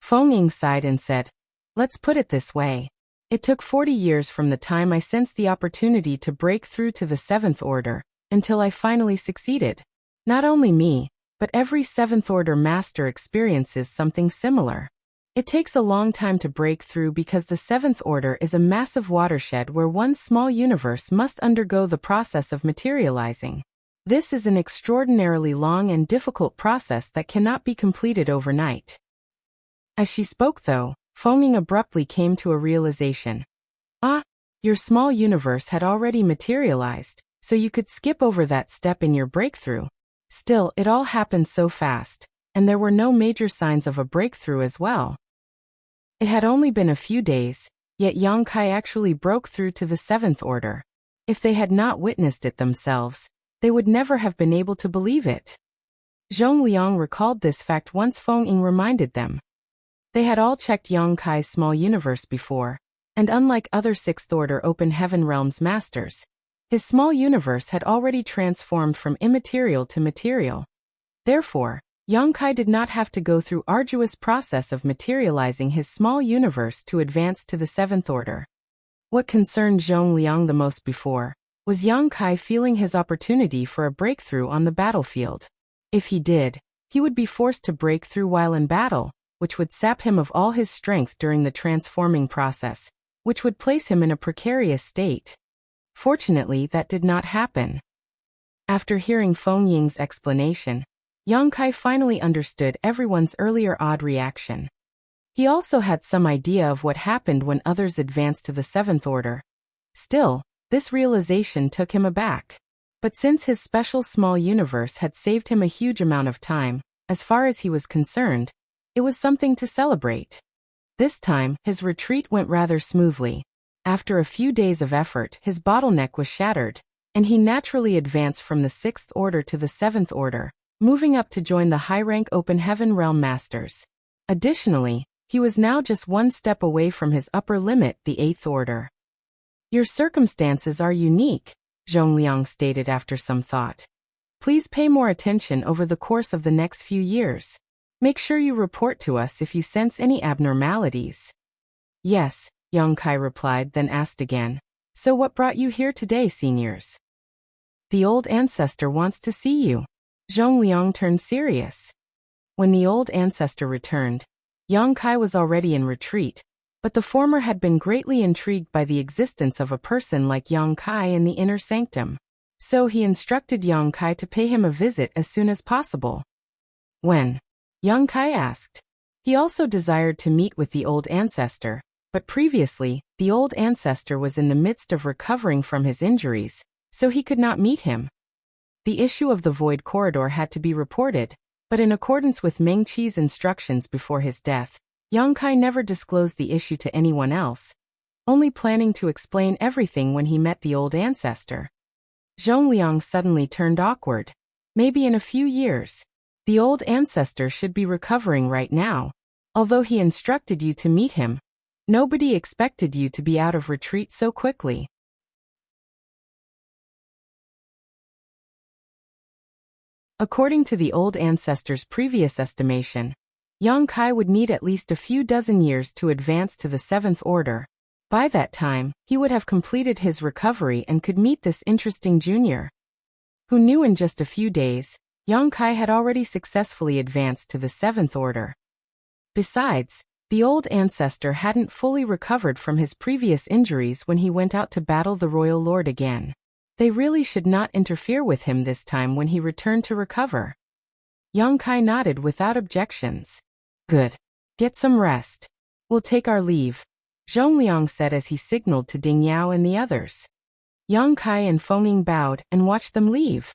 Feng Ying sighed and said, "Let's put it this way. It took 40 years from the time I sensed the opportunity to break through to the seventh order, until I finally succeeded. Not only me, but every seventh order master experiences something similar. It takes a long time to break through because the seventh order is a massive watershed where one small universe must undergo the process of materializing. This is an extraordinarily long and difficult process that cannot be completed overnight." As she spoke though, Feng Ying abruptly came to a realization. "Ah, your small universe had already materialized, so you could skip over that step in your breakthrough. Still, it all happened so fast, and there were no major signs of a breakthrough as well." It had only been a few days, yet Yang Kai actually broke through to the seventh order. If they had not witnessed it themselves, they would never have been able to believe it. Zhongliang recalled this fact once Feng Ying reminded them. They had all checked Yang Kai's small universe before, and unlike other sixth-order open heaven realms masters, his small universe had already transformed from immaterial to material. Therefore, Yang Kai did not have to go through arduous process of materializing his small universe to advance to the seventh order. What concerned Zhongliang the most before was Yang Kai feeling his opportunity for a breakthrough on the battlefield. If he did, he would be forced to break through while in battle, which would sap him of all his strength during the transforming process, which would place him in a precarious state. Fortunately, that did not happen. After hearing Feng Ying's explanation, Yang Kai finally understood everyone's earlier odd reaction. He also had some idea of what happened when others advanced to the seventh order. Still, this realization took him aback. But since his special small universe had saved him a huge amount of time, as far as he was concerned, it was something to celebrate. This time, his retreat went rather smoothly. After a few days of effort, his bottleneck was shattered, and he naturally advanced from the 6th Order to the 7th Order, moving up to join the high-rank Open Heaven Realm Masters. Additionally, he was now just one step away from his upper limit, the 8th Order. Your circumstances are unique, Zhongliang stated after some thought. Please pay more attention over the course of the next few years. Make sure you report to us if you sense any abnormalities. Yes, Yang Kai replied, then asked again. So what brought you here today, seniors? The old ancestor wants to see you. Zhongliang turned serious. When the old ancestor returned, Yang Kai was already in retreat, but the former had been greatly intrigued by the existence of a person like Yang Kai in the inner sanctum. So he instructed Yang Kai to pay him a visit as soon as possible. When? Yang Kai asked. He also desired to meet with the old ancestor, but previously, the old ancestor was in the midst of recovering from his injuries, so he could not meet him. The issue of the Void Corridor had to be reported, but in accordance with Meng Qi's instructions before his death, Yang Kai never disclosed the issue to anyone else, only planning to explain everything when he met the old ancestor. Zhongliang suddenly turned awkward. Maybe in a few years. The old ancestor should be recovering right now. Although he instructed you to meet him, nobody expected you to be out of retreat so quickly. According to the old ancestor's previous estimation, Yang Kai would need at least a few dozen years to advance to the 7th Order. By that time, he would have completed his recovery and could meet this interesting junior. Who knew in just a few days, Yang Kai had already successfully advanced to the 7th Order. Besides, the old ancestor hadn't fully recovered from his previous injuries when he went out to battle the Royal Lord again. They really should not interfere with him this time when he returned to recover. Yang Kai nodded without objections. Good. Get some rest. We'll take our leave, Zhongliang said as he signaled to Ding Yao and the others. Yang Kai and Feng bowed and watched them leave.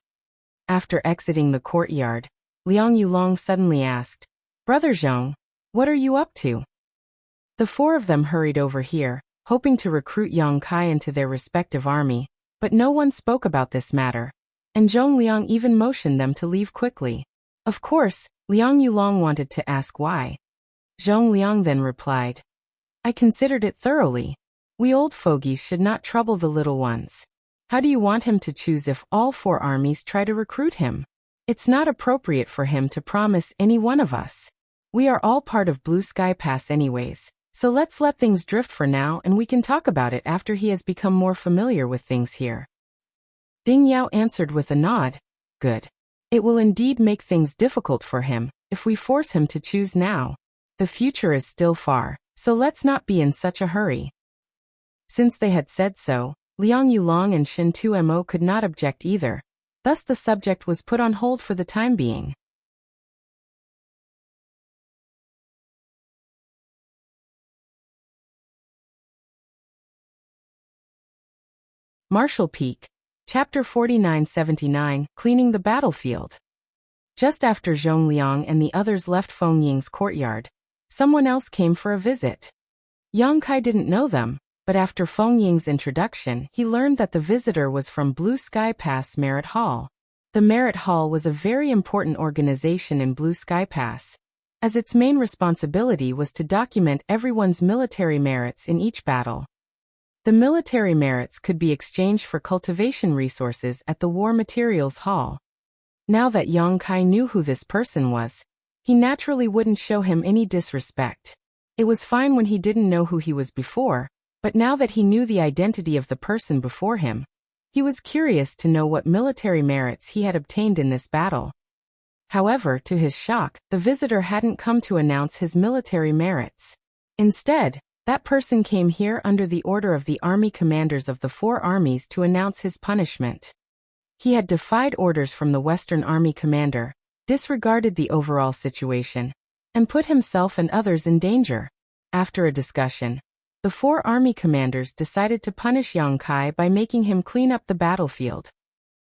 After exiting the courtyard, Liang Yulong suddenly asked, Brother Zhong, what are you up to? The four of them hurried over here, hoping to recruit Yang Kai into their respective army, but no one spoke about this matter, and Zhongliang even motioned them to leave quickly. Of course, Liang Yulong wanted to ask why. Zhongliang then replied, I considered it thoroughly. We old fogies should not trouble the little ones. How do you want him to choose if all four armies try to recruit him? It's not appropriate for him to promise any one of us. We are all part of Blue Sky Pass anyways, so let's let things drift for now and we can talk about it after he has become more familiar with things here. Ding Yao answered with a nod. Good. It will indeed make things difficult for him if we force him to choose now. The future is still far, so let's not be in such a hurry. Since they had said so, Liang Yulong and Shin Tumo could not object either. Thus the subject was put on hold for the time being. Martial Peak, Chapter 4979, Cleaning the Battlefield. Just after Zhongliang and the others left Feng Ying's courtyard, someone else came for a visit. Yang Kai didn't know them, but after Feng Ying's introduction, he learned that the visitor was from Blue Sky Pass Merit Hall. The Merit Hall was a very important organization in Blue Sky Pass, as its main responsibility was to document everyone's military merits in each battle. The military merits could be exchanged for cultivation resources at the War Materials Hall. Now that Yang Kai knew who this person was, he naturally wouldn't show him any disrespect. It was fine when he didn't know who he was before, but now that he knew the identity of the person before him, he was curious to know what military merits he had obtained in this battle. However, to his shock, the visitor hadn't come to announce his military merits. Instead, that person came here under the order of the army commanders of the four armies to announce his punishment. He had defied orders from the Western Army commander, disregarded the overall situation, and put himself and others in danger. After a discussion, the four army commanders decided to punish Yang Kai by making him clean up the battlefield.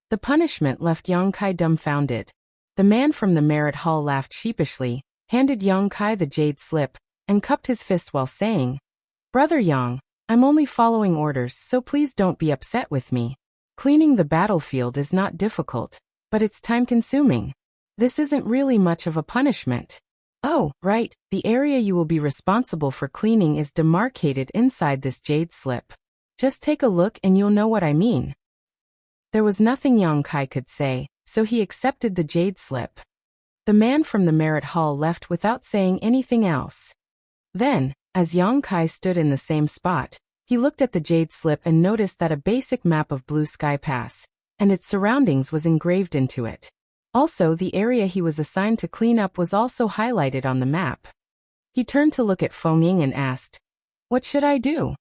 The punishment left Yang Kai dumbfounded. The man from the Merit Hall laughed sheepishly, handed Yang Kai the jade slip, and cupped his fist while saying, "Brother Yang, I'm only following orders, so please don't be upset with me. Cleaning the battlefield is not difficult, but it's time-consuming. This isn't really much of a punishment." "Oh, right, the area you will be responsible for cleaning is demarcated inside this jade slip. Just take a look and you'll know what I mean." There was nothing Yang Kai could say, so he accepted the jade slip. The man from the merit hall left without saying anything else. Then, as Yang Kai stood in the same spot, he looked at the jade slip and noticed that a basic map of Blue Sky Pass and its surroundings was engraved into it. Also, the area he was assigned to clean up was also highlighted on the map. He turned to look at Feng Ying and asked, "What should I do?"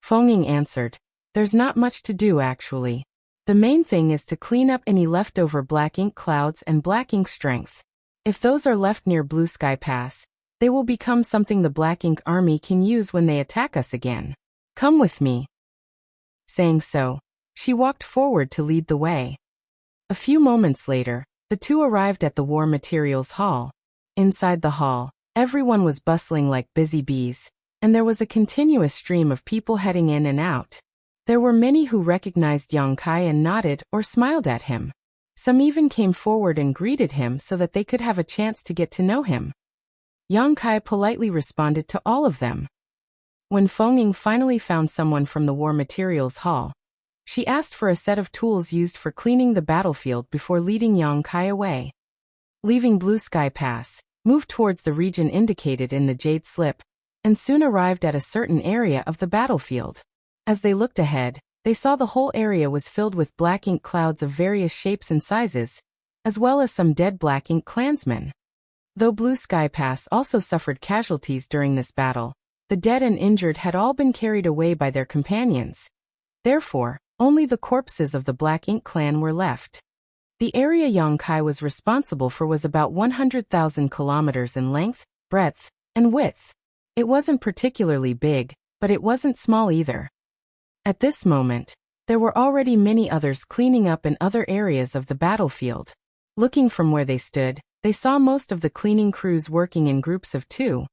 Feng Ying answered, "There's not much to do actually. The main thing is to clean up any leftover black ink clouds and black ink strength. If those are left near Blue Sky Pass, they will become something the Black Ink Army can use when they attack us again. Come with me." Saying so, she walked forward to lead the way. A few moments later, the two arrived at the War Materials Hall. Inside the hall, everyone was bustling like busy bees, and there was a continuous stream of people heading in and out. There were many who recognized Yang Kai and nodded or smiled at him. Some even came forward and greeted him so that they could have a chance to get to know him. Yang Kai politely responded to all of them. When Feng Ying finally found someone from the War Materials Hall, she asked for a set of tools used for cleaning the battlefield before leading Yang Kai away. Leaving Blue Sky Pass, moved towards the region indicated in the jade slip, and soon arrived at a certain area of the battlefield. As they looked ahead, they saw the whole area was filled with black ink clouds of various shapes and sizes, as well as some dead black ink clansmen. Though Blue Sky Pass also suffered casualties during this battle, the dead and injured had all been carried away by their companions. Therefore, only the corpses of the Black Ink clan were left. The area Yang Kai was responsible for was about 100,000 kilometers in length, breadth, and width. It wasn't particularly big, but it wasn't small either. At this moment, there were already many others cleaning up in other areas of the battlefield. Looking from where they stood, they saw most of the cleaning crews working in groups of two,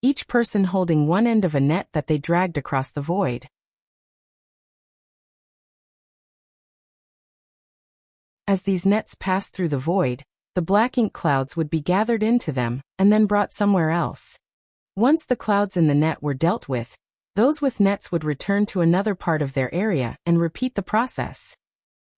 each person holding one end of a net that they dragged across the void. As these nets passed through the void, the black ink clouds would be gathered into them and then brought somewhere else. Once the clouds in the net were dealt with, those with nets would return to another part of their area and repeat the process.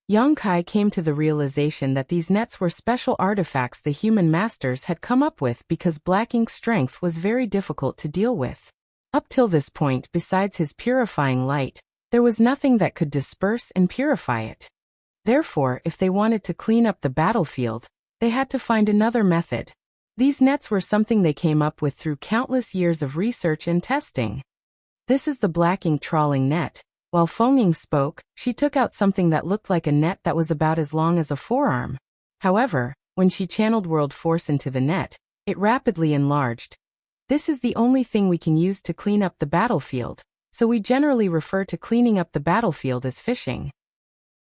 Yang Kai came to the realization that these nets were special artifacts the human masters had come up with because black ink strength was very difficult to deal with. Up till this point, besides his purifying light, there was nothing that could disperse and purify it. Therefore, if they wanted to clean up the battlefield, they had to find another method. These nets were something they came up with through countless years of research and testing. "This is the black ink trawling net." While Feng Ying spoke, she took out something that looked like a net that was about as long as a forearm. However, when she channeled world force into the net, it rapidly enlarged. "This is the only thing we can use to clean up the battlefield, so we generally refer to cleaning up the battlefield as fishing."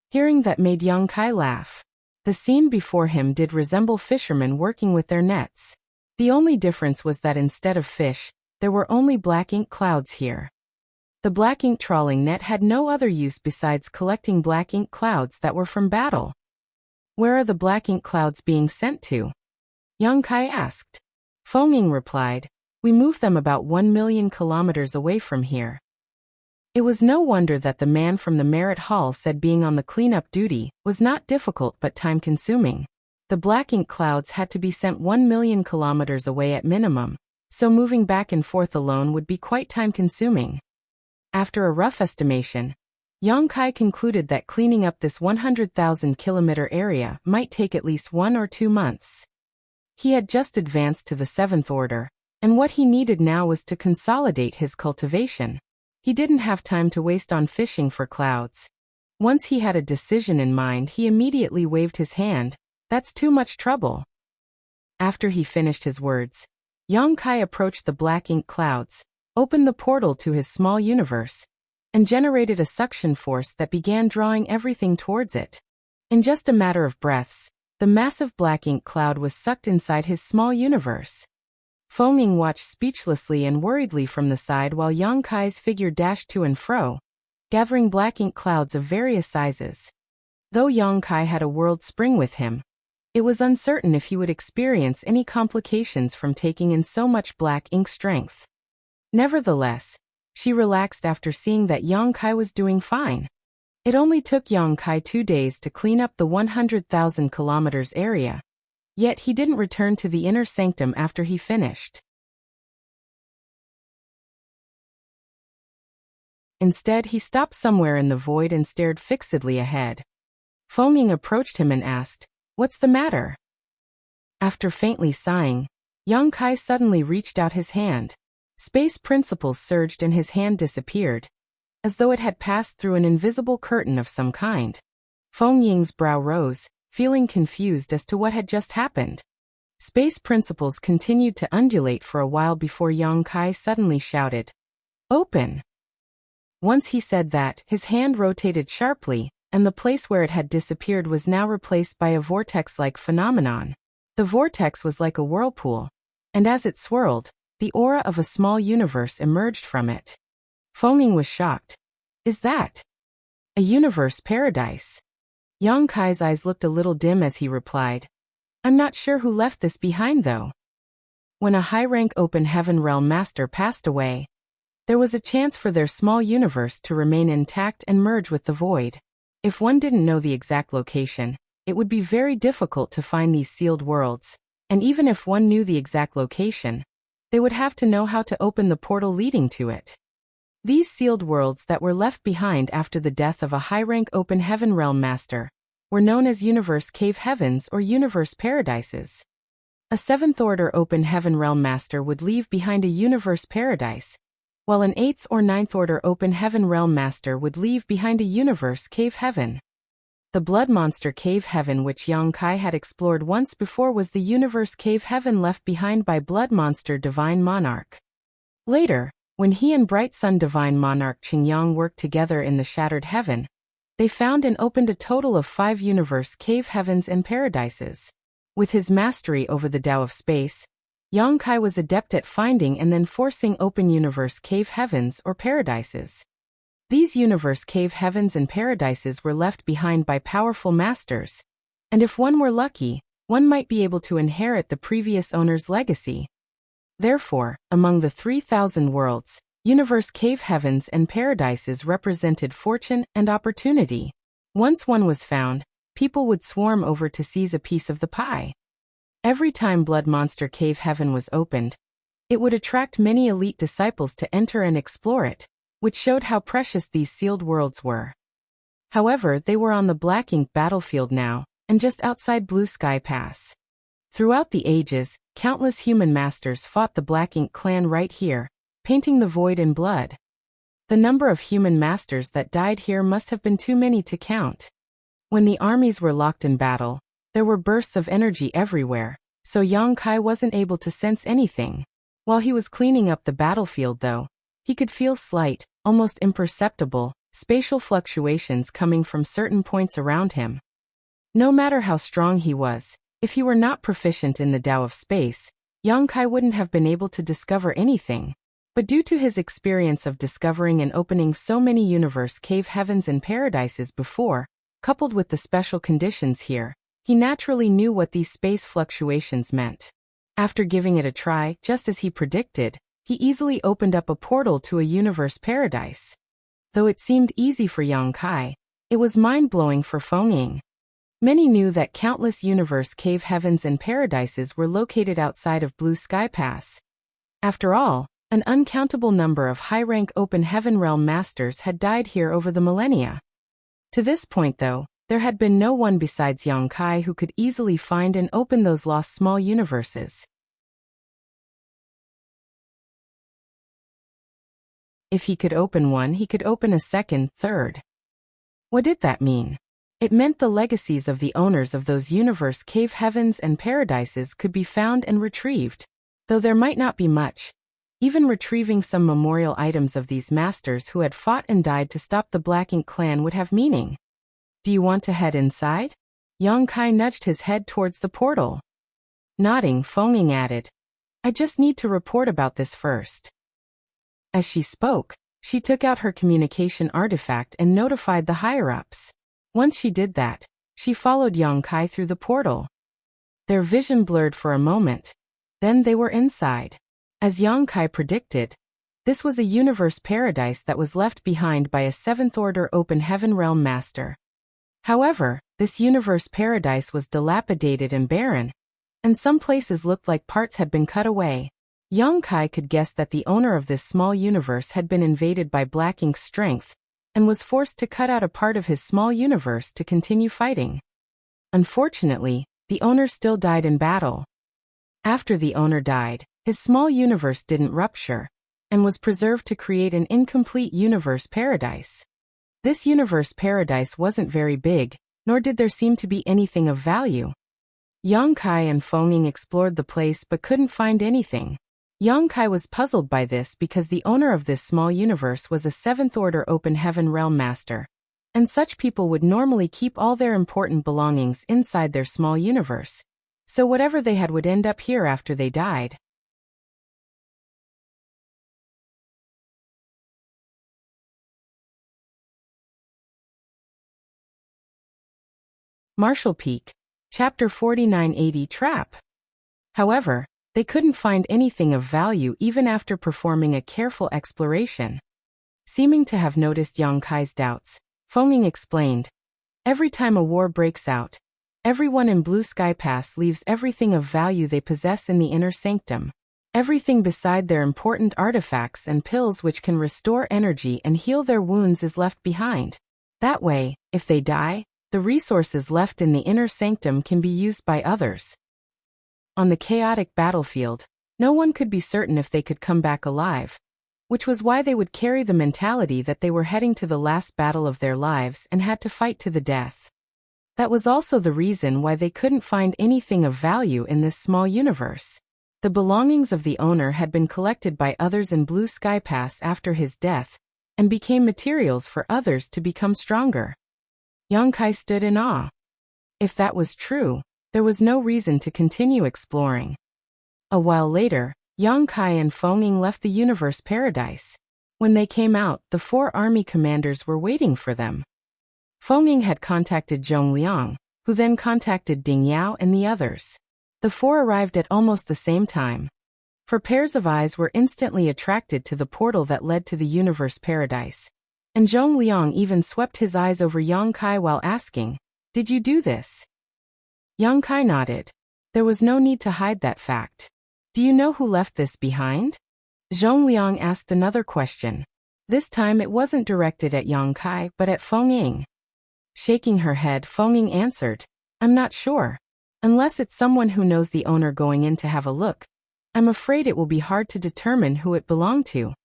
Hearing that made Yang Kai laugh. The scene before him did resemble fishermen working with their nets. The only difference was that instead of fish, there were only black ink clouds here. The black ink trawling net had no other use besides collecting black ink clouds that were from battle. "Where are the black ink clouds being sent to?" Yang Kai asked. Feng Ying replied, "We moved them about 1 million kilometers away from here." It was no wonder that the man from the merit hall said being on the cleanup duty was not difficult but time-consuming. The black ink clouds had to be sent 1 million kilometers away at minimum, so moving back and forth alone would be quite time-consuming. After a rough estimation, Yang Kai concluded that cleaning up this 100,000-kilometer area might take at least 1 or 2 months. He had just advanced to the 7th order, and what he needed now was to consolidate his cultivation. He didn't have time to waste on fishing for clouds. Once he had a decision in mind, he immediately waved his hand. "That's too much trouble." After he finished his words, Yang Kai approached the black ink clouds, opened the portal to his small universe, and generated a suction force that began drawing everything towards it. In just a matter of breaths, the massive black ink cloud was sucked inside his small universe. Feng Ying watched speechlessly and worriedly from the side while Yang Kai's figure dashed to and fro, gathering black ink clouds of various sizes. Though Yang Kai had a world spring with him, it was uncertain if he would experience any complications from taking in so much black ink strength. Nevertheless, she relaxed after seeing that Yang Kai was doing fine. It only took Yang Kai 2 days to clean up the 100,000 kilometers area, yet he didn't return to the inner sanctum after he finished. Instead, he stopped somewhere in the void and stared fixedly ahead. Feng Ying approached him and asked, "What's the matter?" After faintly sighing, Yang Kai suddenly reached out his hand. Space principles surged and his hand disappeared, as though it had passed through an invisible curtain of some kind. Feng Ying's brow rose, feeling confused as to what had just happened. Space principles continued to undulate for a while before Yang Kai suddenly shouted, "Open!" Once he said that, his hand rotated sharply, and the place where it had disappeared was now replaced by a vortex-like phenomenon. The vortex was like a whirlpool, and as it swirled, the aura of a small universe emerged from it. Feng Ying was shocked. "Is that a universe paradise?" Yang Kai's eyes looked a little dim as he replied, "I'm not sure who left this behind though. When a high-rank open heaven realm master passed away, there was a chance for their small universe to remain intact and merge with the void. If one didn't know the exact location, it would be very difficult to find these sealed worlds, and even if one knew the exact location, they would have to know how to open the portal leading to it. These sealed worlds that were left behind after the death of a high-rank open heaven realm master were known as universe cave heavens or universe paradises. A 7th-order open heaven realm master would leave behind a universe paradise, while an 8th or 9th-order open heaven realm master would leave behind a universe cave heaven. The blood monster cave heaven which Yang Kai had explored once before was the universe cave heaven left behind by blood monster divine monarch. Later, when he and bright sun divine monarch Qingyang worked together in the shattered heaven, they found and opened a total of 5 universe cave heavens and paradises. With his mastery over the Tao of space, Yang Kai was adept at finding and then forcing open universe cave heavens or paradises. These universe cave heavens and paradises were left behind by powerful masters, and if one were lucky, one might be able to inherit the previous owner's legacy. Therefore, among the 3,000 worlds, universe cave heavens and paradises represented fortune and opportunity. Once one was found, people would swarm over to seize a piece of the pie. Every time Blood Monster Cave Heaven was opened, it would attract many elite disciples to enter and explore it, which showed how precious these sealed worlds were. However, they were on the Black Ink battlefield now, and just outside Blue Sky Pass. Throughout the ages, countless human masters fought the Black Ink clan right here, painting the void in blood. The number of human masters that died here must have been too many to count. When the armies were locked in battle, there were bursts of energy everywhere, so Yang Kai wasn't able to sense anything. While he was cleaning up the battlefield though, he could feel slight, almost imperceptible, spatial fluctuations coming from certain points around him. No matter how strong he was, if he were not proficient in the Tao of space, Yang Kai wouldn't have been able to discover anything. But due to his experience of discovering and opening so many universe cave heavens and paradises before, coupled with the special conditions here, he naturally knew what these space fluctuations meant. After giving it a try, just as he predicted, he easily opened up a portal to a universe paradise. Though it seemed easy for Yang Kai, it was mind-blowing for Feng Ying. Many knew that countless universe cave heavens and paradises were located outside of Blue Sky Pass. After all, an uncountable number of high-rank open heaven realm masters had died here over the millennia. To this point though, there had been no one besides Yang Kai who could easily find and open those lost small universes. If he could open one, he could open a second, third. What did that mean? It meant the legacies of the owners of those universe cave heavens and paradises could be found and retrieved. Though there might not be much, even retrieving some memorial items of these masters who had fought and died to stop the Black Ink clan would have meaning. Do you want to head inside? Yang Kai nudged his head towards the portal. Nodding, Feng Ying added, I just need to report about this first. As she spoke, she took out her communication artifact and notified the higher-ups. Once she did that, she followed Yang Kai through the portal. Their vision blurred for a moment. Then they were inside. As Yang Kai predicted, this was a universe paradise that was left behind by a seventh-order open heaven realm master. However, this universe paradise was dilapidated and barren, and some places looked like parts had been cut away. Yang Kai could guess that the owner of this small universe had been invaded by Black Ink's strength, and was forced to cut out a part of his small universe to continue fighting. Unfortunately, the owner still died in battle. After the owner died, his small universe didn't rupture, and was preserved to create an incomplete universe paradise. This universe paradise wasn't very big, nor did there seem to be anything of value. Yang Kai and Feng explored the place but couldn't find anything. Yang Kai was puzzled by this because the owner of this small universe was a seventh-order open heaven realm master, and such people would normally keep all their important belongings inside their small universe, so whatever they had would end up here after they died. Marshall Peak, Chapter 4980 Trap. However, they couldn't find anything of value even after performing a careful exploration. Seeming to have noticed Yang Kai's doubts, Feng explained, "Every time a war breaks out, everyone in Blue Sky Pass leaves everything of value they possess in the inner sanctum. Everything beside their important artifacts and pills which can restore energy and heal their wounds is left behind. That way, if they die, the resources left in the inner sanctum can be used by others." On the chaotic battlefield, no one could be certain if they could come back alive, which was why they would carry the mentality that they were heading to the last battle of their lives and had to fight to the death. That was also the reason why they couldn't find anything of value in this small universe. The belongings of the owner had been collected by others in Blue Sky Pass after his death, and became materials for others to become stronger. Yang Kai stood in awe. If that was true, there was no reason to continue exploring. A while later, Yang Kai and Feng left the universe paradise. When they came out, the 4 army commanders were waiting for them. Feng had contacted Zhong Liang, who then contacted Ding Yao and the others. The 4 arrived at almost the same time. For pairs of eyes were instantly attracted to the portal that led to the universe paradise. And Zhong Liang even swept his eyes over Yang Kai while asking, "Did you do this?" Yang Kai nodded. There was no need to hide that fact. "Do you know who left this behind?" Zhong Liang asked another question. This time it wasn't directed at Yang Kai but at Feng. Shaking her head, Feng answered, "I'm not sure. Unless it's someone who knows the owner going in to have a look, I'm afraid it will be hard to determine who it belonged to."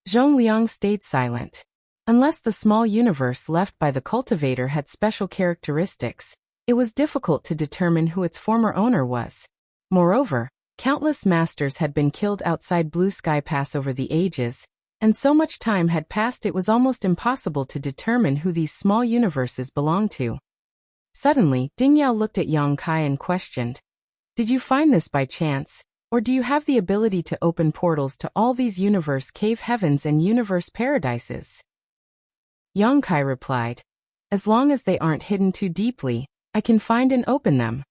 Zhong Liang stayed silent. Unless the small universe left by the cultivator had special characteristics, it was difficult to determine who its former owner was. Moreover, countless masters had been killed outside Blue Sky Pass over the ages, and so much time had passed it was almost impossible to determine who these small universes belonged to. Suddenly, Ding Yao looked at Yang Kai and questioned, "Did you find this by chance, or do you have the ability to open portals to all these universe cave heavens and universe paradises?" Yang Kai replied, "As long as they aren't hidden too deeply, I can find and open them."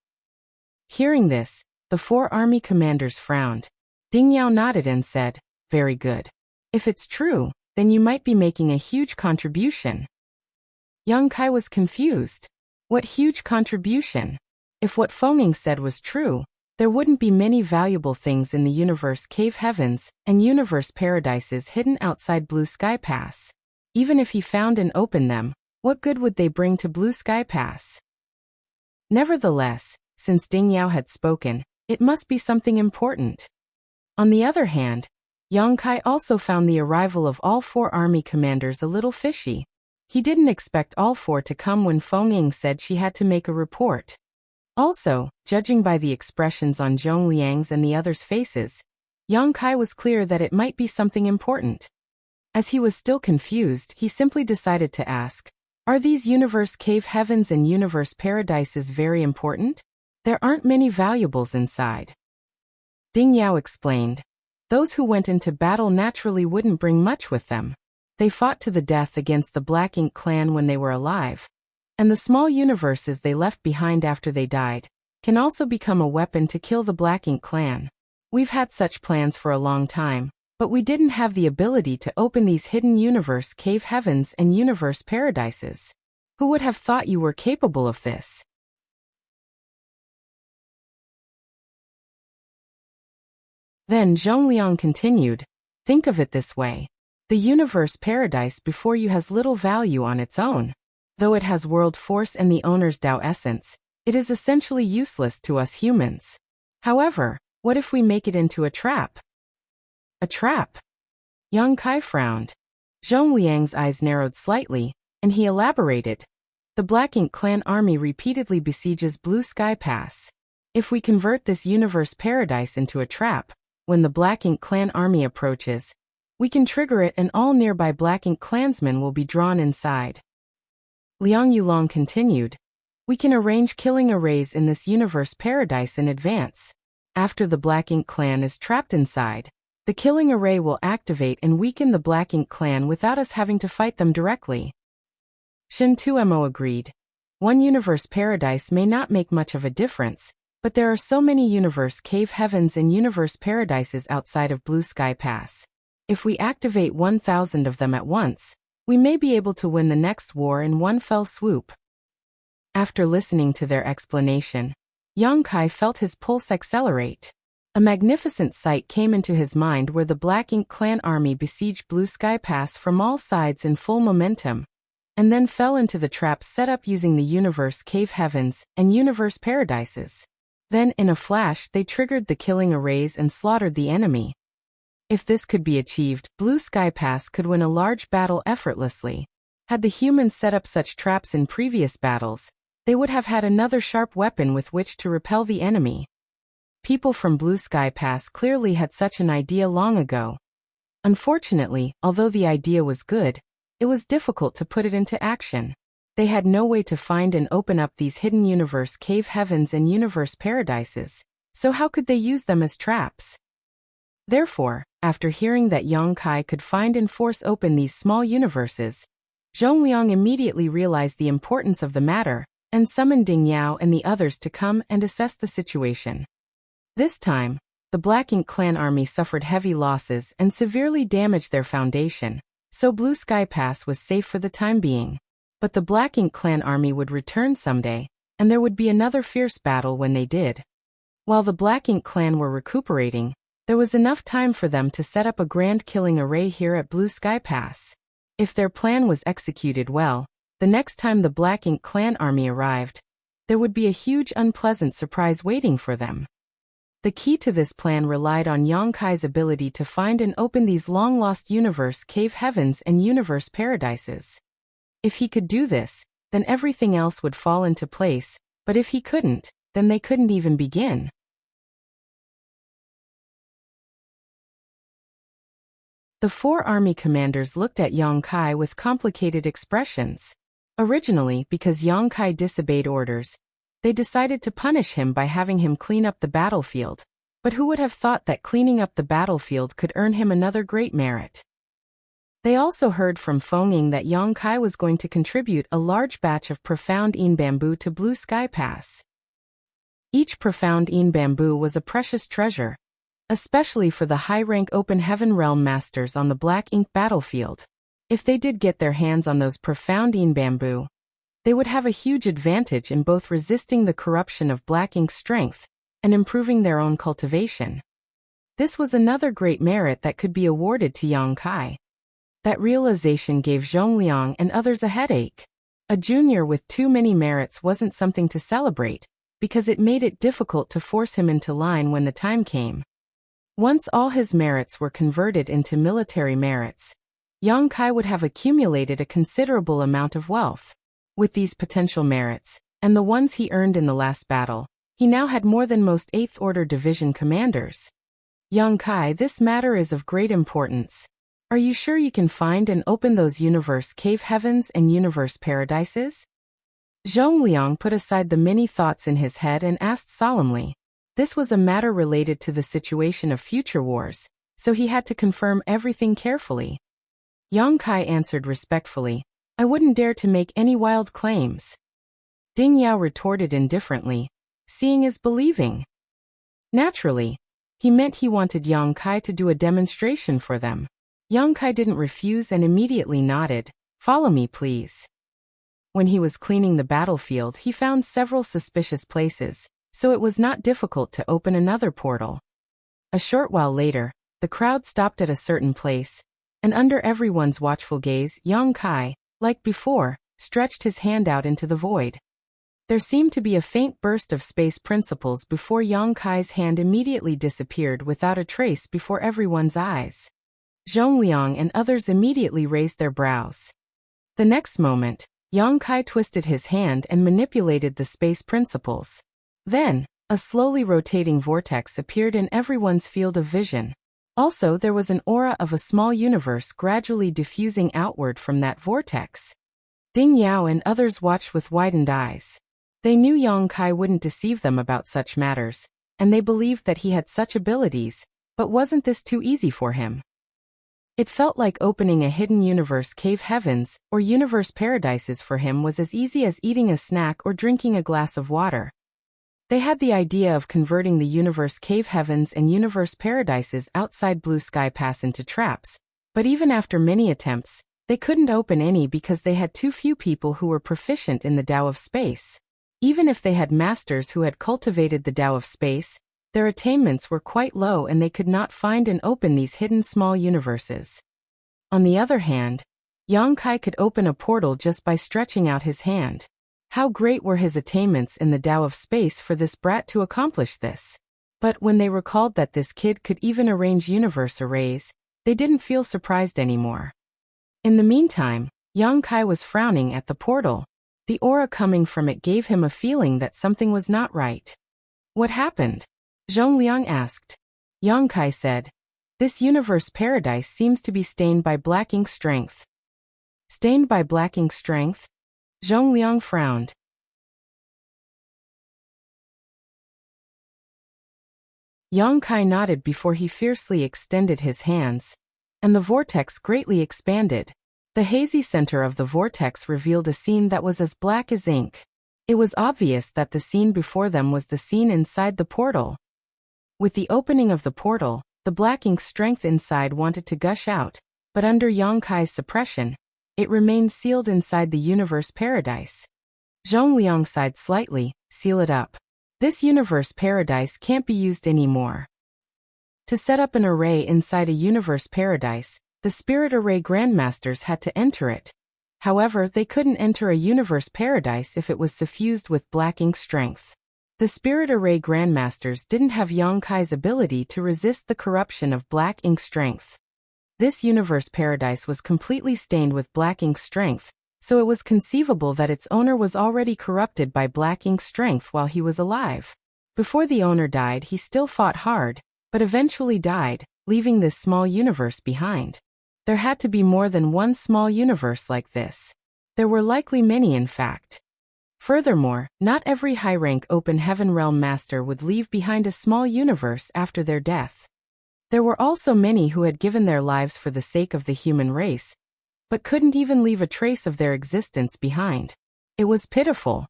Hearing this, the 4 army commanders frowned. Ding Yao nodded and said, "Very good. If it's true, then you might be making a huge contribution." Yang Kai was confused. What huge contribution? If what Feng said was true, there wouldn't be many valuable things in the universe cave heavens and universe paradises hidden outside Blue Sky Pass. Even if he found and opened them, what good would they bring to Blue Sky Pass? Nevertheless, since Ding Yao had spoken, it must be something important. On the other hand, Yang Kai also found the arrival of all 4 army commanders a little fishy. He didn't expect all 4 to come when Feng said she had to make a report. Also, judging by the expressions on Zhong Liang's and the others' faces, Yang Kai was clear that it might be something important. As he was still confused, he simply decided to ask, "Are these universe cave heavens and universe paradises very important? There aren't many valuables inside." Ding Yao explained. Those who went into battle naturally wouldn't bring much with them. They fought to the death against the Black Ink clan when they were alive. And the small universes they left behind after they died can also become a weapon to kill the Black Ink clan. We've had such plans for a long time, but we didn't have the ability to open these hidden universe cave heavens and universe paradises. Who would have thought you were capable of this? Then Zhongliang continued, think of it this way. The universe paradise before you has little value on its own. Though it has world force and the owner's Tao essence, it is essentially useless to us humans. However, what if we make it into a trap? A trap? Yang Kai frowned. Zhongliang's eyes narrowed slightly, and he elaborated. The Black Ink clan army repeatedly besieges Blue Sky Pass. If we convert this universe paradise into a trap, when the Black Ink clan army approaches, we can trigger it and all nearby Black Ink clansmen will be drawn inside. Liang Yulong continued. We can arrange killing arrays in this universe paradise in advance. After the Black Ink clan is trapped inside, the killing array will activate and weaken the Black Ink clan without us having to fight them directly. Shin Tuemo agreed. One universe paradise may not make much of a difference, but there are so many universe cave heavens and universe paradises outside of Blue Sky Pass. If we activate 1,000 of them at once, we may be able to win the next war in one fell swoop. After listening to their explanation, Yang Kai felt his pulse accelerate. A magnificent sight came into his mind where the Black Ink clan army besieged Blue Sky Pass from all sides in full momentum, and then fell into the traps set up using the universe cave heavens and universe paradises. Then, in a flash, they triggered the killing arrays and slaughtered the enemy. If this could be achieved, Blue Sky Pass could win a large battle effortlessly. Had the humans set up such traps in previous battles, they would have had another sharp weapon with which to repel the enemy. People from Blue Sky Pass clearly had such an idea long ago. Unfortunately, although the idea was good, it was difficult to put it into action. They had no way to find and open up these hidden universe cave heavens and universe paradises, so how could they use them as traps? Therefore, after hearing that Yang Kai could find and force open these small universes, Zhongliang immediately realized the importance of the matter, and summoned Ding Yao and the others to come and assess the situation. This time, the Black Ink clan army suffered heavy losses and severely damaged their foundation, so Blue Sky Pass was safe for the time being. But the Black Ink clan army would return someday, and there would be another fierce battle when they did. While the Black Ink clan were recuperating, there was enough time for them to set up a grand killing array here at Blue Sky Pass. If their plan was executed well, the next time the Black Ink clan army arrived, there would be a huge unpleasant surprise waiting for them. The key to this plan relied on Yang Kai's ability to find and open these long-lost universe cave heavens and universe paradises. If he could do this, then everything else would fall into place, but if he couldn't, then they couldn't even begin. The four army commanders looked at Yang Kai with complicated expressions. Originally, because Yang Kai disobeyed orders, they decided to punish him by having him clean up the battlefield. But who would have thought that cleaning up the battlefield could earn him another great merit? They also heard from Feng that Yang Kai was going to contribute a large batch of profound Yin bamboo to Blue Sky Pass. Each profound Yin bamboo was a precious treasure, especially for the high-rank Open Heaven Realm Masters on the Black Ink battlefield. If they did get their hands on those profound Yin bamboo, they would have a huge advantage in both resisting the corruption of Black Ink's strength and improving their own cultivation. This was another great merit that could be awarded to Yang Kai. That realization gave Zhongliang and others a headache. A junior with too many merits wasn't something to celebrate, because it made it difficult to force him into line when the time came. Once all his merits were converted into military merits, Yang Kai would have accumulated a considerable amount of wealth. With these potential merits, and the ones he earned in the last battle, he now had more than most 8th Order Division commanders. Yang Kai, this matter is of great importance. Are you sure you can find and open those universe cave heavens and universe paradises? Zhongliang put aside the many thoughts in his head and asked solemnly. This was a matter related to the situation of future wars, so he had to confirm everything carefully. Yang Kai answered respectfully, "I wouldn't dare to make any wild claims." Ding Yao retorted indifferently, "Seeing is believing." Naturally, he meant he wanted Yang Kai to do a demonstration for them. Yang Kai didn't refuse and immediately nodded, "Follow me, please." When he was cleaning the battlefield, he found several suspicious places, so it was not difficult to open another portal. A short while later, the crowd stopped at a certain place, and under everyone's watchful gaze, Yang Kai, like before, stretched his hand out into the void. There seemed to be a faint burst of space principles before Yang Kai's hand immediately disappeared without a trace before everyone's eyes. Zhongliang and others immediately raised their brows. The next moment, Yang Kai twisted his hand and manipulated the space principles. Then, a slowly rotating vortex appeared in everyone's field of vision. Also, there was an aura of a small universe gradually diffusing outward from that vortex. Ding Yao and others watched with widened eyes. They knew Yang Kai wouldn't deceive them about such matters, and they believed that he had such abilities, but wasn't this too easy for him? It felt like opening a hidden universe cave heavens or universe paradises for him was as easy as eating a snack or drinking a glass of water. They had the idea of converting the universe cave heavens and universe paradises outside Blue Sky Pass into traps, but even after many attempts, they couldn't open any because they had too few people who were proficient in the Tao of Space. Even if they had masters who had cultivated the Tao of Space, their attainments were quite low and they could not find and open these hidden small universes. On the other hand, Yang Kai could open a portal just by stretching out his hand. How great were his attainments in the Tao of Space for this brat to accomplish this? But when they recalled that this kid could even arrange universe arrays, they didn't feel surprised anymore. In the meantime, Yang Kai was frowning at the portal. The aura coming from it gave him a feeling that something was not right. "What happened?" Zhongliang asked. Yang Kai said, "This universe paradise seems to be stained by black ink strength." "Stained by black ink strength?" Zhongliang frowned. Yang Kai nodded before he fiercely extended his hands, and the vortex greatly expanded. The hazy center of the vortex revealed a scene that was as black as ink. It was obvious that the scene before them was the scene inside the portal. With the opening of the portal, the black ink strength inside wanted to gush out, but under Yang Kai's suppression, it remained sealed inside the universe paradise. Zhongliang sighed slightly, "Seal it up. This universe paradise can't be used anymore." To set up an array inside a universe paradise, the Spirit Array Grandmasters had to enter it. However, they couldn't enter a universe paradise if it was suffused with black ink strength. The Spirit Array Grandmasters didn't have Yang Kai's ability to resist the corruption of black ink strength. This universe paradise was completely stained with black ink strength, so it was conceivable that its owner was already corrupted by black ink strength while he was alive. Before the owner died, he still fought hard, but eventually died, leaving this small universe behind. There had to be more than one small universe like this. There were likely many, in fact. Furthermore, not every high-rank open heaven realm master would leave behind a small universe after their death. There were also many who had given their lives for the sake of the human race, but couldn't even leave a trace of their existence behind. It was pitiful.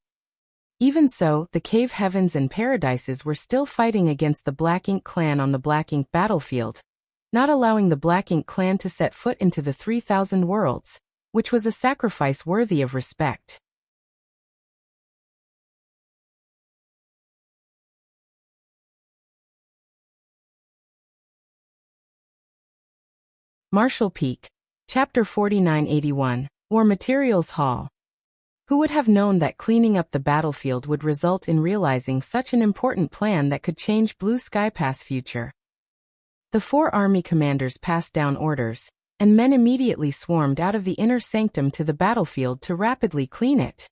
Even so, the cave heavens and paradises were still fighting against the Black Ink clan on the Black Ink battlefield, not allowing the Black Ink clan to set foot into the 3,000 worlds, which was a sacrifice worthy of respect. Marshall Peak, Chapter 4981, War Materials Hall. Who would have known that cleaning up the battlefield would result in realizing such an important plan that could change Blue Sky Pass' future? The 4 army commanders passed down orders, and men immediately swarmed out of the inner sanctum to the battlefield to rapidly clean it.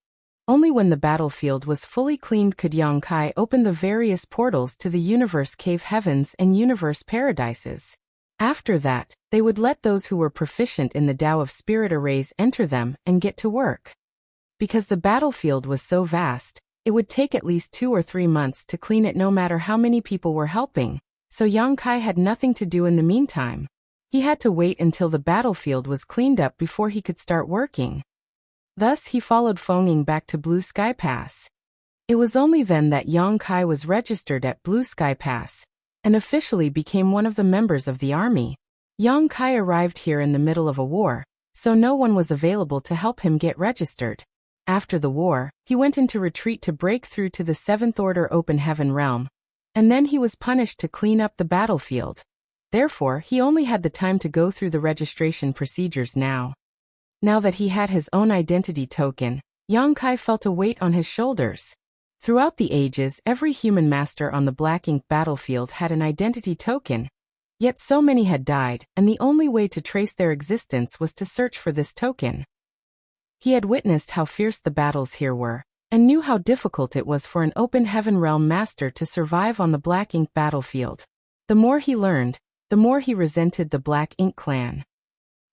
Only when the battlefield was fully cleaned could Yang Kai open the various portals to the universe cave heavens and universe paradises. After that, they would let those who were proficient in the Tao of Spirit arrays enter them and get to work. Because the battlefield was so vast, It would take at least 2 or 3 months to clean it no matter how many people were helping, so Yang Kai had nothing to do in the meantime. He had to wait until the battlefield was cleaned up before he could start working. Thus he followed Feng Ying back to Blue Sky Pass. It was only then that Yang Kai was registered at Blue Sky Pass, and officially became one of the members of the army. Yang Kai arrived here in the middle of a war, so no one was available to help him get registered. After the war, he went into retreat to break through to the 7th Order Open Heaven realm, and then he was punished to clean up the battlefield. Therefore, he only had the time to go through the registration procedures now. Now that he had his own identity token, Yang Kai felt a weight on his shoulders. Throughout the ages, every human master on the Black Ink battlefield had an identity token. Yet so many had died, and the only way to trace their existence was to search for this token. He had witnessed how fierce the battles here were, and knew how difficult it was for an Open Heaven realm master to survive on the Black Ink battlefield. The more he learned, the more he resented the Black Ink clan.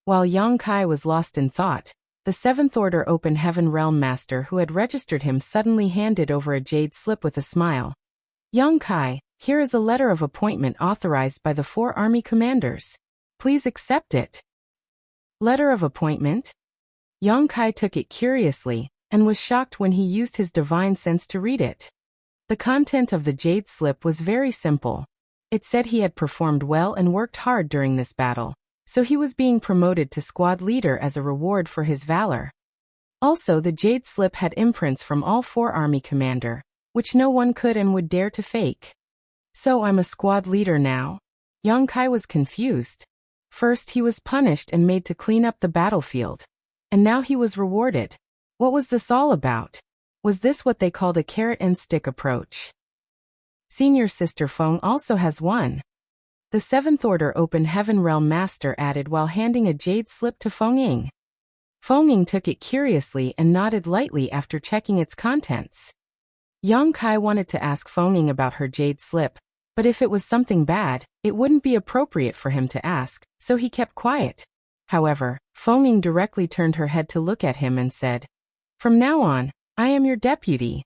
While Yang Kai was lost in thought, the 7th Order Open Heaven realm master who had registered him suddenly handed over a jade slip with a smile. Yang Kai, here is a letter of appointment authorized by the 4 army commanders. Please accept it. Letter of appointment? Yang Kai took it curiously, and was shocked when he used his divine sense to read it. The content of the jade slip was very simple. It said he had performed well and worked hard during this battle, so he was being promoted to squad leader as a reward for his valor. Also, the jade slip had imprints from all 4 army commander, which no one could and would dare to fake. So I'm a squad leader now? Yang Kai was confused. First he was punished and made to clean up the battlefield. And now he was rewarded. What was this all about? Was this what they called a carrot and stick approach? Senior Sister Feng also has one. The 7th Order Open Heaven Realm Master added while handing a jade slip to Feng Ying. Feng Ying took it curiously and nodded lightly after checking its contents. Yang Kai wanted to ask Feng Ying about her jade slip, but if it was something bad, it wouldn't be appropriate for him to ask, so he kept quiet. However, Feng Ying directly turned her head to look at him and said, "From now on, I am your deputy."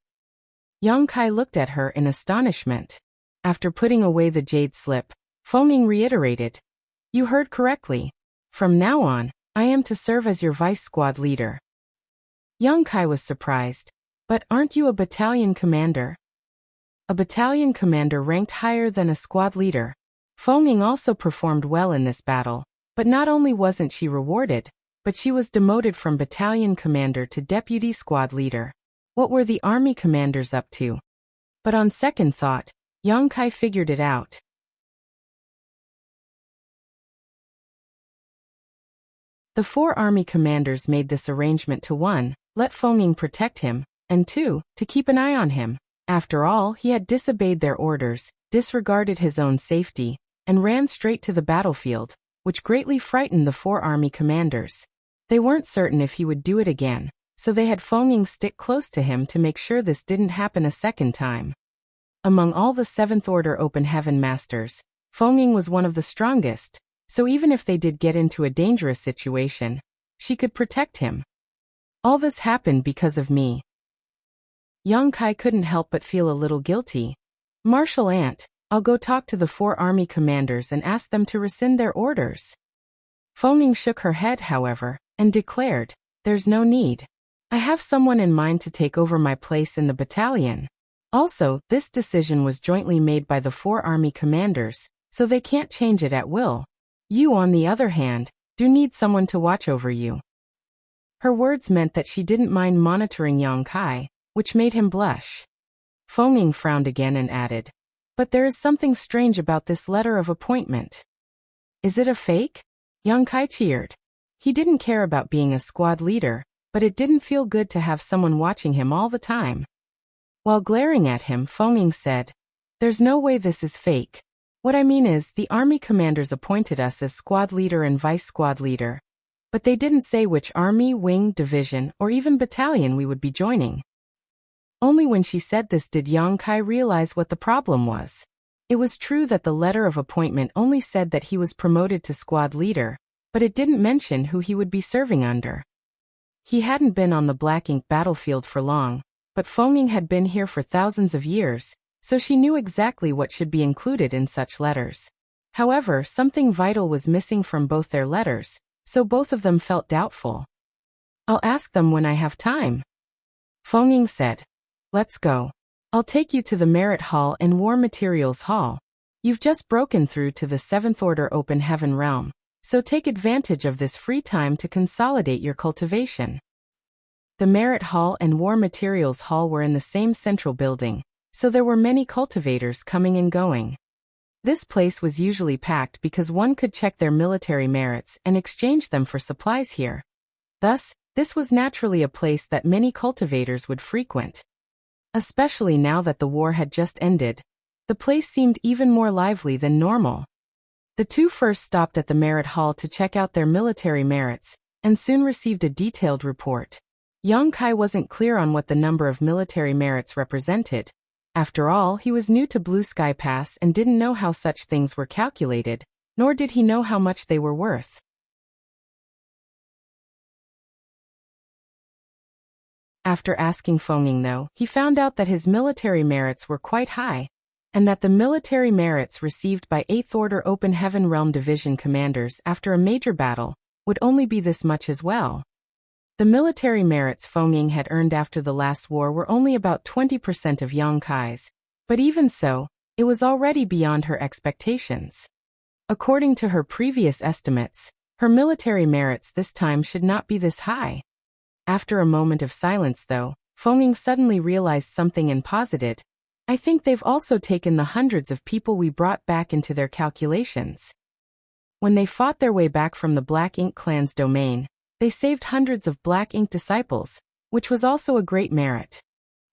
Yang Kai looked at her in astonishment. After putting away the jade slip, Feng Ying reiterated, "You heard correctly. From now on, I am to serve as your vice squad leader." Yang Kai was surprised. "But aren't you a battalion commander?" A battalion commander ranked higher than a squad leader. Feng Ying also performed well in this battle, but not only wasn't she rewarded, but she was demoted from battalion commander to deputy squad leader. What were the army commanders up to? But on second thought, Yang Kai figured it out. The 4 army commanders made this arrangement to 1, let Feng Ying protect him, and 2, to keep an eye on him. After all, he had disobeyed their orders, disregarded his own safety, and ran straight to the battlefield, which greatly frightened the 4 army commanders. They weren't certain if he would do it again, so they had Feng Ying stick close to him to make sure this didn't happen a second time. Among all the 7th Order Open Heaven Masters, Feng Ying was one of the strongest, so even if they did get into a dangerous situation, she could protect him. All this happened because of me. Yang Kai couldn't help but feel a little guilty. "Martial Aunt, I'll go talk to the 4 army commanders and ask them to rescind their orders." Feng Ying shook her head, however, and declared, "There's no need. I have someone in mind to take over my place in the battalion. Also, this decision was jointly made by the 4 army commanders, so they can't change it at will. You, on the other hand, do need someone to watch over you." Her words meant that she didn't mind monitoring Yang Kai, which made him blush. Feng Ying frowned again and added, "But there is something strange about this letter of appointment." "Is it a fake?" Yang Kai cheered. He didn't care about being a squad leader, but it didn't feel good to have someone watching him all the time. While glaring at him, Feng Ying said, "There's no way this is fake. What I mean is, the army commanders appointed us as squad leader and vice squad leader, but they didn't say which army, wing, division, or even battalion we would be joining." Only when she said this did Yang Kai realize what the problem was. It was true that the letter of appointment only said that he was promoted to squad leader, but it didn't mention who he would be serving under. He hadn't been on the Black Ink battlefield for long, But Fengying had been here for thousands of years, so she knew exactly what should be included in such letters. However, something vital was missing from both their letters, so both of them felt doubtful. "I'll ask them when I have time," Fengying said. "Let's go. I'll take you to the Merit Hall and War Materials Hall. You've just broken through to the 7th Order Open Heaven realm, so take advantage of this free time to consolidate your cultivation." The Merit Hall and War Materials Hall were in the same central building, so there were many cultivators coming and going. This place was usually packed because one could check their military merits and exchange them for supplies here. Thus, this was naturally a place that many cultivators would frequent. Especially now that the war had just ended, the place seemed even more lively than normal. The two first stopped at the Merit Hall to check out their military merits, and soon received a detailed report. Yang Kai wasn't clear on what the number of military merits represented. After all, he was new to Blue Sky Pass and didn't know how such things were calculated, nor did he know how much they were worth. After asking Fengying though, he found out that his military merits were quite high, and that the military merits received by 8th Order Open Heaven Realm Division commanders after a major battle would only be this much as well. The military merits Fengying had earned after the last war were only about 20% of Yang Kai's, but even so, it was already beyond her expectations. According to her previous estimates, her military merits this time should not be this high. After a moment of silence though, Fengying suddenly realized something and posited, "I think they've also taken the hundreds of people we brought back into their calculations." When they fought their way back from the Black Ink clan's domain, they saved hundreds of Black Ink disciples, which was also a great merit.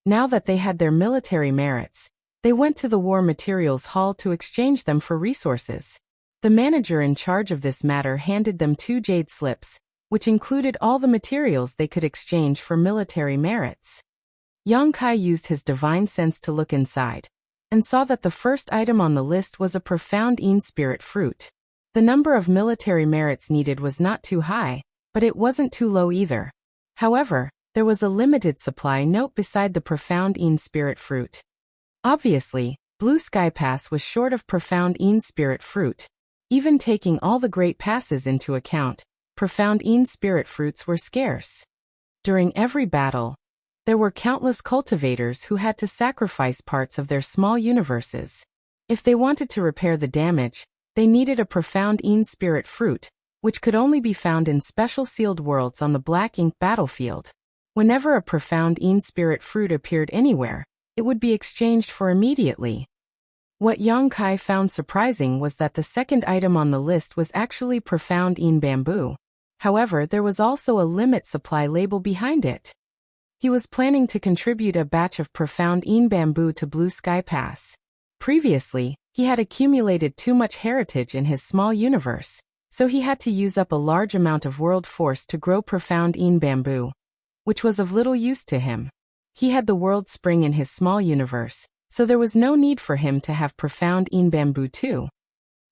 Now that they had their military merits, they went to the War Materials Hall to exchange them for resources. The manager in charge of this matter handed them 2 jade slips, which included all the materials they could exchange for military merits. Yang Kai used his divine sense to look inside, and saw that the first item on the list was a profound Een spirit fruit. The number of military merits needed was not too high, but it wasn't too low either. However, there was a limited supply note beside the profound Een spirit fruit. Obviously, Blue Sky Pass was short of profound Een spirit fruit. Even taking all the great passes into account, profound Een spirit fruits were scarce. During every battle, there were countless cultivators who had to sacrifice parts of their small universes. If they wanted to repair the damage, they needed a profound Een spirit fruit, which could only be found in special sealed worlds on the Black Ink battlefield. Whenever a profound Een spirit fruit appeared anywhere, it would be exchanged for immediately. What Yang Kai found surprising was that the second item on the list was actually profound Een bamboo. However, there was also a limit supply label behind it. He was planning to contribute a batch of profound Een bamboo to Blue Sky Pass. Previously, he had accumulated too much heritage in his small universe, so he had to use up a large amount of world force to grow profound Een bamboo, which was of little use to him. He had the world spring in his small universe, so there was no need for him to have profound Een bamboo too.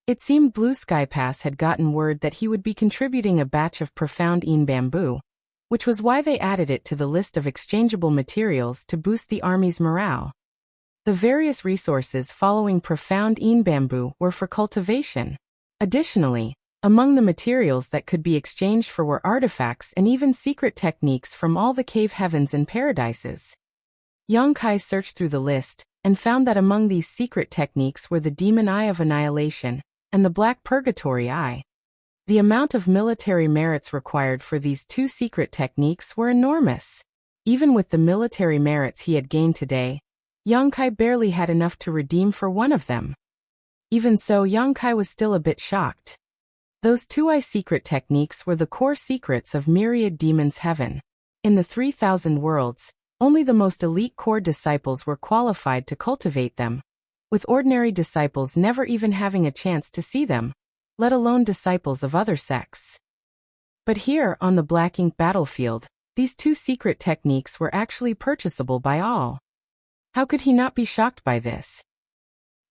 It seemed Blue Sky Pass had gotten word that he would be contributing a batch of profound Een bamboo, which was why they added it to the list of exchangeable materials to boost the army's morale. The various resources following profound Een bamboo were for cultivation. Additionally, among the materials that could be exchanged for were artifacts and even secret techniques from all the cave heavens and paradises. Yang Kai searched through the list, and found that among these secret techniques were the Demon Eye of Annihilation, and the Black Purgatory Eye. The amount of military merits required for these 2 secret techniques were enormous. Even with the military merits he had gained today, Yang Kai barely had enough to redeem for one of them. Even so, Yang Kai was still a bit shocked. Those 2 eye secret techniques were the core secrets of Myriad Demons Heaven. In the 3,000 worlds, only the most elite core disciples were qualified to cultivate them, with ordinary disciples never even having a chance to see them, let alone disciples of other sects. But here, on the Black Ink battlefield, these 2 secret techniques were actually purchasable by all. How could he not be shocked by this?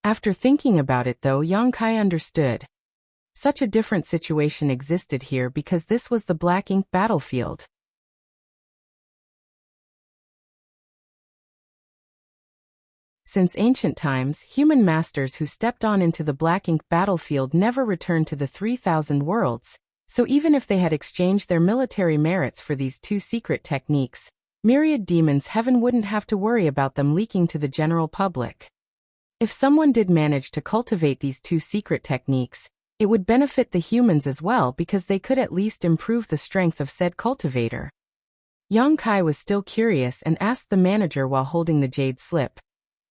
After thinking about it though, Yang Kai understood. Such a different situation existed here because this was the Black Ink battlefield. Since ancient times, human masters who stepped on into the black ink battlefield never returned to the 3,000 worlds, so even if they had exchanged their military merits for these two secret techniques, Myriad Demons Heaven wouldn't have to worry about them leaking to the general public. If someone did manage to cultivate these two secret techniques, it would benefit the humans as well because they could at least improve the strength of said cultivator. Yang Kai was still curious and asked the manager while holding the jade slip,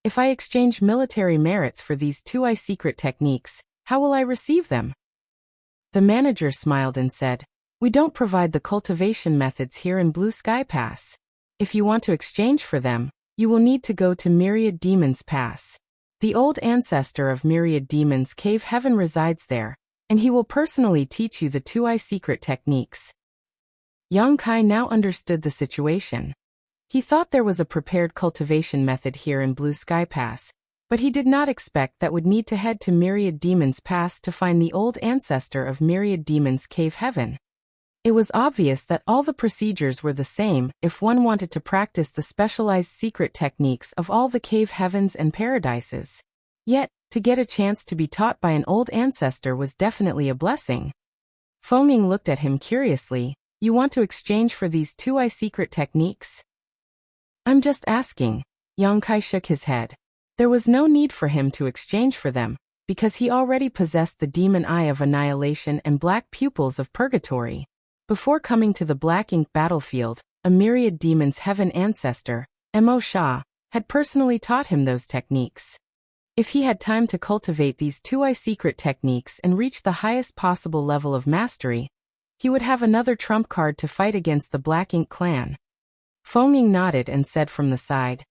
"If I exchange military merits for these two secret techniques, how will I receive them?" The manager smiled and said, "We don't provide the cultivation methods here in Blue Sky Pass. If you want to exchange for them, you will need to go to Myriad Demons Pass. The old ancestor of Myriad Demons Cave Heaven resides there, and he will personally teach you the two secret techniques." Yang Kai now understood the situation. He thought there was a prepared cultivation method here in Blue Sky Pass, but he did not expect that would need to head to Myriad Demons Pass to find the old ancestor of Myriad Demons Cave Heaven. It was obvious that all the procedures were the same if one wanted to practice the specialized secret techniques of all the cave heavens and paradises. Yet, to get a chance to be taught by an old ancestor was definitely a blessing. Fengming looked at him curiously. "You want to exchange for these two secret techniques?" "I'm just asking." Yang Kai shook his head. There was no need for him to exchange for them, because he already possessed the demon eye of annihilation and black pupils of purgatory. Before coming to the black ink battlefield, a Myriad Demons Heaven ancestor, Mo Sha, had personally taught him those techniques. If he had time to cultivate these two secret techniques and reach the highest possible level of mastery, he would have another trump card to fight against the Black Ink clan. Fengming nodded and said from the side,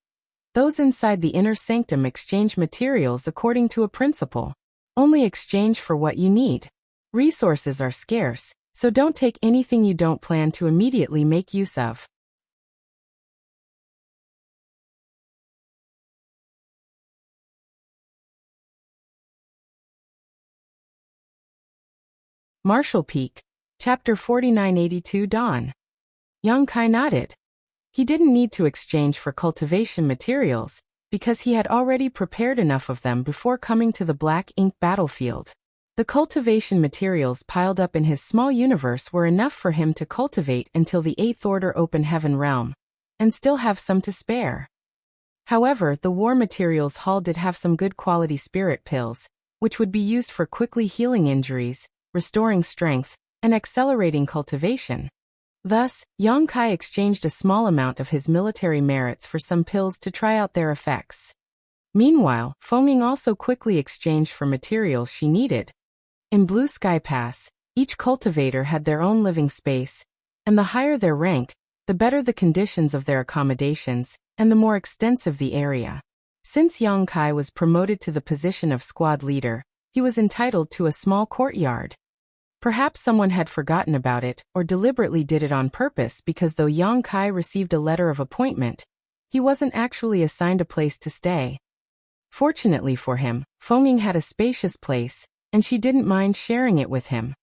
"Those inside the inner sanctum exchange materials according to a principle. Only exchange for what you need. Resources are scarce, so don't take anything you don't plan to immediately make use of." Marshall Peak, Chapter 4982 Dawn. Yang Kai nodded. He didn't need to exchange for cultivation materials, because he had already prepared enough of them before coming to the black ink battlefield. The cultivation materials piled up in his small universe were enough for him to cultivate until the 8th Order Open Heaven realm, and still have some to spare. However, the war materials hall did have some good quality spirit pills, which would be used for quickly healing injuries, restoring strength, and accelerating cultivation. Thus, Yang Kai exchanged a small amount of his military merits for some pills to try out their effects. Meanwhile, Fengming also quickly exchanged for materials she needed. In Blue Sky Pass, each cultivator had their own living space, and the higher their rank, the better the conditions of their accommodations, and the more extensive the area. Since Yang Kai was promoted to the position of squad leader, he was entitled to a small courtyard. Perhaps someone had forgotten about it, or deliberately did it on purpose because though Yang Kai received a letter of appointment, he wasn't actually assigned a place to stay. Fortunately for him, Fengming had a spacious place, and she didn't mind sharing it with him.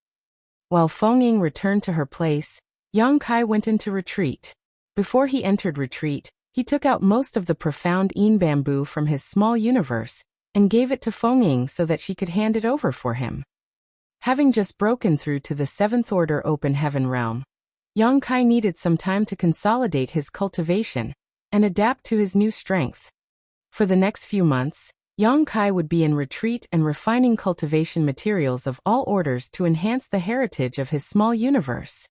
While Fengming returned to her place, Yang Kai went into retreat. Before he entered retreat, he took out most of the profound Yin bamboo from his small universe, and gave it to Fengming so that she could hand it over for him. Having just broken through to the 7th Order Open Heaven realm, Yang Kai needed some time to consolidate his cultivation and adapt to his new strength. For the next few months, Yang Kai would be in retreat and refining cultivation materials of all orders to enhance the heritage of his small universe.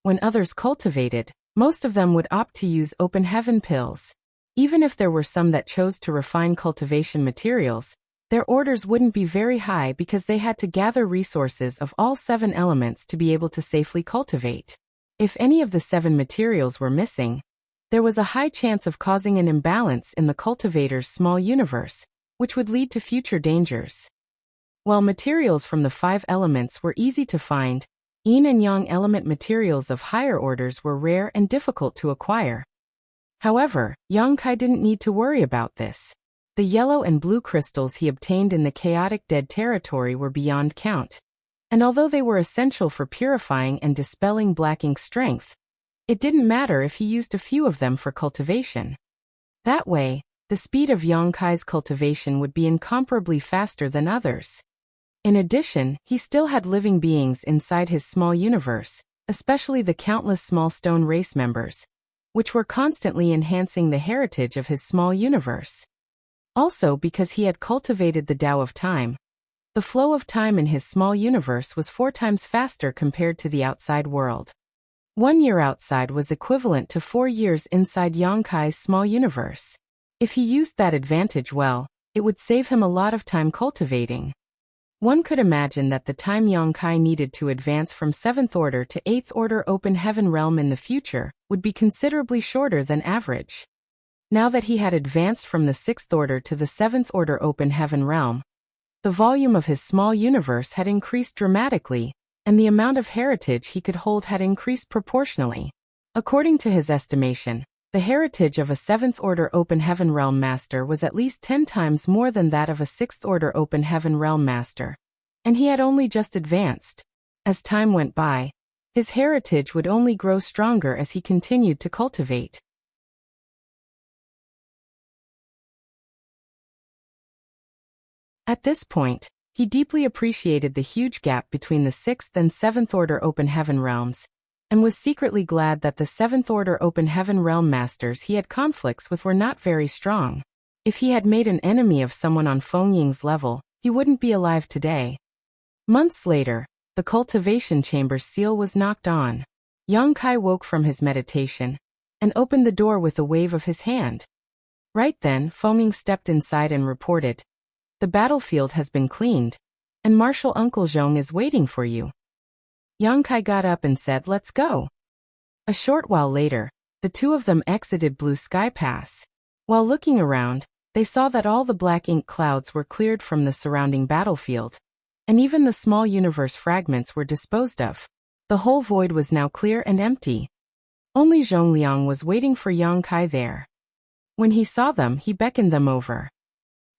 When others cultivated, most of them would opt to use Open Heaven pills. Even if there were some that chose to refine cultivation materials, their orders wouldn't be very high because they had to gather resources of all 7 elements to be able to safely cultivate. If any of the 7 materials were missing, there was a high chance of causing an imbalance in the cultivator's small universe, which would lead to future dangers. While materials from the 5 elements were easy to find, Yin and Yang element materials of higher orders were rare and difficult to acquire. However, Yang Kai didn't need to worry about this. The yellow and blue crystals he obtained in the chaotic dead territory were beyond count, and although they were essential for purifying and dispelling black ink strength, it didn't matter if he used a few of them for cultivation. That way, the speed of Yang Kai's cultivation would be incomparably faster than others. In addition, he still had living beings inside his small universe, especially the countless small stone race members, which were constantly enhancing the heritage of his small universe. Also, because he had cultivated the Tao of Time, the flow of time in his small universe was 4 times faster compared to the outside world. 1 year outside was equivalent to 4 years inside Yang Kai's small universe. If he used that advantage well, it would save him a lot of time cultivating. One could imagine that the time Yang Kai needed to advance from 7th order to 8th order open heaven realm in the future would be considerably shorter than average. Now that he had advanced from the 6th order to the 7th order open heaven realm, the volume of his small universe had increased dramatically, and the amount of heritage he could hold had increased proportionally. According to his estimation, the heritage of a 7th order open heaven realm master was at least 10 times more than that of a 6th order open heaven realm master, and he had only just advanced. As time went by, his heritage would only grow stronger as he continued to cultivate. At this point, he deeply appreciated the huge gap between the 6th and 7th order open heaven realms, and was secretly glad that the 7th order open heaven realm masters he had conflicts with were not very strong. If he had made an enemy of someone on Feng Ying's level, he wouldn't be alive today. Months later, the cultivation chamber's seal was knocked on. Yang Kai woke from his meditation and opened the door with a wave of his hand. Right then, Feng Ying stepped inside and reported, "The battlefield has been cleaned, and Marshal Uncle Zhong is waiting for you." Yang Kai got up and said, "Let's go." A short while later, the two of them exited Blue Sky Pass. While looking around, they saw that all the black ink clouds were cleared from the surrounding battlefield, and even the small universe fragments were disposed of. The whole void was now clear and empty. Only Zhongliang was waiting for Yang Kai there. When he saw them, he beckoned them over.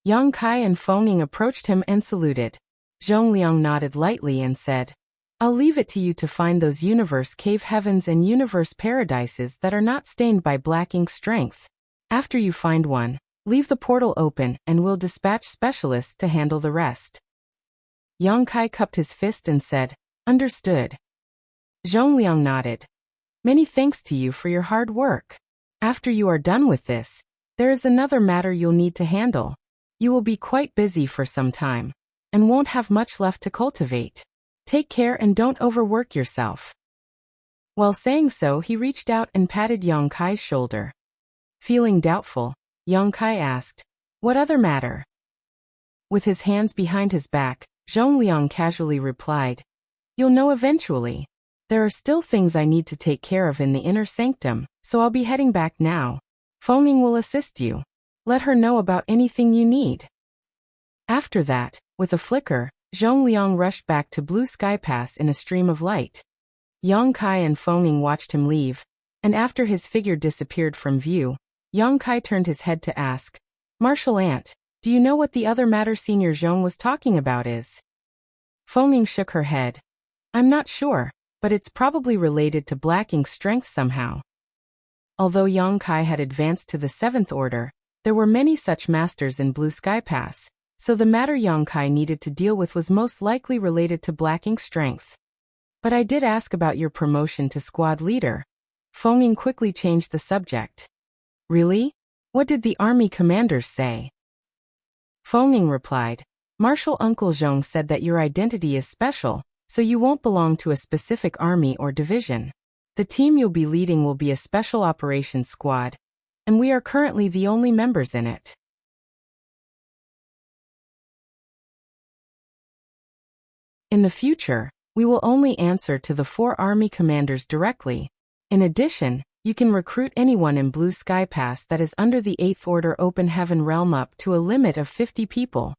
Yang Kai and Feng Ying approached him and saluted. Zhongliang nodded lightly and said, "I'll leave it to you to find those universe cave heavens and universe paradises that are not stained by black ink strength. After you find one, leave the portal open and we'll dispatch specialists to handle the rest." Yang Kai cupped his fist and said, "Understood." Zhongliang nodded. "Many thanks to you for your hard work. After you are done with this, there is another matter you'll need to handle. You will be quite busy for some time, and won't have much left to cultivate. Take care and don't overwork yourself." While saying so, he reached out and patted Yang Kai's shoulder. Feeling doubtful, Yang Kai asked, "What other matter?" With his hands behind his back, Zhongliang casually replied, "You'll know eventually. There are still things I need to take care of in the inner sanctum, so I'll be heading back now. Feng Ying will assist you. Let her know about anything you need." After that, with a flicker, Zhongliang rushed back to Blue Sky Pass in a stream of light. Yang Kai and Feng Ying watched him leave, and after his figure disappeared from view, Yang Kai turned his head to ask, "Marshal Ant, do you know what the other matter Senior Zhong was talking about is?" Feng Ying shook her head. "I'm not sure, but it's probably related to black ink strength somehow." Although Yang Kai had advanced to the 7th order, there were many such masters in Blue Sky Pass, so the matter Yang Kai needed to deal with was most likely related to black ink strength. "But I did ask about your promotion to squad leader." Feng Ying quickly changed the subject. "Really? What did the army commanders say?" Feng Ying replied, "Marshal Uncle Zhong said that your identity is special, so you won't belong to a specific army or division. The team you'll be leading will be a special operations squad, and we are currently the only members in it. In the future, we will only answer to the 4 army commanders directly. In addition, you can recruit anyone in Blue Sky Pass that is under the 8th Order Open Heaven Realm up to a limit of 50 people."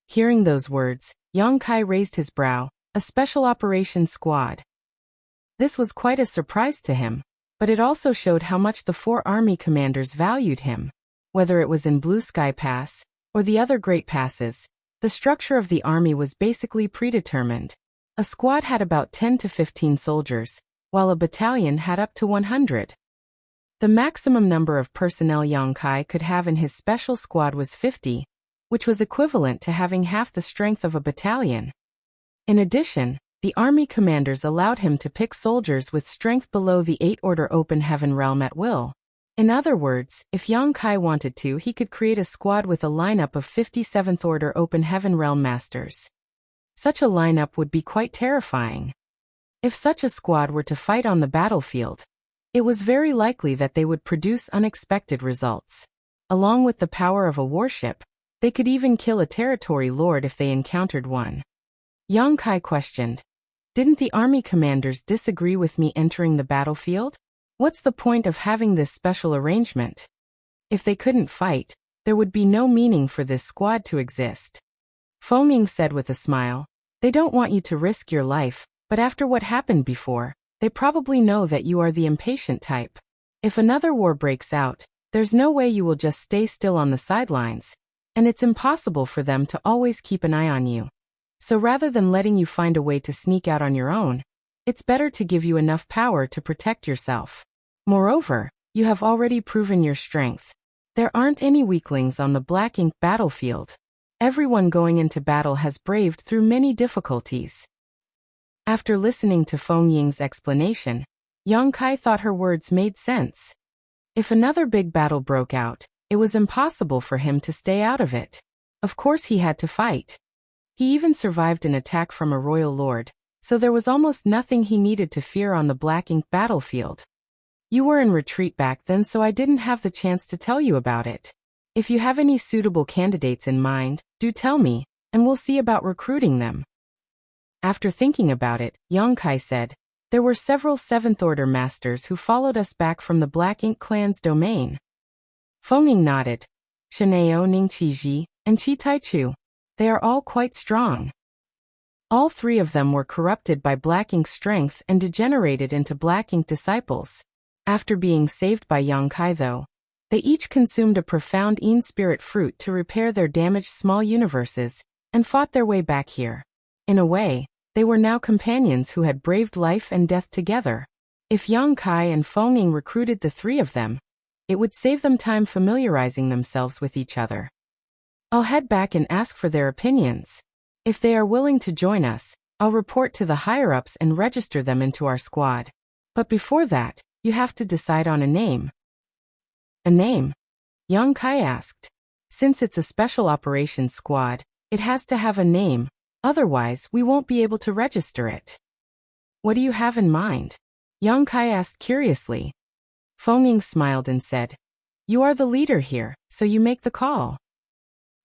Hearing those words, Yang Kai raised his brow. A special operations squad. This was quite a surprise to him, but it also showed how much the 4 army commanders valued him. Whether it was in Blue Sky Pass or the other great passes, the structure of the army was basically predetermined. A squad had about 10 to 15 soldiers, while a battalion had up to 100. The maximum number of personnel Yang Kai could have in his special squad was 50, which was equivalent to having half the strength of a battalion. In addition, the army commanders allowed him to pick soldiers with strength below the 8-order open heaven realm at will. In other words, if Yang Kai wanted to, he could create a squad with a lineup of 57th order open heaven realm masters. Such a lineup would be quite terrifying. If such a squad were to fight on the battlefield, it was very likely that they would produce unexpected results. Along with the power of a warship, they could even kill a territory lord if they encountered one. Yang Kai questioned, "Didn't the army commanders disagree with me entering the battlefield? What's the point of having this special arrangement? If they couldn't fight, there would be no meaning for this squad to exist." Feng Ying said with a smile, "They don't want you to risk your life, but after what happened before, they probably know that you are the impatient type. If another war breaks out, there's no way you will just stay still on the sidelines, and it's impossible for them to always keep an eye on you. So rather than letting you find a way to sneak out on your own, it's better to give you enough power to protect yourself. Moreover, you have already proven your strength. There aren't any weaklings on the black ink battlefield. Everyone going into battle has braved through many difficulties." After listening to Feng Ying's explanation, Yang Kai thought her words made sense. If another big battle broke out, it was impossible for him to stay out of it. Of course he had to fight. He even survived an attack from a royal lord, so there was almost nothing he needed to fear on the black ink battlefield. "You were in retreat back then, so I didn't have the chance to tell you about it. If you have any suitable candidates in mind, do tell me, and we'll see about recruiting them." After thinking about it, Yang Kai said, "There were several 7th order masters who followed us back from the black ink clan's domain." Feng Ying nodded. "Shaneo Ningqiji and Chi Taichu. They are all quite strong. All 3 of them were corrupted by black ink strength and degenerated into black ink disciples. After being saved by Yang Kai though, they each consumed a profound Yin spirit fruit to repair their damaged small universes, and fought their way back here. In a way, they were now companions who had braved life and death together. If Yang Kai and Feng Ying recruited the 3 of them, it would save them time familiarizing themselves with each other. I'll head back and ask for their opinions. If they are willing to join us, I'll report to the higher-ups and register them into our squad. But before that, you have to decide on a name." "A name?" Yang Kai asked. "Since it's a special operations squad, it has to have a name, otherwise we won't be able to register it." "What do you have in mind?" Yang Kai asked curiously. Feng Ying smiled and said, "You are the leader here, so you make the call."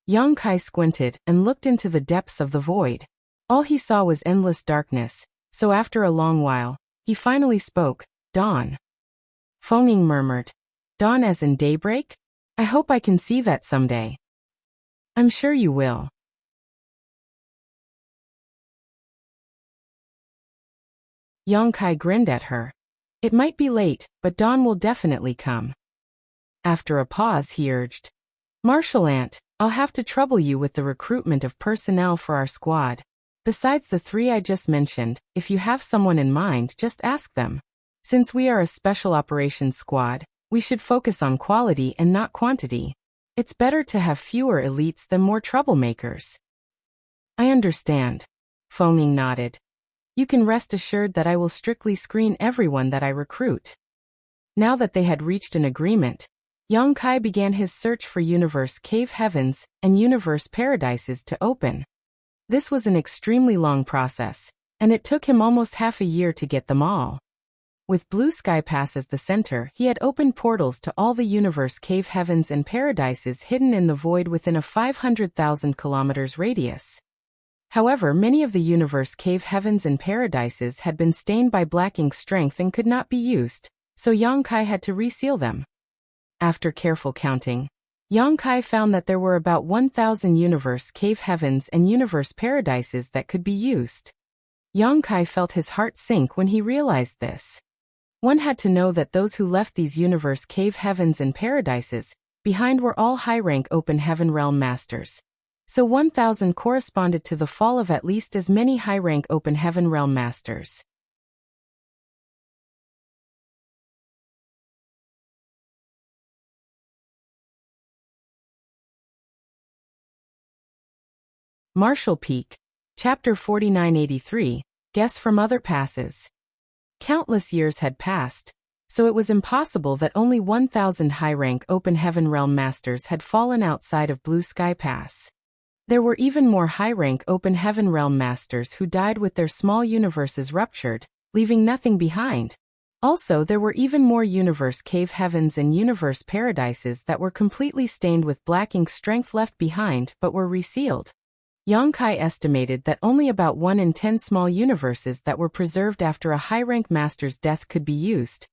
Yang Kai squinted and looked into the depths of the void. All he saw was endless darkness, so after a long while, he finally spoke, "Dawn." Feng Ying murmured, "Dawn as in daybreak? I hope I can see that someday." "I'm sure you will." Yang Kai grinned at her. "It might be late, but dawn will definitely come." After a pause, he urged, "Marshal Ant, I'll have to trouble you with the recruitment of personnel for our squad. Besides the 3 I just mentioned, if you have someone in mind, just ask them. Since we are a special operations squad, we should focus on quality and not quantity. It's better to have fewer elites than more troublemakers." "I understand." Feng Ying nodded. "You can rest assured that I will strictly screen everyone that I recruit." Now that they had reached an agreement, Yang Kai began his search for universe cave heavens and universe paradises to open. This was an extremely long process, and it took him almost half a year to get them all. With Blue Sky Pass as the center, he had opened portals to all the universe cave heavens and paradises hidden in the void within a 500,000 kilometers radius. However, many of the universe cave heavens and paradises had been stained by black ink strength and could not be used, so Yang Kai had to reseal them. After careful counting, Yang Kai found that there were about 1,000 universe cave heavens and universe paradises that could be used. Yang Kai felt his heart sink when he realized this. One had to know that those who left these universe cave heavens and paradises behind were all high-rank open heaven realm masters. So 1,000 corresponded to the fall of at least as many high-rank open heaven realm masters. Marshall Peak. Chapter 4983, Guess from Other Passes. Countless years had passed, so it was impossible that only 1,000 high-rank Open Heaven Realm Masters had fallen outside of Blue Sky Pass. There were even more high-rank Open Heaven Realm Masters who died with their small universes ruptured, leaving nothing behind. Also, there were even more Universe Cave Heavens and Universe Paradises that were completely stained with black ink strength left behind but were resealed. Yongkai estimated that only about 1 in 10 small universes that were preserved after a high-rank master's death could be used.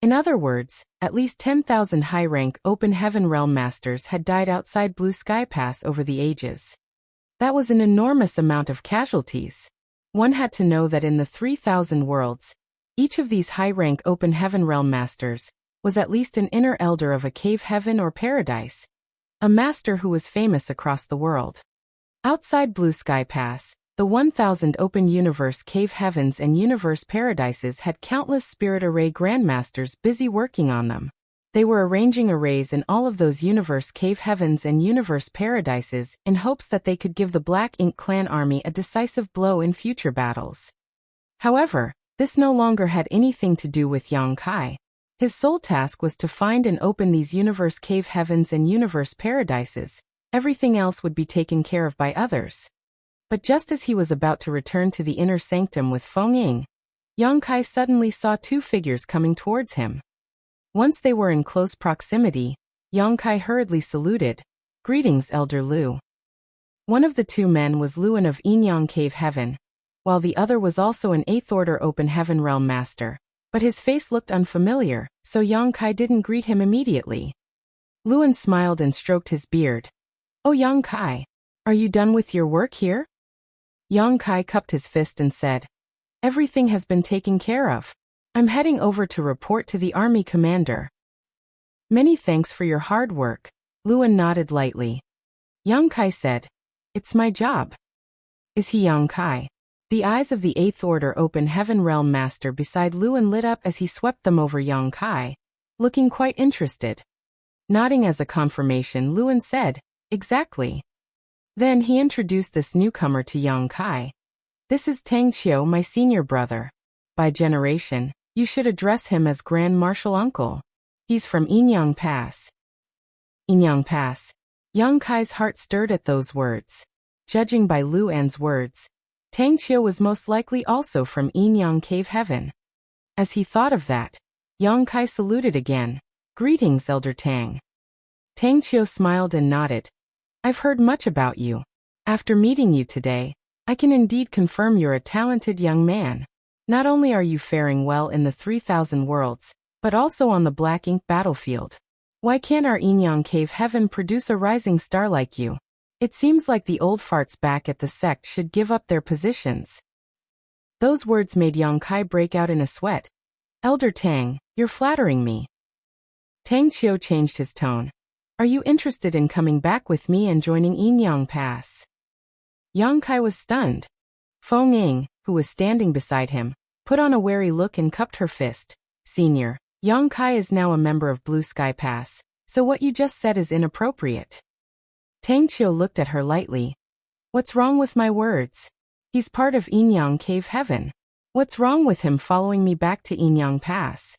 In other words, at least 10,000 high-rank Open Heaven Realm Masters had died outside Blue Sky Pass over the ages. That was an enormous amount of casualties. One had to know that in the 3,000 worlds, each of these high-rank Open Heaven Realm Masters was at least an inner elder of a cave heaven or paradise, a master who was famous across the world. Outside Blue Sky Pass, the 1,000 Open Universe Cave Heavens and Universe Paradises had countless Spirit Array Grandmasters busy working on them. They were arranging arrays in all of those Universe Cave Heavens and Universe Paradises in hopes that they could give the Black Ink Clan army a decisive blow in future battles. However, this no longer had anything to do with Yongkai. His sole task was to find and open these Universe Cave Heavens and Universe Paradises. Everything else would be taken care of by others. But just as he was about to return to the inner sanctum with Feng Ying, Yongkai suddenly saw two figures coming towards him. Once they were in close proximity, Yongkai hurriedly saluted. "Greetings, Elder Lu." One of the two men was Luan of Yinyang Cave Heaven, while the other was also an 8th Order Open Heaven Realm Master, but his face looked unfamiliar, so Yongkai didn't greet him immediately. Luan smiled and stroked his beard. "Oh Yongkai, are you done with your work here?" Yongkai cupped his fist and said, "Everything has been taken care of. I'm heading over to report to the army commander." "Many thanks for your hard work," Luan nodded lightly. Yongkai said, "It's my job." "Is he Yongkai?" The eyes of the 8th Order Open Heaven Realm Master beside Luan lit up as he swept them over Yongkai, looking quite interested. Nodding as a confirmation, Luan said, "Exactly." Then he introduced this newcomer to Yongkai. "This is Tang Qiu, my senior brother. By generation, you should address him as Grand Marshal Uncle. He's from Yinyang Pass." Yinyang Pass. Yongkai's heart stirred at those words. Judging by Luan's words, Tang Qiu was most likely also from Yinyang Cave Heaven. As he thought of that, Yongkai saluted again. "Greetings, Elder Tang." Tang Qiu smiled and nodded. "I've heard much about you. After meeting you today, I can indeed confirm you're a talented young man. Not only are you faring well in the 3,000 worlds, but also on the Black Ink battlefield. Why can't our Yinyang Cave Heaven produce a rising star like you? It seems like the old farts back at the sect should give up their positions." Those words made Yongkai break out in a sweat. "Elder Tang, you're flattering me." Tang Qiu changed his tone. "Are you interested in coming back with me and joining Yinyang Pass?" Yongkai was stunned. Feng Ying, who was standing beside him, put on a wary look and cupped her fist. "Senior, Yongkai is now a member of Blue Sky Pass, so what you just said is inappropriate." Tang Qiu looked at her lightly. "What's wrong with my words? He's part of Yinyang Cave Heaven. What's wrong with him following me back to Yinyang Pass?"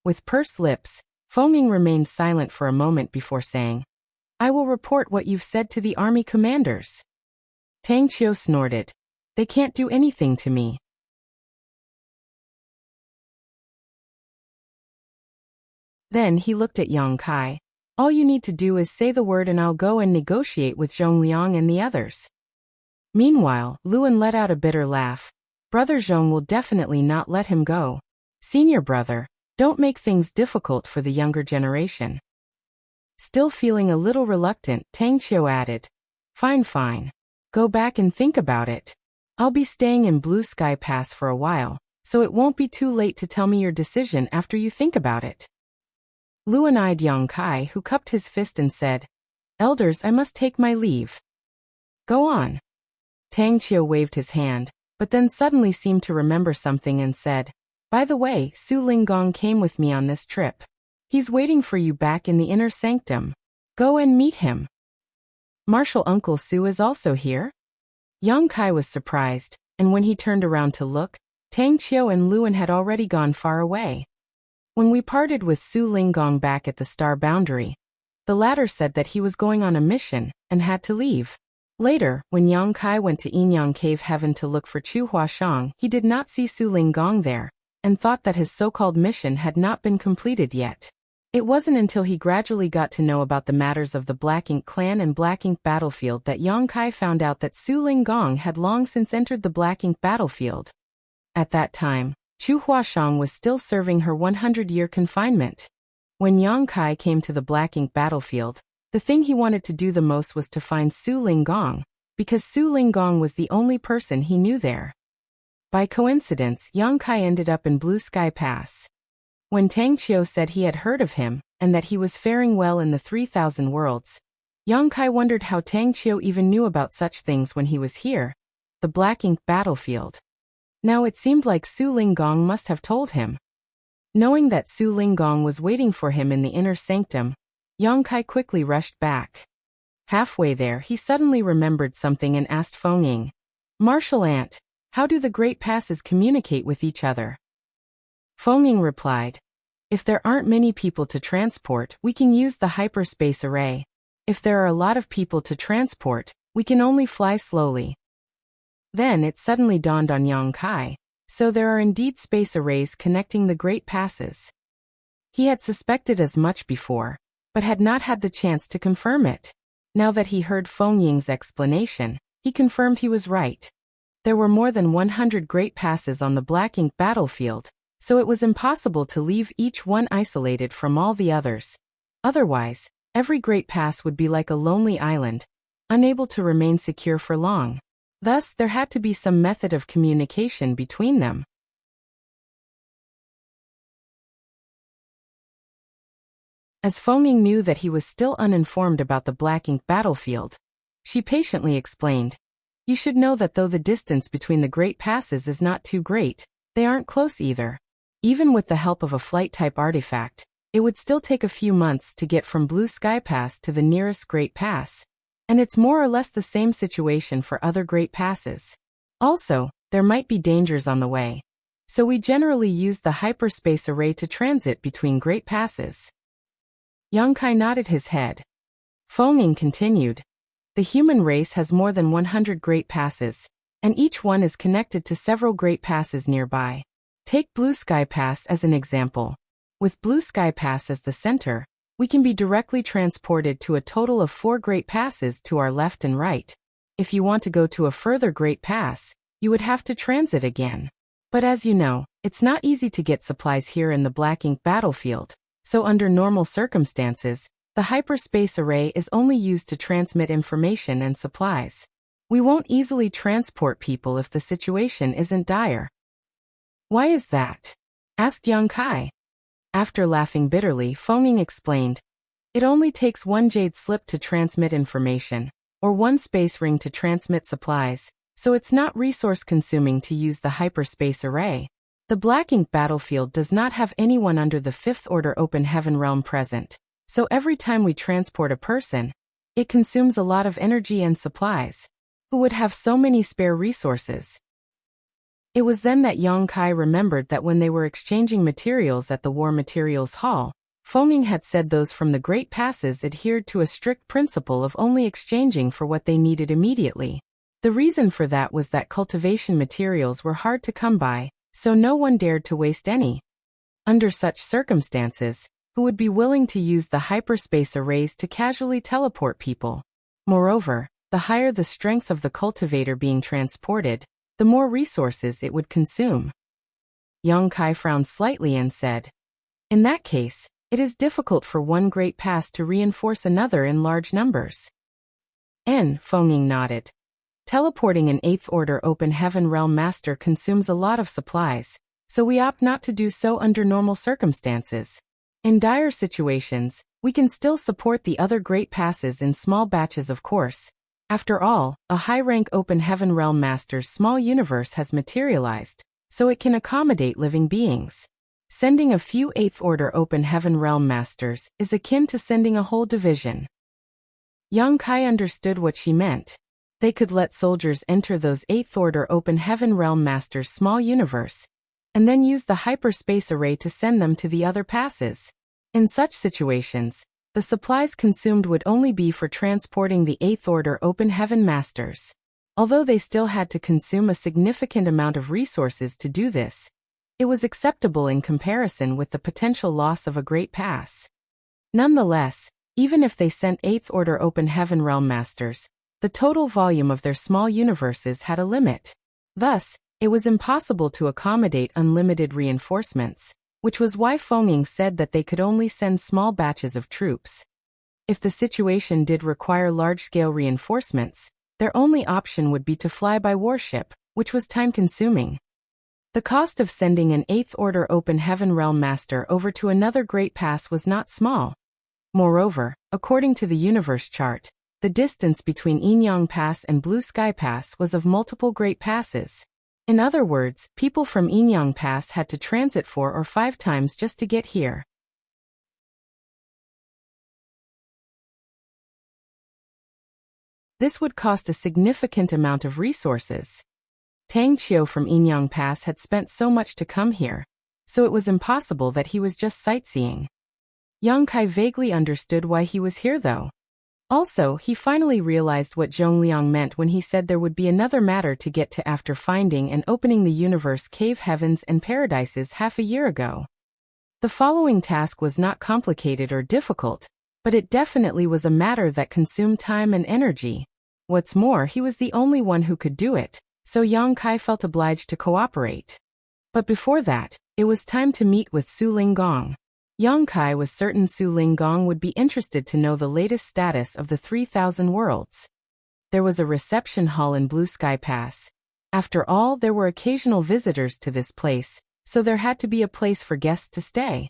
With pursed lips, Feng Ying remained silent for a moment before saying, "I will report what you've said to the army commanders." Tang Qiu snorted. "They can't do anything to me." Then he looked at Yongkai. "All you need to do is say the word and I'll go and negotiate with Zhong Liang and the others." Meanwhile, Luan let out a bitter laugh. "Brother Zhong will definitely not let him go. Senior brother, don't make things difficult for the younger generation." Still feeling a little reluctant, Tang Qiu added, Fine. Go back and think about it. I'll be staying in Blue Sky Pass for a while, so it won't be too late to tell me your decision after you think about it." Luan eyed Yongkai, who cupped his fist and said, "Elders, I must take my leave." "Go on." Tang Qiu waved his hand, but then suddenly seemed to remember something and said, "By the way, Su Linggong came with me on this trip. He's waiting for you back in the inner sanctum. Go and meet him." Martial Uncle Su is also here? Yang Kai was surprised, and when he turned around to look, Tang Qiu and Luan had already gone far away. When we parted with Su Linggong back at the star boundary, the latter said that he was going on a mission and had to leave. Later, when Yang Kai went to Yinyang Cave Heaven to look for Chu Huashang, he did not see Su Linggong there, and thought that his so-called mission had not been completed yet. It wasn't until he gradually got to know about the matters of the Black Ink clan and Black Ink battlefield that Yang Kai found out that Su Linggong had long since entered the Black Ink battlefield. At that time, Chu Huashang was still serving her 100-year confinement. When Yang Kai came to the Black Ink battlefield, the thing he wanted to do the most was to find Su Linggong, because Su Linggong was the only person he knew there. By coincidence, Yang Kai ended up in Blue Sky Pass. When Tang Qiu said he had heard of him, and that he was faring well in the 3,000 worlds, Yang Kai wondered how Tang Qiu even knew about such things when he was here, the Black Ink battlefield. Now it seemed like Su Linggong must have told him. Knowing that Su Linggong was waiting for him in the inner sanctum, Yang Kai quickly rushed back. Halfway there, he suddenly remembered something and asked Feng Ying, "Martial Ant, how do the Great Passes communicate with each other?" Feng Ying replied, "If there aren't many people to transport, we can use the hyperspace array. If there are a lot of people to transport, we can only fly slowly." Then it suddenly dawned on Yang Kai, so there are indeed space arrays connecting the Great Passes. He had suspected as much before, but had not had the chance to confirm it. Now that he heard Feng Ying's explanation, he confirmed he was right. There were more than 100 Great Passes on the Black Ink battlefield, so it was impossible to leave each one isolated from all the others. Otherwise, every Great Pass would be like a lonely island, unable to remain secure for long. Thus, there had to be some method of communication between them. As Feng Ying knew that he was still uninformed about the Black Ink battlefield, she patiently explained, "You should know that though the distance between the Great Passes is not too great, they aren't close either. Even with the help of a flight-type artifact, it would still take a few months to get from Blue Sky Pass to the nearest Great Pass, and it's more or less the same situation for other Great Passes. Also, there might be dangers on the way, so we generally use the hyperspace array to transit between Great Passes." Yang Kai nodded his head. Feng Ying continued, "The human race has more than 100 Great Passes, and each one is connected to several Great Passes nearby. Take Blue Sky Pass as an example. With Blue Sky Pass as the center, we can be directly transported to a total of 4 Great Passes to our left and right. If you want to go to a further Great Pass, you would have to transit again. But as you know, it's not easy to get supplies here in the Black Ink battlefield, so under normal circumstances, the hyperspace array is only used to transmit information and supplies. We won't easily transport people if the situation isn't dire." "Why is that?" asked Yang Kai. After laughing bitterly, Feng Ying explained, "It only takes 1 jade slip to transmit information, or 1 space ring to transmit supplies, so it's not resource-consuming to use the hyperspace array. The Black Ink battlefield does not have anyone under the 5th Order Open Heaven realm present, so every time we transport a person, it consumes a lot of energy and supplies. Who would have so many spare resources?" It was then that Yang Kai remembered that when they were exchanging materials at the War Materials Hall, Feng Ying had said those from the Great Passes adhered to a strict principle of only exchanging for what they needed immediately. The reason for that was that cultivation materials were hard to come by, so no one dared to waste any. Under such circumstances, who would be willing to use the hyperspace arrays to casually teleport people? Moreover, the higher the strength of the cultivator being transported, the more resources it would consume. Yang Kai frowned slightly and said, "In that case, it is difficult for 1 Great Pass to reinforce another in large numbers." Feng Ying nodded. "Teleporting an 8th Order Open Heaven Realm Master consumes a lot of supplies, so we opt not to do so under normal circumstances. In dire situations, we can still support the other Great Passes in small batches, of course. After all, a high-rank Open Heaven Realm Master's small universe has materialized, so it can accommodate living beings. Sending a few 8th Order Open Heaven Realm Masters is akin to sending a whole division." Yang Kai understood what she meant. They could let soldiers enter those 8th Order Open Heaven Realm Masters' small universe, and then use the hyperspace array to send them to the other passes. In such situations, the supplies consumed would only be for transporting the 8th Order Open Heaven Masters. Although they still had to consume a significant amount of resources to do this, it was acceptable in comparison with the potential loss of a great pass. Nonetheless, even if they sent 8th Order Open Heaven Realm Masters, the total volume of their small universes had a limit. Thus, it was impossible to accommodate unlimited reinforcements, which was why Fenging said that they could only send small batches of troops. If the situation did require large-scale reinforcements, their only option would be to fly by warship, which was time-consuming. The cost of sending an 8th Order Open Heaven Realm Master over to another Great Pass was not small. Moreover, according to the universe chart, the distance between Yinyang Pass and Blue Sky Pass was of multiple Great Passes. In other words, people from Yinyang Pass had to transit 4 or 5 times just to get here. This would cost a significant amount of resources. Tang Qiu from Yinyang Pass had spent so much to come here, so it was impossible that he was just sightseeing. Yang Kai vaguely understood why he was here though. Also, he finally realized what Zhongliang meant when he said there would be another matter to get to after finding and opening the universe cave heavens and paradises half a year ago. The following task was not complicated or difficult, but it definitely was a matter that consumed time and energy. What's more, he was the only one who could do it, so Yang Kai felt obliged to cooperate. But before that, it was time to meet with Su Linggong. Yang Kai was certain Su Linggong would be interested to know the latest status of the 3,000 worlds. There was a reception hall in Blue Sky Pass. After all, there were occasional visitors to this place, so there had to be a place for guests to stay.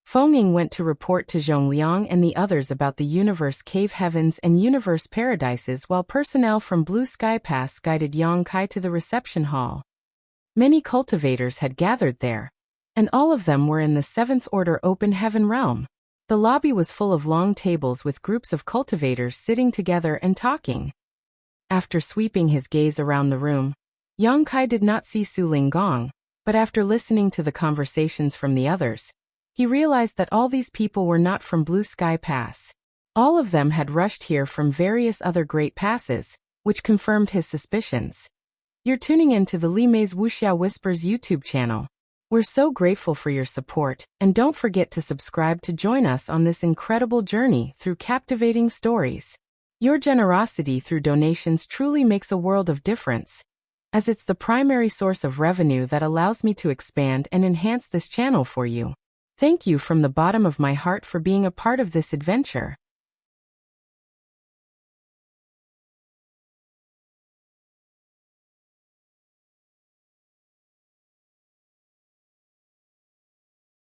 Fenging went to report to Zhongliang and the others about the universe cave heavens and universe paradises while personnel from Blue Sky Pass guided Yang Kai to the reception hall. Many cultivators had gathered there, and all of them were in the 7th Order Open Heaven Realm. The lobby was full of long tables with groups of cultivators sitting together and talking. After sweeping his gaze around the room, Yang Kai did not see Su Linggong, but after listening to the conversations from the others, he realized that all these people were not from Blue Sky Pass. All of them had rushed here from various other great passes, which confirmed his suspicions. You're tuning in to the Li Mei's Wuxia Whispers YouTube channel. We're so grateful for your support, and don't forget to subscribe to join us on this incredible journey through captivating stories. Your generosity through donations truly makes a world of difference, as it's the primary source of revenue that allows me to expand and enhance this channel for you. Thank you from the bottom of my heart for being a part of this adventure.